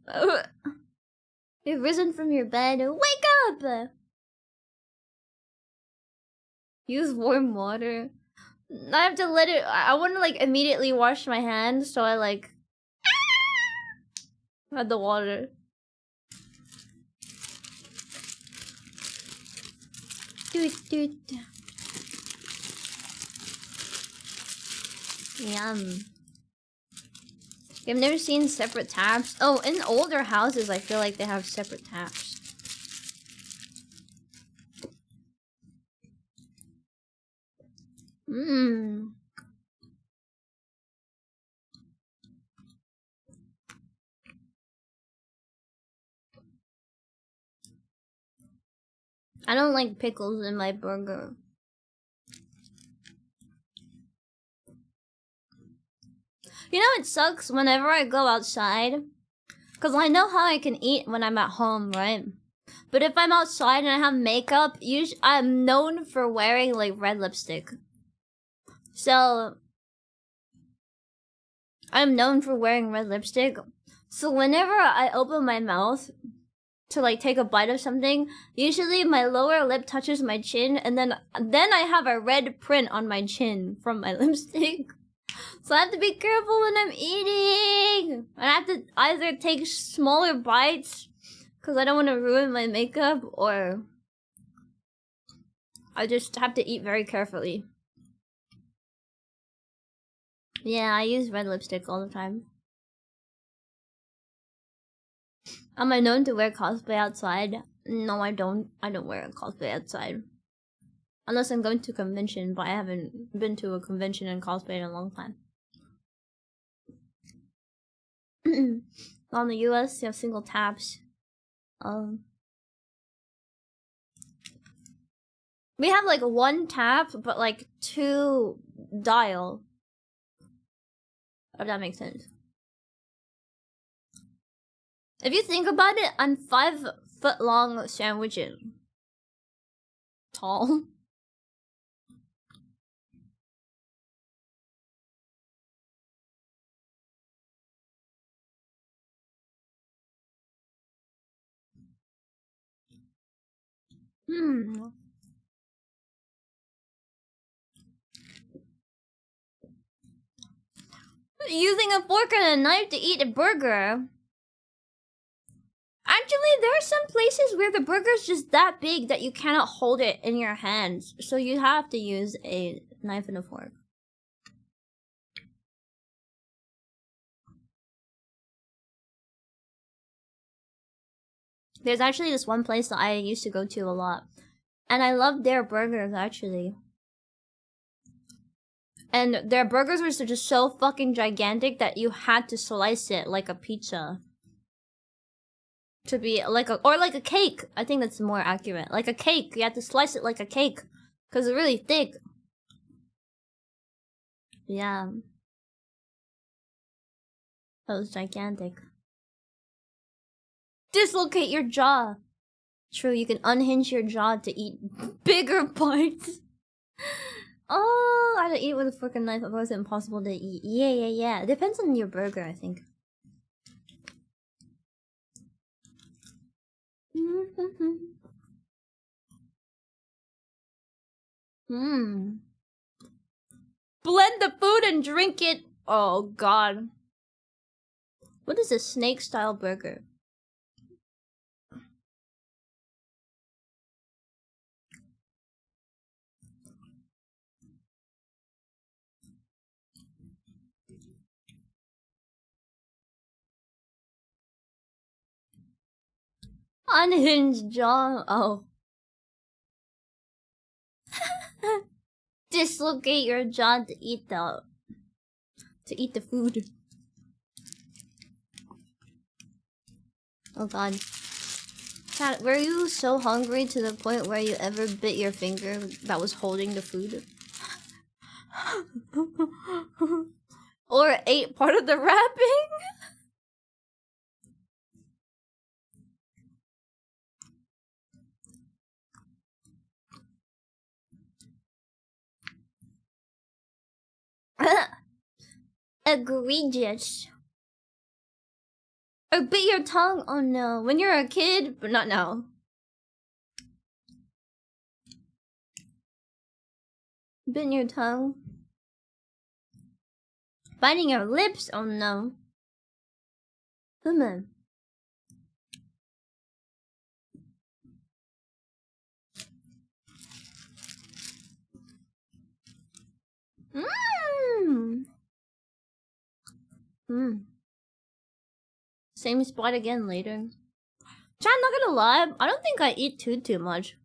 You've risen from your bed. Wake up! Use warm water. I have to let it... I want to like immediately wash my hands, so I like... add the water. Yum. I've never seen separate taps. Oh, in older houses, I feel like they have separate taps. Mmm. I don't like pickles in my burger. You know, it sucks whenever I go outside. Because I know how I can eat when I'm at home, right? But if I'm outside and I have makeup, I'm known for wearing, like, red lipstick. So, I'm known for wearing red lipstick. So whenever I open my mouth to, like, take a bite of something, usually my lower lip touches my chin, and then I have a red print on my chin from my lipstick. So I have to be careful when I'm eating. I have to either take smaller bites because I don't want to ruin my makeup, or I just have to eat very carefully. Yeah, I use red lipstick all the time. Am I known to wear cosplay outside? No, I don't. I don't wear cosplay outside. Unless I'm going to a convention, but I haven't been to a convention and cosplay in a long time. On the US, you have single taps. We have like one tap, but like two dial. If that makes sense. If you think about it, I'm 5 foot long sandwiches. Tall. Using a fork and a knife to eat a burger. Actually, there are some places where the burger's just that big that you cannot hold it in your hands. So you have to use a knife and a fork. There's actually this one place that I used to go to a lot. And I loved their burgers, actually. And their burgers were just so fucking gigantic that you had to slice it like a pizza. To be like like a cake. I think that's more accurate. Like a cake. You have to slice it like a cake. Because it's really thick. Yeah. That was gigantic. Dislocate your jaw. True, you can unhinge your jaw to eat bigger bites. Oh, I had to eat with a fork and knife. Otherwise, it's impossible to eat. Yeah. It depends on your burger, I think. Blend the food and drink it. Oh, God. What is a snake-style burger? Unhinged jaw. Oh. Dislocate your jaw to eat the food. Oh God. Cat, were you so hungry to the point where you ever bit your finger that was holding the food? Or ate part of the wrapping? Egregious. Or bit your tongue? Oh no. When you're a kid, but not now. Bit your tongue. Biting your lips? Oh no. Woman. Same spot again later. Chat, not gonna lie, I don't think I eat too much.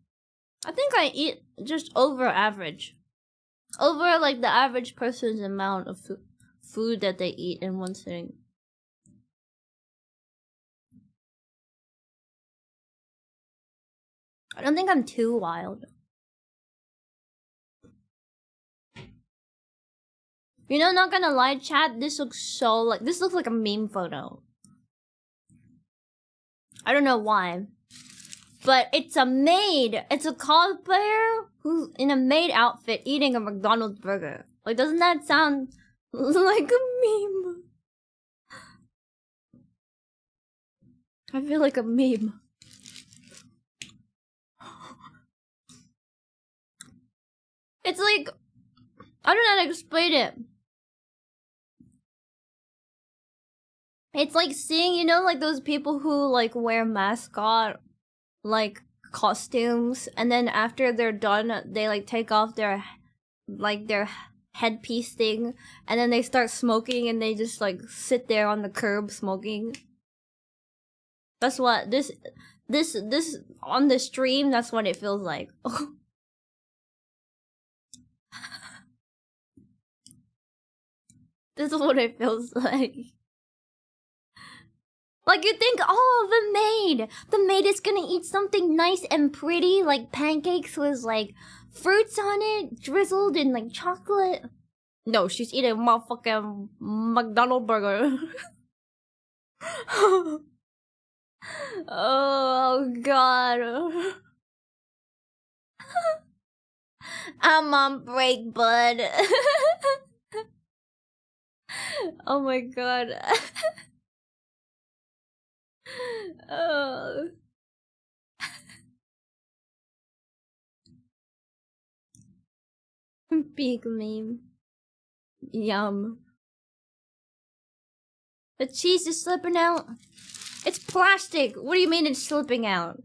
I think I eat just over average. over like the average person's amount of food that they eat in one sitting. I don't think I'm too wild. You know, not gonna lie, chat, this looks like a meme photo. I don't know why. But it's a maid. It's a cosplayer who's in a maid outfit eating a McDonald's burger. Like, doesn't that sound like a meme? I feel like a meme. It's like, I don't know how to explain it. It's like seeing, you know, like those people who like wear mascot like costumes, and then after they're done, they like take off their headpiece thing, and then they start smoking, and they just like sit there on the curb smoking. That's what this on the stream. That's what it feels like. This is what it feels like. Like, you think, oh, the maid is gonna eat something nice and pretty, like pancakes with, like, fruits on it, drizzled in, like, chocolate. No, she's eating a motherfucking McDonald's burger. Oh, God. I'm on break, bud. Oh my God. Oh. Big meme. Yum. The cheese is slipping out. It's plastic. What do you mean it's slipping out?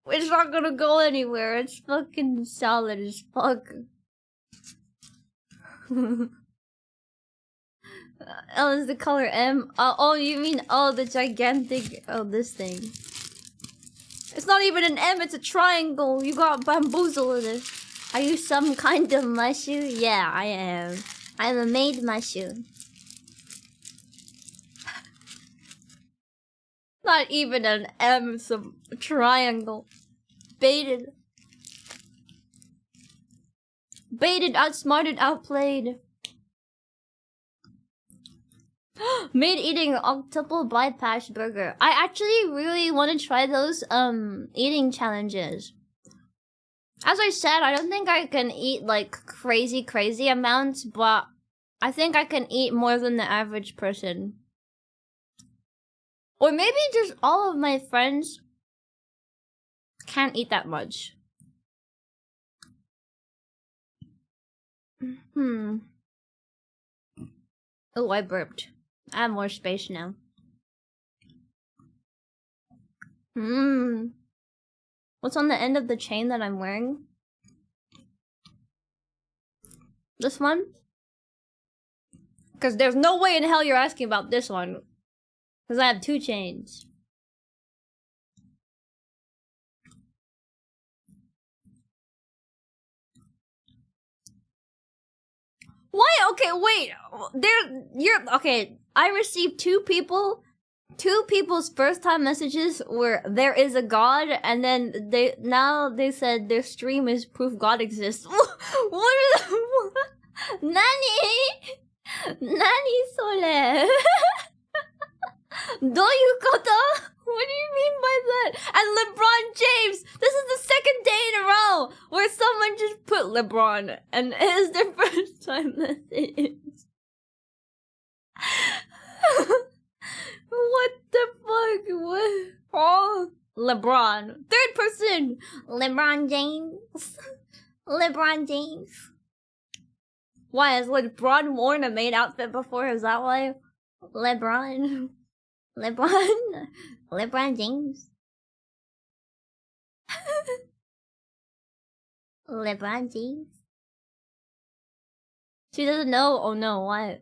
It's not gonna go anywhere. It's fucking solid as fuck. Oh, is the color M? Oh, you mean, the gigantic, this thing. It's not even an M, it's a triangle. You got bamboozled. Are you some kind of Mashu? Yeah, I am. I'm a maid Mashu. Not even an M, it's a triangle. Baited. Baited, outsmarted, outplayed. Maid eating octuple bypass burger. I actually really want to try those eating challenges. As I said, I don't think I can eat like crazy amounts, but I think I can eat more than the average person. Or maybe just all of my friends can't eat that much. Oh, I burped. I have more space now. What's on the end of the chain that I'm wearing? This one? Because there's no way in hell you're asking about this one. Because I have 2 chains. Why? Okay, wait. Okay, I received 2 people's first time messages were there is a god, and then they said their stream is proof God exists. What is Nani? Nani sole? Doyukoto? What do you mean by that? And LeBron James! This is the 2nd day in a row where someone just put LeBron and it is their first time message. What the fuck? What? Oh, LeBron. 3rd person! LeBron James. LeBron James. Why, has LeBron worn a maid outfit before? Is that why? LeBron James. LeBron James. She doesn't know. Oh no, what?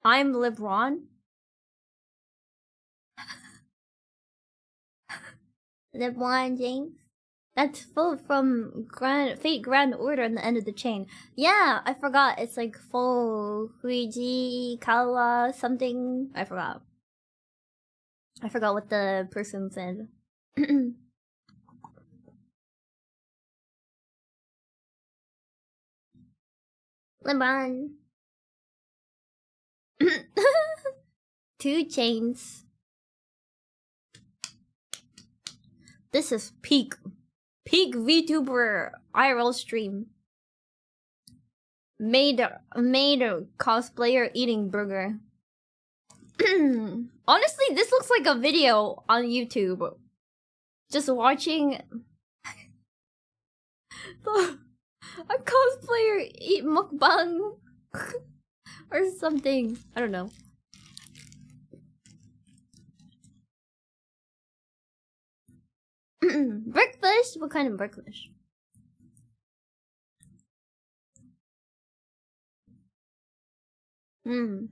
I'm LeBron. LeBron James. That's full from Fate Grand Order and the End of the Chain. Yeah, I forgot. It's like full Huiji Kawa something. I forgot. I forgot what the person said. LeBron. 2 Chains. This is peak VTuber IRL stream. Made cosplayer eating burger. Honestly, this looks like a video on YouTube. Just watching a cosplayer eat mukbang or something. I don't know. Brickfish? What kind of brickfish? The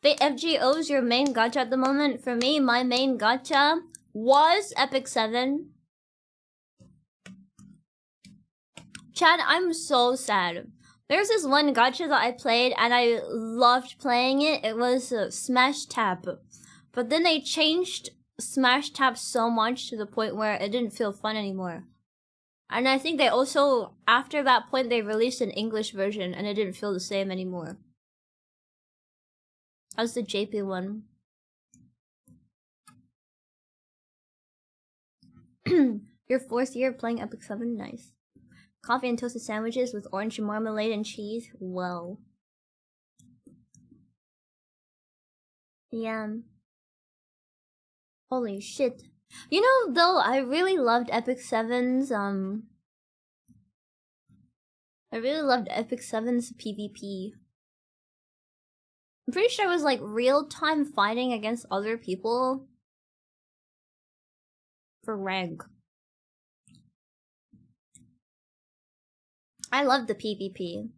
FGO's your main gacha at the moment? For me, my main gacha was Epic 7. Chad, I'm so sad. There's this one gacha that I played and I loved playing it. It was Smash Tap. But then they changed Smash Tap so much to the point where it didn't feel fun anymore. And I think they also, after that point, they released an English version and it didn't feel the same anymore. That was the JP one. Your 4th year playing Epic 7? Nice. Coffee and toasted sandwiches with orange marmalade and cheese? Whoa. Yum. Holy shit. You know, though, I really loved Epic 7's, I really loved Epic 7's PvP. I'm pretty sure it was like real-time fighting against other people for rank. I love the PvP.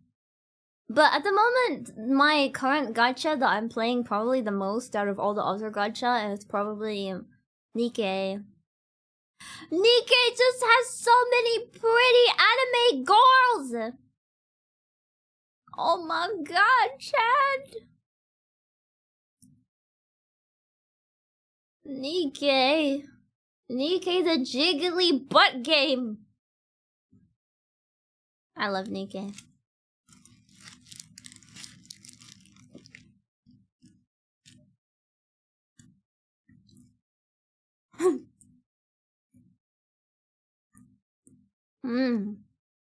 But at the moment, my current gacha that I'm playing probably the most out of all the other gacha is probably Nikkei. Nikkei just has so many pretty anime girls! Oh my god, Chad! Nikkei. Nikkei the jiggly butt game. I love Nikkei.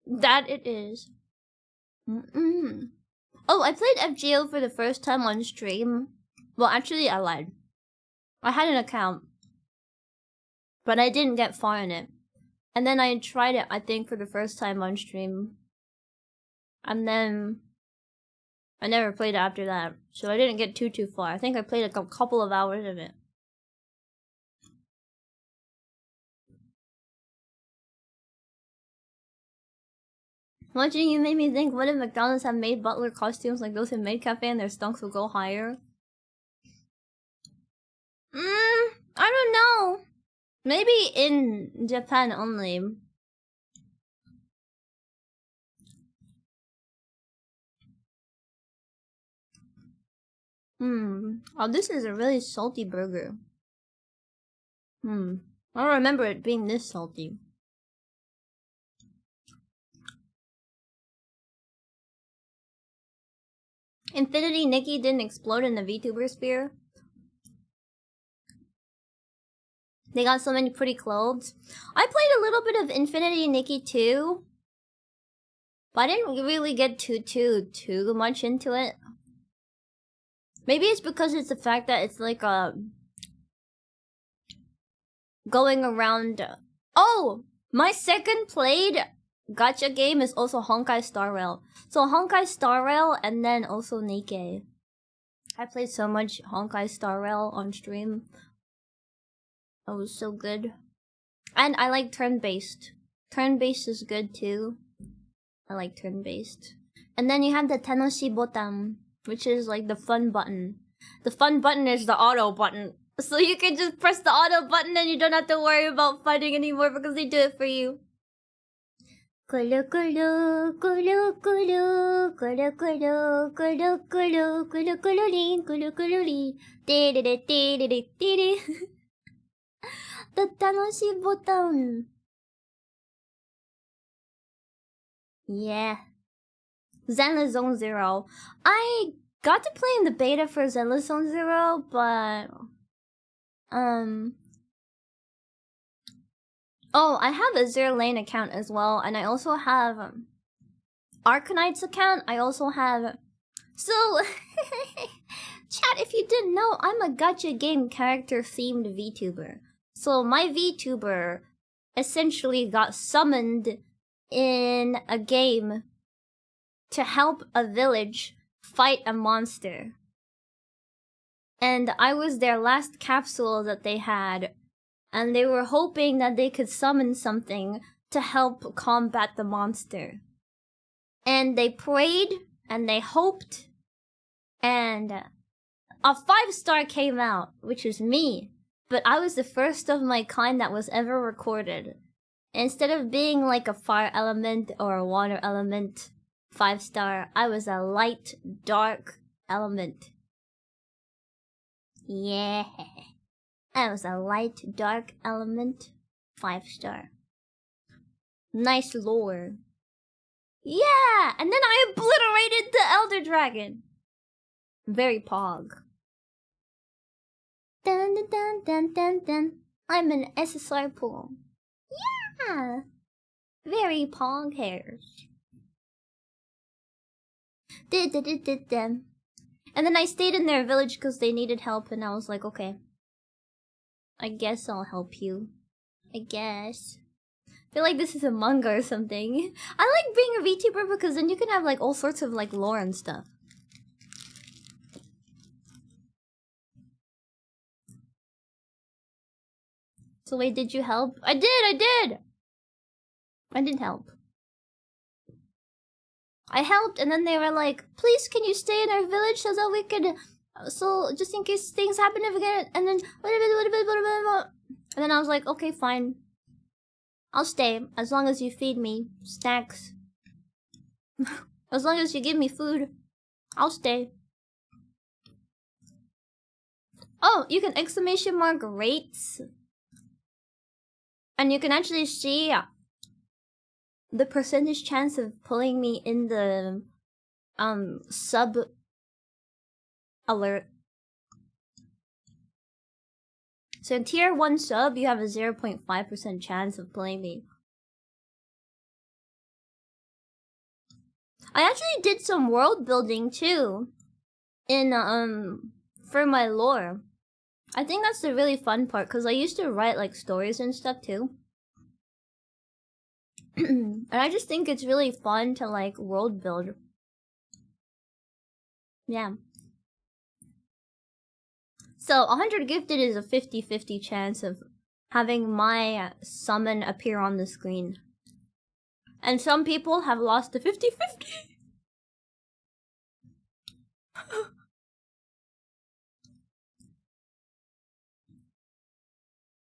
That it is. Oh, I played FGO for the first time on stream. Well, actually, I lied. I had an account, but I didn't get far in it. And then I tried it, I think, for the first time on stream. And then I never played it after that. So I didn't get too far. I think I played like a couple of hours of it. Watching you made me think, what if McDonald's had made butler costumes like those in Maid Cafe and their stunks would go higher? I don't know. Maybe in Japan only. Oh, this is a really salty burger. I don't remember it being this salty. Infinity Nikki didn't explode in the VTuber sphere. They got so many pretty clothes. I played a little bit of Infinity Nikki too, but I didn't really get too much into it. Maybe it's because it's the fact that it's like going around. Oh, my second played gacha game is also Honkai Star Rail. So Honkai Star Rail and then also Nikkei. I played so much Honkai Star Rail on stream. That was so good. And I like turn-based. Turn-based is good too. I like turn-based. And then you have the Tanoshi button, which is like the fun button. The fun button is the auto button. So you can just press the auto button and you don't have to worry about fighting anymore because they do it for you. Kulu kulu, kulu kulu, kulu kulu, kulu kulu, kulu kulu, kulu kulu, the Tanoshi button. Yeah. Zenless Zone Zero. I got to play in the beta for Zenless Zone Zero, but oh, I have a Zero Lane account as well, and I also have Arcanite's account. I also have chat, if you didn't know, I'm a gacha game character themed VTuber. So my VTuber essentially got summoned in a game to help a village fight a monster. And I was their last capsule that they had, and they were hoping that they could summon something to help combat the monster. And they prayed, and they hoped, and a 5-star came out, which was me. But I was the first of my kind that was ever recorded. Instead of being like a fire element or a water element 5-star, I was a light, dark element. Yeah. I was a light, dark element 5-star. Nice lore. Yeah! And then I obliterated the Elder Dragon. Very pog. Dun dun dun dun dun dun. I'm an SSR pool. Yeah! Very pog hairs. And then I stayed in their village because they needed help, and I was like, okay. I guess I'll help you. I guess. I feel like this is a manga or something. I like being a VTuber because then you can have like all sorts of like lore and stuff. So wait, did you help? I did! I did help. I helped, and then they were like, please can you stay in our village so that we could, so just in case things happen again, and then, and then I was like, okay, fine. I'll stay, as long as you feed me snacks. As long as you give me food, I'll stay. Oh, you can exclamation mark rates. And you can actually see the percentage chance of pulling me in the sub alert. So in tier 1 sub, you have a 0.5% chance of pulling me. I actually did some world building too in for my lore. I think that's the really fun part because I used to write like stories and stuff too. And I just think it's really fun to like world build. Yeah. So 100 gifted is a 50-50 chance of having my summon appear on the screen. And some people have lost to 50-50.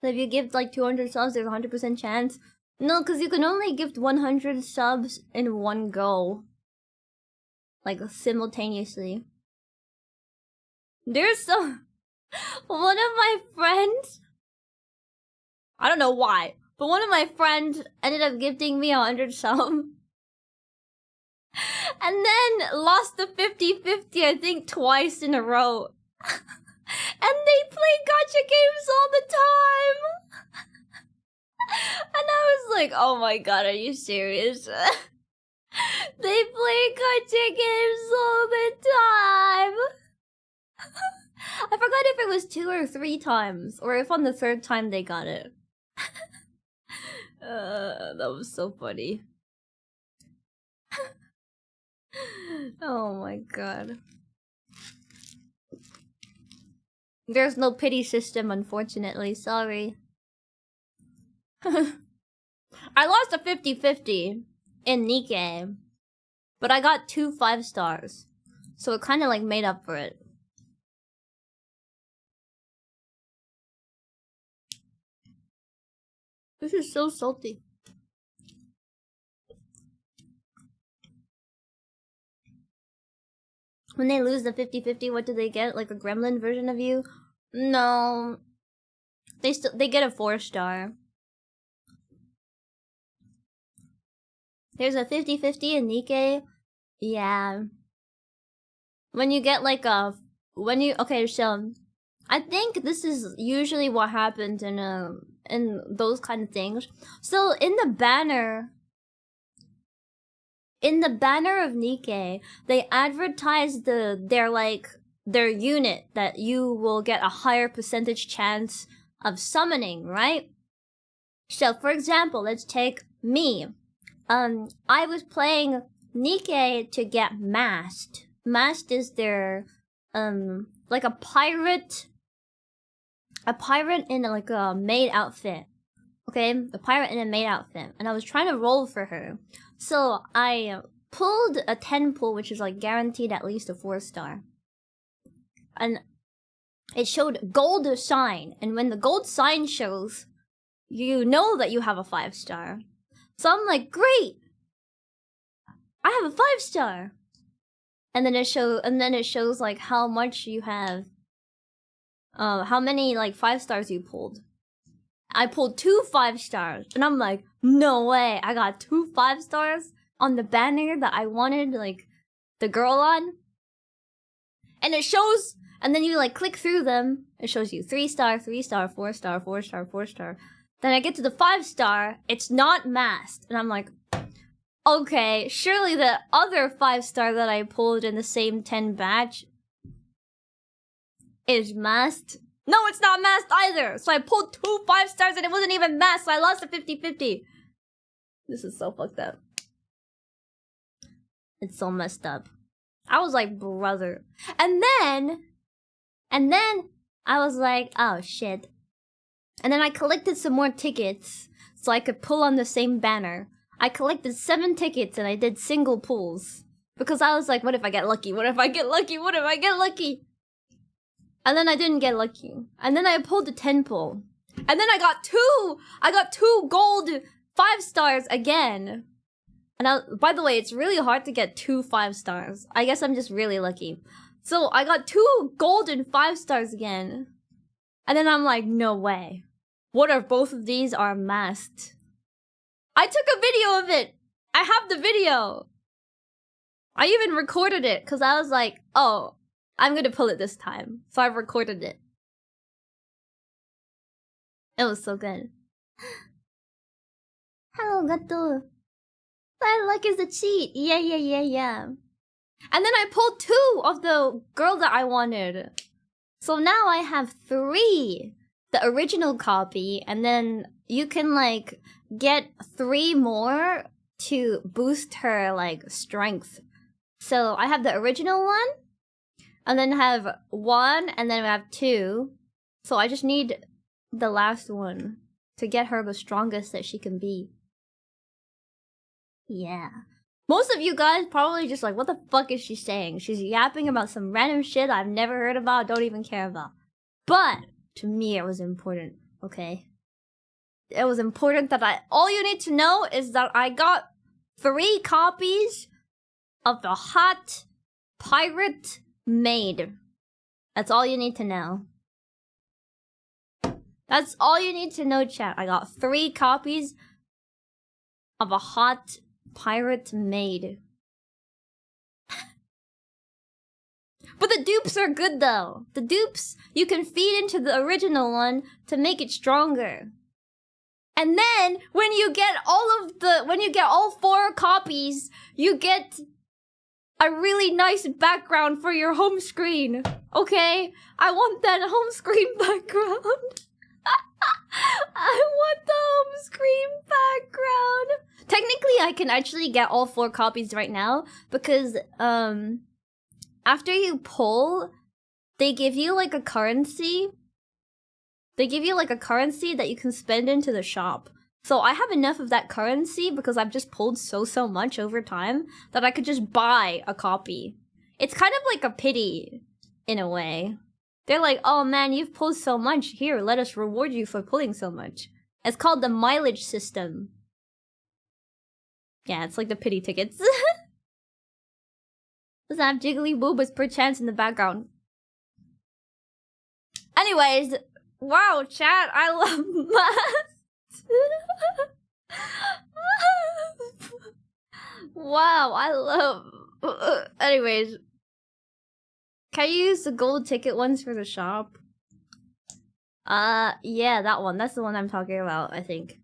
So if you give like 200 subs, there's a 100% chance. No, because you can only gift 100 subs in one go. Like, simultaneously. There's some... One of my friends... I don't know why, but one of my friends ended up gifting me 100 subs. And then lost the 50-50, I think, twice in a row. And they play gacha games all the time! And I was like, oh my god, are you serious? They play gacha games all the time! I forgot if it was 2 or 3 times, or if on the 3rd time they got it. That was so funny. Oh my god. There's no pity system, unfortunately, sorry. I lost a 50-50 in Nikkei, but I got 2 5 stars. So it kind of like made up for it. This is so salty. When they lose the 50-50, what do they get? Like a gremlin version of you? No. They get a 4 star. There's a 50-50 in Nikkei. Yeah. When you get like a... Okay, so... I think this is usually what happens in those kind of things. So in the banner of Nikkei, they advertise their unit that you will get a higher percentage chance of summoning, right? So for example, let's take me. I was playing Nikkei to get Masked. Masked is their like a pirate in like a maid outfit. Okay, a pirate in a maid outfit, and I was trying to roll for her. So I pulled a 10 pull, which is like guaranteed at least a 4 star. And it showed gold sign, and when the gold sign shows, you know that you have a 5 star. So I'm like, great! I have a 5 star! And then it shows like how much you have, how many like 5 stars you pulled. I pulled 2 5 stars, and I'm like, no way! I got 2 5 stars on the banner that I wanted, like, the girl on. And it shows, and then you like click through them, it shows you 3 star, 3 star, 4 star, 4 star, 4 star. Then I get to the 5 star, it's not masked, and I'm like, okay, surely the other 5 star that I pulled in the same 10 batch is masked. No, it's not masked either! So I pulled 2 5 stars and it wasn't even masked, so I lost a 50-50. This is so fucked up. It's so messed up. I was like, brother. And then I was like, oh shit. And then I collected some more tickets so I could pull on the same banner. I collected 7 tickets and I did single pulls. Because I was like, what if I get lucky? What if I get lucky? What if I get lucky? And then I didn't get lucky. And then I pulled a 10 pull. And then I got 2 gold 5 stars again. And by the way, it's really hard to get 2 5 stars. I guess I'm just really lucky. So I got 2 golden 5 stars again. And then I'm like, no way. What if both of these are masked? I took a video of it. I have the video. I even recorded it because I was like, oh, I'm gonna pull it this time. So I recorded it. It was so good. Hello, Gato. I like is a cheat. Yeah. And then I pulled 2 of the girl that I wanted. So now I have 3. The original copy, and then you can like get 3 more to boost her like strength. So I have the original one, and then have 1, and then I have 2. So I just need the last one to get her the strongest that she can be. Yeah. Most of you guys probably just like, what the fuck is she saying? She's yapping about some random shit I've never heard about, don't even care about. But to me, it was important, okay? It was important that all you need to know is that I got 3 copies of the hot pirate maid. That's all you need to know. That's all you need to know, chat. I got 3 copies of a hot pirate maid. But the dupes are good though. The dupes you can feed into the original one to make it stronger. And then when you get all 4 copies, you get a really nice background for your home screen. Okay? I want that home screen background. I want the home screen background. Technically, I can actually get all 4 copies right now because after you pull, they give you like a currency. They give you like a currency that you can spend into the shop. So I have enough of that currency because I've just pulled so much over time that I could just buy a copy. It's kind of like a pity, in a way. They're like, oh man, you've pulled so much. Here, let us reward you for pulling so much. It's called the mileage system. Yeah, it's like the pity tickets. Does have jiggly boobas per chance in the background. Anyways, wow, chat, I love math. Wow, I love... Anyways. Can you use the gold ticket ones for the shop? Yeah, that one. That's the one I'm talking about, I think.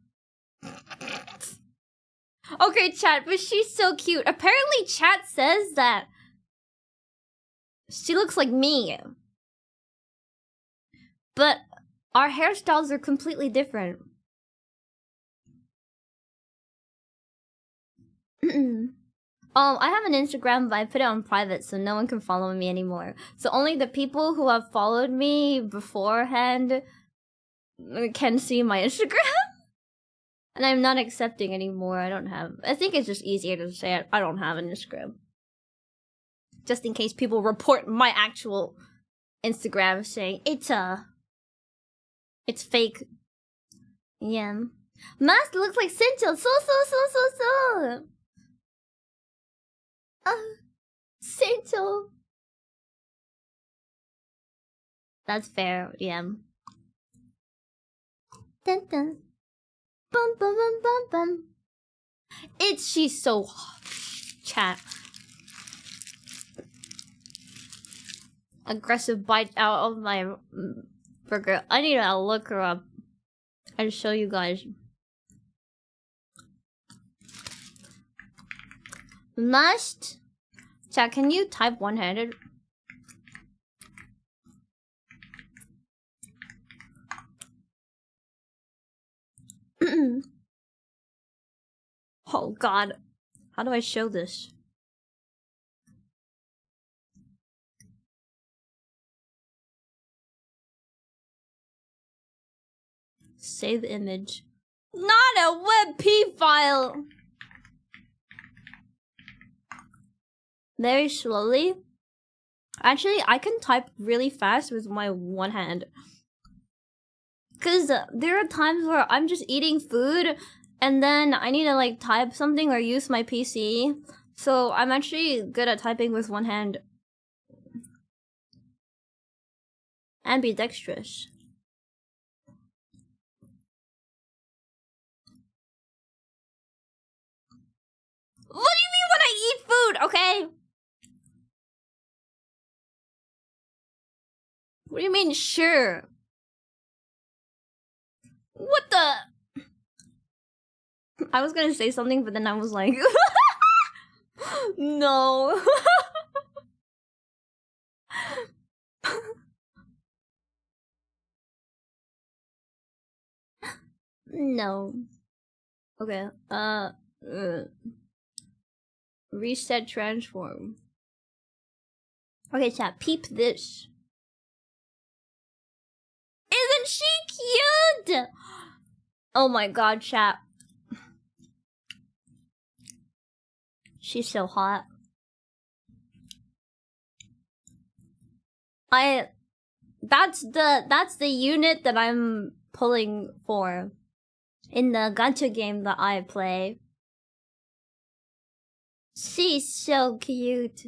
Okay, chat, but she's so cute. Apparently, chat says that she looks like me. But our hairstyles are completely different. I have an Instagram, but I put it on private, so no one can follow me anymore. So only the people who have followed me beforehand can see my Instagram. And I'm not accepting anymore. I think it's just easier to say I don't have an Instagram. Just in case people report my actual Instagram saying it's fake. Yeah. Mask looks like Sentinel. So. Sentinel. That's fair, yeah. Dun dun. Bum bum bum bum bum. She's so hot. Chat. Aggressive bite out of my burger. I need to look her up and show you guys. Must. Chat, can you type one-handed? Oh god. How do I show this? Save image. Not a WebP file! Very slowly. Actually, I can type really fast with my one hand. Because there are times where I'm just eating food and then I need to like type something or use my PC. So I'm actually good at typing with one hand. Ambidextrous. What do you mean when I eat food, okay? What do you mean, sure? What the? I was gonna say something, but then I was like... No. No. Okay, reset transform. Okay, chat, peep this. Isn't she cute? Oh my god, chat. She's so hot. That's the unit that I'm pulling for in the gacha game that I play. She's so cute.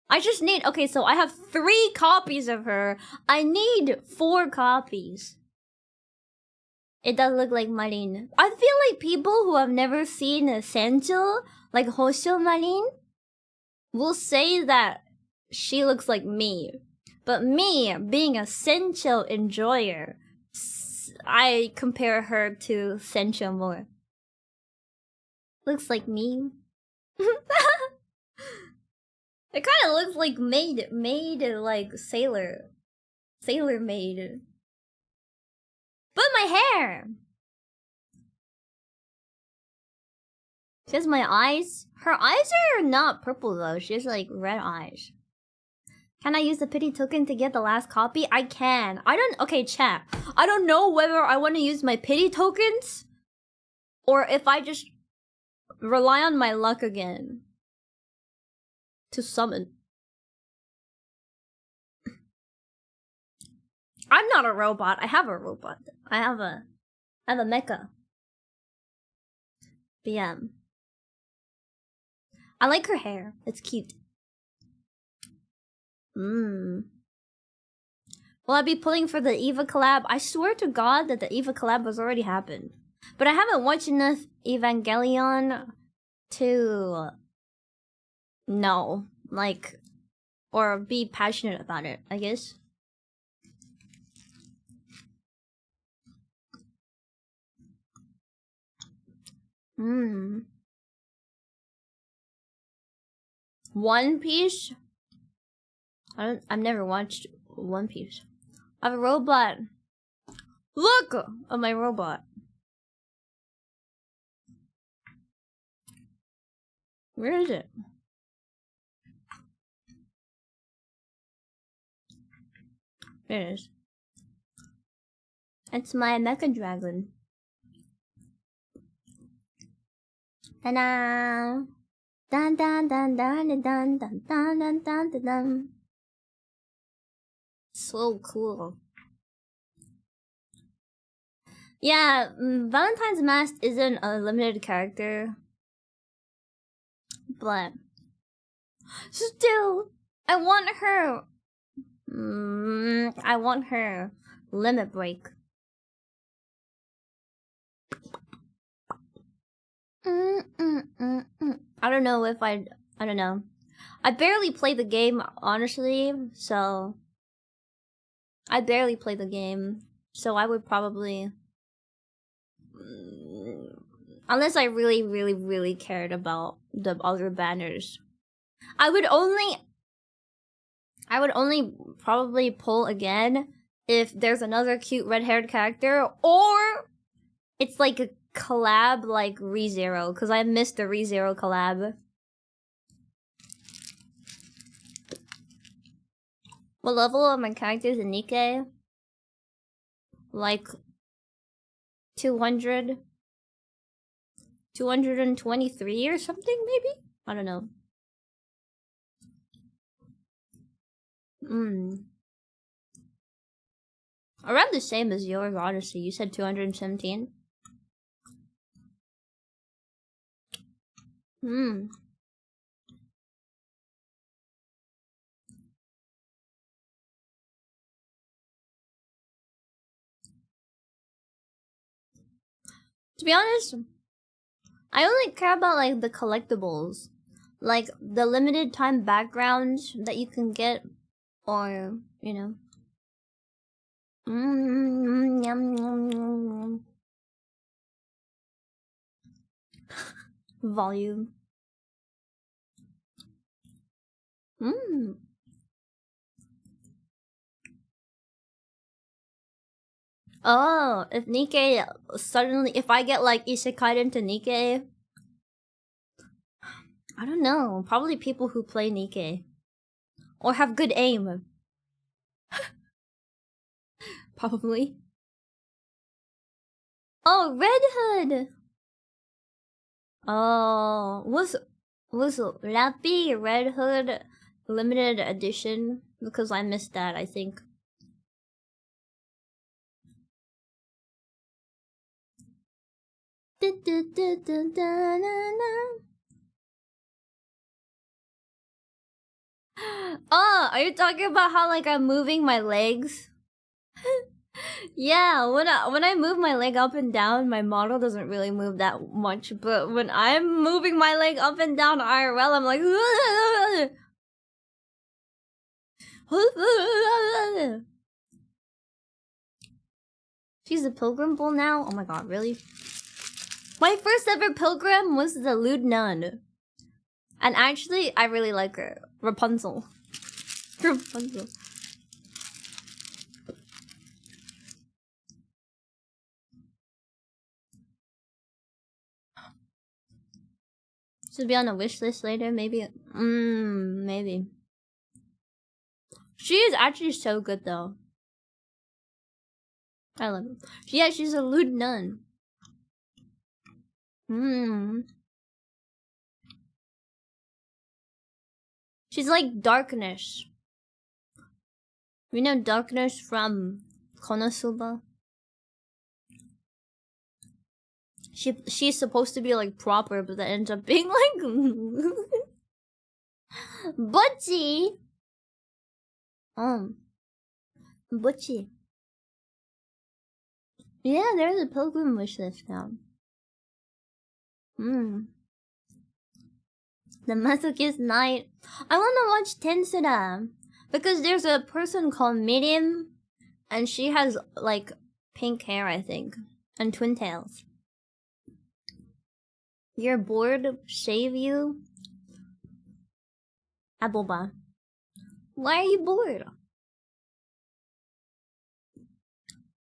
I just need... Okay, so I have 3 copies of her. I need 4 copies. It does look like Marine. I feel like people who have never seen a Sencho, like Hosho Marine, will say that she looks like me. But me, being a Sencho enjoyer, I compare her to Sencho more. Looks like me. It kind of looks like made like Sailor Maid. But my hair! She has my eyes. Her eyes are not purple though, she has like red eyes. Can I use the pity token to get the last copy? I can. Okay, chat. I don't know whether I want to use my pity tokens Or if I just rely on my luck again to summon. I'm not a robot. I have a robot. I have a mecha. But yeah. I like her hair. It's cute. Will I be pulling for the Eva collab? I swear to God that the Eva collab has already happened. But I haven't watched enough Evangelion to know, like, or be passionate about it, I guess. One Piece? I've never watched One Piece. I have a robot. Look at my robot. Where is it? There it is. It's my mecha dragon. Ta-da! Dun dun dun dun dun dun dun dun dun dun dun. So cool. Yeah, Valentine's Mask isn't a limited character. But still, I want her. I want her limit break. I don't know if I don't know. I barely play the game, honestly, so I barely play the game, so I would probably, unless I really cared about the other banners, I would only probably pull again if there's another cute red-haired character, or it's like a collab like ReZero, because I missed the ReZero collab. What level of my characters in Nikkei? Like 200? 223 or something, maybe? I don't know. Around the same as yours, honestly. You said 217? To be honest, I only care about like the collectibles, like the limited time backgrounds that you can get, or you know. Yum, yum, yum. Volume. Oh, if Nikkei suddenly, if I get like isekai into Nikkei, I don't know, probably people who play Nikkei. Or have good aim. Probably. Oh, Red Hood! Oh, was Lappy Red Hood limited edition? Because I missed that, I think. Oh, are you talking about how like I'm moving my legs? Yeah, when I move my leg up and down, my model doesn't really move that much. But when I'm moving my leg up and down IRL, I'm like, she's a pilgrim bull now? Oh my god, really? My first ever pilgrim was the lewd nun. And actually, I really like her. Rapunzel. Rapunzel. Should be on a wish list later, maybe. Maybe. She is actually so good though. I love her. Yeah, she's a lewd nun. She's like Darkness. You know Darkness from Konosuba? She's supposed to be like proper, but that ends up being like Butchie. Butchie. Yeah, there's a pilgrim wish list now. The Masochist Night. I wanna watch Tensura because there's a person called Miriam, and she has like pink hair, I think, and twin tails. You're bored? Shave you? Aboba. Why are you bored?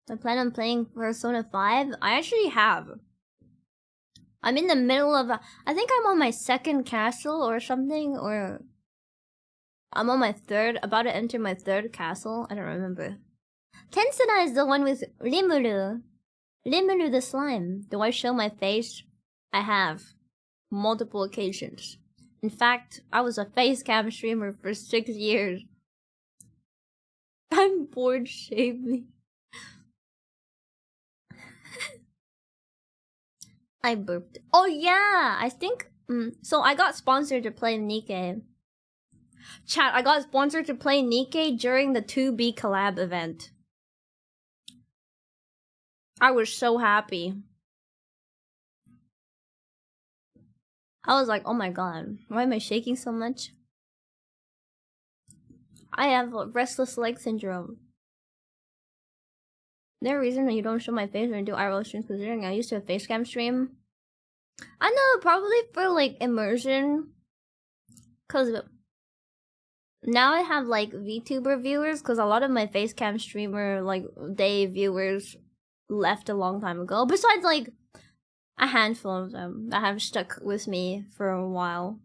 I plan on playing Persona 5. I actually have. I'm in the middle of I think I'm on my second castle or something, or I'm on my third, about to enter my third castle. I don't remember. Tensura is the one with Rimuru. Rimuru the slime. Do I show my face? I have. Multiple occasions. In fact, I was a face cam streamer for 6 years. I'm bored, shave me. I burped. Oh yeah, I think... so I got sponsored to play Nikke. Chat, I got sponsored to play Nikke during the 2B collab event. I was so happy. I was like, oh my god, why am I shaking so much? I have restless leg syndrome. Is there a reason that you don't show my face when I do IRL streams, considering I used to have face cam stream? I know, probably for like immersion. Cause now I have like VTuber viewers, cause a lot of my face cam streamer like day viewers left a long time ago. Besides like a handful of them that have stuck with me for a while.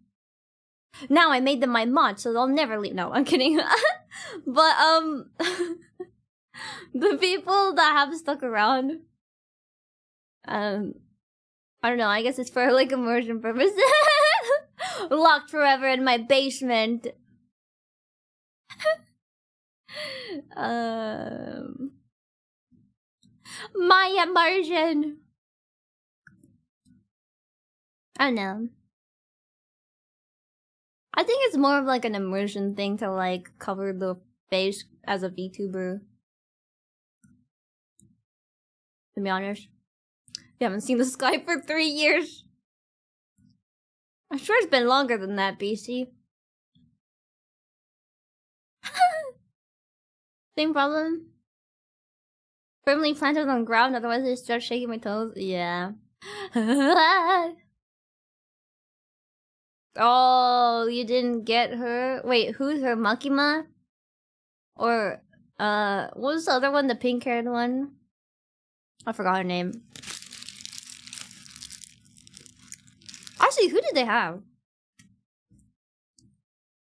Now I made them my mod, so they'll never leave. No, I'm kidding. But the people that have stuck around, I don't know, I guess it's for like immersion purposes. Locked forever in my basement. My immersion. I don't know. I think it's more of like an immersion thing to like cover the face as a VTuber. To be honest. You haven't seen the sky for 3 years. I'm sure it's been longer than that, BC. Same problem. Firmly planted on the ground, otherwise I start shaking my toes. Yeah. Oh, you didn't get her? Wait, who's her? Makima? Or, what was the other one? The pink-haired one? I forgot her name. Actually, who did they have?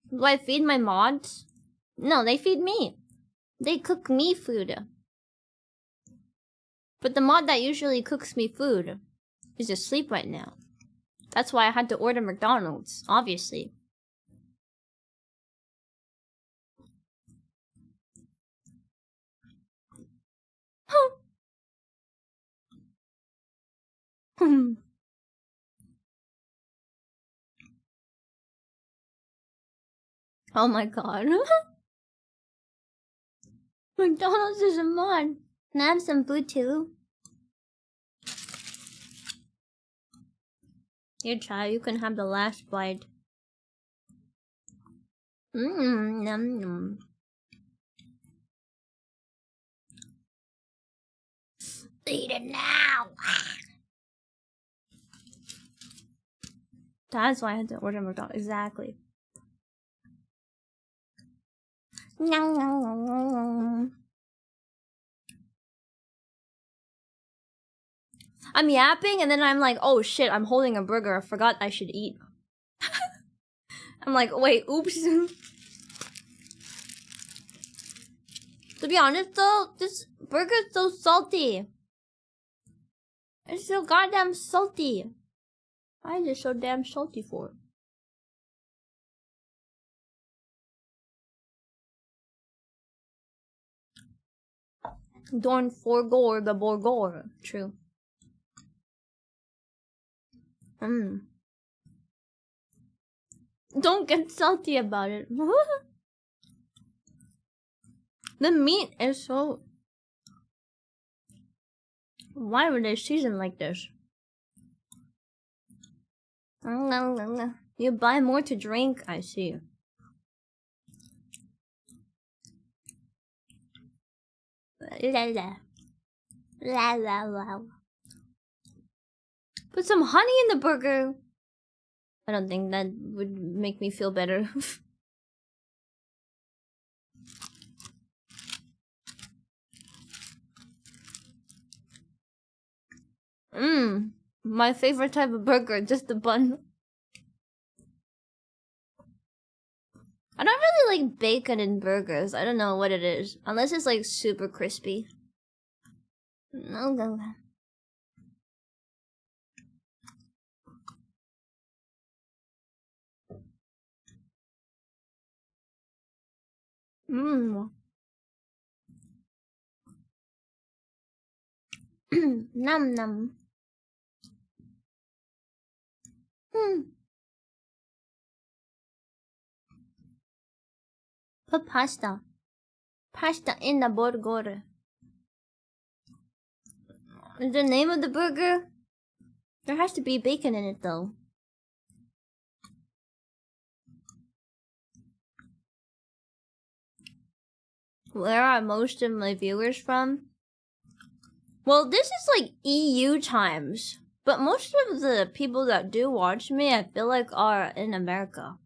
Do I feed my mods? No, they feed me. They cook me food. But the mod that usually cooks me food is asleep right now. That's why I had to order McDonald's, obviously. Oh my god. McDonald's is a mod. Can I have some food too? Here, child, you can have the last bite. Num num. Eat it now! That's why I had to order McDonald's. Exactly. I'm yapping and then I'm like, oh shit, I'm holding a burger. I forgot I should eat. I'm like, wait, oops. To be honest though, this burger's so salty. It's so goddamn salty. Why is it so damn salty for? Don't forgo the burger. True. Don't get salty about it. The meat is so... Why would they season like this? You buy more to drink, I see. La la. La la la. Put some honey in the burger. I don't think that would make me feel better. My favorite type of burger, just the bun. I don't really like bacon in burgers. I don't know what it is. Unless it's like super crispy. No. Num num. Put pasta. Pasta in the burger. The name of the burger? There has to be bacon in it though. Where are most of my viewers from? Well, this is like EU times. But most of the people that do watch me, I feel like, are in America.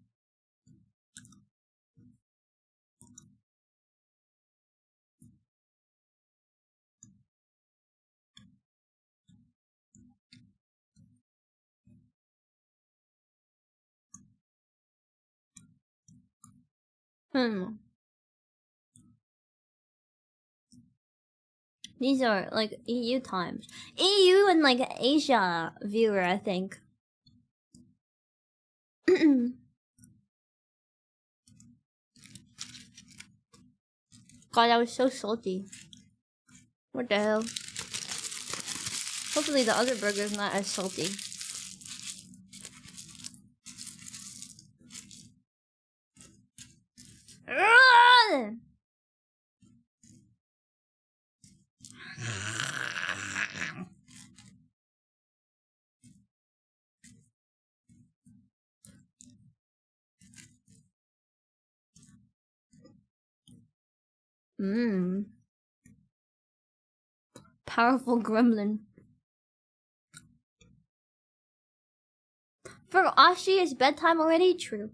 These are like EU times. EU and like Asia viewer, I think. God, that was so salty. What the hell? Hopefully the other burger's not as salty. Powerful gremlin. For Ashi, it's bedtime already? True.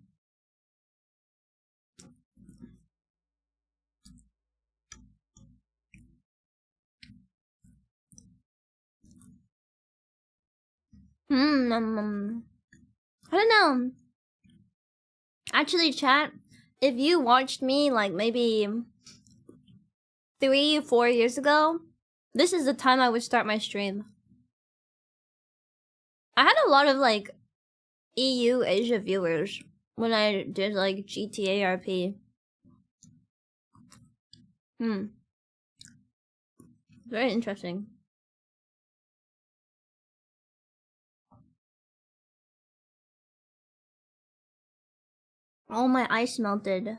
I don't know. Actually, chat, if you watched me like maybe 3-4 years ago, this is the time I would start my stream. I had a lot of like EU Asia viewers when I did like GTA RP. Very interesting. Oh, my ice melted.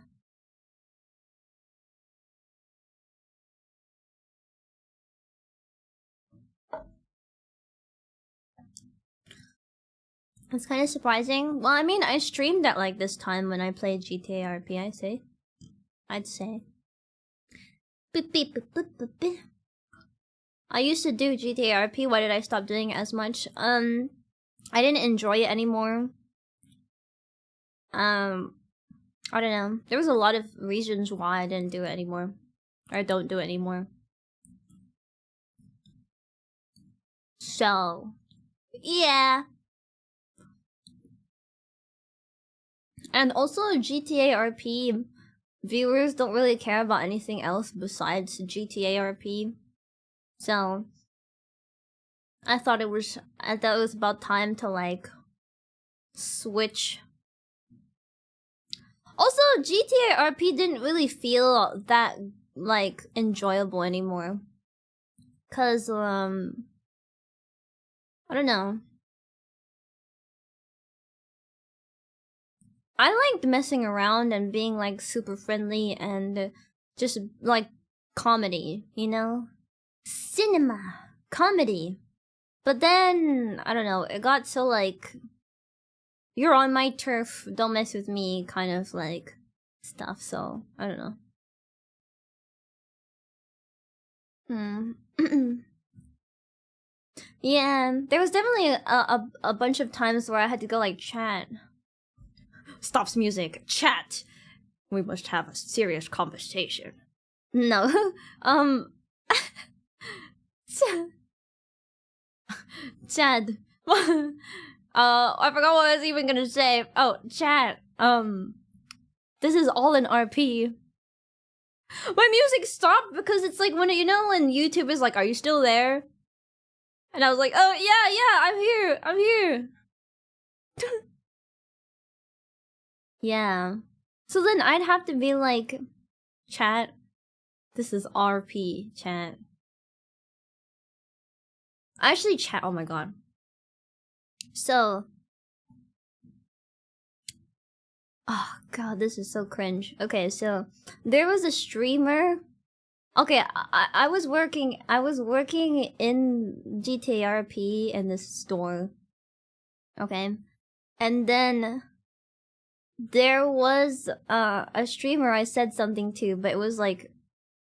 It's kind of surprising. Well, I mean, I streamed at like this time when I played GTA RP, I'd say. Beep, beep, beep, beep, beep, beep. I used to do GTA RP. Why did I stop doing it as much? I didn't enjoy it anymore. I don't know. There was a lot of reasons why I didn't do it anymore. Or don't do it anymore. So, yeah. And also, GTA RP viewers don't really care about anything else besides GTA RP. So, I thought it was about time to like switch. Also, GTA RP didn't really feel that like enjoyable anymore. Cause I don't know. I liked messing around and being like super friendly and just like comedy, you know? Cinema, comedy. But then, I don't know, it got so like, you're on my turf, don't mess with me kind of like stuff, so I don't know. Yeah, there was definitely a bunch of times where I had to go like chat. Stops music. Chat. We must have a serious conversation. No. Chad. I forgot what I was even gonna say. Oh, chat. This is all in RP. My music stopped because it's like when when YouTube is like, "Are you still there?" And I was like, "Oh yeah, I'm here." Yeah. So then I'd have to be like, "Chat, this is RP, chat." Actually, chat. Oh my god. So. Oh god, this is so cringe. Okay, so there was a streamer. Okay, I was working in GTRP in this store. Okay. And then there was a streamer I said something to, but it was like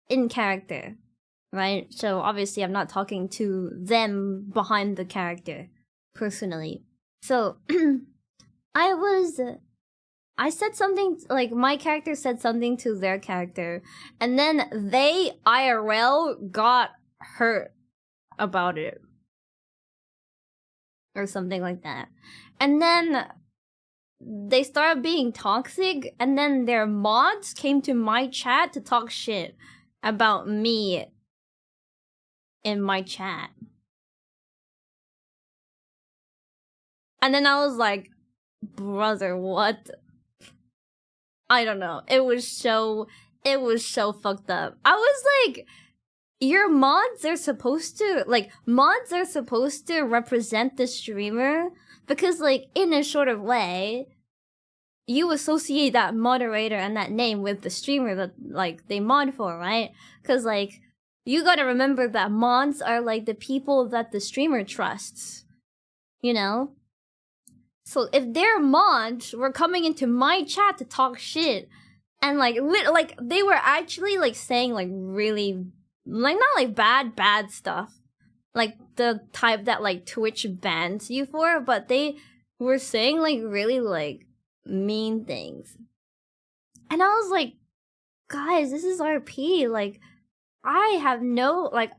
in character, right? So obviously I'm not talking to them behind the character personally. So I said something, like, my character said something to their character, and then they, IRL, got hurt about it. Or something like that. And then they started being toxic, and then their mods came to my chat to talk shit about me in my chat. And then I was like, brother, what? I don't know. It was so fucked up. I was like, your mods are supposed to represent the streamer, because like in a sort of way you associate that moderator and that name with the streamer that like they mod for, right? Because like you gotta remember that mods are like the people that the streamer trusts, you know? So if their mods were coming into my chat to talk shit, and like they were actually like saying like really like not like bad stuff, like the type that like Twitch bans you for, but they were saying like really like mean things. And I was like, guys, this is RP. Like, I have no I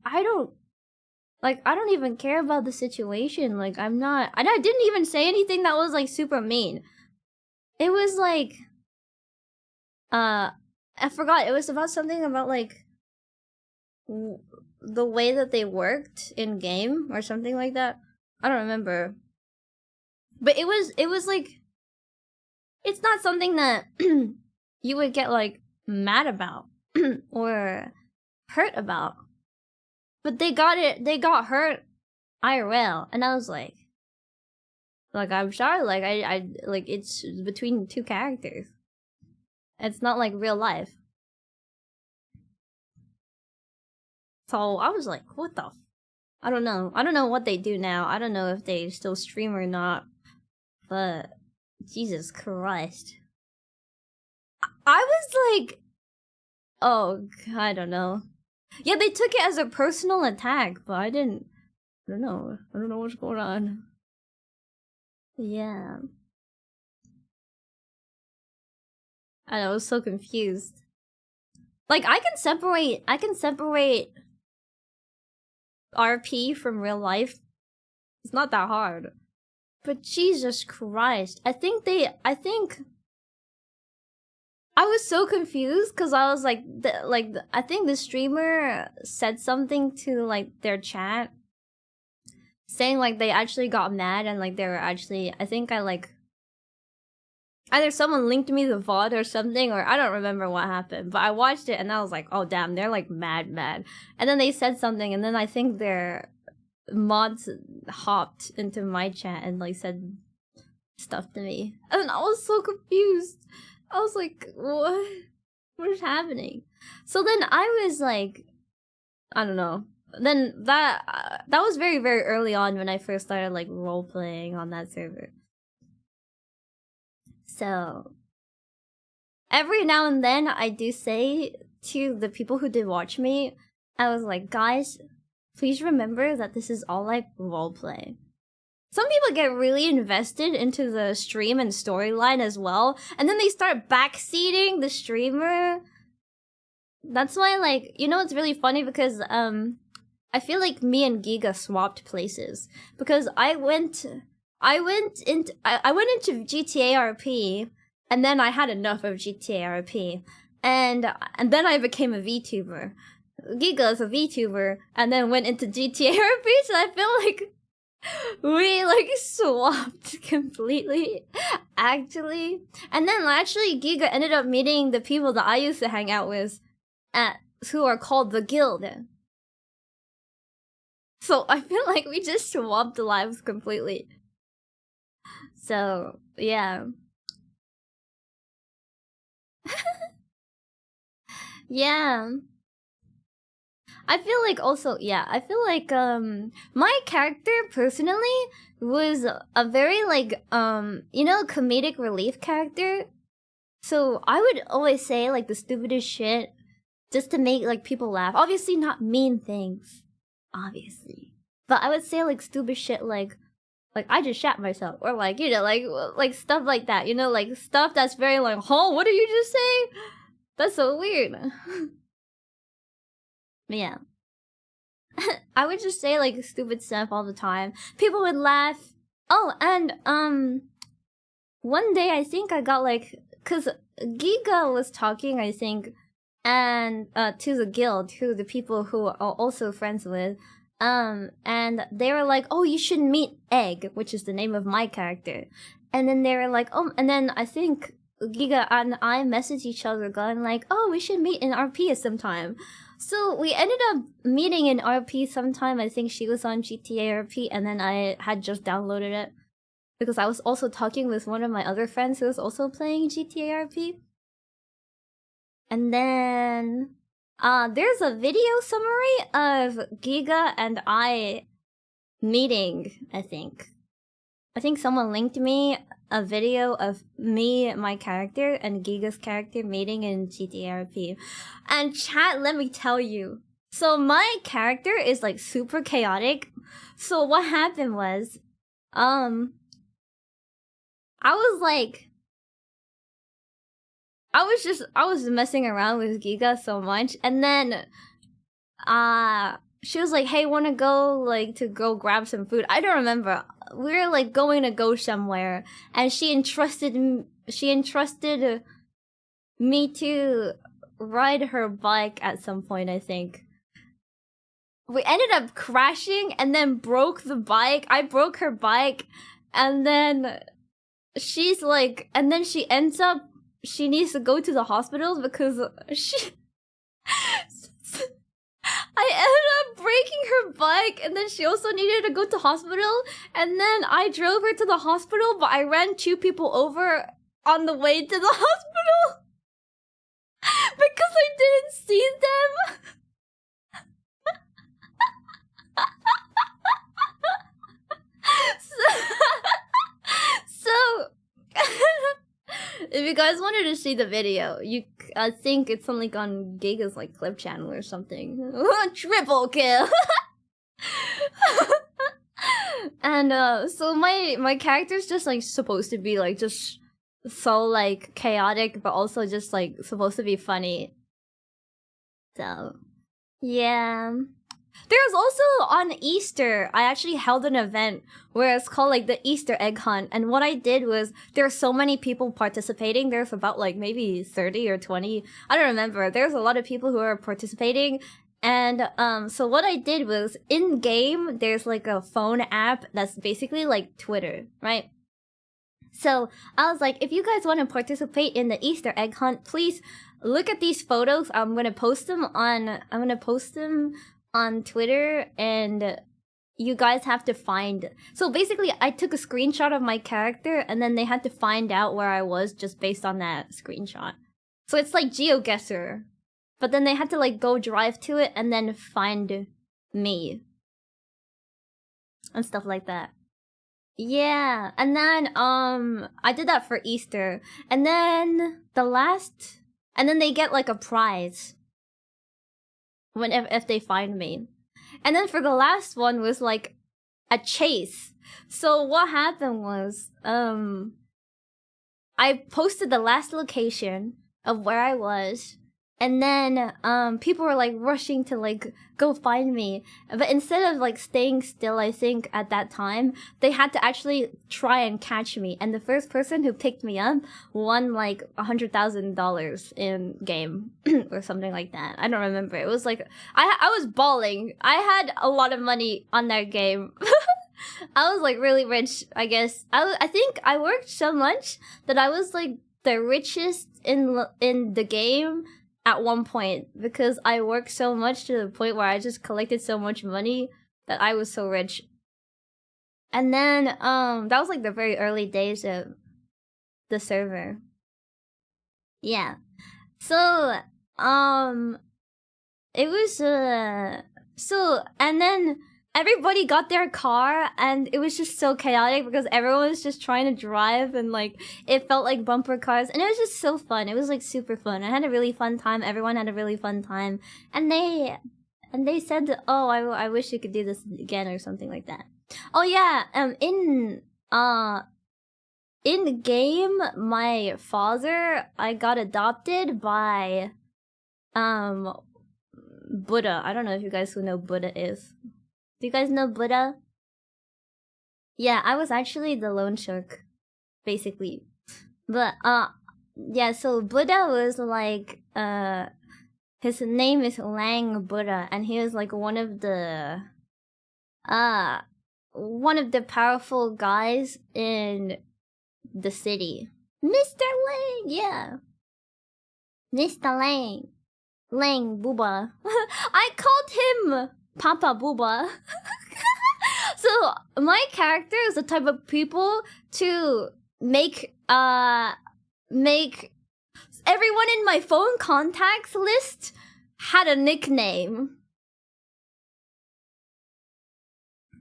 don't even care about the situation. Like, I'm not, and I didn't even say anything that was like super mean. It was like I forgot, it was about something about like the way that they worked in game or something like that. I don't remember. But it was like, it's not something that you would get like mad about or hurt about. But they got hurt IRL, and I was like I'm sorry, like I like it's between two characters. It's not like real life. So I was like, what the I don't know. I don't know what they do now. I don't know if they still stream or not. But Jesus Christ. I was like, oh, I don't know. Yeah, they took it as a personal attack, but I don't know. I don't know what's going on. Yeah. I was so confused. Like, I can separate RP from real life. It's not that hard. But Jesus Christ. I think I was so confused because I was like, I think the streamer said something to like their chat. saying like they actually got mad and like they were actually, I think I like either someone linked me the VOD or something, or I don't remember what happened, but I watched it and I was like, oh damn, they're like mad. And then they said something, and then I think their mods hopped into my chat and like said stuff to me. And I was so confused. I was like, what? What is happening? So then I was like, I don't know. Then that was very, very early on when I first started like role playing on that server. So every now and then I do say to the people who did watch me, I was like, guys, please remember that this is all like roleplay. Some people get really invested into the stream and storyline as well, and then they start backseating the streamer. That's why, like, you know, it's really funny because I feel like me and Giga swapped places because I went into GTA RP, and then I had enough of GTA RP, and then I became a VTuber. Giga is a VTuber, and then went into GTA RP, so I feel like we like swapped completely, actually. And then actually Giga ended up meeting the people that I used to hang out with, who are called the Guild. So I feel like we just swapped lives completely. So, yeah. Yeah. I feel like also, yeah, I feel like, my character, personally, was a very, like, you know, comedic relief character. So I would always say, like, the stupidest shit just to make, like, people laugh. Obviously not mean things. Obviously. But I would say, like, stupid shit like, I just shat myself. Or, like, you know, like stuff like that. You know, like, stuff that's very, like, huh, what did you just say? That's so weird. Yeah. I would just say, like, stupid stuff all the time. People would laugh. Oh, and, one day I think I got, like, cause Giga was talking, I think, and, to the guild, to the people who are also friends with, and they were like, oh, you should meet Egg, which is the name of my character. And then they were like, oh, and then I think Giga and I messaged each other going like, oh, we should meet in RP sometime. So we ended up meeting in RP sometime. I think she was on GTA RP, and then I had just downloaded it because I was also talking with one of my other friends who was also playing GTA RP. And then there's a video summary of Giga and I meeting, I think. I think someone linked me a video of me, my character, and Giga's character meeting in GTA RP. And chat, let me tell you. So my character is like super chaotic. So what happened was, I was messing around with Giga so much, and then she was like, hey, wanna go grab some food? I don't remember. We were like going to go somewhere, and she entrusted me to ride her bike at some point, I think. We ended up crashing and then broke the bike. I broke her bike, and then she's like, and then she ends up, she needs to go to the hospital because I ended up breaking her bike, and then she also needed to go to hospital, and then I drove her to the hospital, but I ran 2 people over on the way to the hospital because I didn't see them. So if you guys wanted to see the video, I think it's on like on Giga's like clip channel or something. Triple kill. And so my character's just like supposed to be like just so like chaotic, but also just like supposed to be funny. So yeah. There's also on Easter, I actually held an event where it's called like the Easter egg hunt. And what I did was there's so many people participating. There's about like maybe 30 or 20. I don't remember. There's a lot of people who are participating. And so what I did was, in game there's like a phone app that's basically like Twitter, right? So I was like, if you guys want to participate in the Easter egg hunt, please look at these photos. I'm gonna post them on Twitter, and you guys have to find. So basically, I took a screenshot of my character, and then they had to find out where I was just based on that screenshot. So it's like GeoGuessr, but then they had to like go drive to it and then find me and stuff like that. Yeah, and then I did that for Easter, and then and then they get like a prize if they find me. And then for the last one was like a chase. So what happened was I posted the last location of where I was, and then people were like rushing to like go find me. But instead of like staying still, I think at that time they had to actually try and catch me, and the first person who picked me up won like $100,000 in game or something like that. I don't remember. It was like I was balling. I had a lot of money on that game. I was like really rich, I guess. I think I worked so much that I was like the richest in the game at one point, because I worked so much to the point where I just collected so much money that I was so rich. And then that was like the very early days of the server. Yeah. So it was and then everybody got their car, and it was just so chaotic because everyone was just trying to drive, and like it felt like bumper cars, and it was just so fun. It was like super fun. I had a really fun time. Everyone had a really fun time, and they said, "Oh, I wish you could do this again" or something like that. Oh yeah, in the game, my father, I got adopted by Buddha. I don't know if you guys who know Buddha is. Do you guys know Buddha? Yeah, I was actually the loan shark, basically. But yeah, so Buddha was like his name is Lang Buddha, and he was like one of the powerful guys in the city. Mr. Lang, yeah. Mr. Lang. Lang Booba. I called him Papa Booba. So my character is the type of people to make everyone in my phone contacts list had a nickname.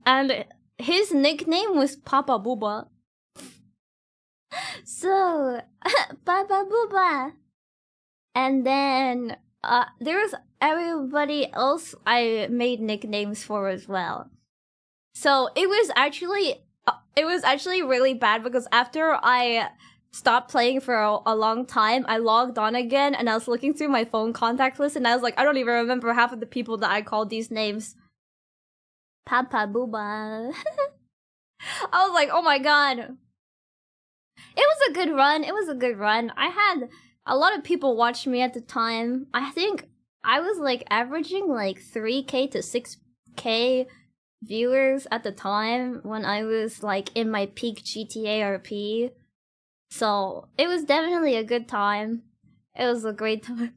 And his nickname was Papa Booba. So Papa Booba. And then there was everybody else I made nicknames for as well. So it was actually really bad, because after I stopped playing for a long time, I logged on again and I was looking through my phone contact list, and I was like, I don't even remember half of the people that I called these names. Papa Booba. I was like, oh my god. It was a good run. It was a good run. I had a lot of people watch me at the time. I think I was like averaging like 3K to 6K viewers at the time when I was like in my peak GTA RP. So it was definitely a good time. It was a great time.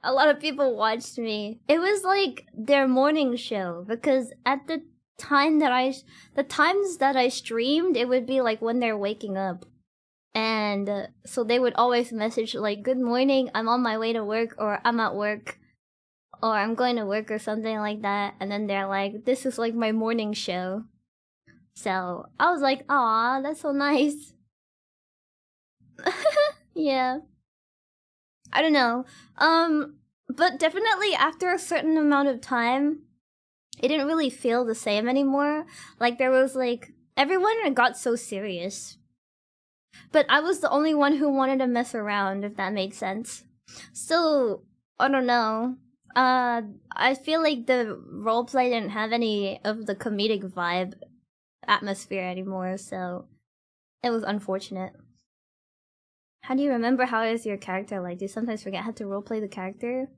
A lot of people watched me. It was like their morning show, because at the times that I streamed, it would be like when they're waking up. And so they would always message like, good morning, I'm on my way to work, or I'm at work, or I'm going to work, or something like that. And then they're like, this is like my morning show. So I was like, aw, that's so nice. Yeah. I don't know. But definitely after a certain amount of time, it didn't really feel the same anymore. Like there was like, everyone got so serious. But I was the only one who wanted to mess around, if that makes sense. So, I don't know. I feel like the roleplay didn't have any of the comedic vibe atmosphere anymore, so it was unfortunate. How do you remember how is your character like? Do you sometimes forget how to roleplay the character?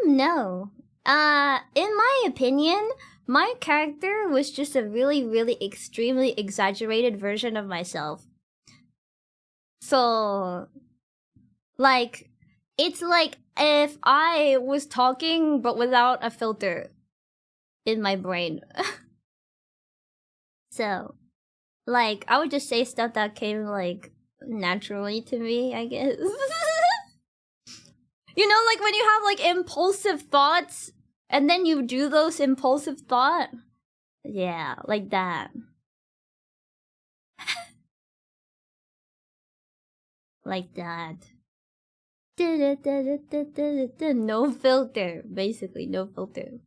No. In my opinion, my character was just a really, really extremely exaggerated version of myself. So, like, it's like if I was talking but without a filter in my brain. So, like, I would just say stuff that came, like, naturally to me, I guess. You know, like when you have, like, impulsive thoughts, and then you do those impulsive thoughts? Yeah, like that. Like that. No filter, basically, no filter.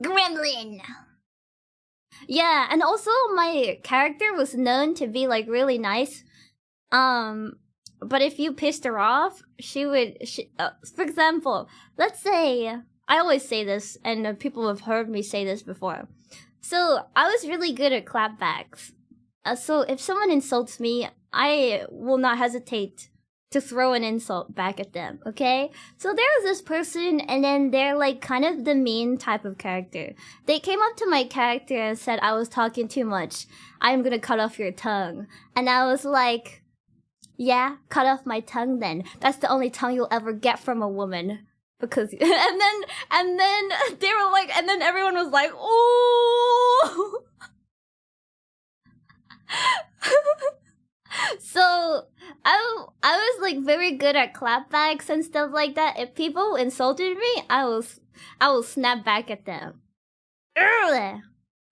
Gremlin! Yeah, and also my character was known to be, like, really nice. But if you pissed her off, for example, let's say, I always say this, and people have heard me say this before. So, I was really good at clapbacks. So, if someone insults me, I will not hesitate to throw an insult back at them, okay? So there was this person, and then they're like kind of the mean type of character. They came up to my character and said I was talking too much. I'm gonna cut off your tongue. And I was like, yeah, cut off my tongue then. That's the only tongue you'll ever get from a woman. Because, and then they were like, and then everyone was like, ooh. So I was like very good at clapbacks and stuff like that. If people insulted me, I will snap back at them.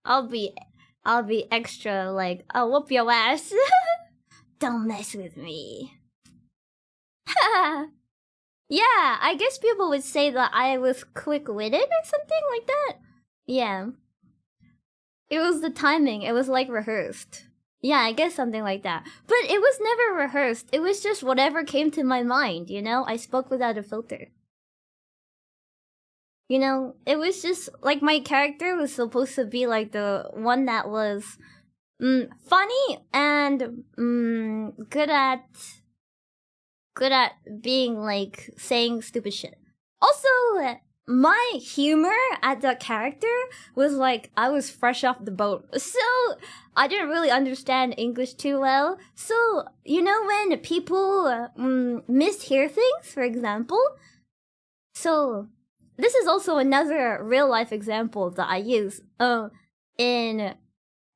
I'll be extra like, I'll whoop your ass. Don't mess with me. Yeah, I guess people would say that I was quick-witted or something like that. Yeah. It was the timing. It was like rehearsed. Yeah, I guess something like that. But it was never rehearsed. It was just whatever came to my mind, you know? I spoke without a filter. You know, it was just, like, my character was supposed to be, like, the one that was funny and good at being, like, saying stupid shit. Also, my humor at the character was like I was fresh off the boat, so I didn't really understand English too well. So, you know, when people mishear things, for example. So, this is also another real life example that I use. In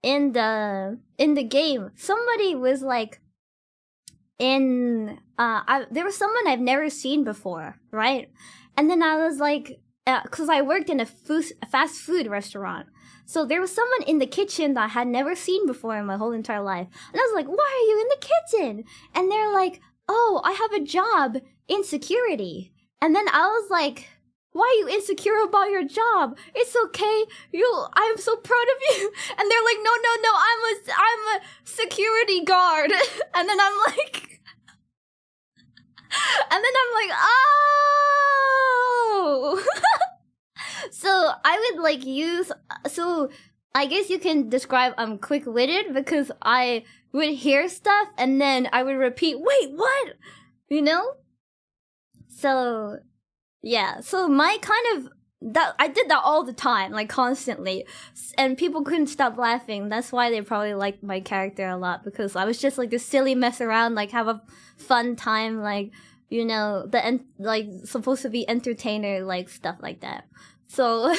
the game, somebody was like, there was someone I've never seen before, right? And then I was like, because I worked in a fast food restaurant. So there was someone in the kitchen that I had never seen before in my whole entire life. And I was like, why are you in the kitchen? And they're like, oh, I have a job in security. And then I was like, why are you insecure about your job? It's okay. I'm so proud of you. And they're like, no, I'm a security guard. And then I'm like, oh! So I would like so I guess you can describe I'm quick-witted because I would hear stuff and then I would repeat, wait, what? You know? So, yeah. So my kind of, I did that all the time, like constantly. And people couldn't stop laughing. That's why they probably liked my character a lot, because I was just like this silly mess around, like have a fun time, like, you know, like supposed to be entertainer, like stuff like that. So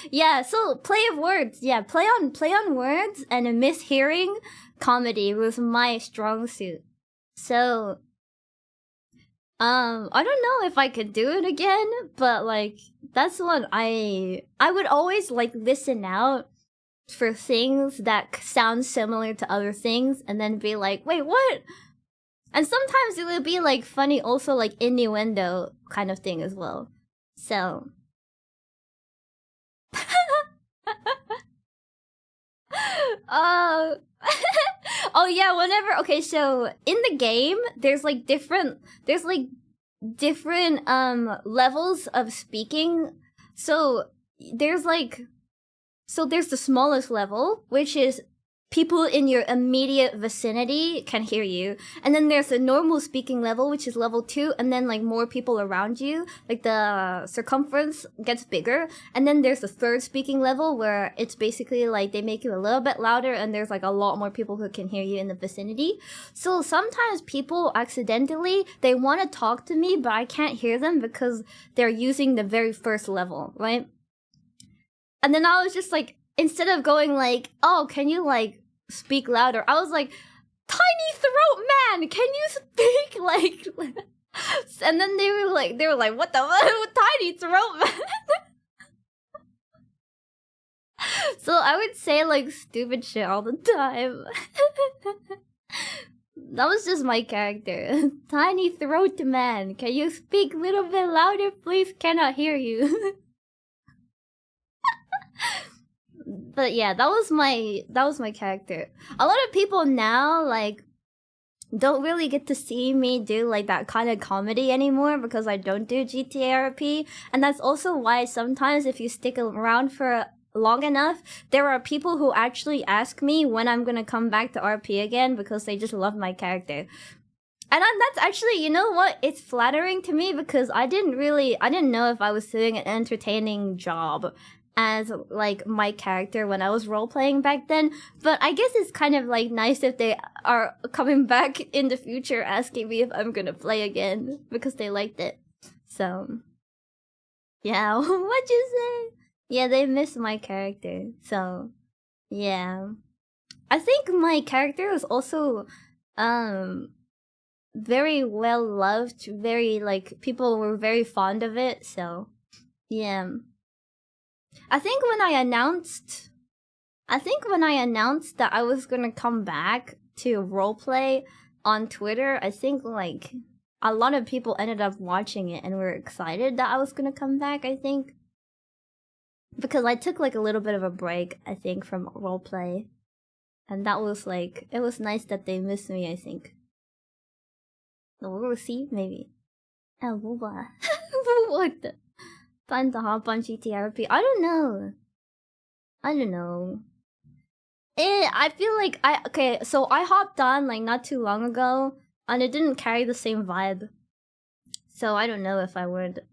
yeah, so play of words. Yeah, play on words and a mishearing comedy was my strong suit. So I don't know if I could do it again, but like that's what I would always like listen out for things that sound similar to other things and then be like, wait, what? And sometimes it would be like funny also like innuendo kind of thing as well. So oh yeah, okay, so in the game there's different levels of speaking. So there's the smallest level, which is people in your immediate vicinity can hear you. And then there's a normal speaking level, which is level 2, and then like more people around you, like the circumference gets bigger. And then there's the third speaking level where it's basically like they make you a little bit louder and there's like a lot more people who can hear you in the vicinity. So sometimes people accidentally, they want to talk to me, but I can't hear them because they're using the very first level, right? And then I was just like, instead of going like, oh, can you like speak louder, I was like, tiny throat man, can you speak like and then they were like what the fuck? Tiny throat man. So I would say like stupid shit all the time. That was just my character. Tiny throat man, can you speak a little bit louder please, cannot hear you. But yeah, that was my character. A lot of people now like don't really get to see me do like that kind of comedy anymore because I don't do GTA RP, and that's also why sometimes if you stick around for long enough, there are people who actually ask me when I'm gonna come back to RP again because they just love my character. And that's actually, you know what, it's flattering to me because I didn't know if I was doing an entertaining job as like my character when I was role-playing back then, but I guess it's kind of like nice if they are coming back in the future asking me if I'm gonna play again because they liked it. So yeah. What'd you say? Yeah, they miss my character. So yeah, I think my character was also very well loved, very like people were very fond of it. So yeah, I think when I announced that I was gonna come back to roleplay on Twitter, I think like a lot of people ended up watching it and were excited that I was gonna come back, I think. Because I took like a little bit of a break, I think, from roleplay. And that was like, it was nice that they missed me, I think. We'll see, maybe. Oh, what? What the? Time to hop on GTRP. I don't know. I feel like so I hopped on like not too long ago, and it didn't carry the same vibe. So I don't know if I would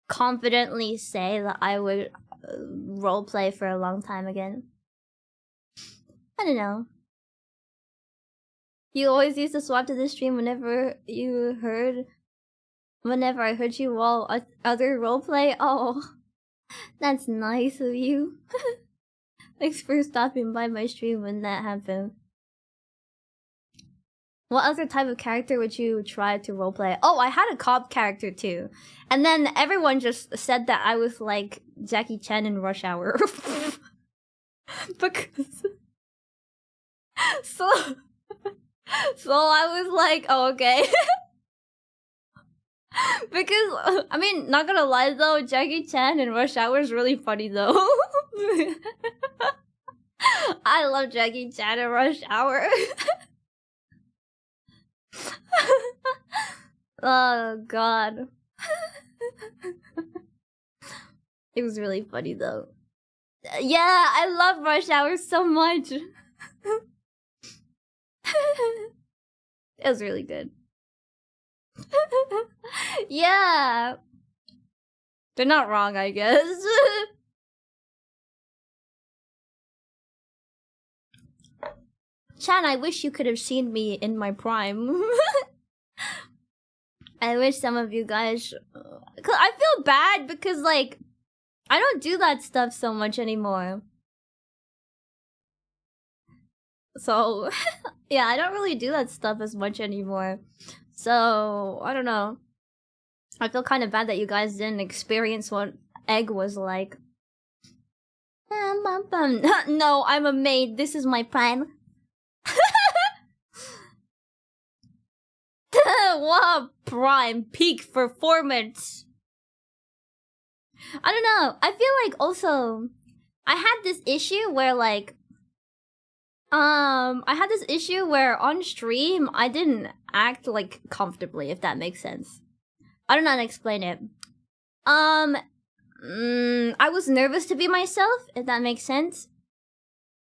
confidently say that I would roleplay for a long time again. I don't know. You always used to swap to the stream whenever I heard you while other roleplay. Oh, that's nice of you. Thanks for stopping by my stream when that happened. What other type of character would you try to roleplay? Oh, I had a cop character too. And then everyone just said that I was like Jackie Chan in Rush Hour. Because... So I was like, oh, okay. Because, I mean, not gonna lie though, Jackie Chan in Rush Hour is really funny though. I love Jackie Chan in Rush Hour. Oh god. It was really funny though. Yeah, I love Rush Hour so much. It was really good. Yeah. They're not wrong, I guess. Chan, I wish you could have seen me in my prime. I wish some of you guys... Cause I feel bad because, like, I don't do that stuff so much anymore. So, yeah, I don't really do that stuff as much anymore. So, I don't know. I feel kind of bad that you guys didn't experience what egg was like. No, I'm a maid. This is my prime. What prime peak performance? I don't know. I feel like also I had this issue where like on stream I didn't act like comfortably, if that makes sense. I don't know how to explain it. I was nervous to be myself, if that makes sense.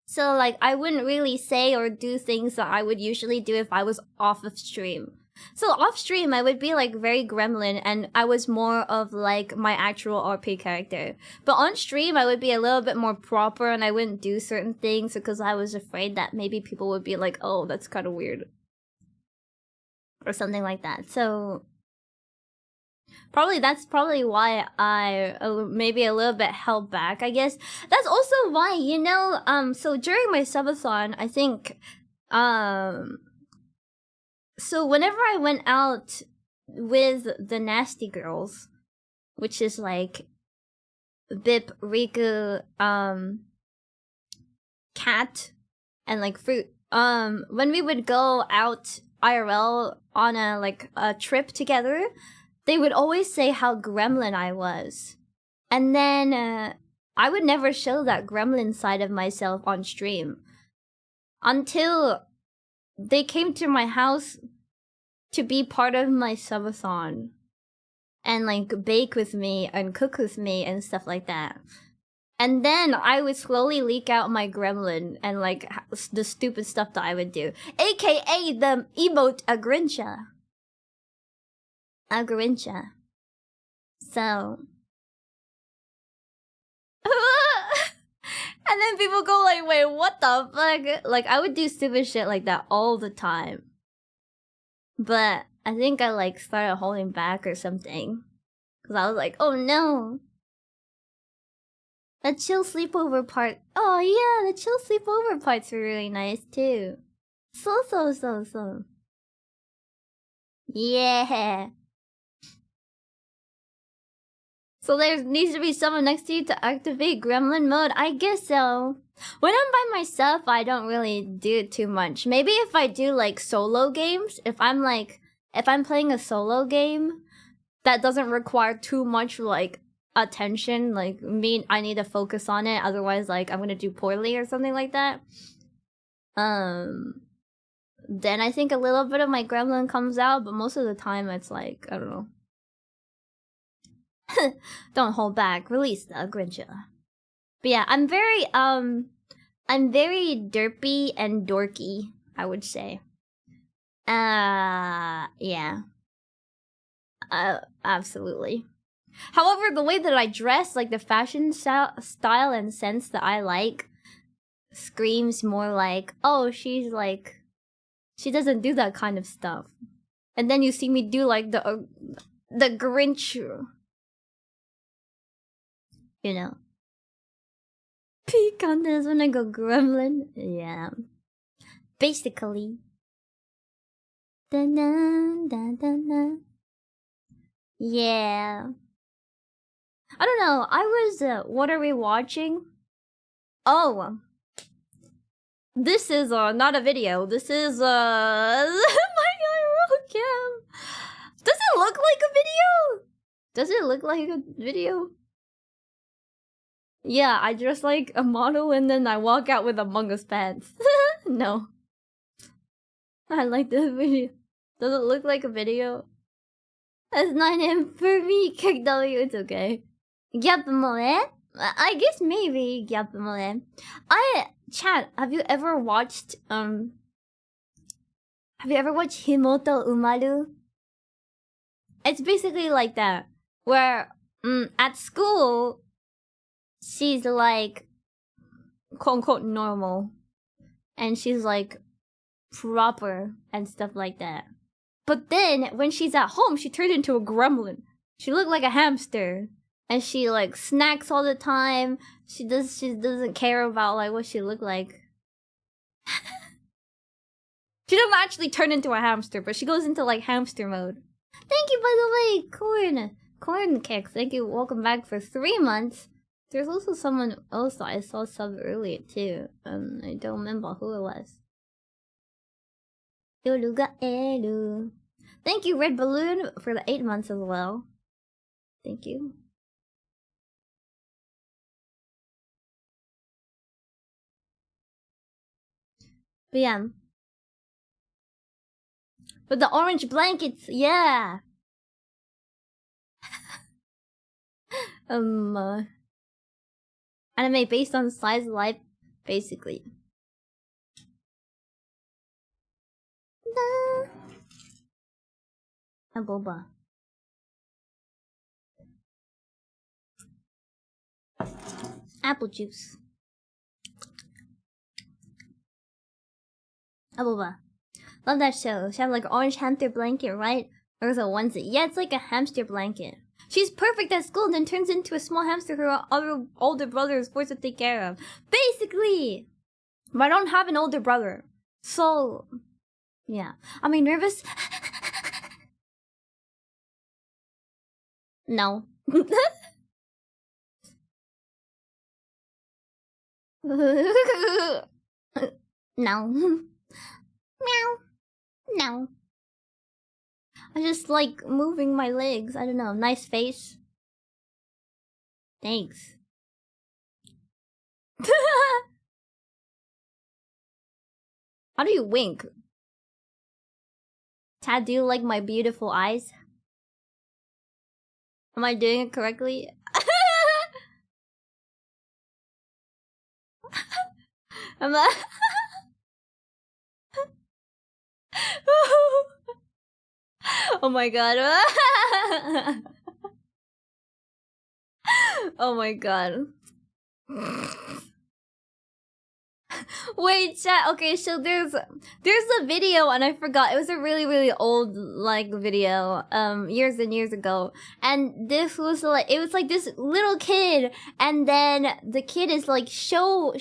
So like I wouldn't really say or do things that I would usually do if I was off of stream. So off stream I would be like very gremlin and I was more of like my actual RP character. But on stream I would be a little bit more proper and I wouldn't do certain things because I was afraid that maybe people would be like, oh, that's kind of weird. Or something like that. So that's probably why I maybe a little bit held back, I guess. That's also why, you know, so during my subathon, I think, so whenever I went out with the Nasty Girls, which is like Bip, Riku, Cat, and like Fruit, when we would go out IRL on a trip together, they would always say how gremlin I was. And then I would never show that gremlin side of myself on stream. Until they came to my house to be part of my subathon. And like bake with me and cook with me and stuff like that. And then I would slowly leak out my gremlin and like the stupid stuff that I would do. AKA the emote Agrincha. Agrincha. So. And then people go like, wait, what the fuck? Like, I would do stupid shit like that all the time. But I think I like started holding back or something. Cause I was like, oh no. The chill sleepover part. Oh yeah, the chill sleepover parts were really nice too. So. Yeah. So there needs to be someone next to you to activate gremlin mode? I guess so. When I'm by myself, I don't really do it too much. Maybe if I do like solo games, if I'm playing a solo game that doesn't require too much like attention, like I need to focus on it, otherwise like I'm gonna do poorly or something like that. Then I think a little bit of my gremlin comes out, but most of the time it's like, I don't know. Don't hold back. Release the Grincha. But yeah, I'm very derpy and dorky, I would say. Yeah. Absolutely. However, the way that I dress, like the fashion style and sense that I like, screams more like, oh, she doesn't do that kind of stuff. And then you see me do like the Grinch. You know. Peak on this when I go gremlin. Yeah. Basically. Da-na. Yeah. I don't know. I was, what are we watching? Oh. This is, not a video. This is, my webcam. Does it look like a video? Does it look like a video? Yeah, I dress like a model and then I walk out with Among Us pants. No. I like this video. Does it look like a video? That's 9 AM for me. Kick W, it's okay. Gyapmole? I guess maybe Gyapmole. Chat, have you ever watched Himoto Umaru? It's basically like that. Where at school she's like quote unquote normal. And she's like proper and stuff like that. But then when she's at home, she turned into a gremlin. She looked like a hamster. And she like snacks all the time. She doesn't care about like what she looked like. She doesn't actually turn into a hamster, but she goes into like hamster mode. Thank you, by the way, Corn Kicks. Thank you. Welcome back for 3 months. There's also someone else that I saw sub earlier too. I don't remember who it was. Yorugaeru. Thank you, Red Balloon, for the 8 months as well. Thank you. But yeah. With the orange blankets, yeah. Anime based on slice of life. basically. A boba. Apple juice. A boba. Love that show. She had like an orange hamster blanket, right? Or was it a onesie? Yeah, it's like a hamster blanket. She's perfect at school and then turns into a small hamster her other older brother is forced to take care of. Basically! But I don't have an older brother. So, yeah. Am I nervous? No. No. Meow. No. I just like moving my legs. I don't know. Nice face. Thanks. How do you wink? Tad, do you like my beautiful eyes? Am I doing it correctly? Am I? Oh my god. Oh my god. Wait, chat. Okay, so there's a video and I forgot. It was a really old like video years and years ago. And this was like it was like this little kid and then the kid is like show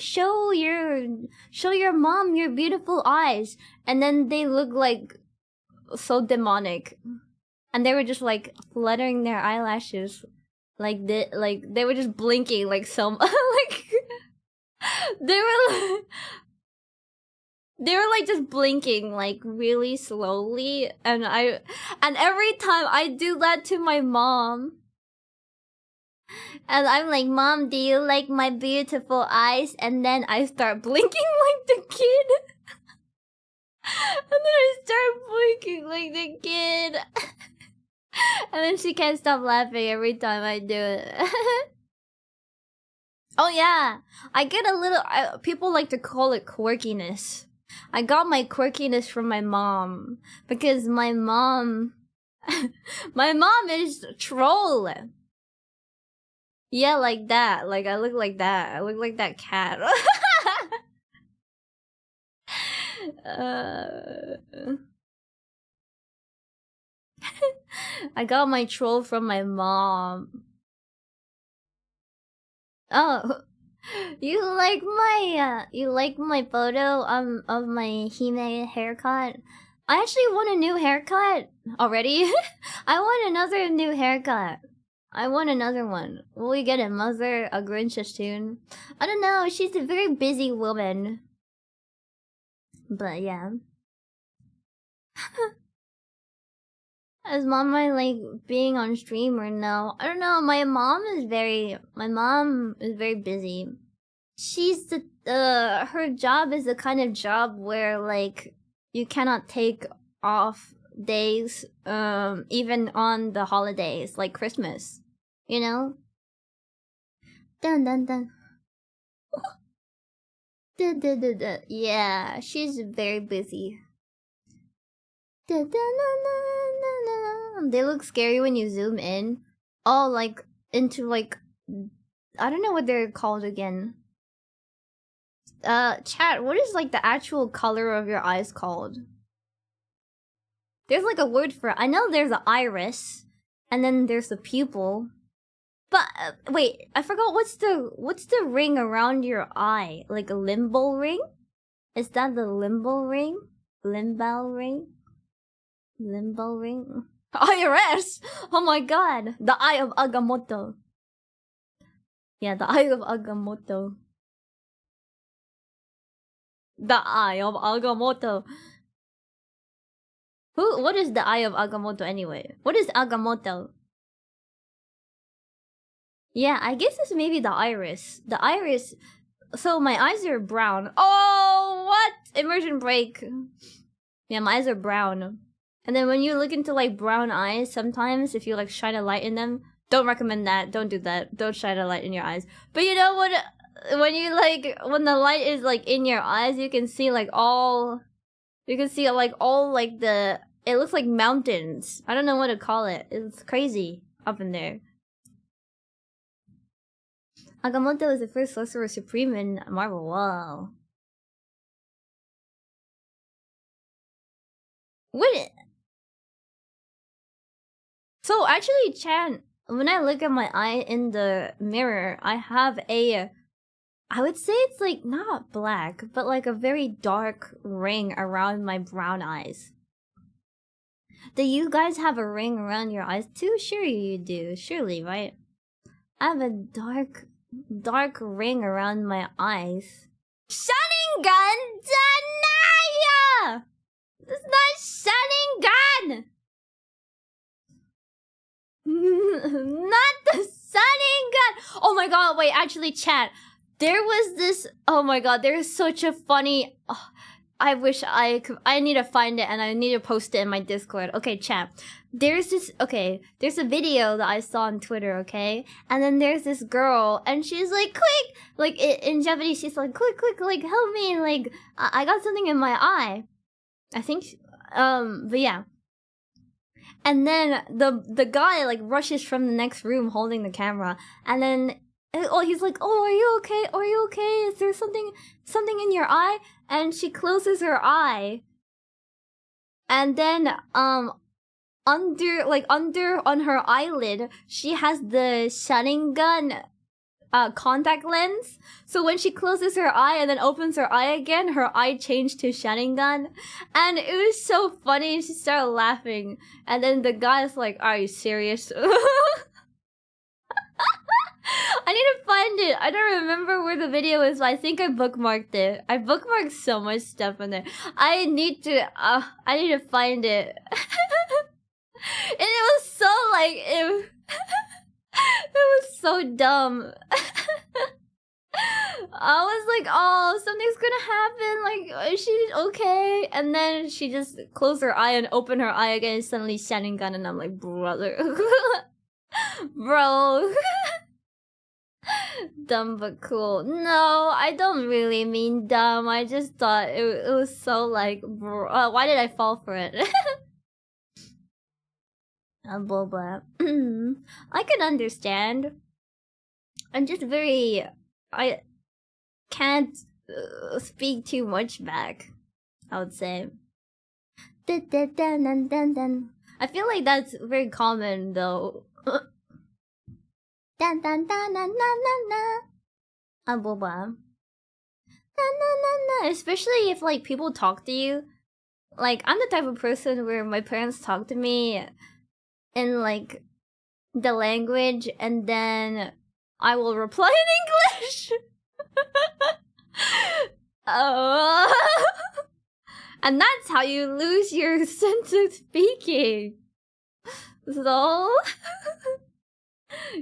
your mom your beautiful eyes and then they look like so demonic. And they were just like fluttering their eyelashes like they were just blinking like some like they were like just blinking like really slowly and every time I do that to my mom and I'm like, Mom, do you like my beautiful eyes? And then I start blinking like the kid. And then I start blinking like the kid. And then she can't stop laughing every time I do it. Oh yeah, I get a little. People like to call it quirkiness. I got my quirkiness from my mom because my mom is troll. Yeah, like that. Like I look like that. I look like that cat. I got my troll from my mom. Oh, you like my photo of my Hime haircut? I actually want a new haircut already. I want another new haircut. I want another one. Will we get a Mother a Grinch soon? I don't know. She's a very busy woman. But yeah. Is Mama like being on stream or no? I don't know. My mom is very busy. She's her job is the kind of job where like you cannot take off days even on the holidays like Christmas. You know? Dun dun dun. Yeah, she's very busy. They look scary when you zoom in. Oh, like into like I don't know what they're called again. Chat, what is like the actual color of your eyes called? There's like a word for it. I know there's an iris, and then there's the pupil. But wait, I forgot what's the ring around your eye? Like a limbo ring? Is that the limbo ring? Limbo ring? Limbo ring? IRS! Oh my god! The Eye of Agamotto. Yeah, the Eye of Agamotto. The Eye of Agamotto. What is the Eye of Agamotto anyway? What is Agamotto? Yeah, I guess it's maybe the iris. The iris. So my eyes are brown. Oh, what? Immersion break. Yeah, my eyes are brown. And then when you look into like brown eyes, sometimes if you like shine a light in them, don't recommend that. Don't do that. Don't shine a light in your eyes. But you know what? when you like when the light is like in your eyes, you can see like all. You can see like all like the. It looks like mountains. I don't know what to call it. It's crazy up in there. Agamotto is the first Sorcerer Supreme in Marvel. Wow. What? So actually, Chan, when I look at my eye in the mirror, I have a. I would say it's like not black, but like a very dark ring around my brown eyes. Do you guys have a ring around your eyes too? Sure you do, surely, right? I have a dark ring around my eyes. Sharingan Danaya! This is not Sharingan! Not the Sharingan! Oh my god, wait, actually, chat. There was this. Oh my god, there's such a funny. Oh, I wish I could. I need to find it and I need to post it in my Discord. Okay, chat. There's this. Okay, there's a video that I saw on Twitter. Okay, and then there's this girl and she's like, "Quick!" Like in Japanese, she's like, "Quick, quick! Like help me! Like I got something in my eye." I think. But yeah. And then the guy like rushes from the next room holding the camera, and then. Oh, he's like, "Oh, are you okay? Are you okay? Is there something in your eye?" And she closes her eye. And then under on her eyelid, she has the Sharingan contact lens. So when she closes her eye and then opens her eye again, her eye changed to Sharingan. And it was so funny. She started laughing. And then the guy's like, "Are you serious?" I need to find it. I don't remember where the video is, but I think I bookmarked it. I bookmarked so much stuff in there. I need to find it. And it was so like it was so dumb. I was like, "Oh, something's gonna happen. Like, is she okay?" And then she just closed her eye and opened her eye again. And suddenly Sharingan, and I'm like, "Brother, bro." Dumb but cool. No, I don't really mean dumb. I just thought it was so like, why did I fall for it? Blah blah. I can understand. I'm just very. I can't speak too much back. I would say. I feel like that's very common though. Dan dan dan dan dan dan. Boba. Especially if like people talk to you. Like I'm the type of person where my parents talk to me in like the language and then I will reply in English. And that's how you lose your sense of speaking. So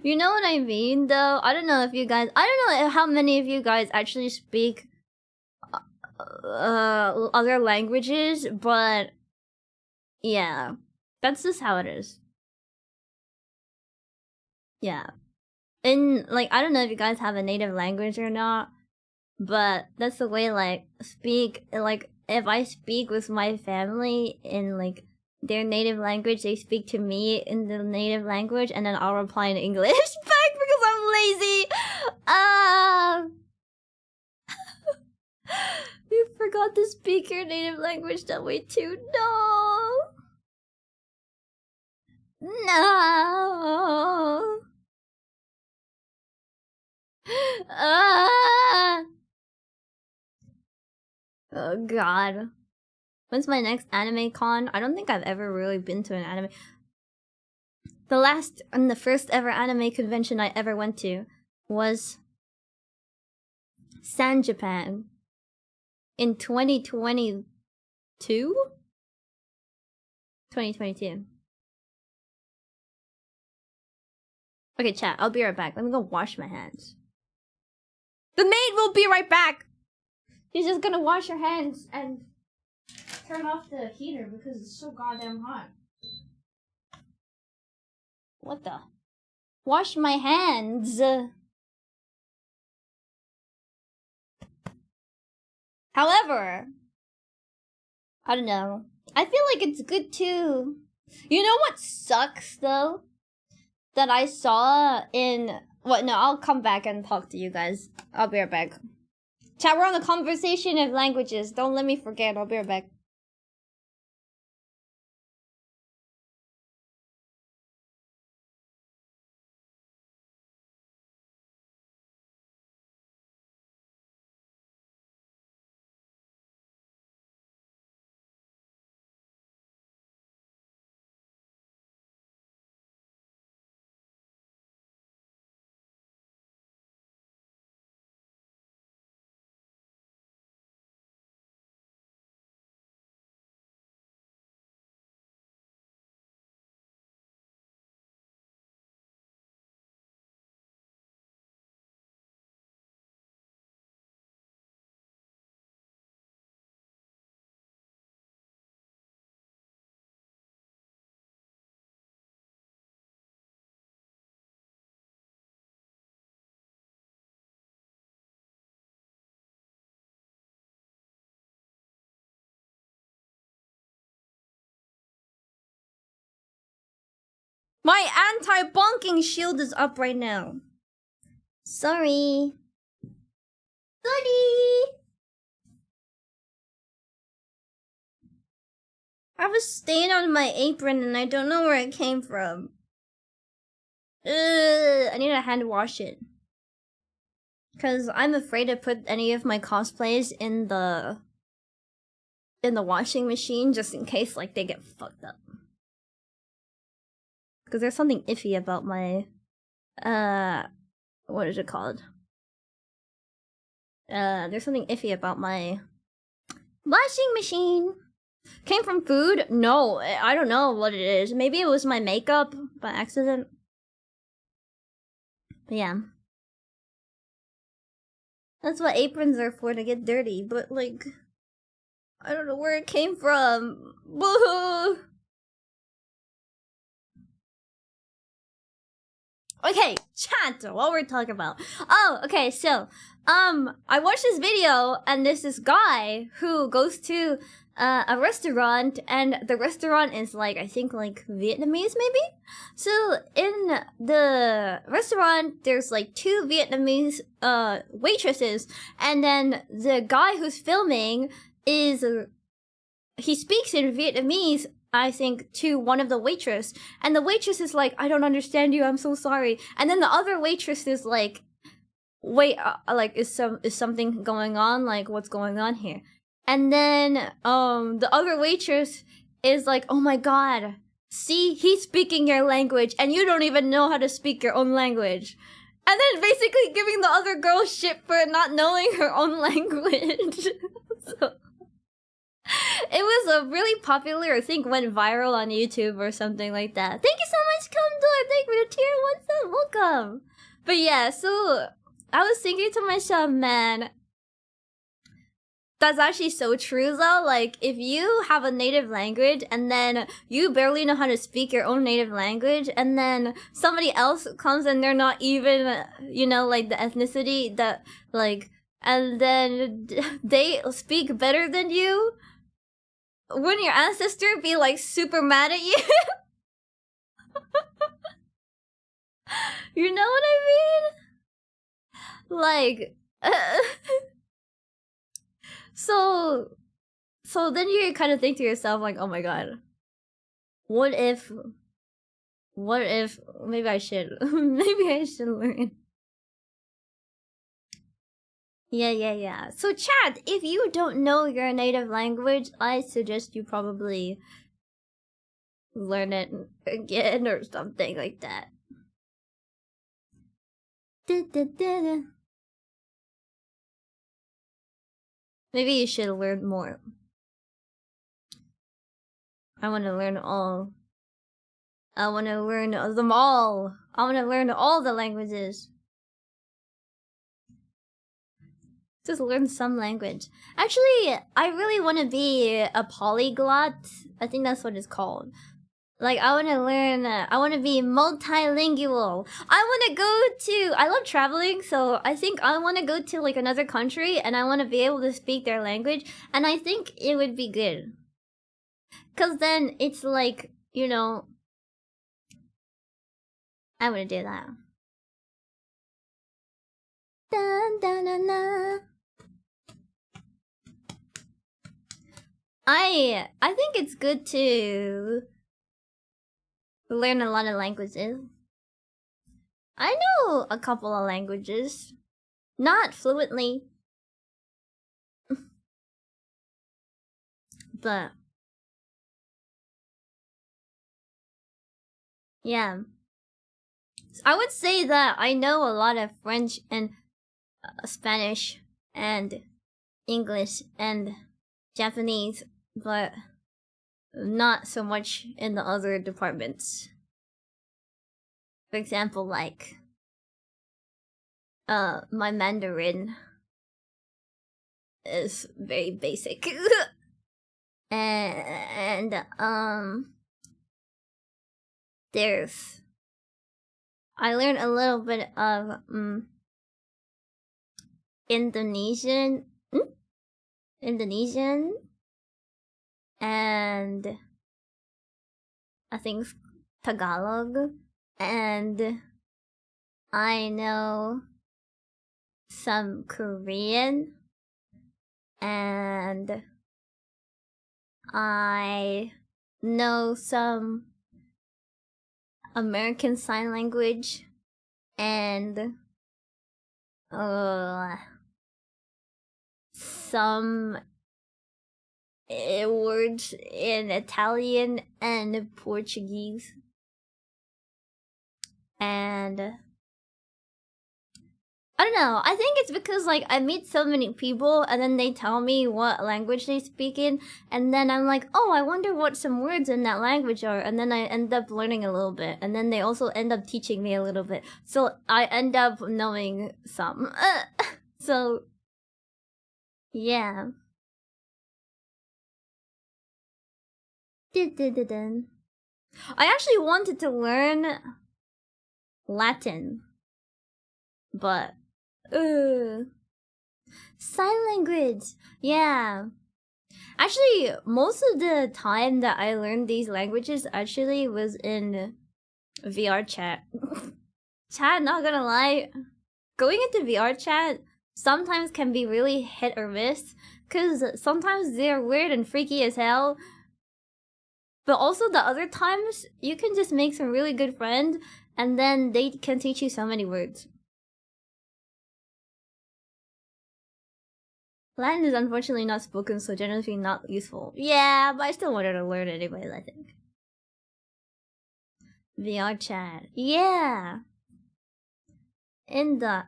you know what I mean, though? I don't know if you guys... I don't know how many of you guys actually speak other languages, but... Yeah. That's just how it is. Yeah. And, like, I don't know if you guys have a native language or not, but that's the way, like, if I speak with my family in, like... their native language, they speak to me in the native language, and then I'll reply in English back because I'm lazy. You forgot to speak your native language that way too. No. No. Oh god. When's my next anime con? I don't think I've ever really been to an anime. The last and the first ever anime convention I ever went to was San Japan in 2022? 2022. Okay, chat, I'll be right back. Let me go wash my hands. The maid will be right back! She's just gonna wash her hands and turn off the heater because it's so goddamn hot. What the? Wash my hands! However, I don't know. I feel like it's good too. You know what sucks though? That I saw in what? No, I'll come back and talk to you guys. I'll be right back. Chat, we're on the conversation of languages. Don't let me forget. I'll be right back. My anti-bonking shield is up right now. Sorry. Sorry. I have a stain on my apron and I don't know where it came from. I need to hand wash it. Cause I'm afraid to put any of my cosplays in the washing machine just in case like they get fucked up. Cause there's something iffy about my what is it called? There's something iffy about my washing machine. Came from food? No, I don't know what it is. Maybe it was my makeup by accident. But yeah. That's what aprons are for, to get dirty, but like, I don't know where it came from. Boo-hoo! Okay, chat, what we're talking about. Oh, okay, so, I watched this video, and there's this guy who goes to a restaurant, and the restaurant is like, I think like Vietnamese maybe? So in the restaurant, there's like 2 Vietnamese waitresses, and then the guy who's filming is, he speaks in Vietnamese, I think, to one of the waitress, and the waitress is like, I don't understand you, I'm so sorry. And then the other waitress is like, wait, like, is something going on? Like, what's going on here? And then, the other waitress is like, oh my god, see, he's speaking your language, and you don't even know how to speak your own language. And then basically giving the other girl shit for not knowing her own language. So, it was a really popular, I think went viral on YouTube or something like that. Thank you so much, Condor! Thank you for the tier 1 sub, welcome! But yeah, so, I was thinking to myself, man, that's actually so true though. Like, if you have a native language and then you barely know how to speak your own native language, and then somebody else comes and they're not even, you know, like the ethnicity that, like, and then they speak better than you, wouldn't your ancestor be like super mad at you? You know what I mean? Like, so then you kind of think to yourself like, oh my god, what if maybe I should learn. Yeah. So chat, if you don't know your native language, I suggest you probably learn it again or something like that. Maybe you should learn more. I want to learn all. I want to learn them all. I want to learn all the languages. Just learn some language. Actually, I really want to be a polyglot. I think that's what it's called. Like, I want to learn, I want to be multilingual. I want to go to, I love traveling, so I think I want to go to, like, another country, and I want to be able to speak their language, and I think it would be good. Because then it's like, you know, I want to do that. Dun, dun, dun, dun. I think it's good to learn a lot of languages. I know a couple of languages. Not fluently. But yeah. I would say that I know a lot of French and Spanish and English and Japanese, but not so much in the other departments. For example, like my Mandarin is very basic. and there's I learned a little bit of Indonesian and I think Tagalog, and I know some Korean, and I know some American Sign Language, and some words in Italian and Portuguese, and I don't know. I think it's because like I meet so many people and then they tell me what language they speak in, and then I'm like, oh, I wonder what some words in that language are, and then I end up learning a little bit, and then they also end up teaching me a little bit, so I end up knowing some. So yeah. I actually wanted to learn Latin, but sign language. Yeah. Actually, most of the time that I learned these languages actually was in VR chat. Chat, not gonna lie, going into VR chat sometimes can be really hit or miss, because sometimes they're weird and freaky as hell. But also the other times, you can just make some really good friends, and then they can teach you so many words. Latin is unfortunately not spoken, so generally not useful. Yeah, but I still wanted to learn anyways, I think. VR chat. Yeah! In the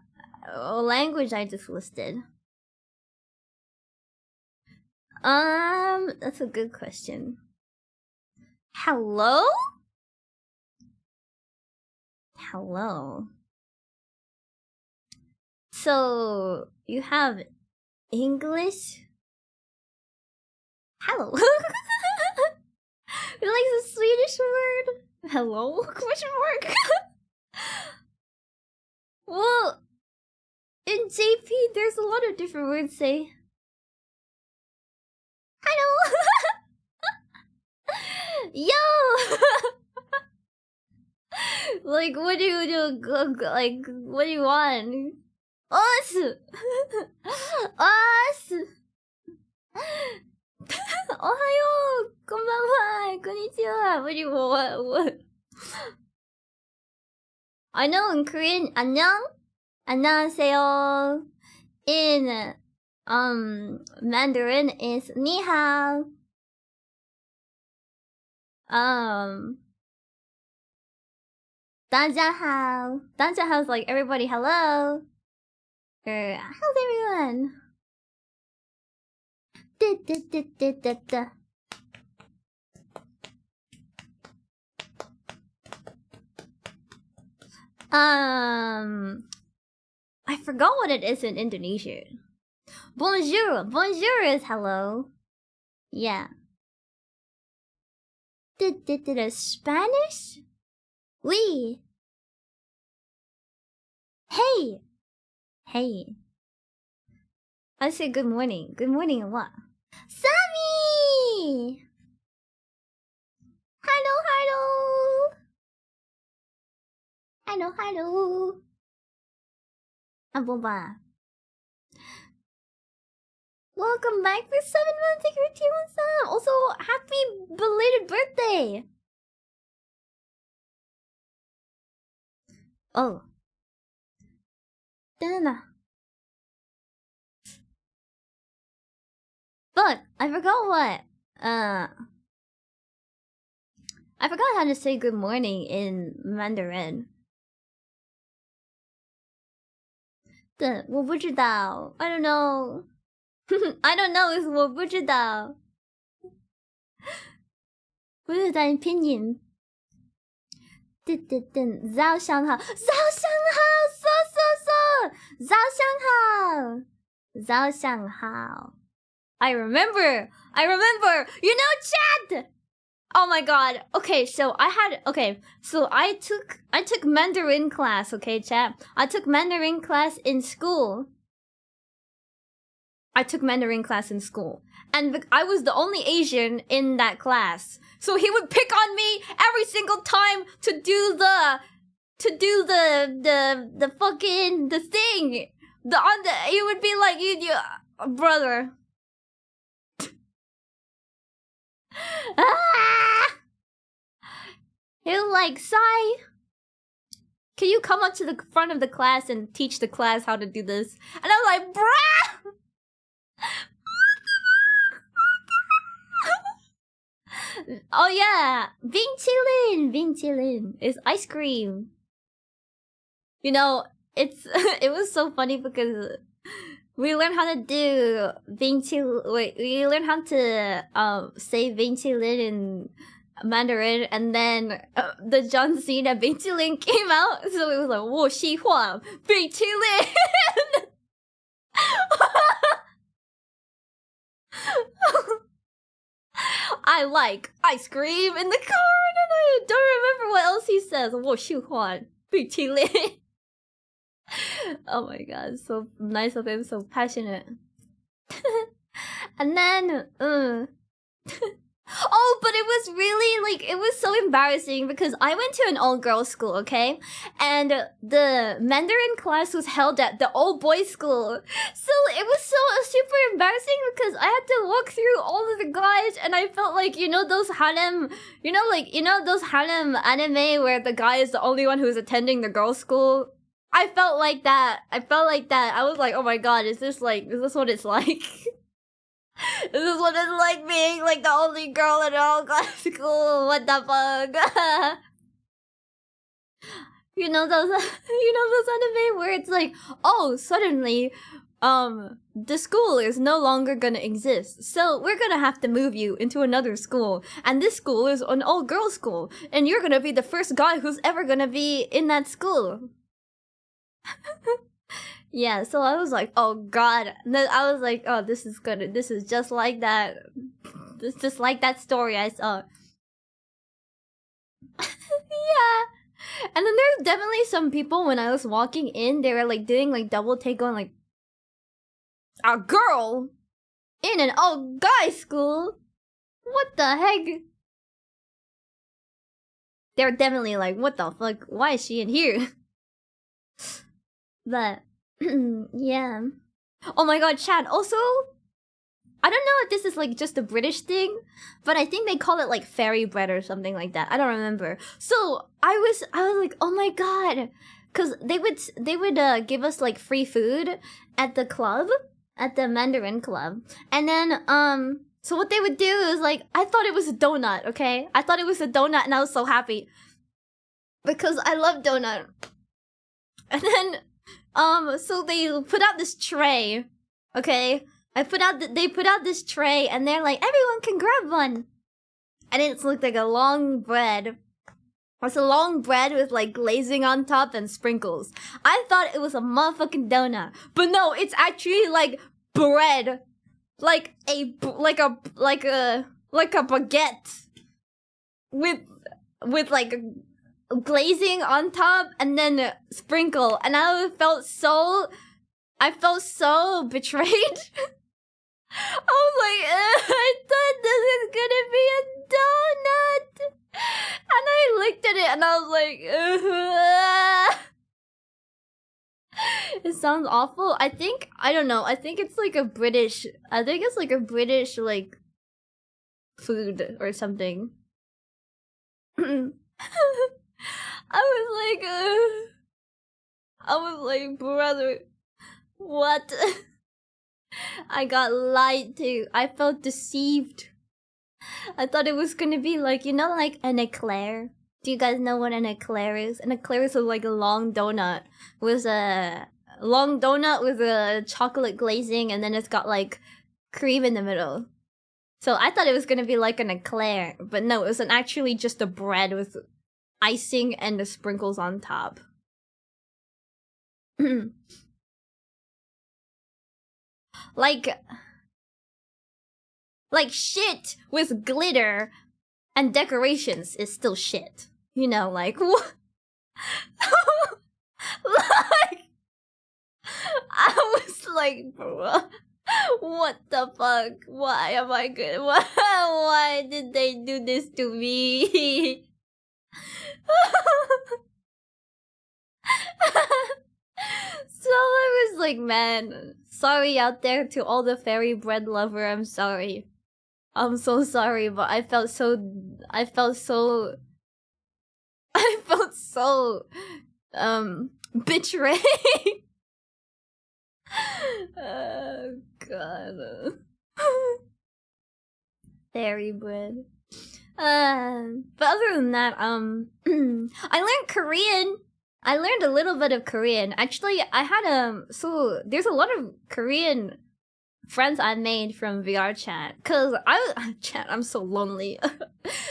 language I just listed. That's a good question. Hello? Hello. So, you have English? Hello. You like the Swedish word? Hello? Question mark? Well, in JP, there's a lot of different words say. Hello! Yo! Like, what do you do? Like, what do you want? Us! Us! Ohayo! Konbanwa! Konnichiwa! What do you want? What? I know in Korean, 안녕? 안녕하세요. In Mandarin is 你好. 大家好. 大家好 is like everybody hello. Or how's everyone? I forgot what it is in Indonesian. Bonjour. Bonjour is hello. Yeah. The Spanish? Oui. Hey. Hey. I say good morning. Good morning and what? Sammy! Hello, hello! Hello, hello! Aboba. Welcome back for 7 months. Thank you for 2 months. Also, happy belated birthday! Oh. Dana. But I forgot what. I forgot how to say good morning in Mandarin. 我不知道. I don't know. I don't know. Is 我不知道. 不是在拼音。早上好，早上好，早上好，早上好。I remember. You know, Chad. Oh my god. Okay, so I took Mandarin class, okay, chat? I took Mandarin class in school. And I was the only Asian in that class. So he would pick on me every single time to do the fucking the thing. He would be like, you brother. He was like, Sai, can you come up to the front of the class and teach the class how to do this? And I was like, bruh! Oh yeah, Vincilin is ice cream. You know, it was so funny because we learned how to do we learned how to say Vincilin in Mandarin, and then the John Cena Vincilin came out, so it was like 我喜欢 Vincilin. I like ice cream in the car, and I don't remember what else he says. 我喜欢 Vincilin. Oh my god, so nice of him, so passionate. And then, oh, but it was really, like, it was so embarrassing because I went to an all-girls school, okay? And the Mandarin class was held at the all-boys school. So it was so super embarrassing because I had to walk through all of the guys, and I felt like, you know those harem, those harem anime where the guy is the only one who's attending the girls' school? I felt like that. I was like, oh my god, is this what it's like? Is this what it's like being like the only girl in all class school? What the fuck? you know those anime where it's like, oh, suddenly, the school is no longer gonna exist. So we're gonna have to move you into another school. And this school is an all-girls school. And you're gonna be the first guy who's ever gonna be in that school. Yeah, so I was like, oh god. And then I was like, oh, this is just like that. This just like that story I saw. Yeah. And then there's definitely some people when I was walking in, they were like doing like double take on like a girl in an all guy school. What the heck? They're definitely like, what the fuck? Why is she in here? But yeah. Oh my god, Chad. Also, I don't know if this is like just a British thing, but I think they call it like fairy bread or something like that. I don't remember. So I was like, oh my god, because they would give us like free food at the club, at the Mandarin club, and then so what they would do is like, I thought it was a donut. Okay, I thought it was a donut, and I was so happy because I love donut. And then so they put out this tray, okay? They put out this tray, and they're like, everyone can grab one. And it looked like a long bread. It's a long bread with like glazing on top and sprinkles. I thought it was a motherfucking donut, but no, it's actually like bread, like a baguette. with like glazing on top and then sprinkle, and I felt so betrayed. I was like, I thought this is gonna be a donut, and I looked at it and I was like, it sounds awful. I don't know. I think it's like a British. Like food or something. I was like, brother, what? I got lied to. I felt deceived. I thought it was gonna be like, like an eclair. Do you guys know what an eclair is? An eclair is like a long donut with a chocolate glazing, and then it's got like cream in the middle. So I thought it was gonna be like an eclair, but no, it was actually just a bread with icing and the sprinkles on top. like shit with glitter and decorations is still shit. Like what? Like I was like, bro, what the fuck? Why am I good? Why did they do this to me? So I was like, man, sorry out there to all the fairy bread lover. I'm sorry. I'm so sorry, but I felt so betrayed. Oh god. Fairy bread. But other than that, I learned Korean. I learned a little bit of Korean. Actually, I had so there's a lot of Korean friends I made from VR chat, cause I'm so lonely.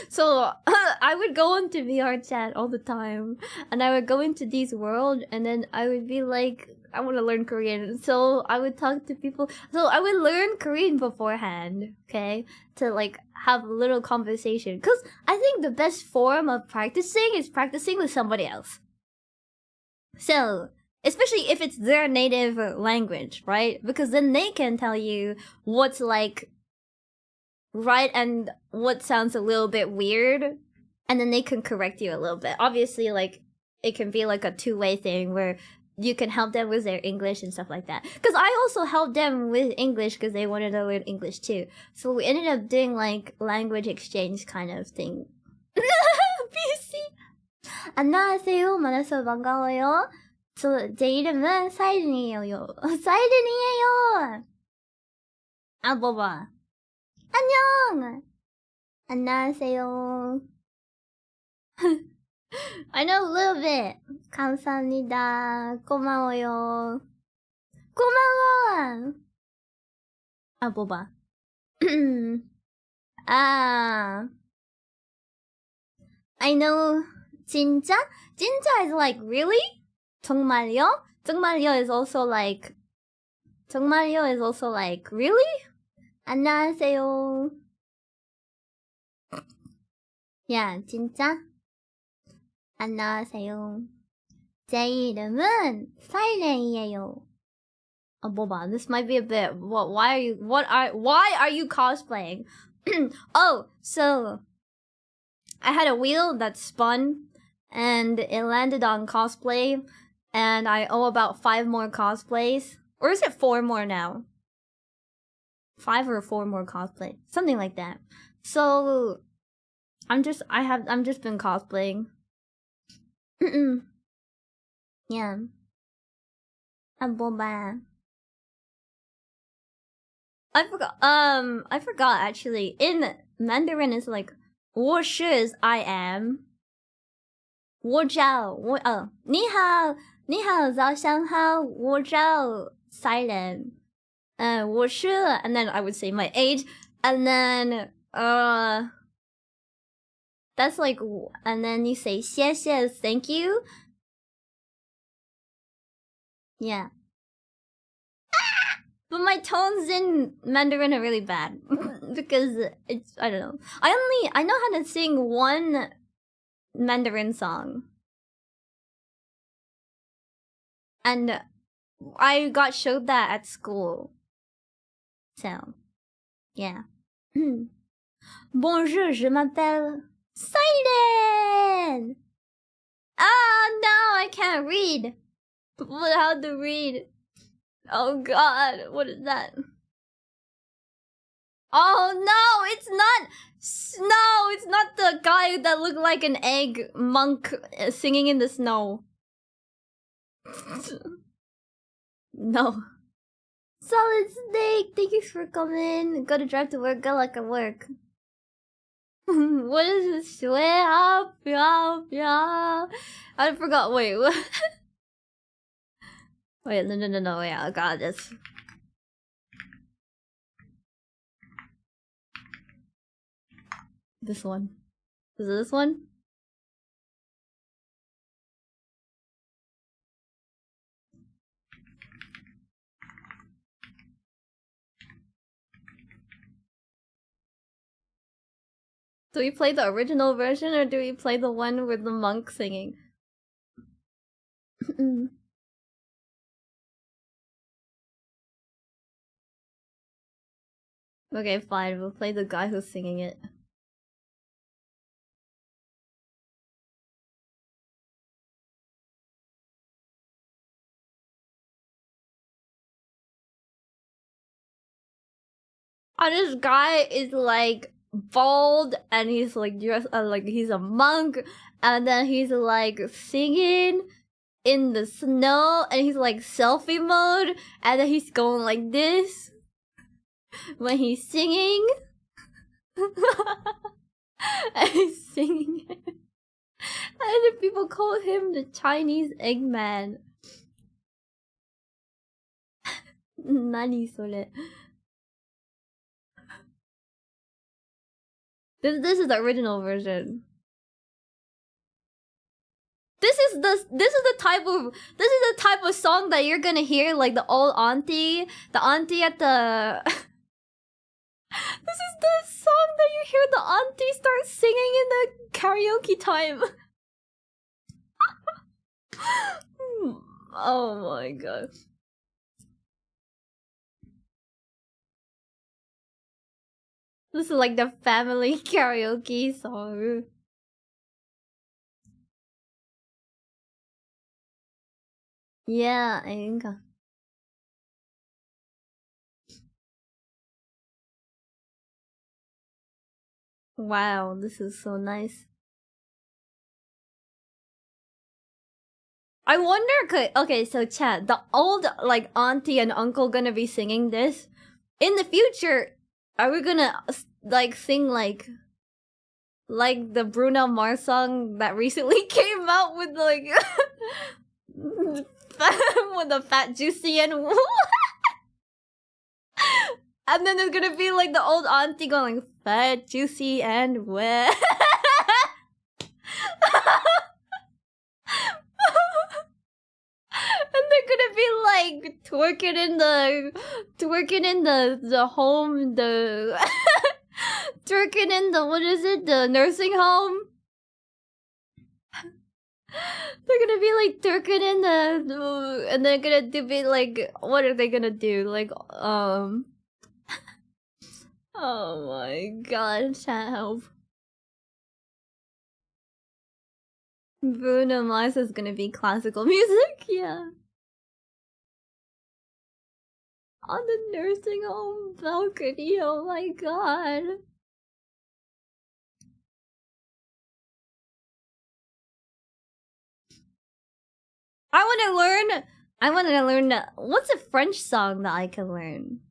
So I would go into VR chat all the time, and I would go into these world, and then I would be like, I want to learn Korean. So I would talk to people. So I would learn Korean beforehand, okay, to like have a little conversation. Cause I think the best form of practicing is practicing with somebody else. So, especially if it's their native language, right? Because then they can tell you what's like right and what sounds a little bit weird, and then they can correct you a little bit. Obviously, like, it can be like a two-way thing where you can help them with their English and stuff like that. Because I also helped them with English because they wanted to learn English too. So we ended up doing like language exchange kind of thing. BC! 안녕하세요. 만나서 반가워요. 제 이름은 사이렌이에요. 사이렌이에요. 아, 봐봐. 안녕. 안녕하세요. I know a little bit. 감사합니다. 고마워요. 고마워. 아, 봐봐. 아. I know. 진짜? 진짜 is like, really? 정말요? 정말요 is also like, 정말요 is also like, really? 안녕하세요. 야, 진짜? 안녕하세요. 제 이름은 사이렌이에요. Oh, Boba, this might be a bit. Why are you cosplaying? Oh, so I had a wheel that spun, and it landed on cosplay, and I owe about 5 more cosplays, or is it 4 more now? 5 or 4 more cosplay, something like that. So I'm just been cosplaying. Yeah. Boba. I forgot actually. In Mandarin it's like 我是 I am. 我叫你好早上好我叫 Saiiren. 我是 and then I would say my age, and then that's like, and then you say 谢谢 thank you. Yeah. But my tones in Mandarin are really bad. because it's, I don't know. I know how to sing one Mandarin song. And I got showed that at school. So, yeah. Bonjour, je m'appelle Saiiren! Ah, no, I can't read. How to read? Oh god, what is that? Oh no, it's not. No, it's not the guy that looked like an egg monk singing in the snow. No. Solid Snake, thank you for coming. Gotta drive to work, good luck at work. What is this? I forgot. Wait, what? Wait, no. Wait, I got this. This one. Is it this one? Do we play the original version or do we play the one with the monk singing? Okay, fine. We'll play the guy who's singing it. Oh, this guy is like bald and he's like dressed like he's a monk, and then he's like singing in the snow and he's like selfie mode, and then he's going like this when he's singing. And he's singing. And then people call him the Chinese Eggman. Nani sore? This is the original version. This is the type of song that you're gonna hear, like the old auntie, the auntie at the. This is the song that you hear the auntie start singing in the karaoke time. Oh my god. This is like the family karaoke song. Yeah, I think. Wow, this is so nice. I wonder, okay, so chat, the old like auntie and uncle gonna be singing this in the future. Are we gonna like sing like the Bruno Mars song that recently came out with like with the Fat Juicy and and then there's gonna be like the old auntie going Fat Juicy and wet. And they're gonna be like twerking in the home, the twerking in the, what is it, the nursing home. They're gonna be like twerking in the, and they're gonna be like, what are they gonna do? Like, oh my god, chat help. Bruno Mars is gonna be classical music, yeah. On the nursing home balcony, oh my god. I wanna learn what's a French song that I can learn?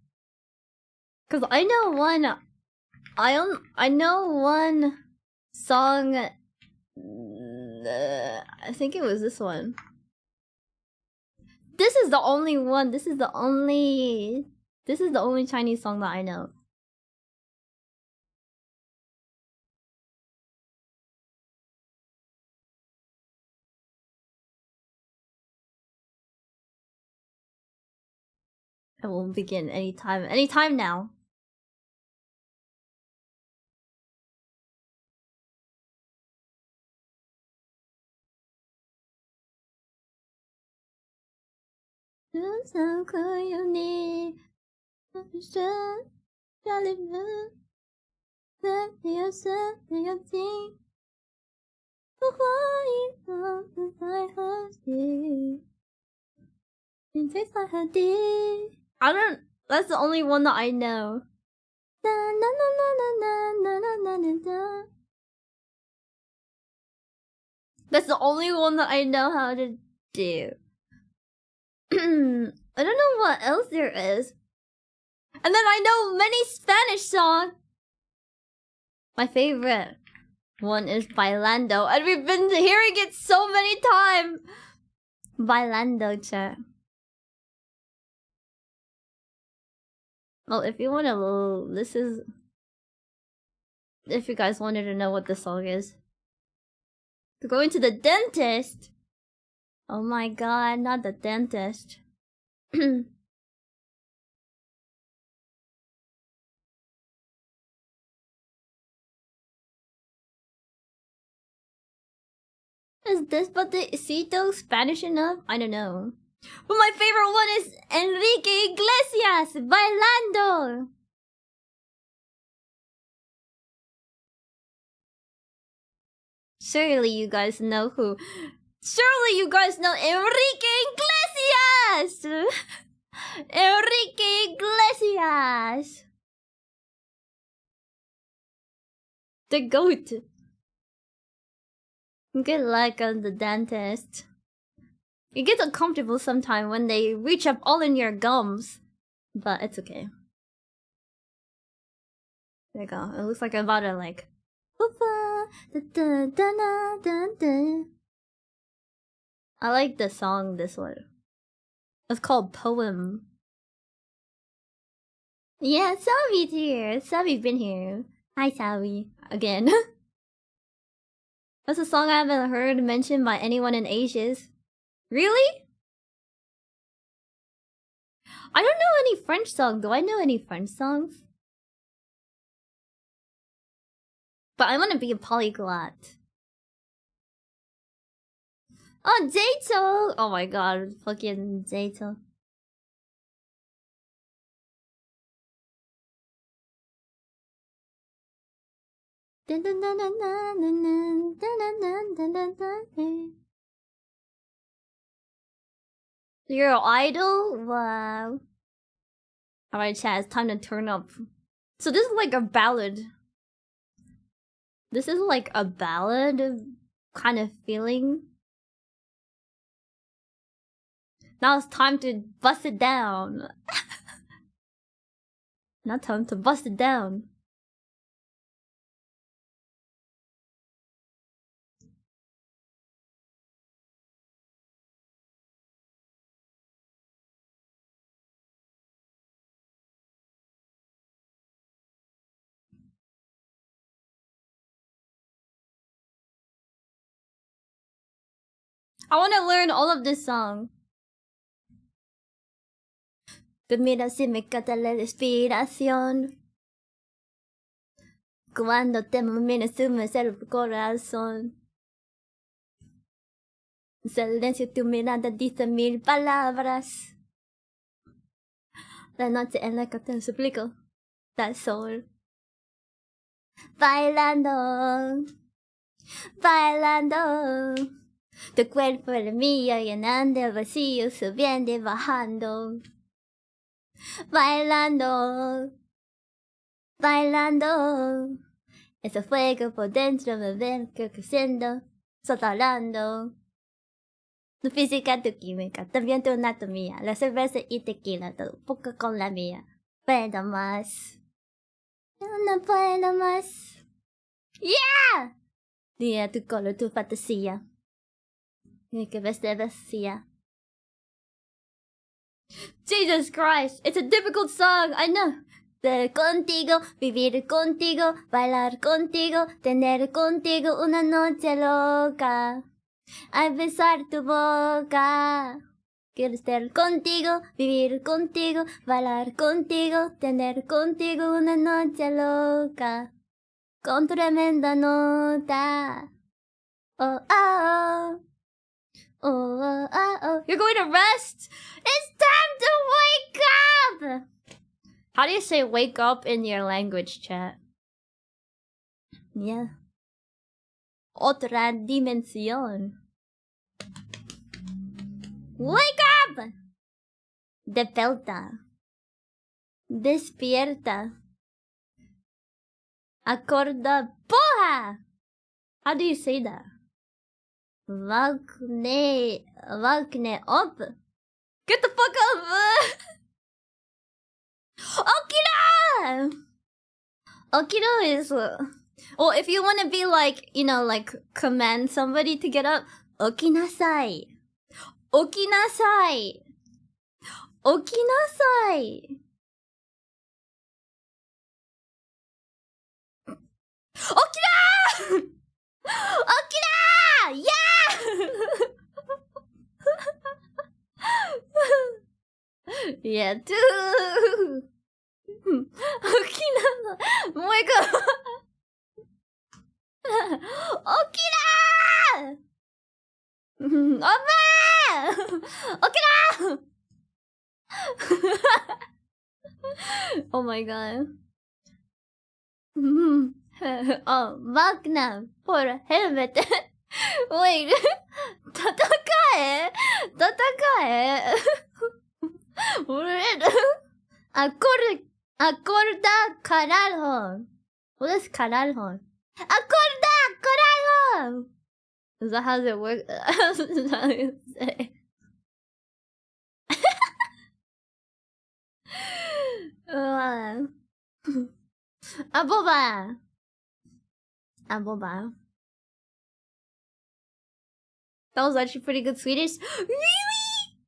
Cause I know one song, I think it was this one. This is the only one. This is the only Chinese song that I know. I will begin anytime now. So cool you need. Yourself, your thing. Why not I have you? In case I had this. I don't. That's the only one that I know. Na na na na na na na na na na. That's the only one that I know how to do. I don't know what else there is. And then I know many Spanish songs. My favorite one is Bailando, and we've been hearing it so many times. Bailando, chat. Well, if you wanna, this is. If you guys wanted to know what the song is. Going to the dentist. Oh my god, not the dentist. Is Despacito Spanish enough? I don't know. But my favorite one is Enrique Iglesias, Bailando. Surely you guys know who. Surely you guys know Enrique Iglesias! Enrique Iglesias! The goat. Good luck on the dentist. It gets uncomfortable sometimes when they reach up all in your gums. But it's okay. There you go. It looks like I'm about to like... I like the song, this one. It's called Poem. Yeah, Savi's here. Savi's been here. Hi, Savi. Again. That's a song I haven't heard mentioned by anyone in ages. Really? I don't know any French songs. Do I know any French songs? But I want to be a polyglot. Oh, Jato! Oh my god, fucking Jato. You're an idol? Wow. Alright, chat, it's time to turn up. So this is like a ballad. This is like a ballad kind of feeling. Now it's time to bust it down. Now time to bust it down. I want to learn all of this song. Tu mira si me cata la respiración. Cuando te miras tú me el corazón. Silencio, tu mirada dice mil palabras. La noche en la que te suplico da sol. Bailando, bailando. Tu cuerpo el mío llenando el vacío, subiendo y bajando. Bailando, bailando. Ese fuego por dentro me ven creciendo, saltando. Tu física, tu química, también tu anatomía. La cerveza y tequila, todo poco con la mía. Puedo más. No puedo más. ¡Yeah! Día tu color, tu fantasía. Y que ves de vacía. Jesus Christ, it's a difficult song, I know. Ser contigo, vivir contigo, bailar contigo, tener contigo una noche loca. Al besar tu boca. Quiero estar contigo, vivir contigo, bailar contigo, tener contigo una noche loca. Con tremenda nota. Oh, oh, You're going to rest. It's time to wake up. How do you say wake up in your language, chat? Yeah. Otra dimensión. Wake up. Despierta. Despierta. Acorda porra. How do you say that? Vakne up. Get the fuck up. Okira. Okira is well, if you want to be like, you know, like command somebody to get up, okinasai. Okinasai. Okinasai. Okira! Okira! Yeah! Yeah, too. Okina! Wake up! Okira! Oma! Okira! Oh my god. Oh, Magna, por helmet. Wait. Tatakae? Tatakae? Acorda carajo. What is carajo? Acorda carajo! Is that how it works? Is that how you say? Aboba! Aboba. That was actually pretty good Swedish. Really?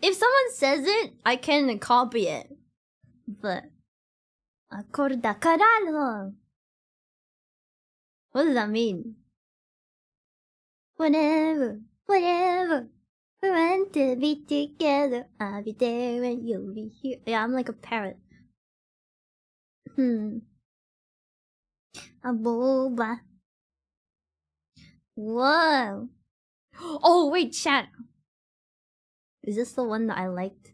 If someone says it, I can copy it. But... Acorda carajo! What does that mean? Whatever, whatever. We want to be together. I'll be there and you'll be here. Yeah, I'm like a parrot. Aboba. Whoa. Oh, wait, chat. Is this the one that I liked?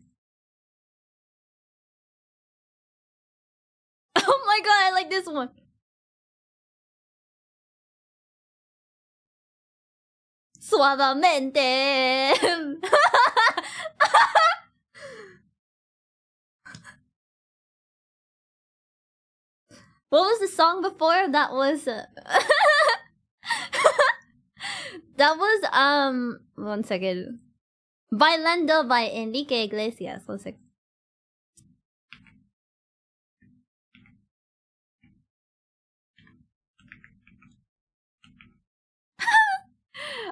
Oh my god, I like this one. Suavemente. What was the song before? That was that was one second. Bailando by Enrique Iglesias. 1 second.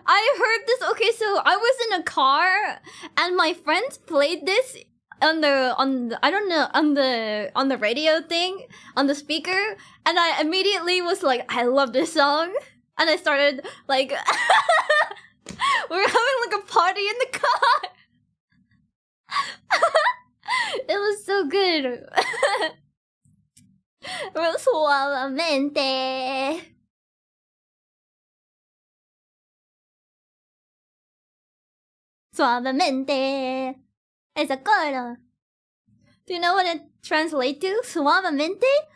I heard this. Okay, so I was in a car and my friends played this on the I don't know, on the radio thing, on the speaker, and I immediately was like, I love this song, and I started like we were having like a party in the car. It was so good. Suavemente. Suavemente. It's a girl. Do you know what it translates to? Suavemente?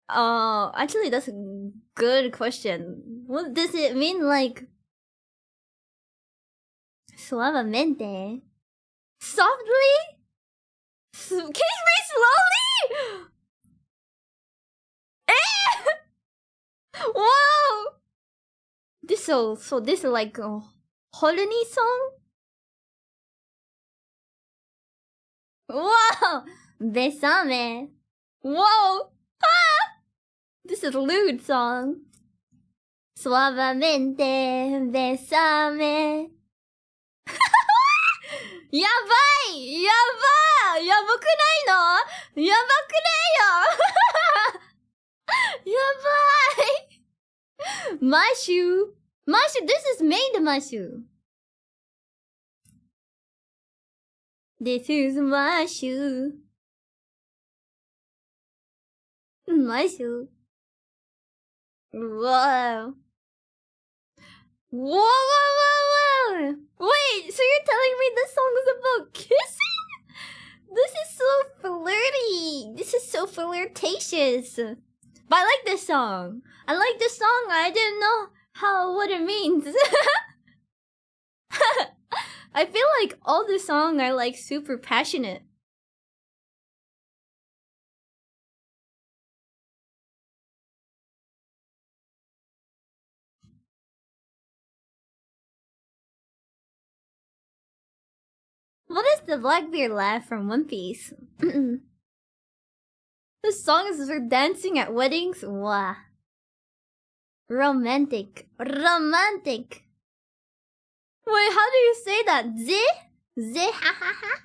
Actually, that's a good question. What does it mean, like? Suavemente. Softly? Can you read slowly? Whoa! This is like a holiday song? Whoa! Besame. Whoa! Ah! This is a lewd song. Suavemente, besame. Yabai! Yabai! Yabakunai no? Yabakunai yo! Yabai! Mashu! Mashu, this is made Mashu. This is Mashu. Mashu. Whoa. Whoa, whoa, whoa, Wait, so you're telling me this song is about kissing? This is so flirty. This is so flirtatious. But I like this song. I like this song. I didn't know what it means. I feel like all the songs are like super passionate. What is the Blackbeard laugh from One Piece? This song is for dancing at weddings? Wow. Romantic. Romantic. Wait, how do you say that? Z? Z ha ha ha?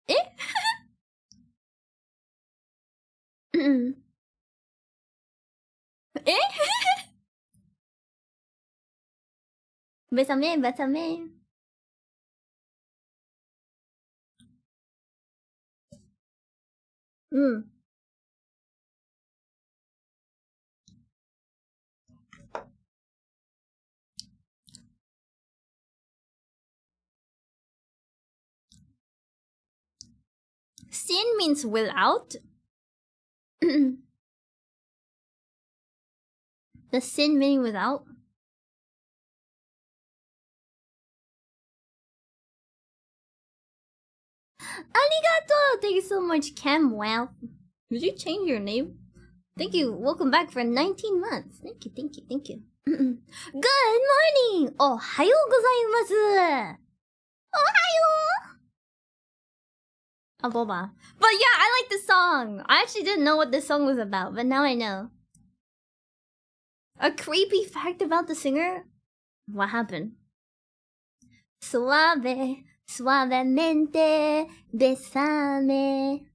Eh? Eh? Bésame, bésame. Sin means without. Does sin mean without? Arigato! Thank you so much, Cam. Wow. Did you change your name? Thank you. Welcome back for 19 months. Thank you, thank you, thank you. Good morning! Ohayo gozaimasu! Ohayo! Boba. But yeah, I like the song. I actually didn't know what this song was about, but now I know. A creepy fact about the singer? What happened? Suave, suavemente, besame.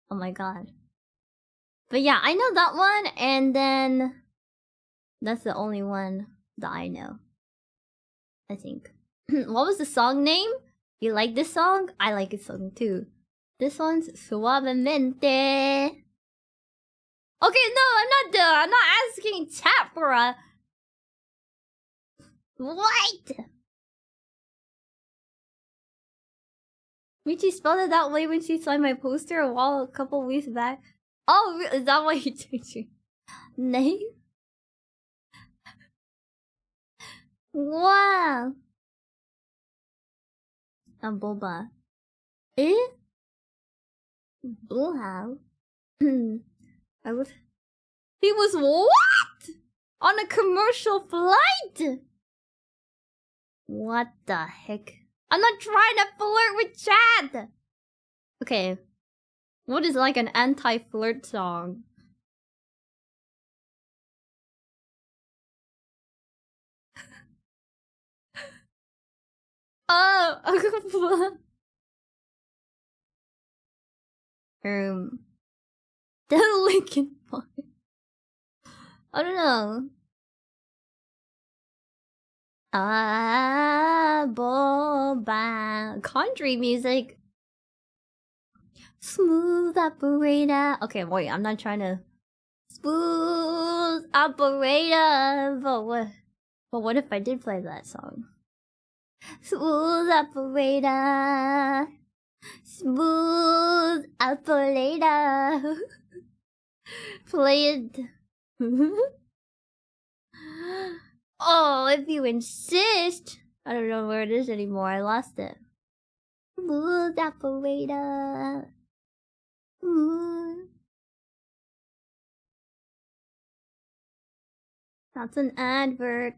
Oh my god. But yeah, I know that one, and then that's the only one that I know. I think. What was the song name? You like this song? I like this song too. This one's Suavemente. Okay, no, I'm not asking chat for a... What? Michi spelled it that way when she saw my poster a couple weeks back. Oh, is that why you changed your name? Wow. I'm Boba. Eh? Bullhouse? I was... He was what? On a commercial flight? What the heck? I'm not trying to flirt with Chad! Okay. What is like an anti-flirt song? Oh! The Linkin Park. I don't know. Boba. Country music. Smooth operator. Okay, wait, I'm not trying to... Smooth operator. But what if I did play that song? Smooth operator. Smooth operator. Play it. Oh, if you insist. I don't know where it is anymore. I lost it. Smooth operator. That's an advert.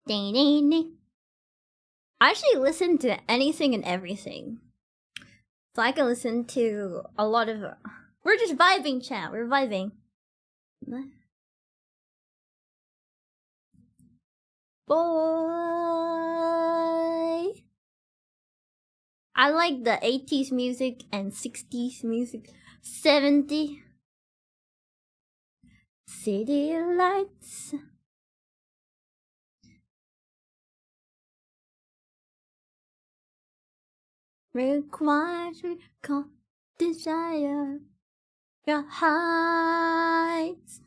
Ding, ding, ding. I actually listen to anything and everything. So I can listen to a lot of... We're just vibing, chat. We're vibing. Boy. I like the 80s music and 60s music. 70. City lights. requires recall desire. Your heights.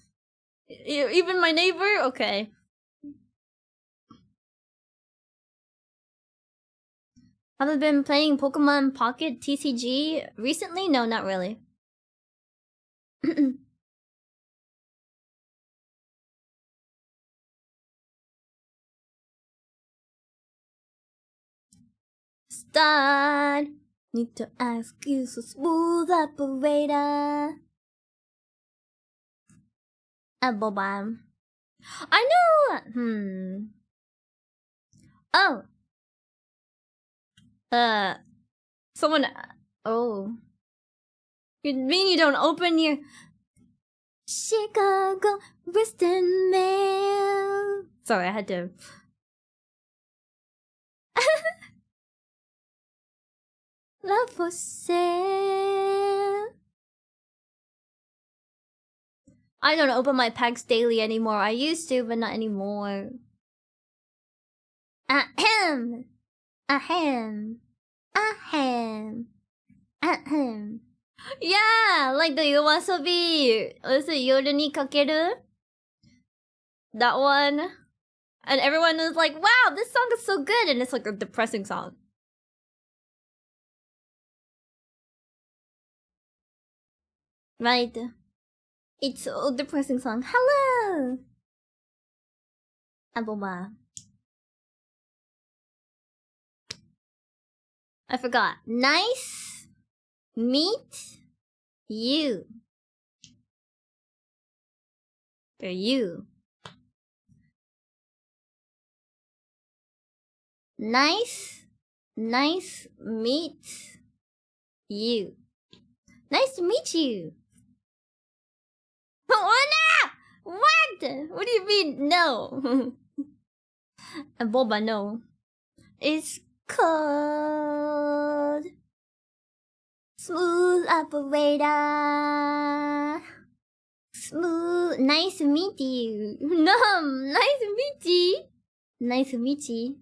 Even my neighbor? Okay. Have I been playing Pokemon Pocket TCG recently? No, not really. Start. Need to ask you, so smooth operator. A Bobam. I know. Oh. Someone. Oh. You mean you don't open your Chicago Western Mail? Sorry, I had to. Love for sale. I don't open my packs daily anymore. I used to, but not anymore. Ahem. Ahem. Ahem. Ahem. Yeah, like the wasabi. Was it Yoru ni kakeru? That one. And everyone was like, wow, this song is so good. And it's like a depressing song. Right. It's a depressing song. Hello! Aboba. I forgot. Nice meet you. They're you. Nice meet you. Nice to meet you. Oh no! What? What do you mean no? And Boba, no. It's cold. Smooth operator. Smooth. Nice to meet you. Nice to meet you. Nice to meet you.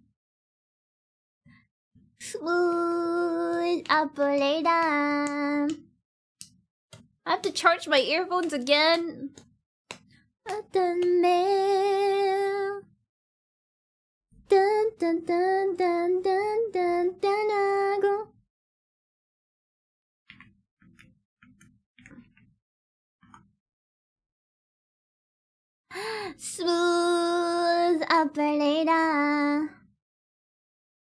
Smooth operator. I have to charge my earphones again. The mail. Dun dun dun dun dun dun dun go. Smooth operator.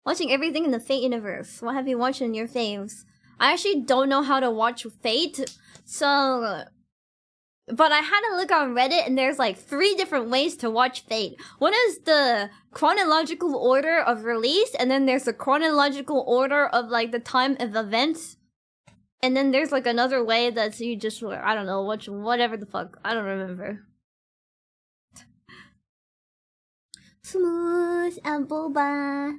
Watching everything in the Fate universe. What have you watched in your faves? I actually don't know how to watch Fate, so... But I had to look on Reddit, and there's like 3 different ways to watch Fate. One is the chronological order of release, and then there's the chronological order of like the time of events. And then there's like another way that's you just, I don't know, watch whatever the fuck. I don't remember. Smooth and boba.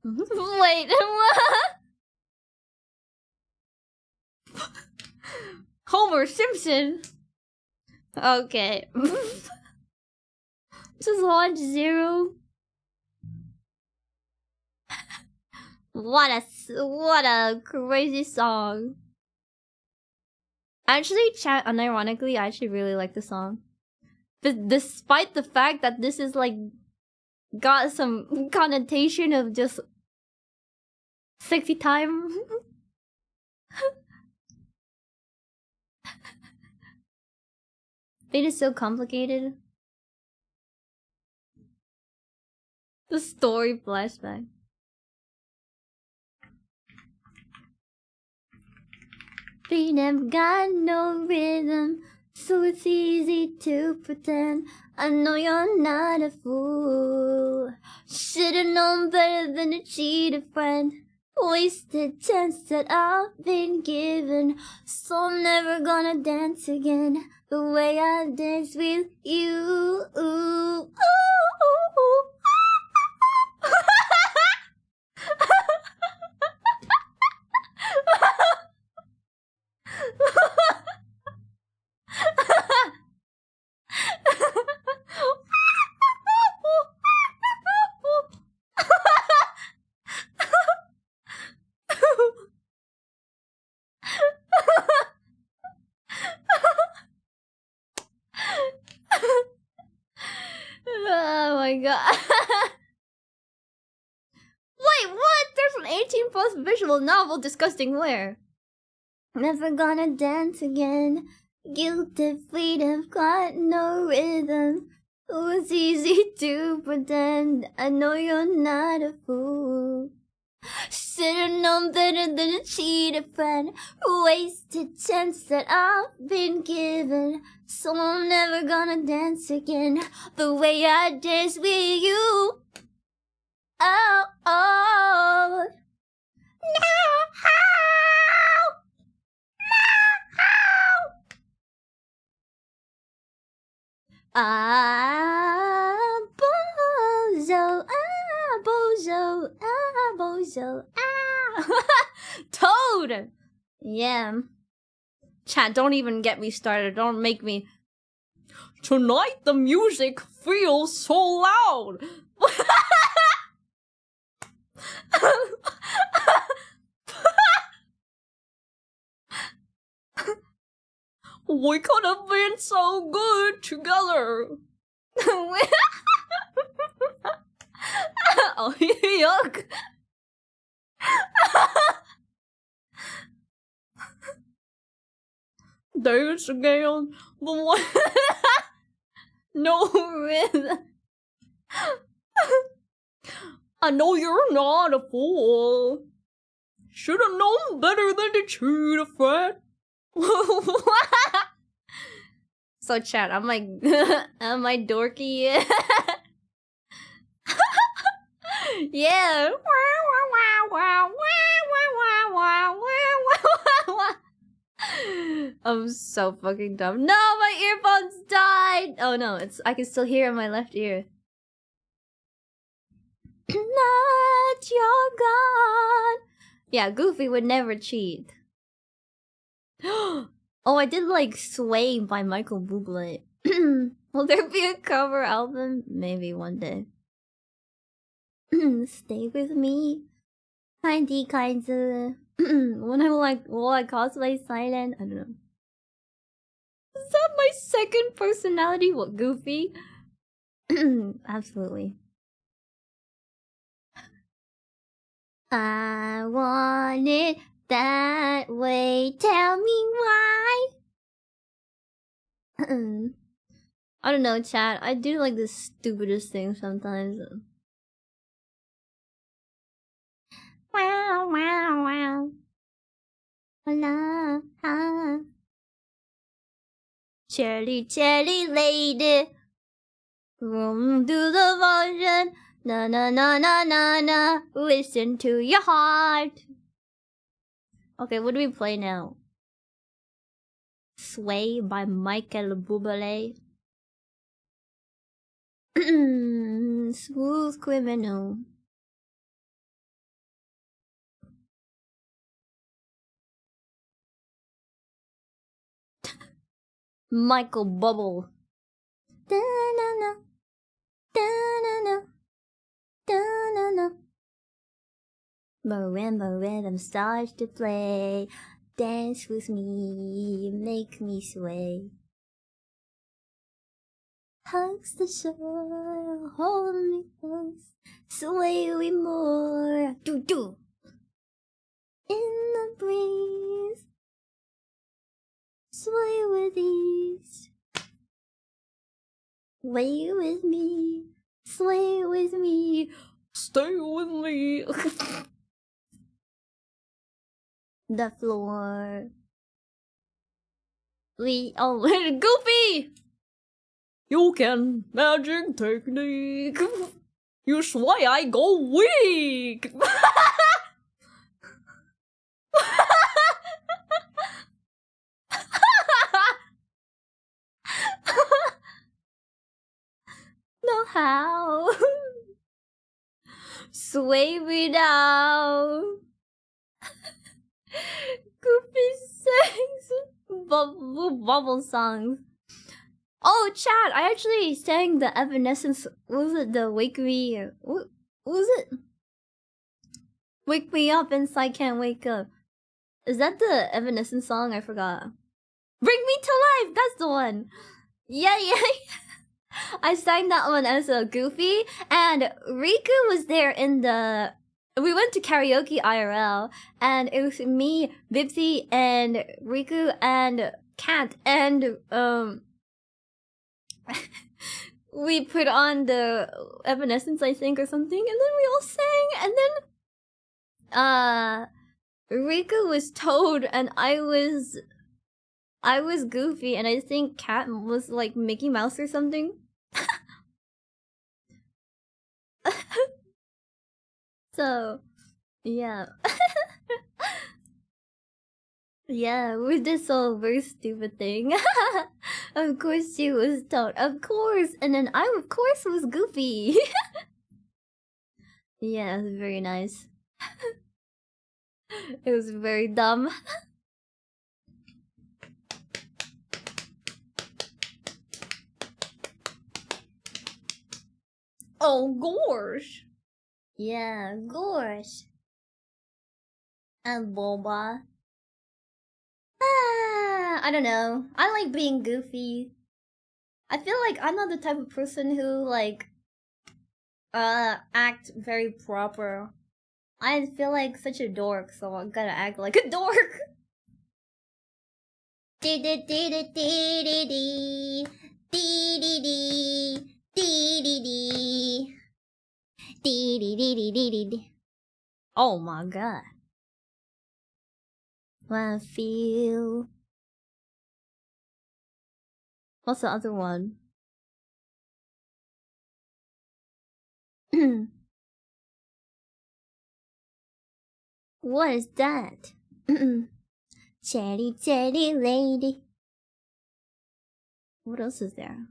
Wait, what? Homer Simpson? Okay. Just watch Zero. What a crazy song. Actually, chat, unironically, I actually really like the song. Despite the fact that this is like got some connotation of just sexy time. It is so complicated. The story flashback. They never got no rhythm, so it's easy to pretend. I know you're not a fool. Should've known better than to cheat a friend. Wasted chance that I've been given, so I'm never gonna dance again the way I dance with you. Ooh, ooh, ooh. my god. Wait, what? There's an 18+ visual novel disgusting where? Never gonna dance again. Guilty feet have got no rhythm. It was easy to pretend. I know you're not a fool. Should've known better than a cheated friend. Wasted chance that I've been given. So I'm never gonna dance again the way I dance with you. Oh, oh. No, bozo, bozo, bozo, Toad! Yeah. Chat, don't even get me started. Don't make me. Tonight the music feels so loud. We could have been so good together. Oh, yuck. Dance again. The one. No rhythm. I know you're not a fool. Should've known better than to cheat a friend. So chat, I'm like, am I dorky? Yeah. I'm so fucking dumb. No, my earphones died. Oh no, I can still hear in my left ear. Not your God. Yeah, Goofy would never cheat. Oh, I did like Sway by Michael Bublé. Will there be a cover album? Maybe one day. Stay with me. Kindy kinds of. When will I cosplay Saiiren? I don't know. Is that my second personality? What, Goofy? Absolutely. I want it that way. Tell me why. I don't know, chat. I do like the stupidest things sometimes. Wow, wow, wow. La, ah. Cherry, cherry lady. Room to the version. Na na na na na na. Listen to your heart. Okay, what do we play now? Sway by Michael Bublé. Smooth criminal. Michael Bubble. Da-na-na. Da-na-na. Da-na-na. Marimba rhythm starts to play. Dance with me, make me sway. Hugs the shore, hold me close, sway we more. Do-do. In the breeze, sway with ease. Sway with me, sway with me, stay with me. The floor. Goofy! You can magic technique. You sway, I go weak. No how. Sway me now. Goofy sings bubble songs. Oh, chat! I actually sang the Evanescence. What was it? The Wake Me. What was it? Wake me up inside, can't wake up. Is that the Evanescence song? I forgot. Bring me to life. That's the one. Yeah, yeah. I sang that one as a Goofy, and Riku was there in the. We went to karaoke IRL, and it was me, Bipsy, and Riku, and Kat, and we put on the Evanescence, I think, or something, and then we all sang, and then Riku was Toad, and I was Goofy, and I think Kat was like Mickey Mouse or something. So, yeah. Yeah, we did some very stupid thing. Of course she was Toad. Of course! And then I, of course, was Goofy. Yeah, it was very nice. It was very dumb. Oh, gosh! Yeah, gosh. And Boba. I don't know. I like being goofy. I feel like I'm not the type of person who like act very proper. I feel like such a dork, so I gotta act like a dork. Oh my god. I feel. What's the other one? What is that? Chatty chatty lady. What else is there?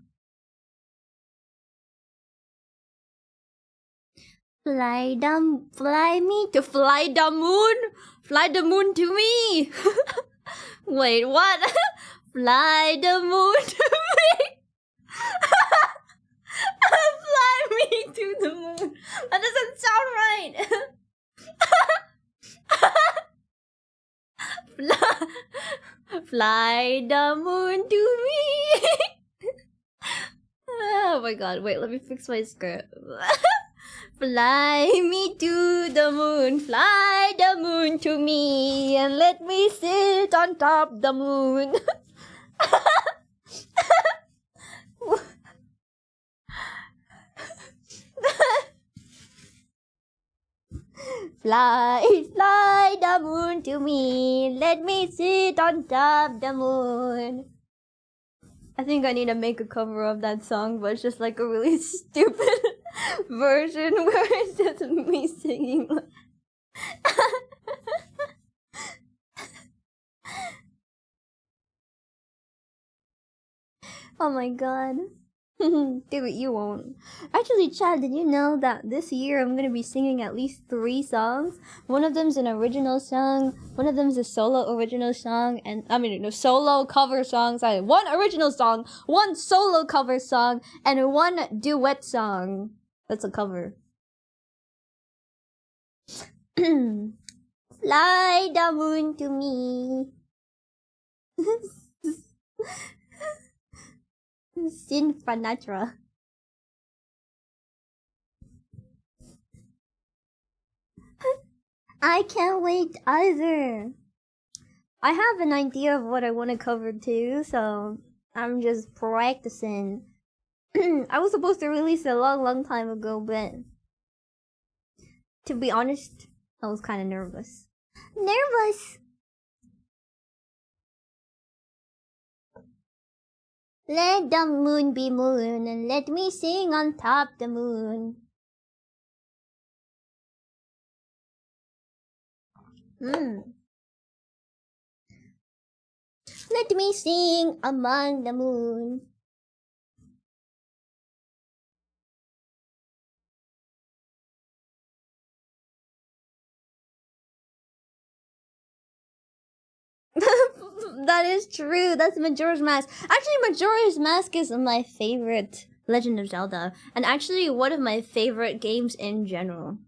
Fly me to fly the moon. Fly the moon to me. Wait, what? Fly the moon to me. Fly me to the moon. That doesn't sound right. Fly the moon to me. Oh my god, wait, let me fix my skirt. Fly me to the moon, fly the moon to me, and let me sit on top the moon. Fly the moon to me, let me sit on top the moon. I think I need to make a cover of that song, but it's just like a really stupid version where it's just me singing. Oh my god. Do it, you won't. Actually, Chad, did you know that this year I'm gonna be singing at least 3 songs? One of them's an original song, one of them's a solo original song, and solo cover songs. One original song, one solo cover song, and one duet song. That's a cover. Fly the moon to me. Sinfanatra. I can't wait either. I have an idea of what I want to cover too, so I'm just practicing. I was supposed to release it a long time ago, but to be honest, I was kind of nervous. Let the moon be moon, and let me sing on top the moon. Let me sing among the moon. That is true. That's Majora's Mask. Actually, Majora's Mask is my favorite Legend of Zelda, and actually one of my favorite games in general.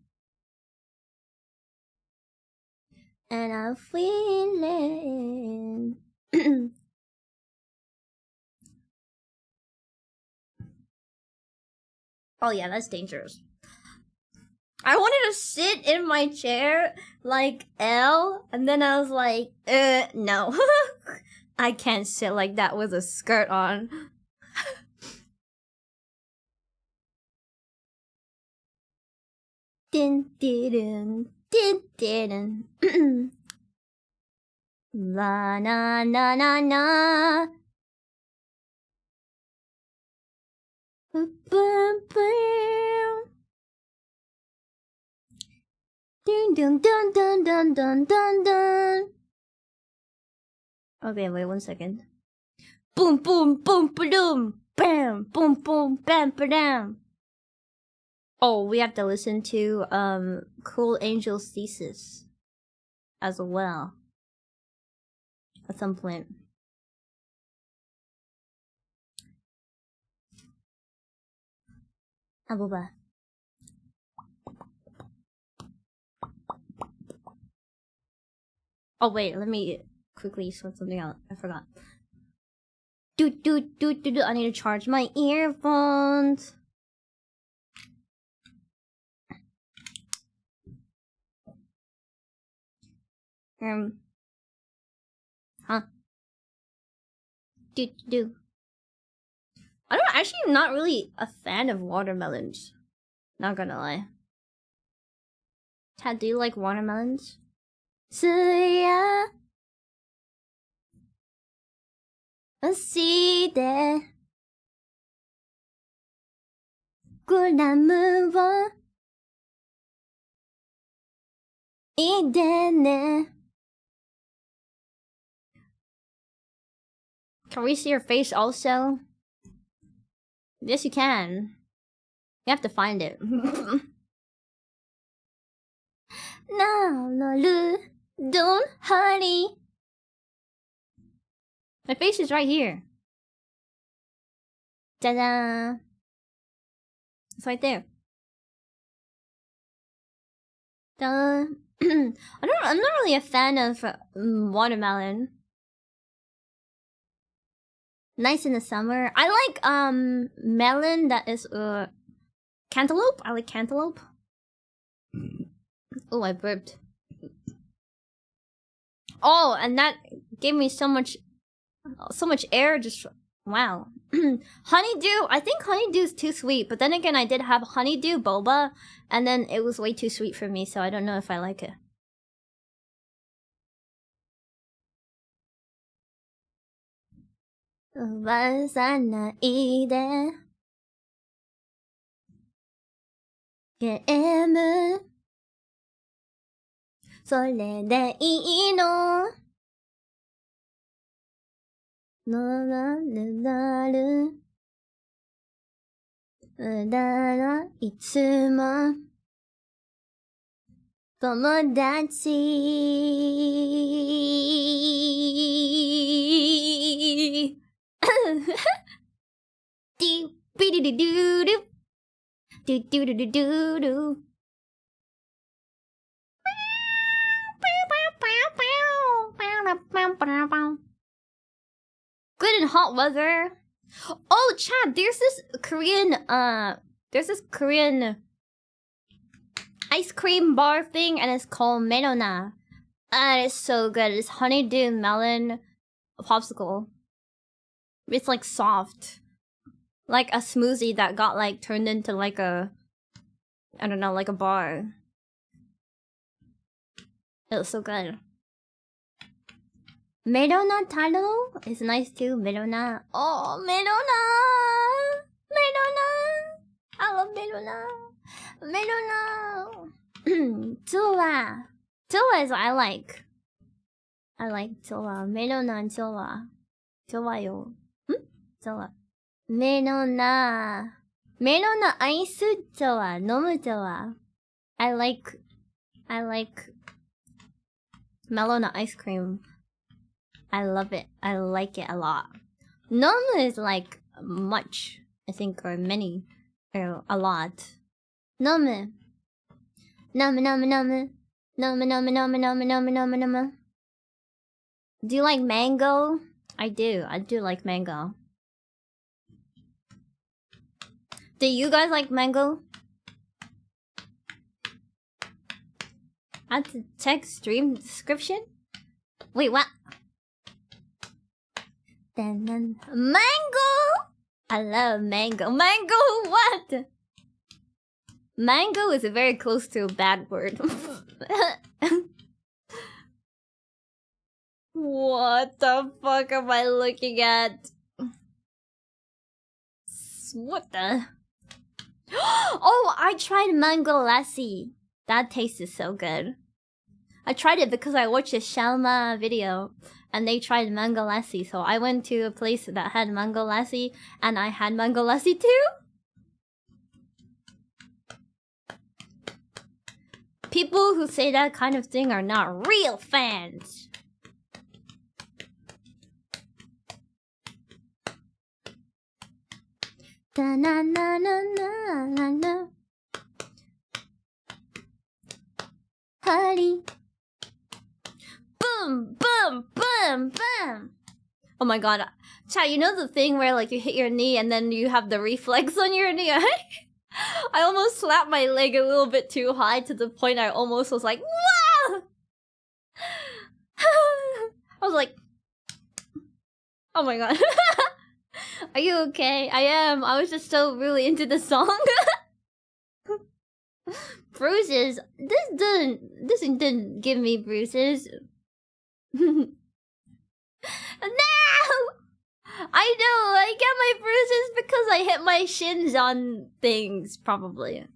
And I'm feeling. Oh yeah, that's dangerous. I wanted to sit in my chair like L, and then I was like, no. I can't sit like that with a skirt on. Din din din din. La na na na na. Dun dun dun dun dun dun dun dun. Okay, wait 1 second. Boom boom boom boom bam boom boom bam bam. Oh, we have to listen to Cool Angel's Thesis as well at some point. Abuba. Oh wait, let me quickly sort something out. I forgot. Do. I need to charge my earphones. Huh? Do. I don't actually not really a fan of watermelons. Not gonna lie. Tad, do you like watermelons? Suya. Aside. Gulamu wo idene. Can we see your face also? Yes, you can. You have to find it. No, don't hurry. My face is right here. Ta-da! It's right there. I'm not really a fan of watermelon. Nice in the summer. I like melon that is cantaloupe. I like cantaloupe. Oh, I burped. Oh, and that gave me so much air. Just wow. Honeydew. I think honeydew is too sweet, but then again, I did have honeydew boba, and then it was way too sweet for me, so I don't know if I like it. 게임은 それでいいのなるなるだらいつも友達ディビリリドゥルドゥドゥルルドゥルGood in hot weather. Oh, Chad, there's this Korean ice cream bar thing, and it's called Melona. And it's so good. It's honeydew melon popsicle. It's like soft. Like a smoothie that got like turned into like a, I don't know, like a bar. It was so good. Melona taro is nice too. Melona. Oh, Melona! Melona! I love Melona. Melona! Tula. Tula is I like. I like Tula. Melona and Tula. Tulayo. Tula. Melona. Melona ice Tula. Nomu Tula. I like Melona ice cream. I love it. I like it a lot. Nomu is like much, I think, or many, or a lot. Nomu. Nomu, nomu, nomu. Nomu, nomu, nomu, nomu, nomu, nomu, nomu. Do you like mango? I do. I do like mango. Do you guys like mango? Add to text stream description? Wait, what? Mango! I love mango. Mango what? Mango is very close to a bad word. What the fuck am I looking at? What the? Oh, I tried mango lassi. That tasted so good. I tried it because I watched a Shalma video and they tried mango lassi. So I went to a place that had mango lassi and I had mango lassi too. People who say that kind of thing are not real fans. Da na na na na na na. Party. Boom, boom, boom, boom. Oh my god. Chat, you know the thing where like you hit your knee and then you have the reflex on your knee? I almost slapped my leg a little bit too high to the point I almost was like, wow! I was like, oh my god. Are you okay? I am. I was just so really into the song. Bruises? This didn't give me bruises. No! I know, I get my bruises because I hit my shins on things, probably.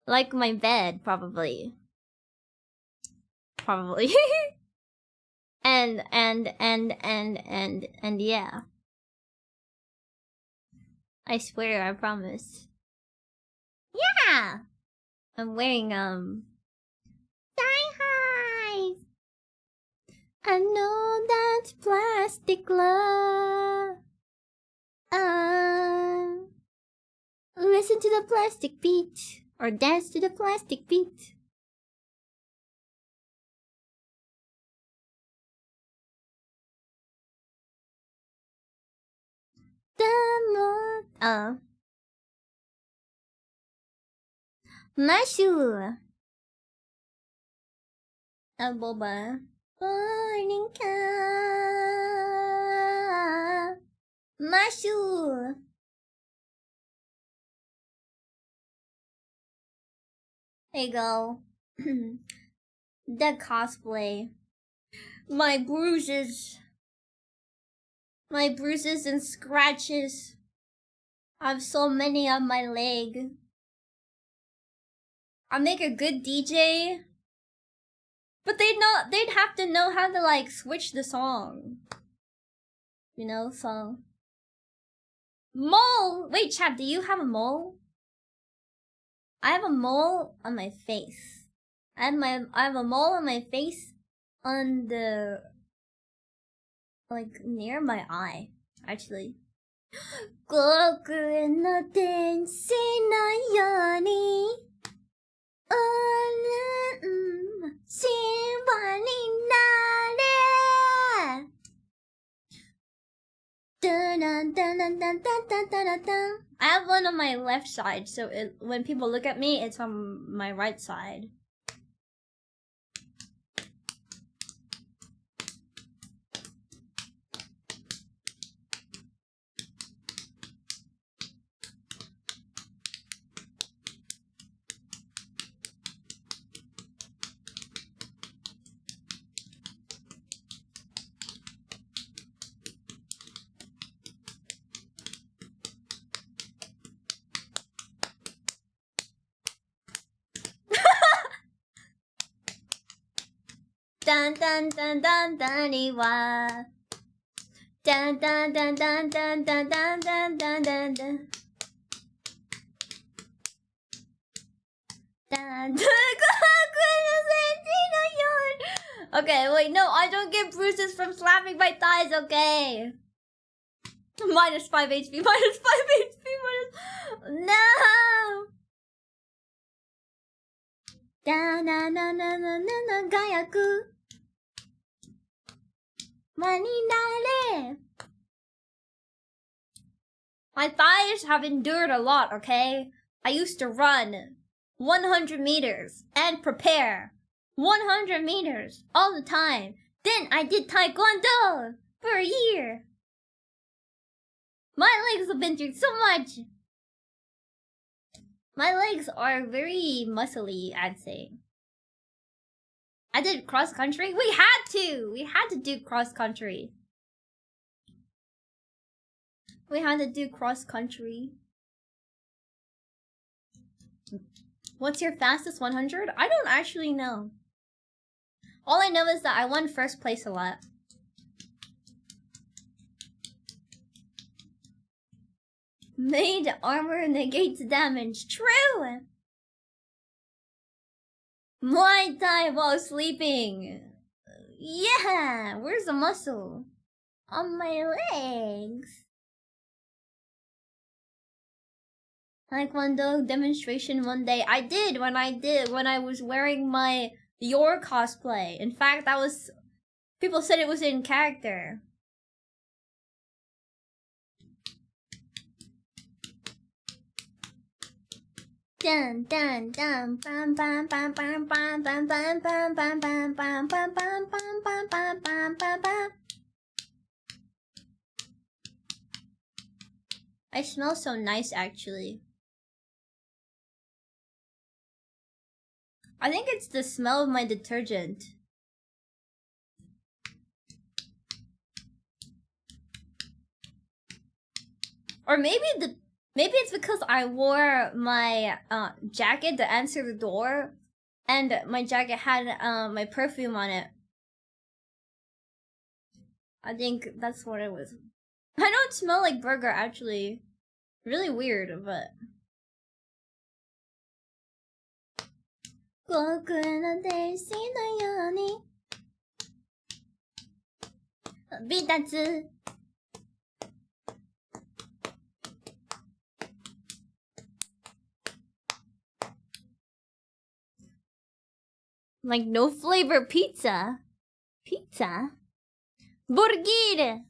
Like my bed, probably. Probably. and yeah. I swear, I promise. Yeah! I'm wearing, thigh-highs! I know that's plastic love. Listen to the plastic beat. Or dance to the plastic beat. Mashu! Boba. Morning car. Mashu! There you go. The cosplay. My bruises. My bruises and scratches. I have so many on my leg. I make a good DJ. But they'd have to know how to like switch the song. You know, so mole! Wait, chat, do you have a mole? I have a mole on my face. I have a mole on my face on the like near my eye, actually. 僕の天使のように俺神話になれ I have one on my left side, so when people look at me, it's on my right side. Dun dun dun dun dun dun dun dun dun dun dun dun dun dun dun dun. Okay, wait, no, I don't get bruises from slapping my thighs, okay? Minus 5 HP, minus 5 HP, minus... No! Da na na na na na na gayaku. Mani nare. My thighs have endured a lot, okay? I used to run 100 meters and prepare 100 meters all the time. Then I did taekwondo for a year. My legs have been through so much. My legs are very muscly, I'd say. I did cross country. We had to do cross country. We had to do cross country. What's your fastest 100? I don't actually know. All I know is that I won first place a lot. Made armor negates damage. True! Muay Thai while sleeping. Yeah! Where's the muscle? On my legs. Taekwondo demonstration one day. I did when I was wearing my your cosplay. In fact, that was... People said it was in character. Dun dun dun bam bam bam bam bam bam bam bam bam bam bam bam bam bam bam bam bam bam bam. I smell so nice actually. I think it's the smell of my detergent. Or maybe it's because I wore my jacket to answer the door, and my jacket had my perfume on it. I think that's what it was. I don't smell like burger actually. Really weird, but. Like no flavor pizza. Pizza? Burgire!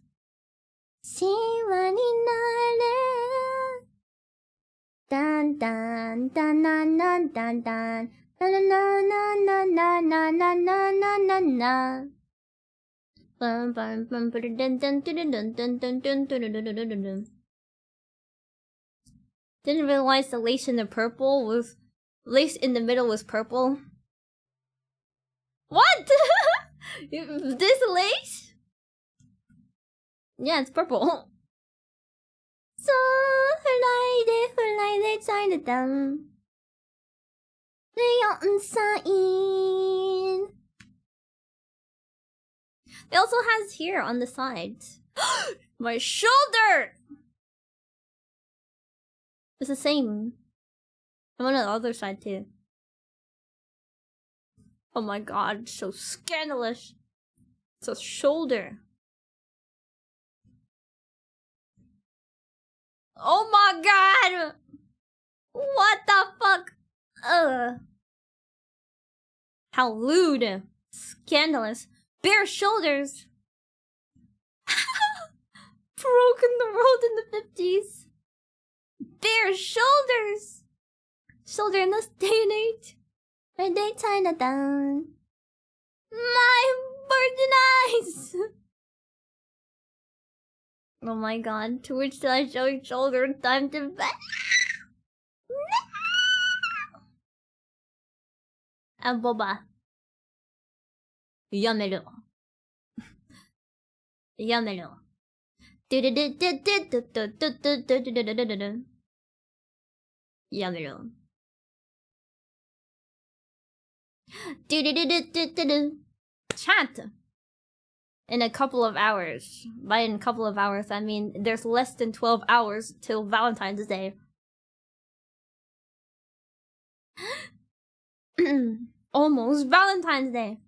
Dun dun dun dun dun dun dun. Didn't realize the lace in the purple was lace in the middle was purple. What? This lace? Yeah, it's purple. So Saiiren. It also has here on the sides. My shoulder! It's the same. I'm on the other side too. Oh my god, so scandalous. It's a shoulder. Oh my god! What the fuck? Ugh. How lewd. Scandalous. Bare shoulders. Broken the world in the 50s. Bare shoulders. Shoulder in this day and age. My day Chinatown. My virgin eyes. Oh my god, to which did I show each shoulder? Time to bed. And Boba. Yamero. Yamero. Yamero. Chat. In a couple of hours. By in a couple of hours, I mean there's less than 12 hours till Valentine's Day. Almost Valentine's Day.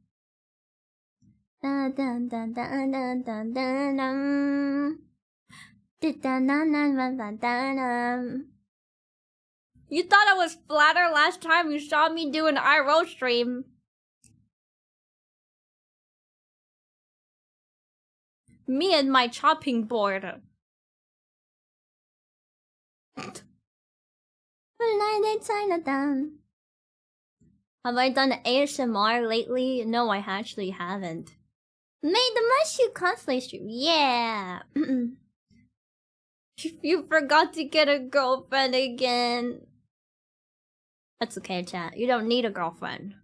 You thought I was flatter last time you saw me do an IRL stream. Me and my chopping board. Blinded Chinatown. Have I done ASMR lately? No, I actually haven't. Made the Mashu Cosplay stream. Yeah. You forgot to get a girlfriend again. That's okay, chat. You don't need a girlfriend.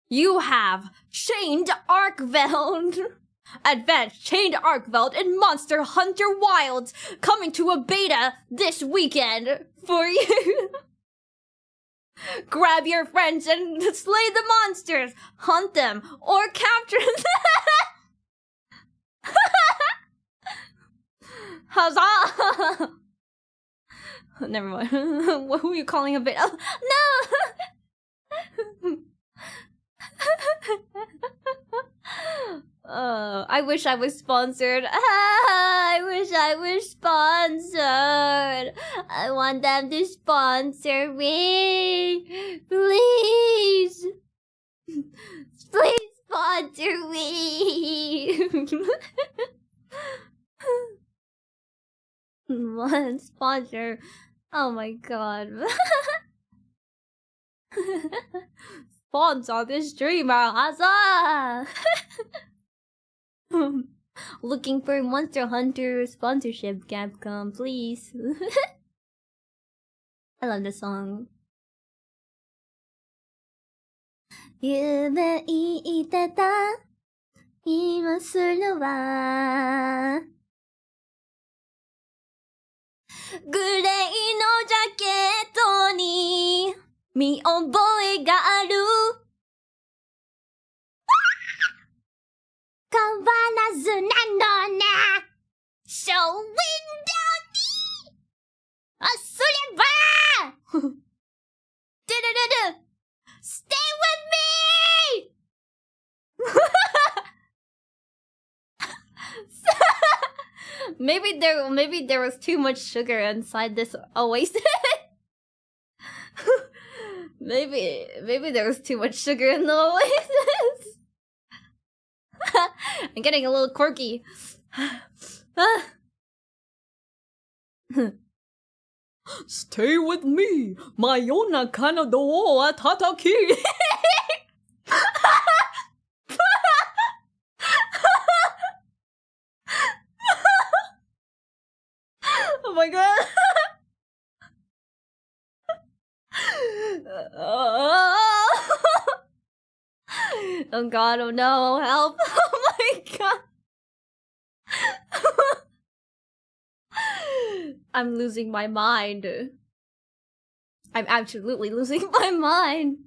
You have Chained Arcveld. Advanced Chained Arcveld in Monster Hunter Wilds, coming to a beta this weekend for you. Grab your friends and slay the monsters, hunt them, or capture them. Huzzah! Never mind. Who are you calling a beta? No! I wish I was sponsored. I wish I was sponsored. I want them to sponsor me. Please. Please sponsor me. One sponsor. Oh my god. Sponsor this streamer, Huzzah! Looking for Monster Hunter sponsorship, Capcom, please. I love this song. 夢言ってた今するわグレーのジャケットに見覚えがある変わらずなのねショーウィンドウにあすればドゥルルル Stay with me! Maybe there was too much sugar inside this oasis. maybe there was too much sugar in the oasis. I'm getting a little quirky. Stay with me, Mayonaka no door wa tataki. Oh my god. Oh god, oh no, help. Oh my god. I'm losing my mind. I'm absolutely losing my mind.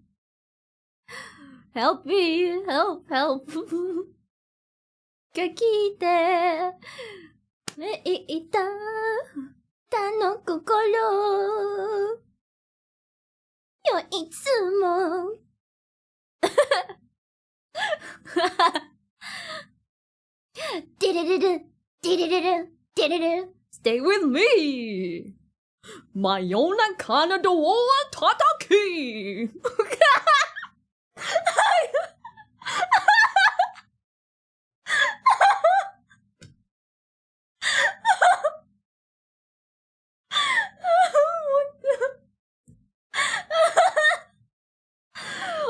Help me, help. が聞いてねいた他の心よいつもデレレレデレレレデレレ Stay with me! 真夜中のドアは叩き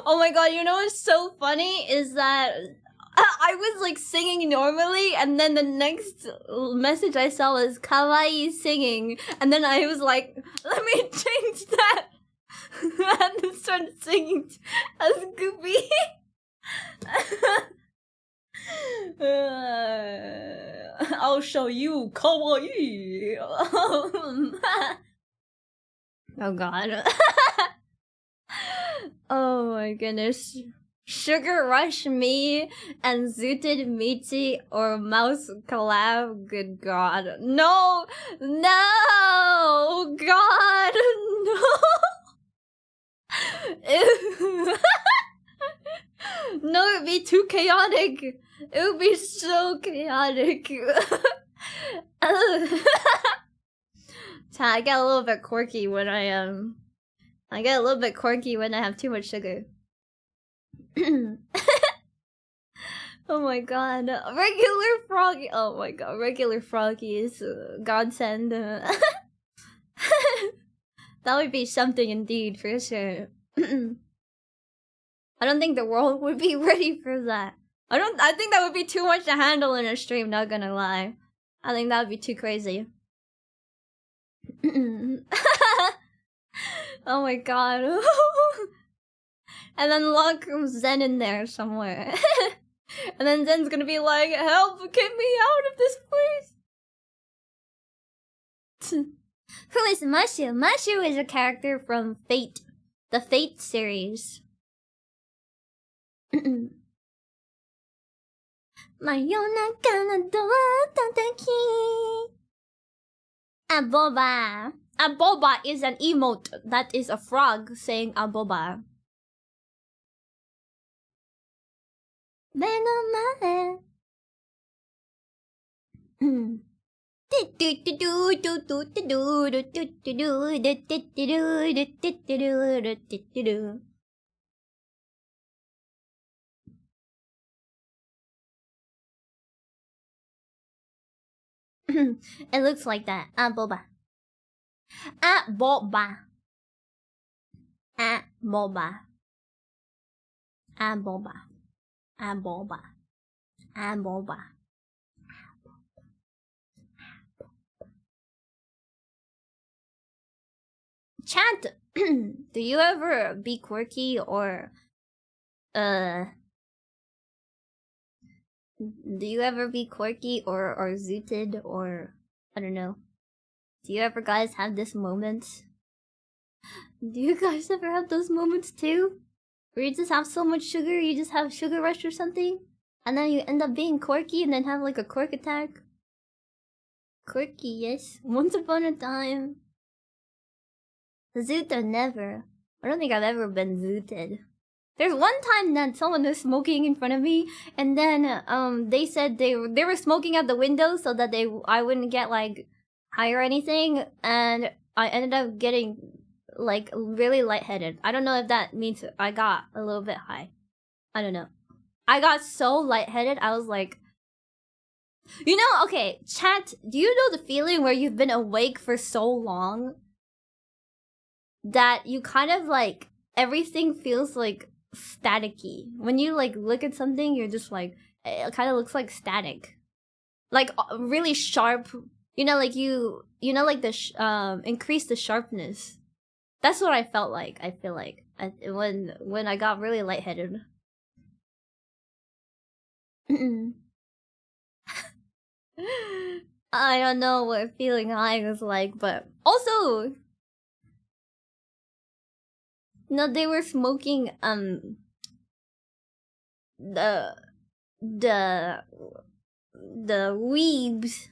Oh my god, you know what's so funny is that I was like singing normally and then the next message I saw was kawaii singing and then I was like, let me change that and then started singing as Goofy. I'll show you kawaii. Oh god. Oh my goodness. Sugar Rush Me and Zooted Michi or Mouse collab. Good god. No! No! God! No! No, it'd be too chaotic. It would be so chaotic. I get a little bit quirky when I get a little bit quirky when I have too much sugar. Oh my god. Regular Froggy. Oh my god. Regular Froggy is godsend. That would be something indeed, for sure. I don't think the world would be ready for that. I think that would be too much to handle in a stream, not gonna lie. I think that would be too crazy. Oh my god. And then lock Zen in there somewhere. And then Zen's gonna be like, help, get me out of this place. Who is Mashu? Mashu is a character from Fate. The Fate series. Aboba. Aboba is an emote that is a frog saying aboba. It looks like that. Boba. Boba. Boba. Boba. Boba. Boba. Chat, do you ever be quirky or do you ever be quirky or zooted or I don't know? Do you ever guys have this moment? Do you guys ever have those moments too? Where you just have so much sugar, you just have sugar rush or something? And then you end up being quirky and then have like a quirk attack? Quirky, yes. Once upon a time. Zoot or never. I don't think I've ever been zooted. There's one time that someone was smoking in front of me, and then they said they were smoking at the window so that I wouldn't get like high or anything, and I ended up getting like really lightheaded. I don't know if that means I got a little bit high. I don't know. I got so lightheaded, I was like, you know, okay, chat, do you know the feeling where you've been awake for so long that you kind of like everything feels like staticky? When you like look at something, you're just like, it kind of looks like static, like really sharp. You know, like you know, like the increase the sharpness. That's what I felt like. I feel like when I got really lightheaded. I don't know what feeling high was like, but also, no, they were smoking the weebs.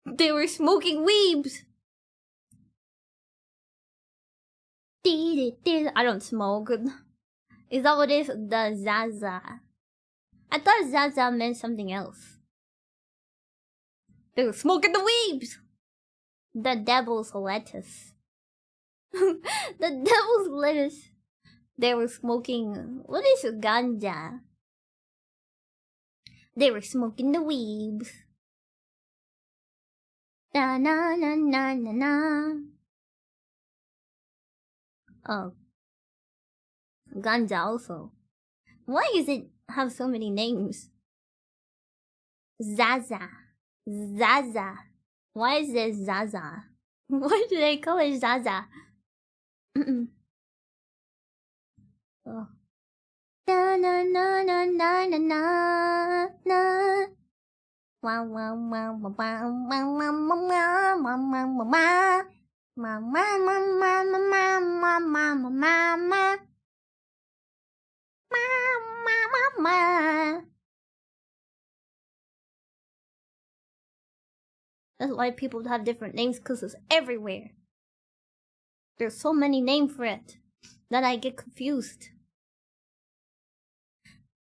They were smoking weebs. I don't smoke. Is that what it is? The Zaza. I thought Zaza meant something else. They were smoking the weebs. The devil's lettuce. The devil's lettuce. They were smoking. What is ganja? They were smoking the weebs. Na na na na na na. Oh. Ganja also. Why does it have so many names? Zaza. Zaza. Why is there Zaza? Why do they call it Zaza? Oh. Na na na na na na na na. Wow wow wow wow wow wow wow wow wow wow. Mama mama mama mama mama mama. That's why people have different names, because it's everywhere. There's so many names for it that I get confused.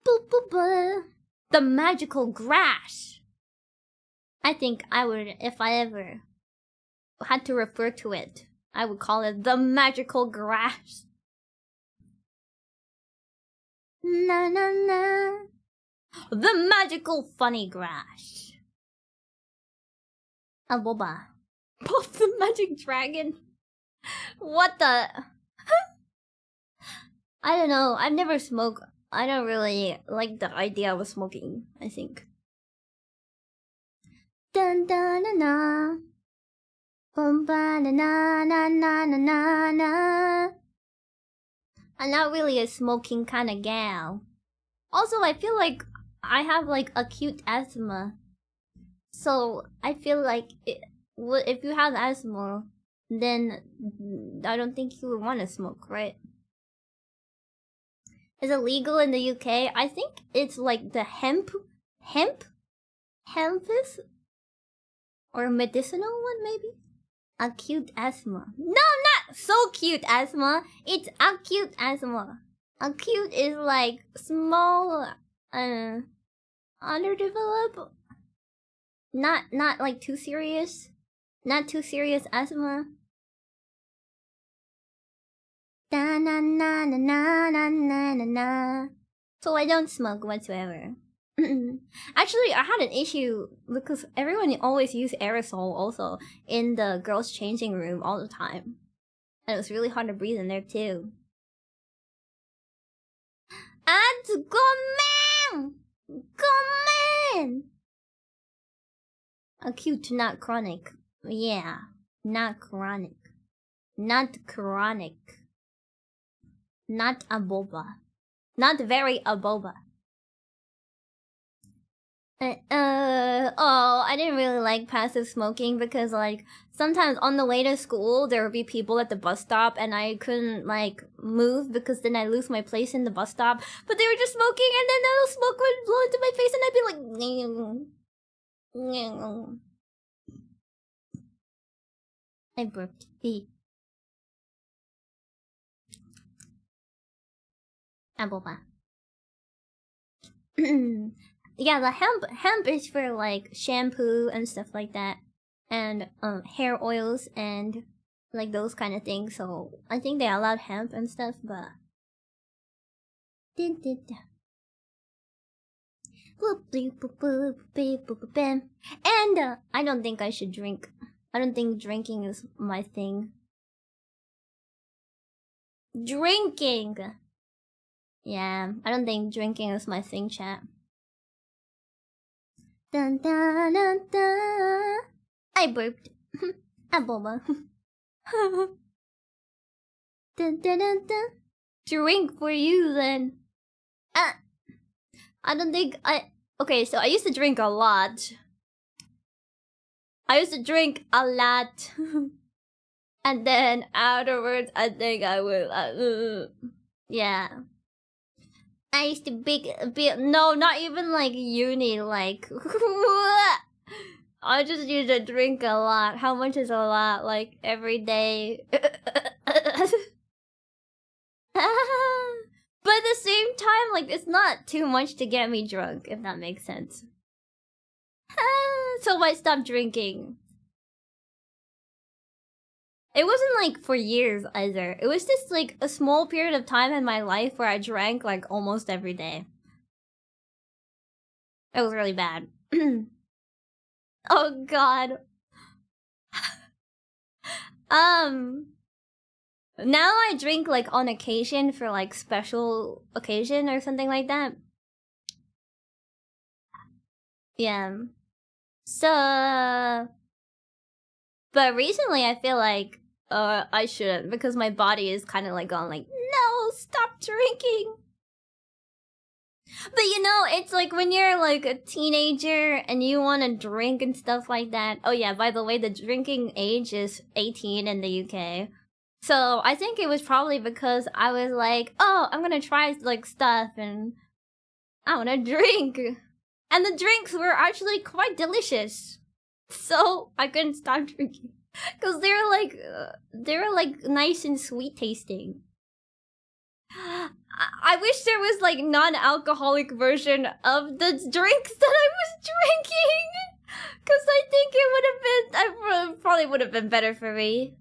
Boop, boop, boop. The magical grass. I think I would, if I ever had to refer to it, I would call it the magical grass. Na na na. The magical funny grass. A boba. Puff the magic dragon. What the? I don't know. I've never smoked. I don't really like the idea of smoking, I think. Dun dun na na. Bum ba na na na na na na na. I'm not really a smoking kind of gal. Also, I feel like I have like acute asthma. So I feel like if you have asthma, then I don't think you would want to smoke, right? Is it legal in the UK? I think it's like the hempis, or medicinal one maybe. Acute asthma. No, not so cute asthma. It's acute asthma. Acute is like small, underdeveloped. Not like too serious. Not too serious asthma. Da na na na na na na na na. So I don't smoke whatsoever. Actually, I had an issue because everyone always use aerosol also in the girls' changing room all the time. And it was really hard to breathe in there too. And Gomen! Acute, not chronic. Yeah, not chronic. Not chronic. Not a boba. Not very a boba. I didn't really like passive smoking because, like, sometimes on the way to school, there would be people at the bus stop and I couldn't, like, move because then I lose my place in the bus stop. But they were just smoking and then the smoke would blow into my face and I'd be like, I burped. Aboba. Yeah, the hemp is for like shampoo and stuff like that, and hair oils and like those kind of things. So I think they allowed hemp and stuff, but and I don't think I should drink. I don't think drinking is my thing. Drinking. Yeah, I don't think drinking is my thing, chat. Dun, dun, dun, dun. I burped. A boba. Dun, dun, dun, dun. Drink for you then. I don't think okay, so I used to drink a lot. And then afterwards, I think I will. Yeah. I used to be no, not even like uni, like I just used to drink a lot. How much is a lot? Like every day. But at the same time, like it's not too much to get me drunk, if that makes sense. So I stopped drinking. It wasn't like for years either. It was just like a small period of time in my life where I drank like almost every day. It was really bad. Oh god. Now I drink like on occasion for like special occasion or something like that. Yeah. So but recently I feel like I shouldn't because my body is kind of like gone like, no, stop drinking. But you know, it's like when you're like a teenager and you want to drink and stuff like that. Oh yeah, by the way, the drinking age is 18 in the UK. So I think it was probably because I was like, oh, I'm gonna try like stuff and I want to drink. And the drinks were actually quite delicious. So I couldn't stop drinking. Because they were like nice and sweet tasting. I wish there was like non-alcoholic version of the drinks that I was drinking. Because I think it probably would have been better for me.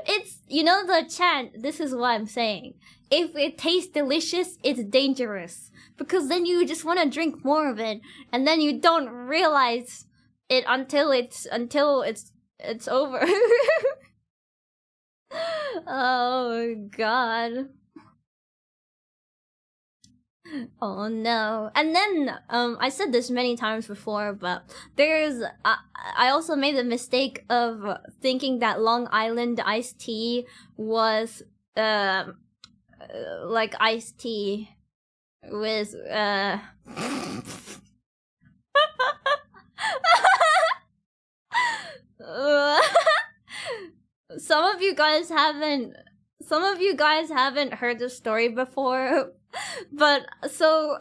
It's, you know the chant, this is what I'm saying. If it tastes delicious, it's dangerous. Because then you just want to drink more of it. And then you don't realize it until it's It's over. Oh god. Oh no. And then I said this many times before, but there's I also made the mistake of thinking that Long Island iced tea was like iced tea with some of you guys haven't heard the story before, but so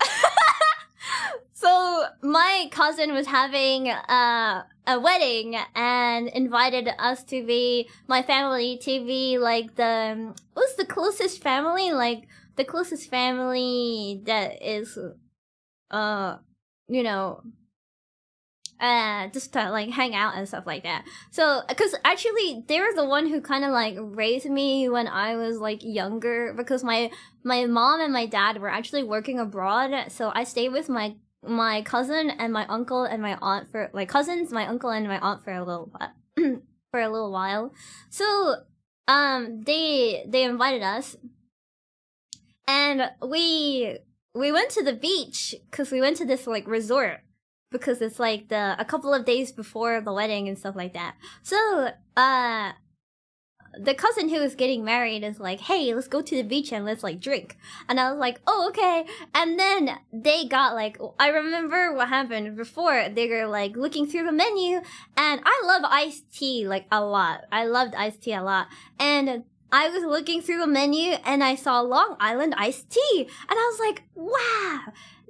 so my cousin was having a wedding and invited us to be my family to be like what's the closest family, like the closest family that is you know, just to like hang out and stuff like that. So, because actually they were the one who kind of like raised me when I was like younger, because my mom and my dad were actually working abroad, so I stayed with my cousin and my uncle and my aunt for like cousins, my uncle and my aunt for a little for a little while. So they invited us, and we went to the beach because we went to this like resort, because it's like a couple of days before the wedding and stuff like that. So the cousin who was getting married is like, hey, let's go to the beach and let's like drink. And I was like, oh, okay. And then they got like, I remember what happened before. They were like looking through the menu, and I love iced tea like a lot. I loved iced tea a lot. And I was looking through the menu and I saw Long Island iced tea. And I was like, wow,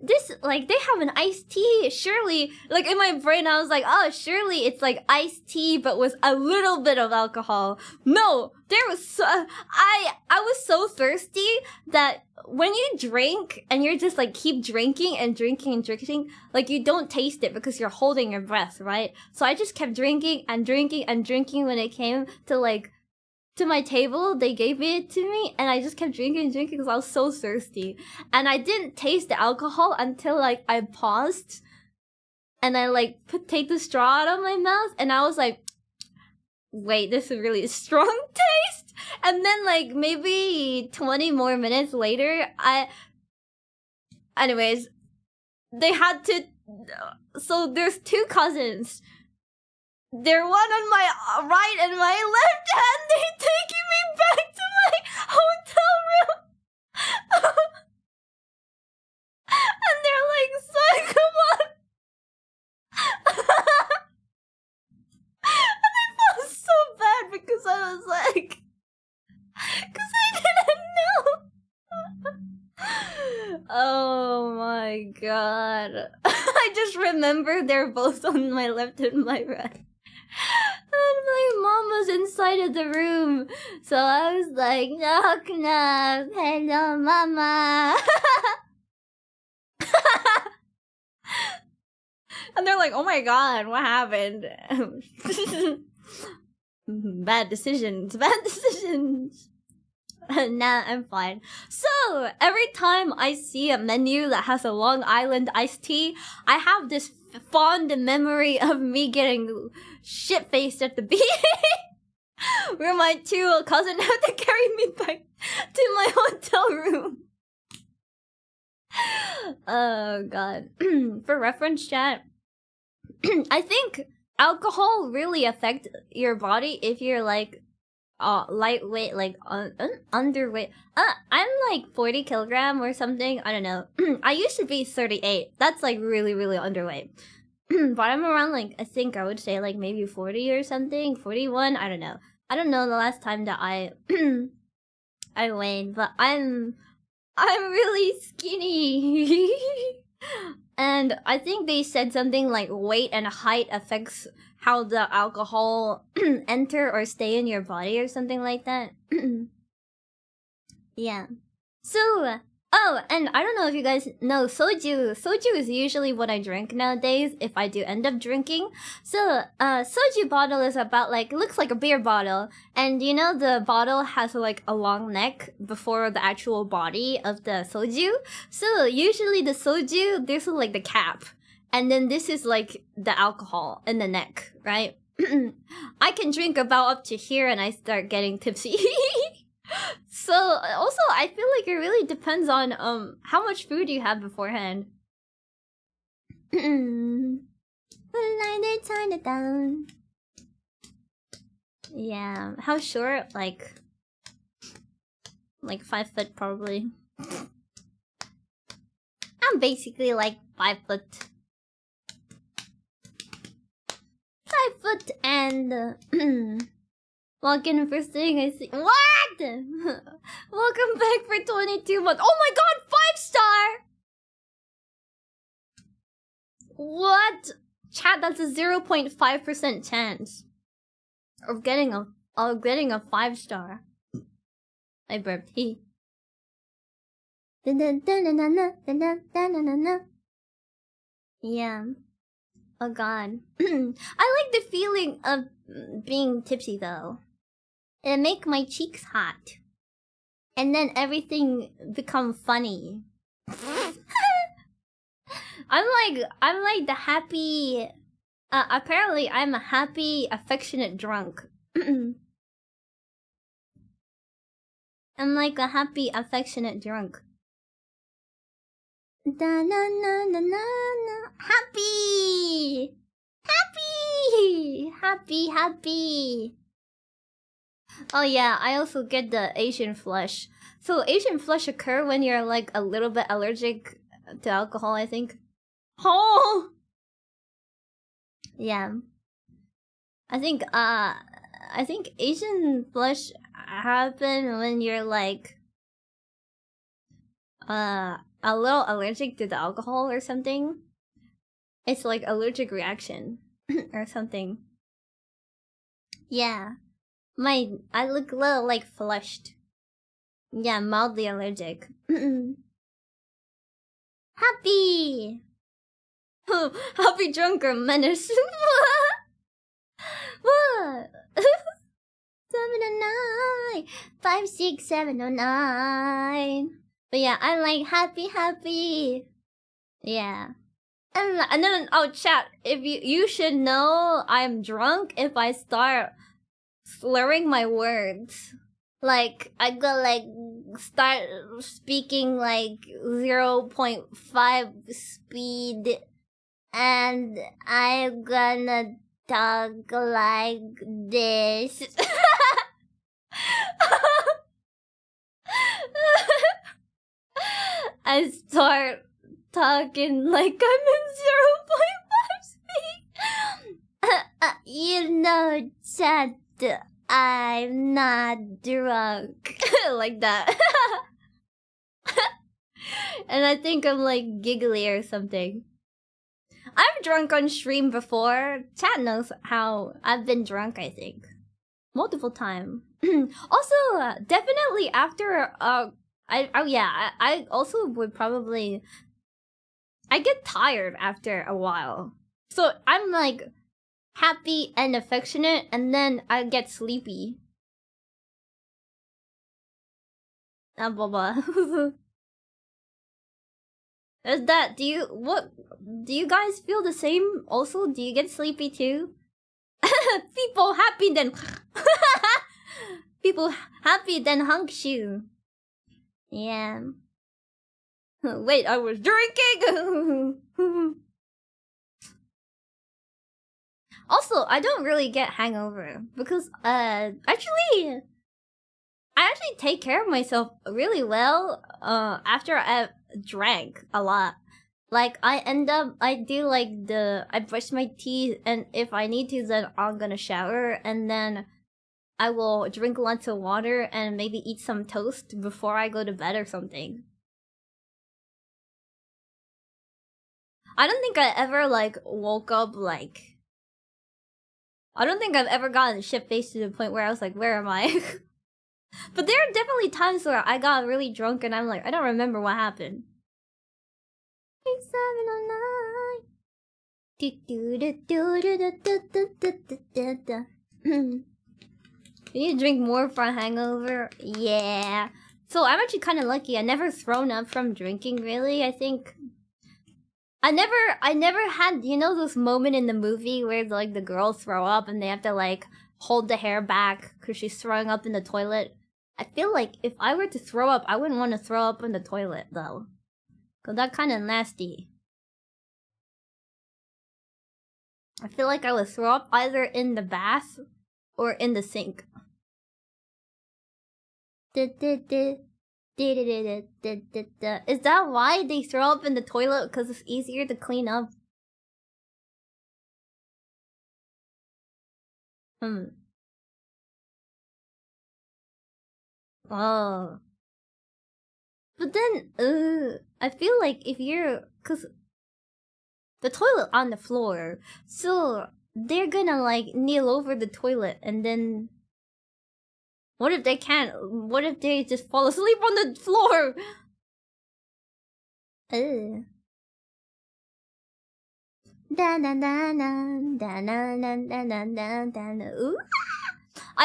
this, like, they have an iced tea. Surely, like, in my brain, I was like, oh, surely it's like iced tea, but with a little bit of alcohol. No, there was so, I was so thirsty that when you drink and you're just like keep drinking and drinking and drinking, like you don't taste it because you're holding your breath, right? So I just kept drinking and drinking and drinking. When it came to like, to my table, they gave it to me, and I just kept drinking and drinking because I was so thirsty. And I didn't taste the alcohol until like I paused and I like take the straw out of my mouth, and I was like, wait, this is really strong taste. And then like maybe 20 more minutes later, anyways, they had to, so there's two cousins. They're one on my right and my left hand. They're taking me back to my hotel room. And they're like, son, come on. And I felt so bad because I was like, because I didn't know. Oh my god. I just remember they're both on my left and my right. And my mom was inside of the room, so I was like, knock knock, hello mama. And they're like, oh my god, what happened? Bad decisions. Nah, I'm fine. So, every time I see a menu that has a Long Island iced tea, I have this fond memory of me getting shit-faced at the beach. Where my two cousins had to carry me back to my hotel room. Oh god. For reference, chat, I think alcohol really affects your body if you're like lightweight, like underweight. I'm like 40 kilogram or something. I don't know. I used to be 38. That's like really, really underweight. But I'm around like, I think I would say like maybe 40 or something, 41. I don't know. I don't know the last time that I I weighed, but I'm really skinny. And I think they said something like weight and height affects how the alcohol enter or stay in your body or something like that. Yeah. So, oh, and I don't know if you guys know soju. Soju is usually what I drink nowadays if I do end up drinking. So, soju bottle is about like, looks like a beer bottle. And you know the bottle has like a long neck before the actual body of the soju. So usually the soju, this is like the cap. And then this is like the alcohol in the neck, right? I can drink about up to here and I start getting tipsy. So also I feel like it really depends on how much food you have beforehand. Yeah, how short? Like 5 foot probably. I'm basically like 5 foot. 5 foot and walk in first thing I see. What? Welcome back for 22 months. Oh my god, 5-star! What? Chat, that's a 0.5% chance of getting a 5-star. I burped. He. Yeah. Oh god. I like the feeling of being tipsy though. It make my cheeks hot. And then everything become funny. I'm like the happy apparently I'm a happy, affectionate drunk. I'm like a happy, affectionate drunk. Da na na na na na. Happy! Happy! Happy, happy! Oh yeah, I also get the Asian flush. So Asian flush occur when you're like a little bit allergic to alcohol, I think. Oh! Yeah. I think Asian flush happen when you're like a little allergic to the alcohol or something. It's like allergic reaction or something. Yeah. I look a little like flushed. Yeah, mildly allergic. Happy! Happy drunk or menace. What? 709 56709. But yeah, I'm like happy. Yeah. And then oh chat, if you should know I'm drunk if I start slurring my words. Like I go like start speaking like 0.5 speed and I'm gonna talk like this. I start talking like I'm in 0.5 speed. You know, chat, I'm not drunk. Like that. And I think I'm like giggly or something. I've drunk on stream before. Chat knows how I've been drunk, I think. Multiple times. Also, definitely after, I also would probably... I get tired after a while. So I'm like happy and affectionate and then I get sleepy. Blah blah. Is that, do you guys feel the same also? Do you get sleepy too? People happy then people happy then hunk shoe. Yeah. Wait, I was drinking. Also, I don't really get hangover because I actually take care of myself really well after I drank a lot. Like I brush my teeth and if I need to then I'm gonna shower and then I will drink lots of water and maybe eat some toast before I go to bed or something. I don't think I ever like woke up like I don't think I've ever gotten shit-faced to the point where I was like, where am I? But there are definitely times where I got really drunk and I'm like, I don't remember what happened. 709. You need to drink more for a hangover? Yeah. So I'm actually kind of lucky. I never thrown up from drinking, really. I think I never had, you know, this moment in the movie where like the girls throw up and they have to like hold the hair back because she's throwing up in the toilet. I feel like if I were to throw up, I wouldn't want to throw up in the toilet though, cause that's kind of nasty. I feel like I would throw up either in the bath or in the sink. Is that why they throw up in the toilet? Because it's easier to clean up? Oh. But then, I feel like if you're... Because the toilet on the floor, so they're gonna, like, kneel over the toilet and then... What if they can't? What if they just fall asleep on the floor? Ooh. I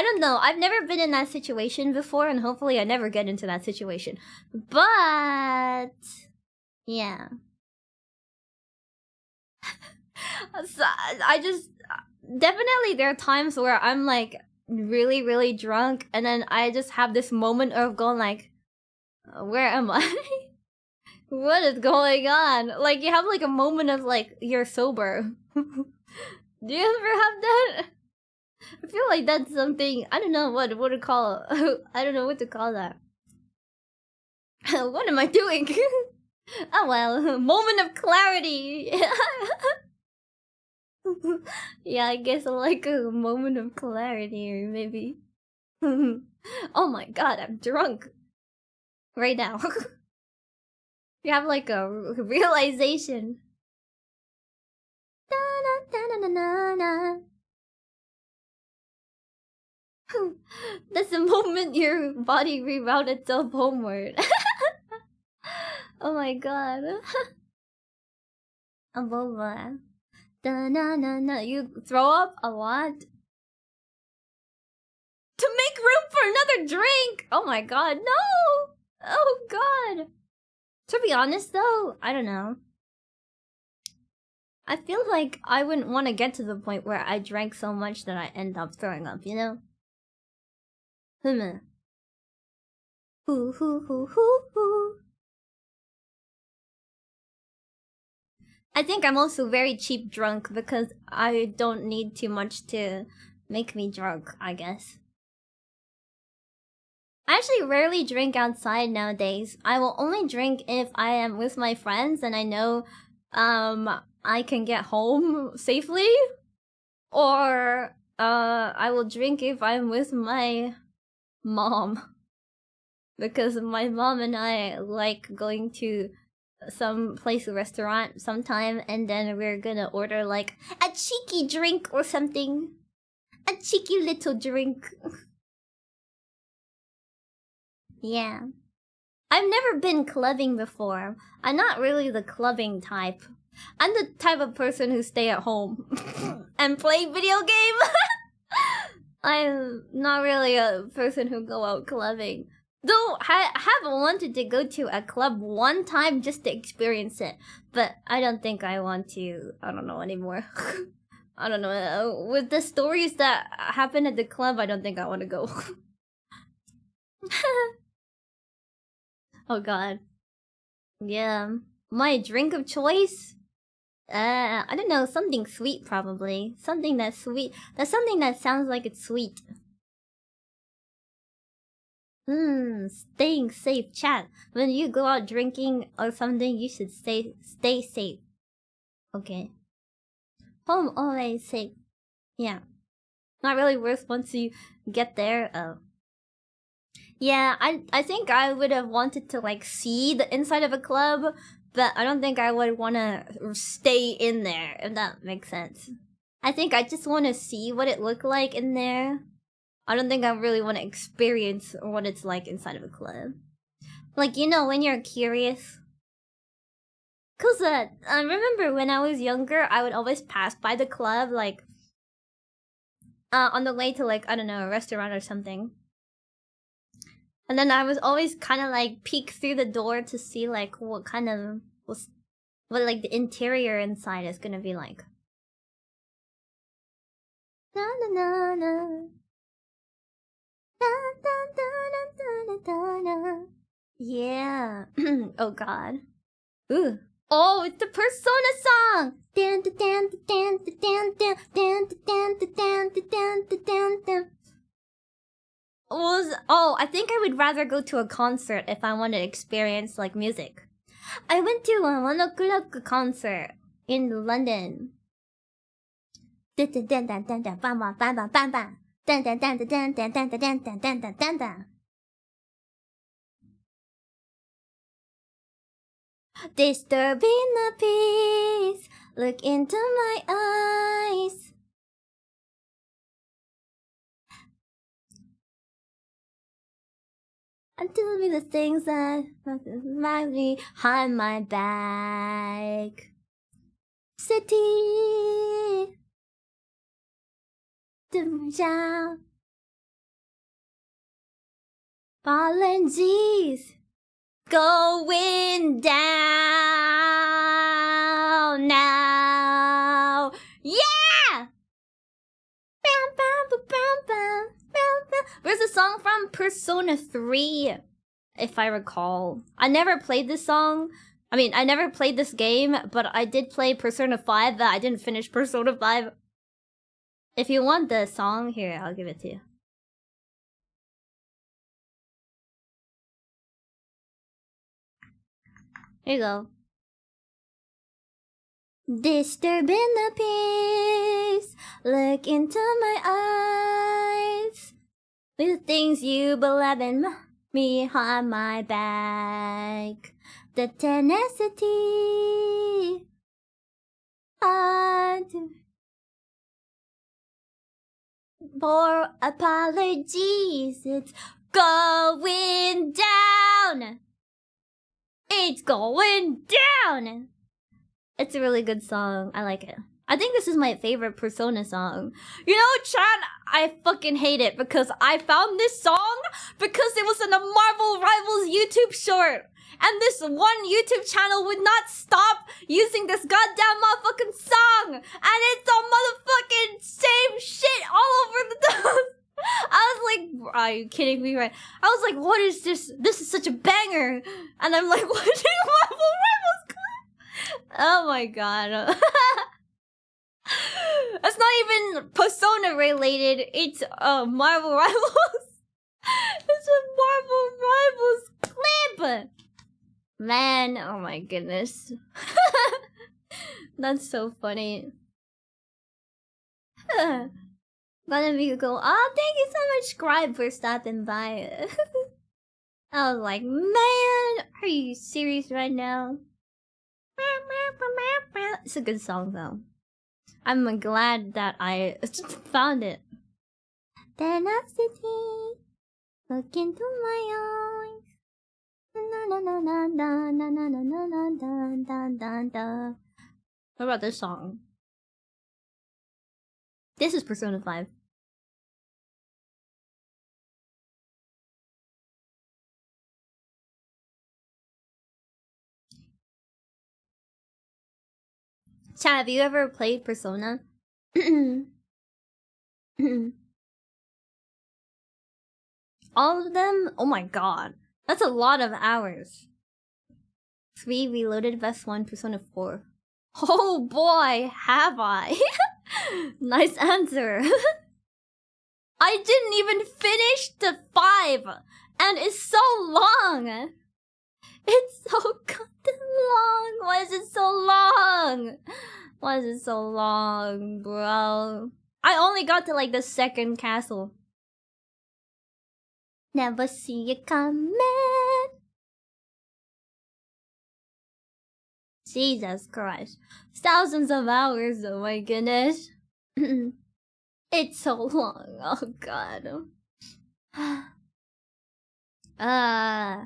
don't know. I've never been in that situation before, and hopefully I never get into that situation. But... yeah. So, I just... Definitely there are times where I'm, like... really, really drunk, and then I just have this moment of going like, where am I? What is going on? Like, you have like a moment of like, you're sober. Do you ever have that? I feel like that's something, I don't know what to call I don't know what to call that. What am I doing? Oh well, moment of clarity. Yeah, I guess like a moment of clarity, or maybe. Oh my god, I'm drunk right now. You have like a realization. That's the moment your body reroutes itself homeward. Oh my god. Abova. You throw up a lot? To make room for another drink! Oh my god, no! Oh god. To be honest though, I don't know. I feel like I wouldn't want to get to the point where I drank so much that I end up throwing up, you know? Hoo hoo hoo hoo hoo. I think I'm also very cheap drunk because I don't need too much to make me drunk, I guess. I actually rarely drink outside nowadays. I will only drink if I am with my friends and I know I can get home safely. Or I will drink if I'm with my mom. Because my mom and I like going to some place, a restaurant sometime, and then we're gonna order like a cheeky drink or something. A cheeky little drink. Yeah. I've never been clubbing before. I'm not really the clubbing type. I'm the type of person who stay at home and play video game. I'm not really a person who go out clubbing. Though I have wanted to go to a club one time just to experience it, but I don't think I want to. I don't know anymore. I don't know. With the stories that happen at the club, I don't think I want to go. Oh god. Yeah. My drink of choice? I don't know, something sweet probably. Something that's sweet. That's something that sounds like it's sweet. Staying safe, chat. When you go out drinking or something, you should stay safe. Okay. Home always safe. Yeah. Not really worth once you get there. Oh. Yeah, I think I would have wanted to like see the inside of a club, but I don't think I would want to stay in there, if that makes sense. I think I just want to see what it looked like in there. I don't think I really want to experience what it's like inside of a club. Like, you know, when you're curious. Cause I remember when I was younger, I would always pass by the club, like, on the way to like, I don't know, a restaurant or something. And then I was always kind of like peek through the door to see like what kind of was what like the interior inside is gonna be like. Na na na na. Yeah. Oh god. Ooh. Oh, it's the Persona song. Oh, I think I would rather go to a concert if I want to experience like music. I went to a Monokuraku concert in London. Disturbing the peace, look into my eyes. And tell me the things that remind me behind my back. City. Fallen G's going down now. Yeah! Where's the song from? Persona 3, if I recall. I never played this song. I mean, I never played this game, but I did play Persona 5, but I didn't finish Persona 5. If you want the song, here, I'll give it to you. Here you go. Disturbing the peace, look into my eyes. With the things you believe in me behind my back. The tenacity. For apologies, it's going down. It's going down. It's a really good song. I like it. I think this is my favorite Persona song. You know, chat, I fucking hate it because I found this song because it was in a Marvel Rivals YouTube short. And this one YouTube channel would not stop using this goddamn motherfucking song. And it's a motherfucking same shit all over the time. I was like, are you kidding me, right? I was like, what is this? This is such a banger. And I'm like, watching Marvel Rivals clip. Oh my god. That's not even Persona related. It's Marvel Rivals. It's a Marvel Rivals clip. Man, oh my goodness. That's so funny. Gonna be go, oh, thank you so much, Scribe, for stopping by. I was like, man, are you serious right now? It's a good song, though. I'm glad that I found it. Tenacity, look into my eyes. What about this song? This is Persona 5. Chad, have you ever played Persona? All of them? Oh my god. That's a lot of hours. 3 Reloaded, Best 1, Persona 4. Oh boy, have I. Nice answer. I didn't even finish the 5, and it's so long. It's so goddamn long. Why is it so long? Why is it so long, bro? I only got to like the second castle. Never see you coming. Jesus Christ. Thousands of hours, oh my goodness. It's so long, oh god. I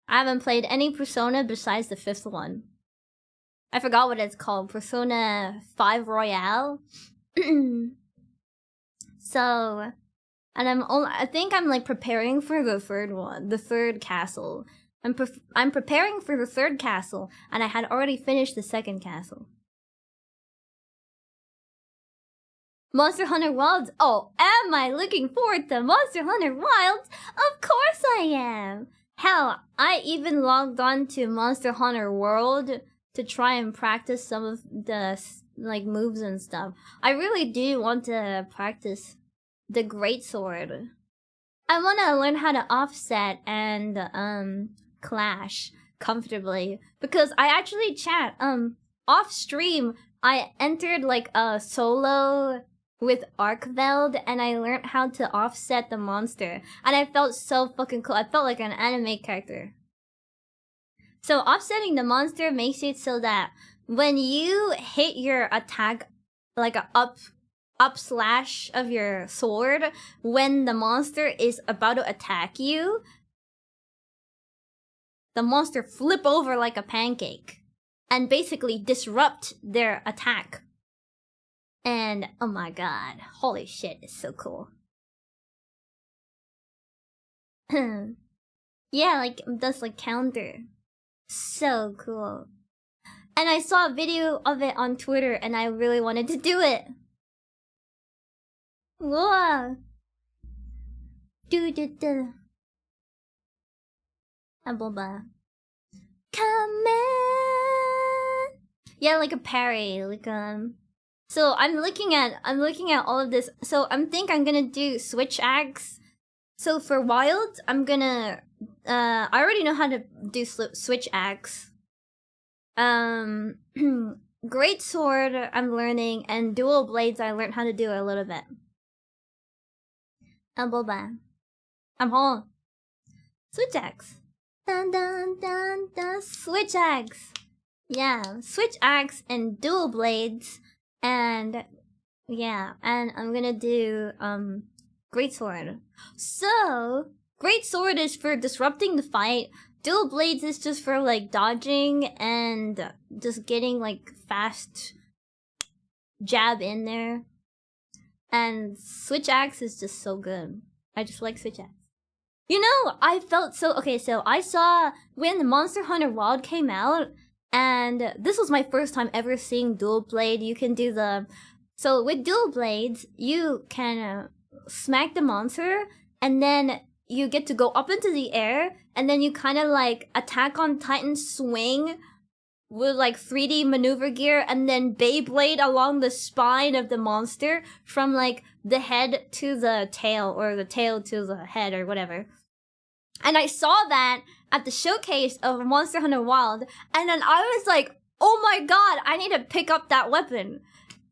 haven't played any Persona besides the 5th one. I forgot what it's called. Persona 5 Royale. So, and I think I'm like preparing for the 3rd one, the 3rd castle. I'm preparing for the third castle, and I had already finished the second castle. Monster Hunter Wilds? Oh, am I looking forward to Monster Hunter Wilds? Of course I am! Hell, I even logged on to Monster Hunter World to try and practice some of the, like, moves and stuff. I really do want to practice the Greatsword. I want to learn how to offset and, clash comfortably. Because I actually chat, off stream, I entered, like, a solo with Arkveld, and I learned how to offset the monster. And I felt so fucking cool. I felt like an anime character. So offsetting the monster makes it so that when you hit your attack, like a up slash of your sword, when the monster is about to attack you, the monster flip over like a pancake and basically disrupt their attack. And oh my god, holy shit, it's so cool. Yeah, like does like counter. So cool. And I saw a video of it on Twitter and I really wanted to do it. Whoa. Do. Aboba. Come in. Yeah, like a parry, like So I'm looking at all of this. So I'm gonna do switch axe. So for wild, I'm gonna I already know how to do switch axe. Great sword I'm learning, and dual blades I learned how to do a little bit. Boba. I'm home. Switch axe. Dun dun dun dun. Switch axe. Yeah, switch axe and dual blades. And yeah, and I'm gonna do greatsword. So greatsword is for disrupting the fight. Dual blades is just for like dodging and just getting like fast jab in there. And switch axe is just so good. I just like switch axe. You know, I felt so okay. So I saw when the Monster Hunter Wild came out. And this was my first time ever seeing dual blade. You can do so with dual blades, you can smack the monster, and then you get to go up into the air, and then you kind of like attack on Titan swing with like 3D maneuver gear, and then Beyblade along the spine of the monster from like the head to the tail, or the tail to the head, or whatever. And I saw that at the showcase of Monster Hunter Wild, and then I was like, oh my god, I need to pick up that weapon.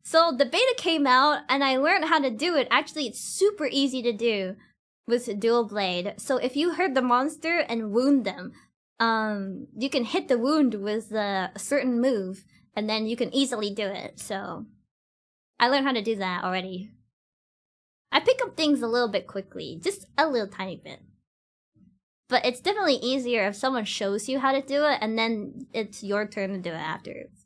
So the beta came out, and I learned how to do it. Actually, it's super easy to do with dual blade. So if you hurt the monster and wound them, you can hit the wound with a certain move, and then you can easily do it. So I learned how to do that already. I pick up things a little bit quickly, just a little tiny bit. But it's definitely easier if someone shows you how to do it, and then it's your turn to do it afterwards.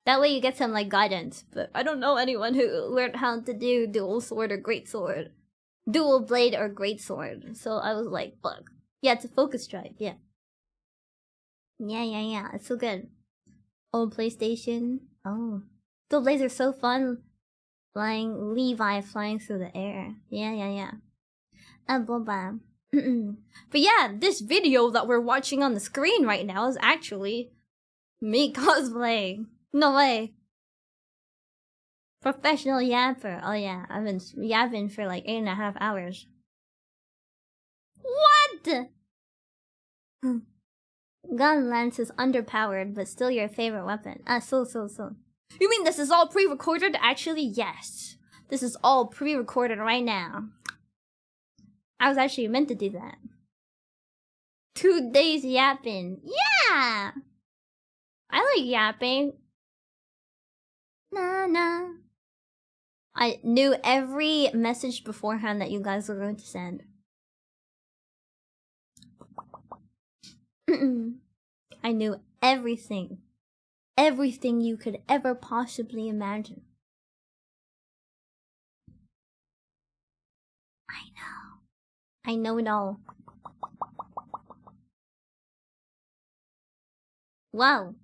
That way you get some, like, guidance. But I don't know anyone who learned how to do dual sword or great sword. Dual blade or great sword. So I was like, fuck. Yeah, it's a focus drive, yeah. Yeah. It's so good. Oh, PlayStation. Oh. Dual blades are so fun. Flying, Levi flying through the air. Yeah. Boba. But yeah, this video that we're watching on the screen right now is actually me cosplaying. No way. Professional yapper. Oh yeah, I've been yapping for like 8.5 hours. What? Gun lance is underpowered, but still your favorite weapon. So. You mean this is all pre-recorded? Actually, yes. This is all pre-recorded right now. I was actually meant to do that. 2 days yapping. Yeah! I like yapping. Nah. I knew every message beforehand that you guys were going to send. I knew everything. Everything you could ever possibly imagine. I know it all. Wow.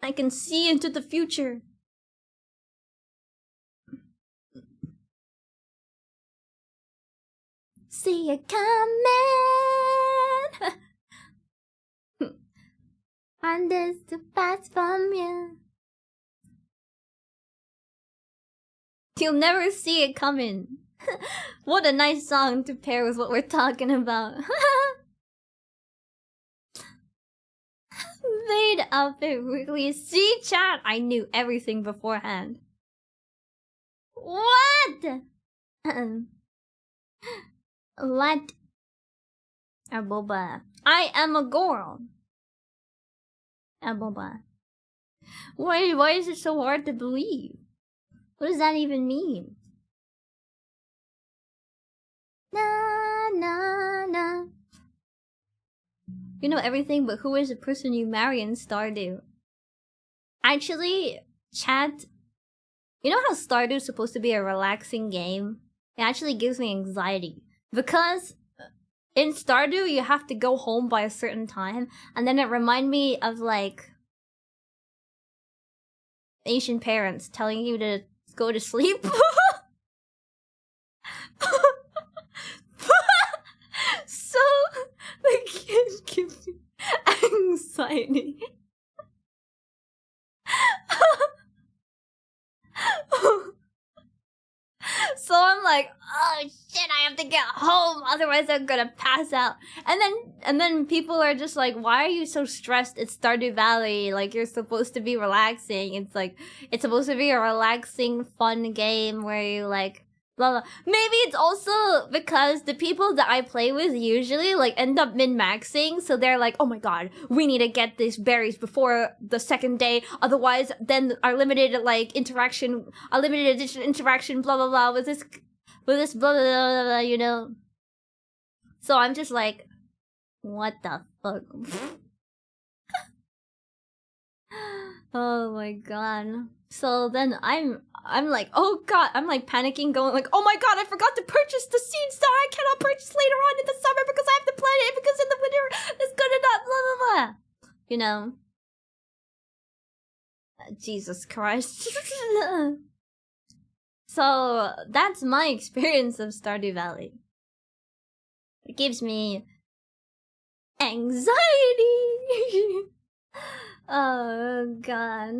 I can see into the future. See it coming. And this too fast from you. You'll never see it coming. What a nice song to pair with what we're talking about. Made up it really. See, chat, I knew everything beforehand. What? What? Aboba. I am a girl. Aboba. Why is it so hard to believe? What does that even mean? Na na na. You know everything, but who is the person you marry in Stardew? Actually, chat, you know how Stardew is supposed to be a relaxing game? It actually gives me anxiety. Because in Stardew, you have to go home by a certain time, and then it reminds me of, like, Asian parents telling you to go to sleep. So, the kid gives me anxiety. So I'm like, oh shit, I have to get home, otherwise I'm gonna pass out. And then people are just like, why are you so stressed? It's Stardew Valley, like you're supposed to be relaxing. It's like, it's supposed to be a relaxing, fun game where you like, blah blah. Maybe it's also because the people that I play with usually like end up min-maxing, so they're like, oh my god, we need to get these berries before the second day, otherwise then our limited like interaction, our limited edition interaction, blah blah blah with this blah blah blah, blah, you know. So I'm just like, what the fuck? Oh my god. So then I'm like, oh god, I'm like panicking, going like, oh my god, I forgot to purchase the seeds that I cannot purchase later on in the summer because I have to plant it because in the winter it's gonna not blah blah blah. You know. Jesus Christ. So that's my experience of Stardew Valley. It gives me anxiety. Oh god.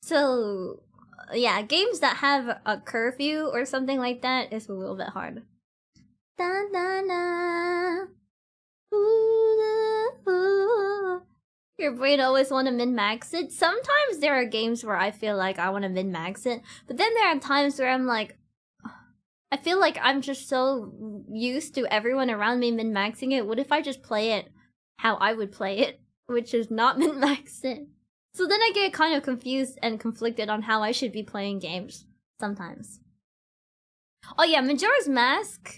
So, yeah, games that have a curfew or something like that is a little bit hard. Your brain always want to min-max it. Sometimes there are games where I feel like I want to min-max it, but then there are times where I'm like, I feel like I'm just so used to everyone around me min-maxing it. What if I just play it how I would play it, which is not min-max it? So then I get kind of confused and conflicted on how I should be playing games sometimes. Oh yeah, Majora's Mask.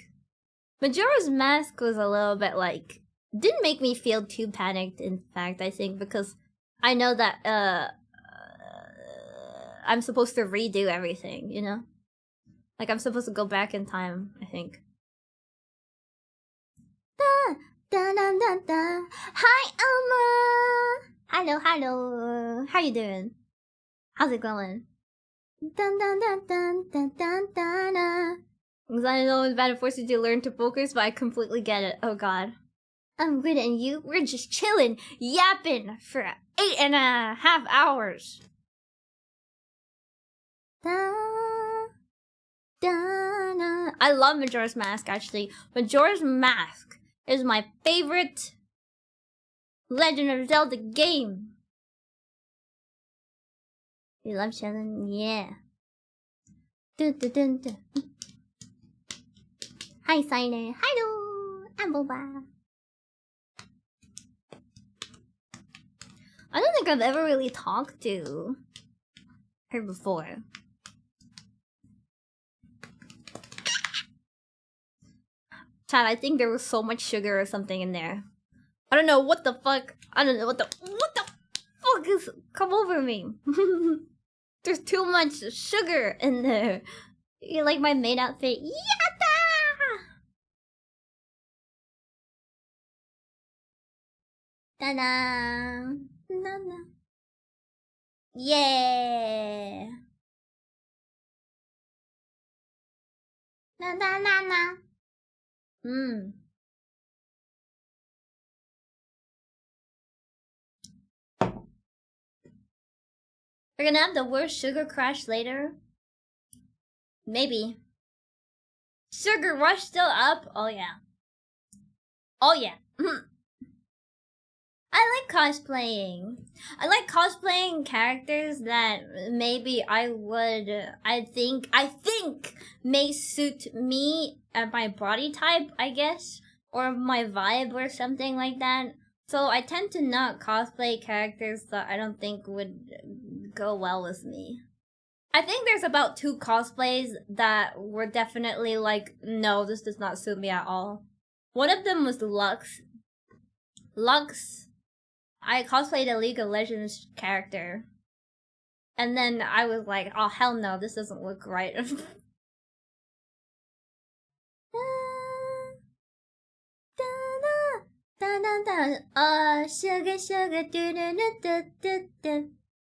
Majora's Mask was a little bit like, didn't make me feel too panicked, in fact, I think, because I know that I'm supposed to redo everything, you know? Like, I'm supposed to go back in time, I think. Hi, Elma! Hello, hello. How you doing? How's it going? Anxiety is always bad. It forces you to learn to focus, but I completely get it. Oh god. I'm good, and you? We're just chilling, yapping for 8.5 hours. I love Majora's Mask, actually. Majora's Mask is my favorite Legend of Zelda game. You love chilling? Yeah. Dun, dun, dun, dun. Hi, Saiiren. Hello, I'm Boba. I don't think I've ever really talked to her before. Chad, I think there was so much sugar or something in there. I don't know what the fuck. I don't know what the fuck is come over me. There's too much sugar in there. You like my maid outfit? Yatta! Ta-da! Na-na. Yeah! Na-na-na-na. Hmm. We're gonna have the worst sugar crash later? Maybe. Sugar Rush still up? Oh yeah. Oh yeah. I like cosplaying. I like cosplaying characters that maybe I think may suit me and my body type, I guess, or my vibe or something like that. So I tend to not cosplay characters that I don't think would go well with me. I think there's about 2 cosplays that were definitely like, no, this does not suit me at all. One of them was Lux. Lux, I cosplayed a League of Legends character. And then I was like, oh hell no, this doesn't look right. Sugar, sugar, do do do do do do.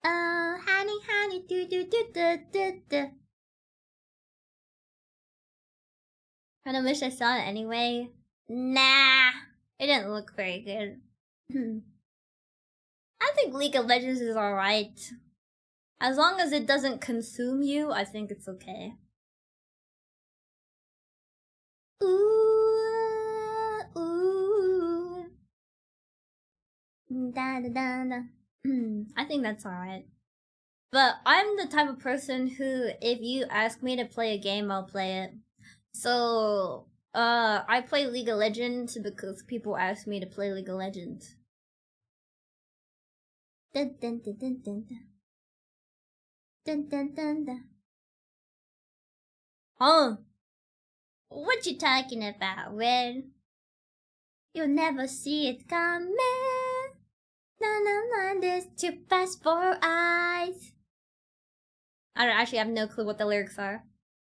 Oh, honey, honey, do do do do do do. Kinda wish I saw it anyway. Nah, it didn't look very good. I think League of Legends is alright. As long as it doesn't consume you, I think it's okay. Ooh, ooh. Da da da da. I think that's alright. But I'm the type of person who, if you ask me to play a game, I'll play it. So, I play League of Legends because people ask me to play League of Legends. Dun dun dun dun dun dun. Dun dun dun dun. Huh? What you talking about, Red? You'll never see it coming. None of mine is too fast for eyes. I don't actually have no clue what the lyrics are.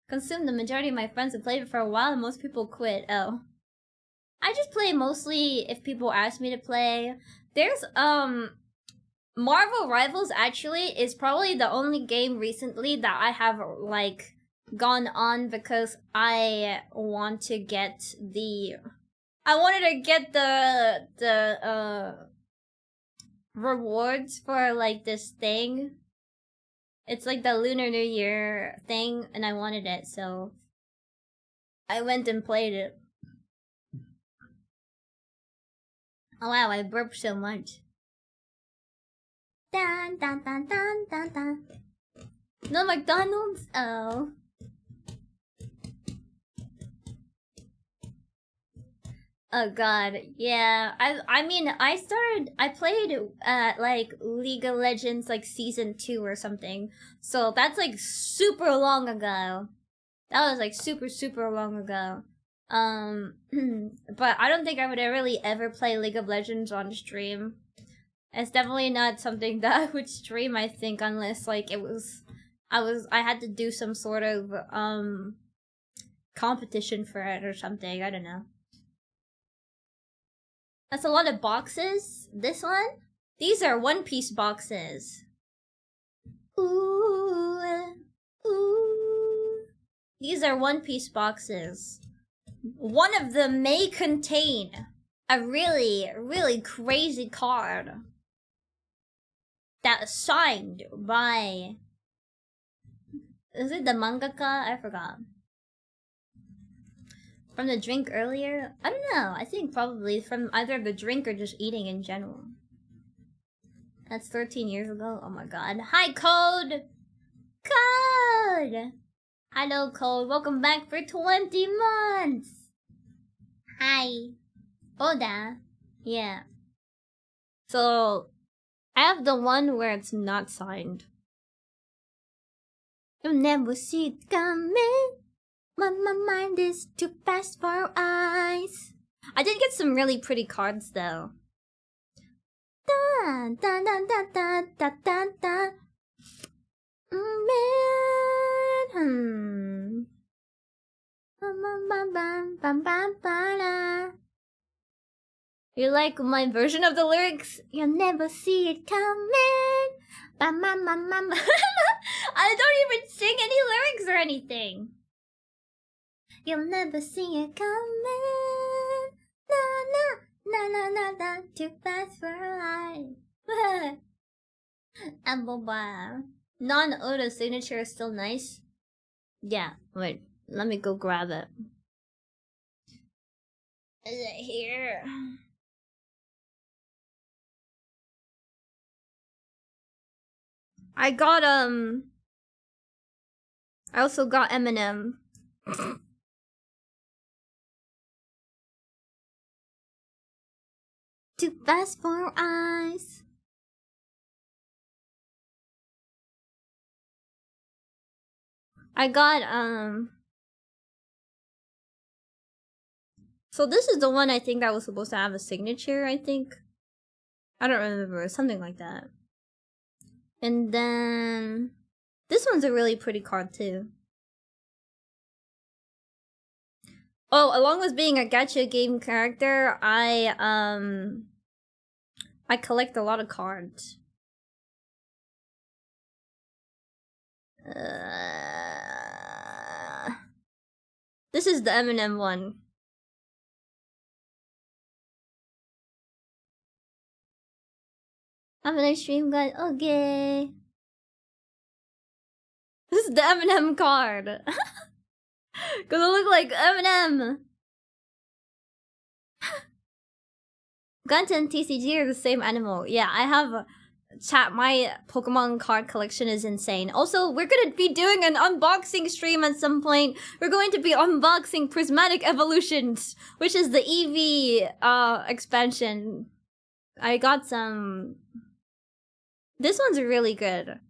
Consumed the majority of my friends have played it for a while and most people quit. Oh. I just play mostly if people ask me to play. There's, Marvel Rivals actually is probably the only game recently that I have, like, gone on because I want to get I wanted to get the rewards for, like, this thing. It's like the Lunar New Year thing, and I wanted it, so I went and played it. Oh wow, I burped so much. Dun dun dun dun dun dun. No McDonald's? Oh. Oh god, yeah. I mean, I played like League of Legends like season 2 or something. So that's like super long ago. That was like super long ago. But I don't think I would really ever play League of Legends on stream. It's definitely not something that I would stream, I think, unless like I had to do some sort of competition for it or something. I don't know. That's a lot of boxes. This one? These are One Piece boxes. Ooh, ooh. These are One Piece boxes. One of them may contain a really crazy card that is signed by... Is it the mangaka? I forgot. From the drink earlier? I don't know. I think probably from either the drink or just eating in general. That's 13 years ago? Oh my god. Hi, Code! Code! Hello, Code. Welcome back for 20 months! Hi. Oda. Yeah. So, I have the one where it's not signed. You'll never see it coming. My mind is too fast for eyes. I did get some really pretty cards though. Da da da da da da da da. Man, You like my version of the lyrics? You'll never see it coming. I don't even sing any lyrics or anything. You'll never see it coming. Na na na na, too fast for life. Non-auto signature is still nice. Yeah, wait, let me go grab it. Is it here? I got I also got Eminem. Too fast for eyes. I got so this is the one I think that was supposed to have a signature, I think. I don't remember, something like that. And then this one's a really pretty card too. Oh, along with being a gacha game character, I collect a lot of cards. This is the Eminem one. Have a nice stream, guys. Okay. This is the Eminem card. Cause I look like Eminem. Gunta and TCG are the same animal. Yeah, I have chat. My Pokemon card collection is insane. Also, we're gonna be doing an unboxing stream at some point. We're going to be unboxing Prismatic Evolutions, which is the EV expansion. I got some. This one's really good.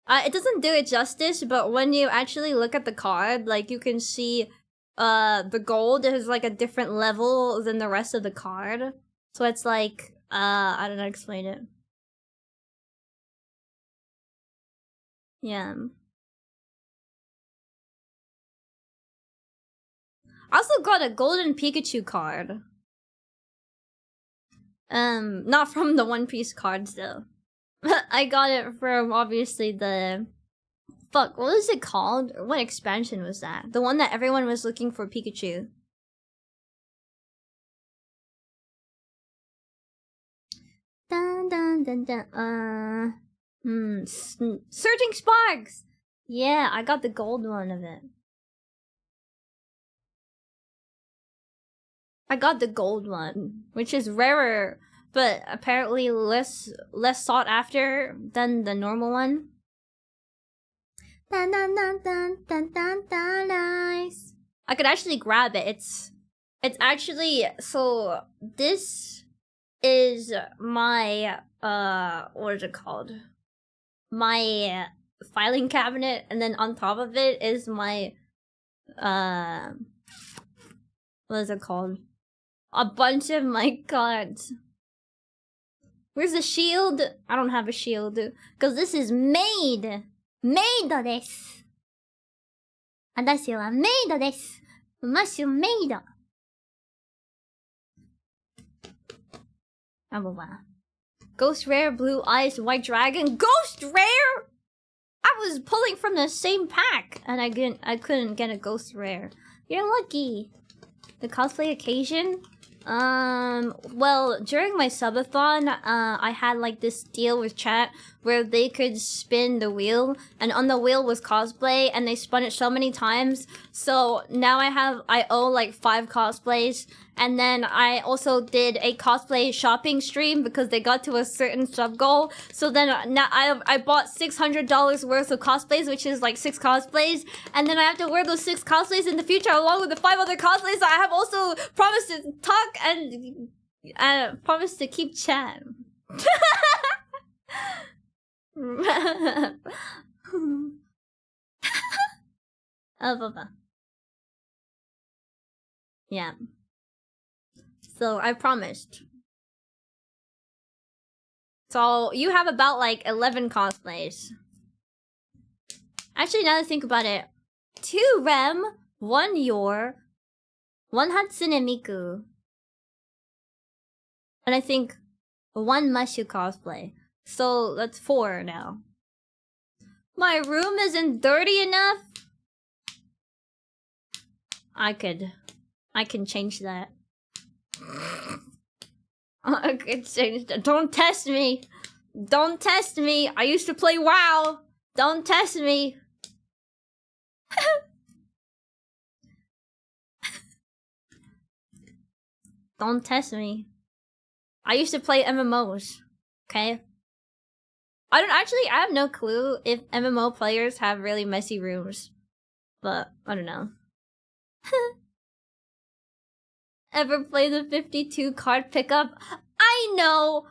It doesn't do it justice, but when you actually look at the card, like you can see the gold is like a different level than the rest of the card. So it's like I don't know how to explain it. Yeah. I also got a golden Pikachu card. Not from the One Piece cards though. I got it from obviously the fuck, what was it called? What expansion was that? The one that everyone was looking for Pikachu. Dun dun dun dun. Searching Sparks. Yeah, I got the gold one of it. I got the gold one, which is rarer, but apparently less sought after than the normal one. Dun dun dun dun dun dun dun, nice. I could actually grab it. It's actually, so this is my what is it called? My filing cabinet, and then on top of it is my what is it called? A bunch of my cards. Where's the shield? I don't have a shield. Because this is made! Made desu! 私はメイドです! Mashu made! Ghost Rare, Blue Eyes, White Dragon. Ghost Rare?! I was pulling from the same pack! And I couldn't get a Ghost Rare. You're lucky! The cosplay occasion? Well, during my subathon, I had like this deal with chat where they could spin the wheel, and on the wheel was cosplay, and they spun it so many times. So now I owe like 5 cosplays, and then I also did a cosplay shopping stream because they got to a certain sub goal. So then now I bought $600 worth of cosplays, which is like 6 cosplays, and then I have to wear those 6 cosplays in the future along with the 5 other cosplays. I have also promised to talk and promised to keep chat. Yeah. So I promised. So you have about like 11 cosplays. Actually, now that I think about it, 2 Rem, 1 Yor, 1 Hatsune Miku, and I think 1 Mashu Cosplay. So that's 4 now. My room isn't dirty enough? I can change that. I could change that. Don't test me! Don't test me! I used to play WoW! Don't test me! Don't test me. I used to play MMOs. Okay? I have no clue if MMO players have really messy rooms. But, I don't know. Ever play the 52 card pickup? I know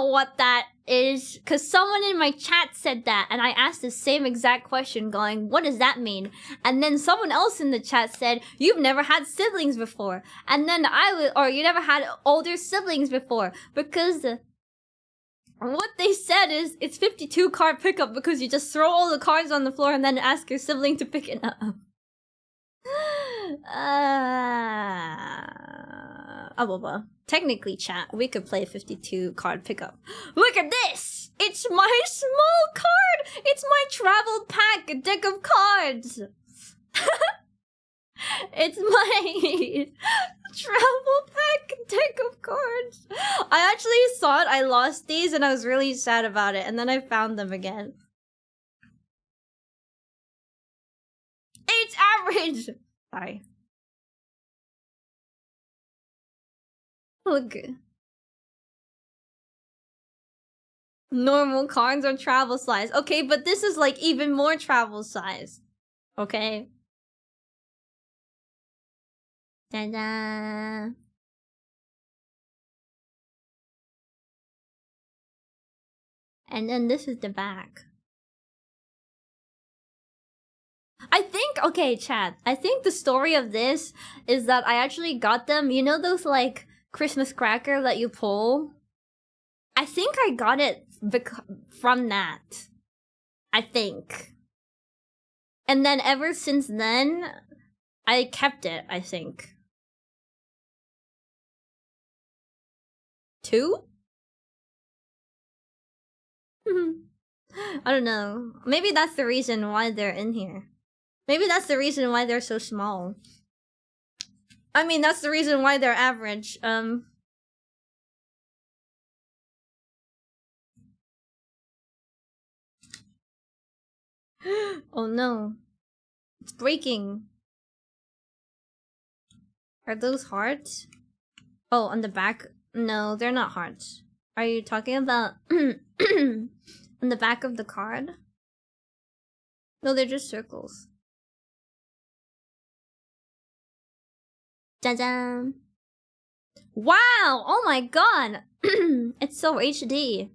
what that is, cause someone in my chat said that, and I asked the same exact question going, what does that mean? And then someone else in the chat said, you've never had siblings before. And then you never had older siblings before, because what they said is, it's 52 card pickup because you just throw all the cards on the floor and then ask your sibling to pick it up. Technically, chat, we could play 52 card pickup. Look at this! It's my small card! It's my travel pack deck of cards! It's my travel pack deck of cards! I actually thought I lost these and I was really sad about it, and then I found them again. It's average! Sorry. Look. Normal cards or travel size. Okay, but this is like even more travel size. Okay. Ta-da! And then this is the back. I think, okay, chat. I think the story of this is that I actually got them. You know those, like, Christmas cracker that you pull? I think I got it from that. I think. And then ever since then, I kept it, I think. 2? I don't know. Maybe that's the reason why they're in here. Maybe that's the reason why they're so small. I mean, that's the reason why they're average. Oh no. It's breaking. Are those hearts? Oh, on the back? No, they're not hearts. Are you talking about on the back of the card? No, they're just circles. Dun-dun. Wow! Oh my god! It's so HD.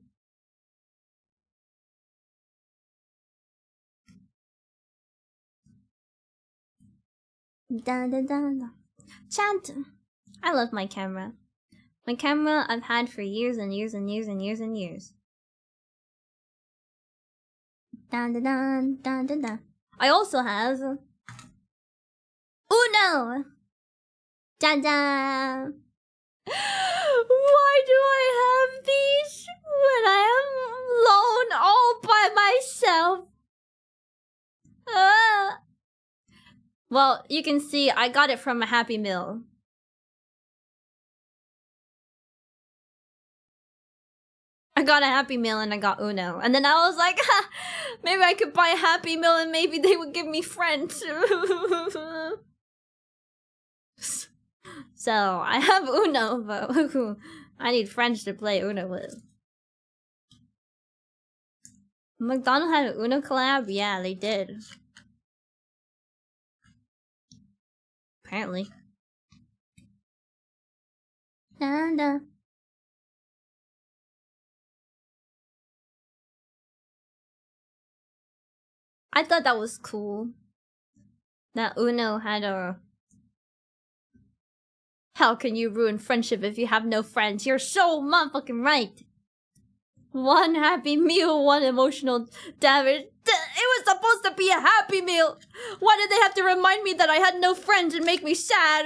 Dun dun dun. Chat! I love my camera. My camera I've had for years and years and years and years and years. Dun dun dun dun dun dun. I also have Uno! Dun dun! Why do I have these when I am alone all by myself? Well, you can see I got it from a Happy Meal. I got a Happy Meal and I got Uno. And then I was like, ha, maybe I could buy a Happy Meal and maybe they would give me friends. So, I have Uno, but I need friends to play Uno with. McDonald's had an Uno collab? Yeah, they did. Apparently. And, I thought that was cool. That Uno had a... How can you ruin friendship if you have no friends? You're so motherfucking right! 1 Happy Meal, 1 emotional damage. It was supposed to be a happy meal. Why did they have to remind me that I had no friends and make me sad?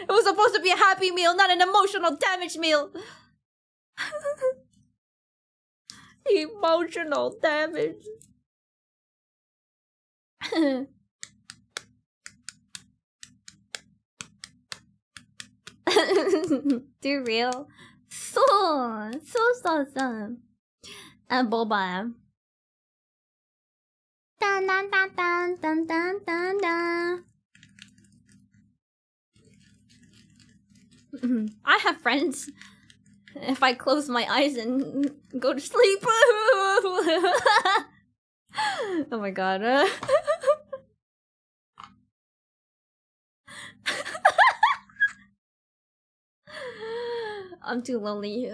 It was supposed to be a happy meal, not an emotional damage meal. Emotional damage. Do real. So awesome. And boba. Dun dun dun dun dun dun dun dun. I have friends. If I close my eyes and go to sleep. Oh my god. I'm too lonely.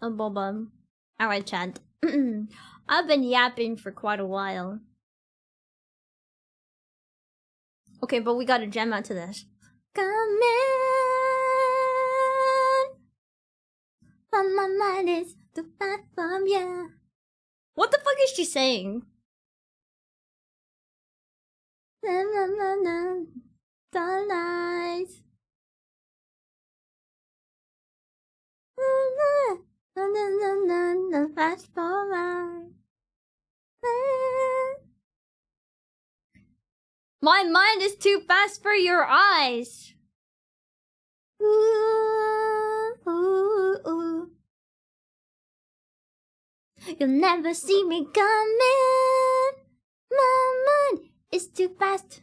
I'm Boba. Alright, chat. I've been yapping for quite a while. Okay, but we gotta jam out to this. Come in. But my mind is the platform, yeah. What the fuck is she saying? Starlight. Fast forward. My mind is too fast for your eyes. Ooh, ooh, ooh. You'll never see me coming. My mind is too fast.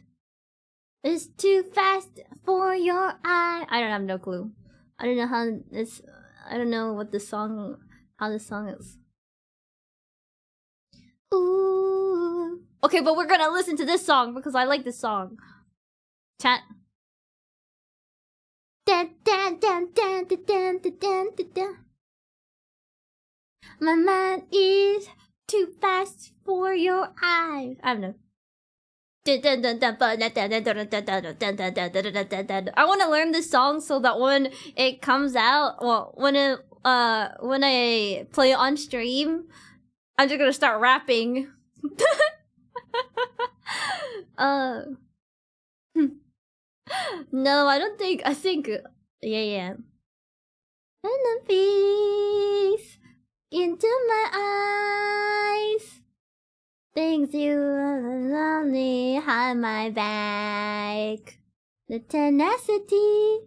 It's too fast for your eye. I don't have no clue. I don't know how this. I don't know what the song. How the song is. Ooh. Okay, but we're gonna listen to this song because I like this song. Chat. My mind is too fast for your eyes. I don't know. I want to learn this song so that when it comes out, well, when I play it on stream, I'm just gonna start rapping. No, I don't think. I think, yeah. And the peace into my eyes. Things you lonely behind my back. The tenacity.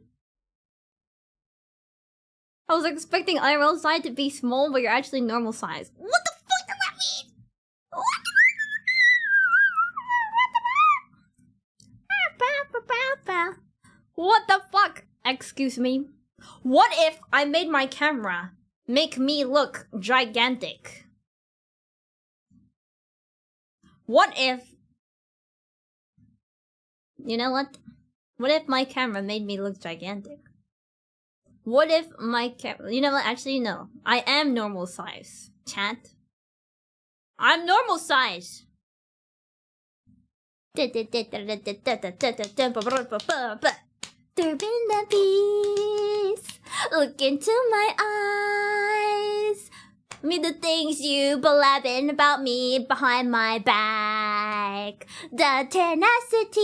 I was expecting IRL size to be small, but you're actually normal size. What the fuck does that mean? What the fuck? Excuse me. What if I made my camera make me look gigantic? What if... You know what? What if my camera made me look gigantic? What if my camera... You know what? Actually, no. I am normal size. Chat. I'm normal size. There in the peace. Look into my eyes. Me the things you blabbing about me behind my back. The tenacity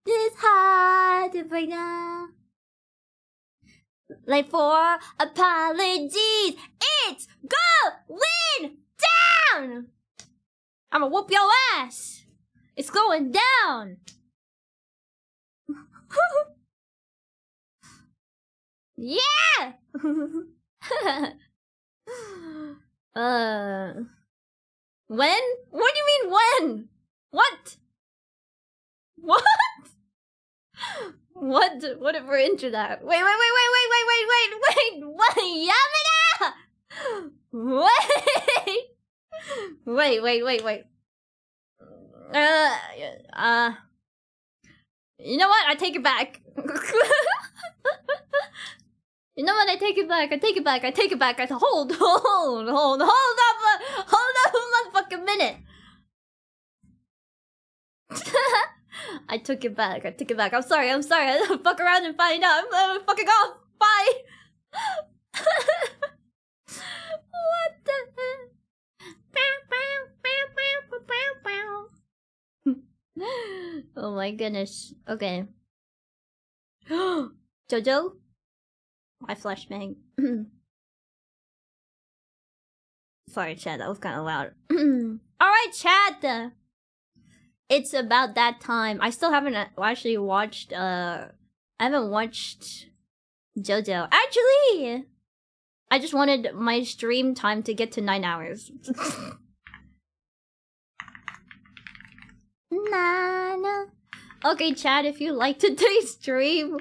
is hard to break down. Like for apologies, it's going down. I'ma whoop your ass. It's going down. Yeah. When? What do you mean when? What? What? What if we're into that? Wait, Yamada! Wait. You know what? I take it back. You know what? I take it back. Hold up a motherfucking minute. I took it back. I'm sorry. I fuck around and find out. I'm fucking off. Bye. What the Oh my goodness. Okay. Jojo? My flashbang. Sorry, Chad, that was kind of loud. Alright, Chad! It's about that time. I still haven't actually watched, I haven't watched JoJo. Actually! I just wanted my stream time to get to 9 hours. Nana. Okay, Chad, if you like today's stream...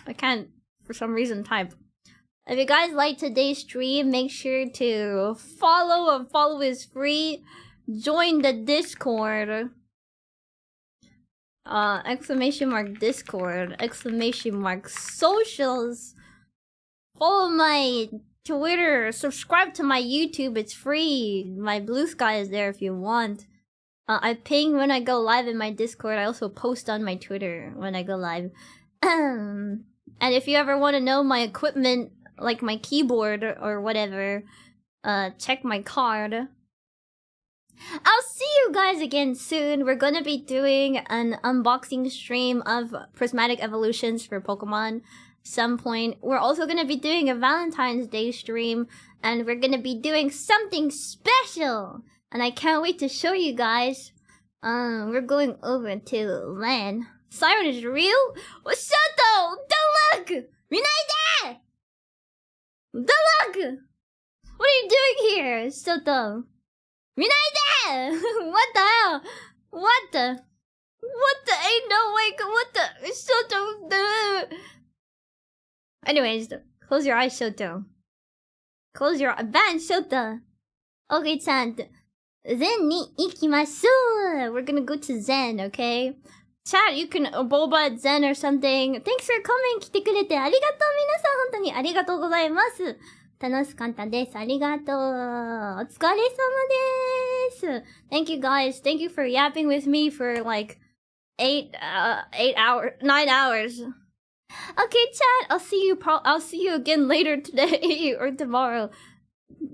I can't, for some reason, type. If you guys like today's stream, make sure to follow, and follow is free. Join the Discord. Exclamation mark Discord. Exclamation mark socials. Follow my Twitter. Subscribe to my YouTube, it's free. My Blue Sky is there if you want. I ping when I go live in my Discord. I also post on my Twitter when I go live. And if you ever want to know my equipment, like my keyboard or whatever, check my card. I'll see you guys again soon. We're gonna be doing an unboxing stream of Prismatic Evolutions for Pokemon some point. We're also gonna be doing a Valentine's Day stream, and we're gonna be doing something special. And I can't wait to show you guys. We're going over to LAN. Saiiren is real? Shoto! Don't look! Minaide! Don't look! What are you doing here, Shoto? Minaide! What the hell? What the? What the? Ain't no way. What the? Shoto. Anyways, close your eyes, Shoto. Close your ban, Shoto. Okay, Chan. Zen ni ikimasu. We're gonna go to Zen, okay? Chat, you can boba at Zen or something. Thanks for coming. 来てくれてありがとう。皆さん本当にありがとうございます。楽しかったです。ありがとう。お疲れ様です。Thank you guys. Thank you for yapping with me for like 9 hours. Okay, chat. I'll see you again later today or tomorrow.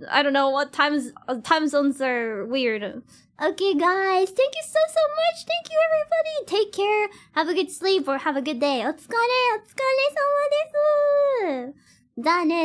I don't know what time zones are weird. Okay, guys. Thank you so much. Thank you, everybody. Take care. Have a good sleep or have a good day. お疲れ様です。だね。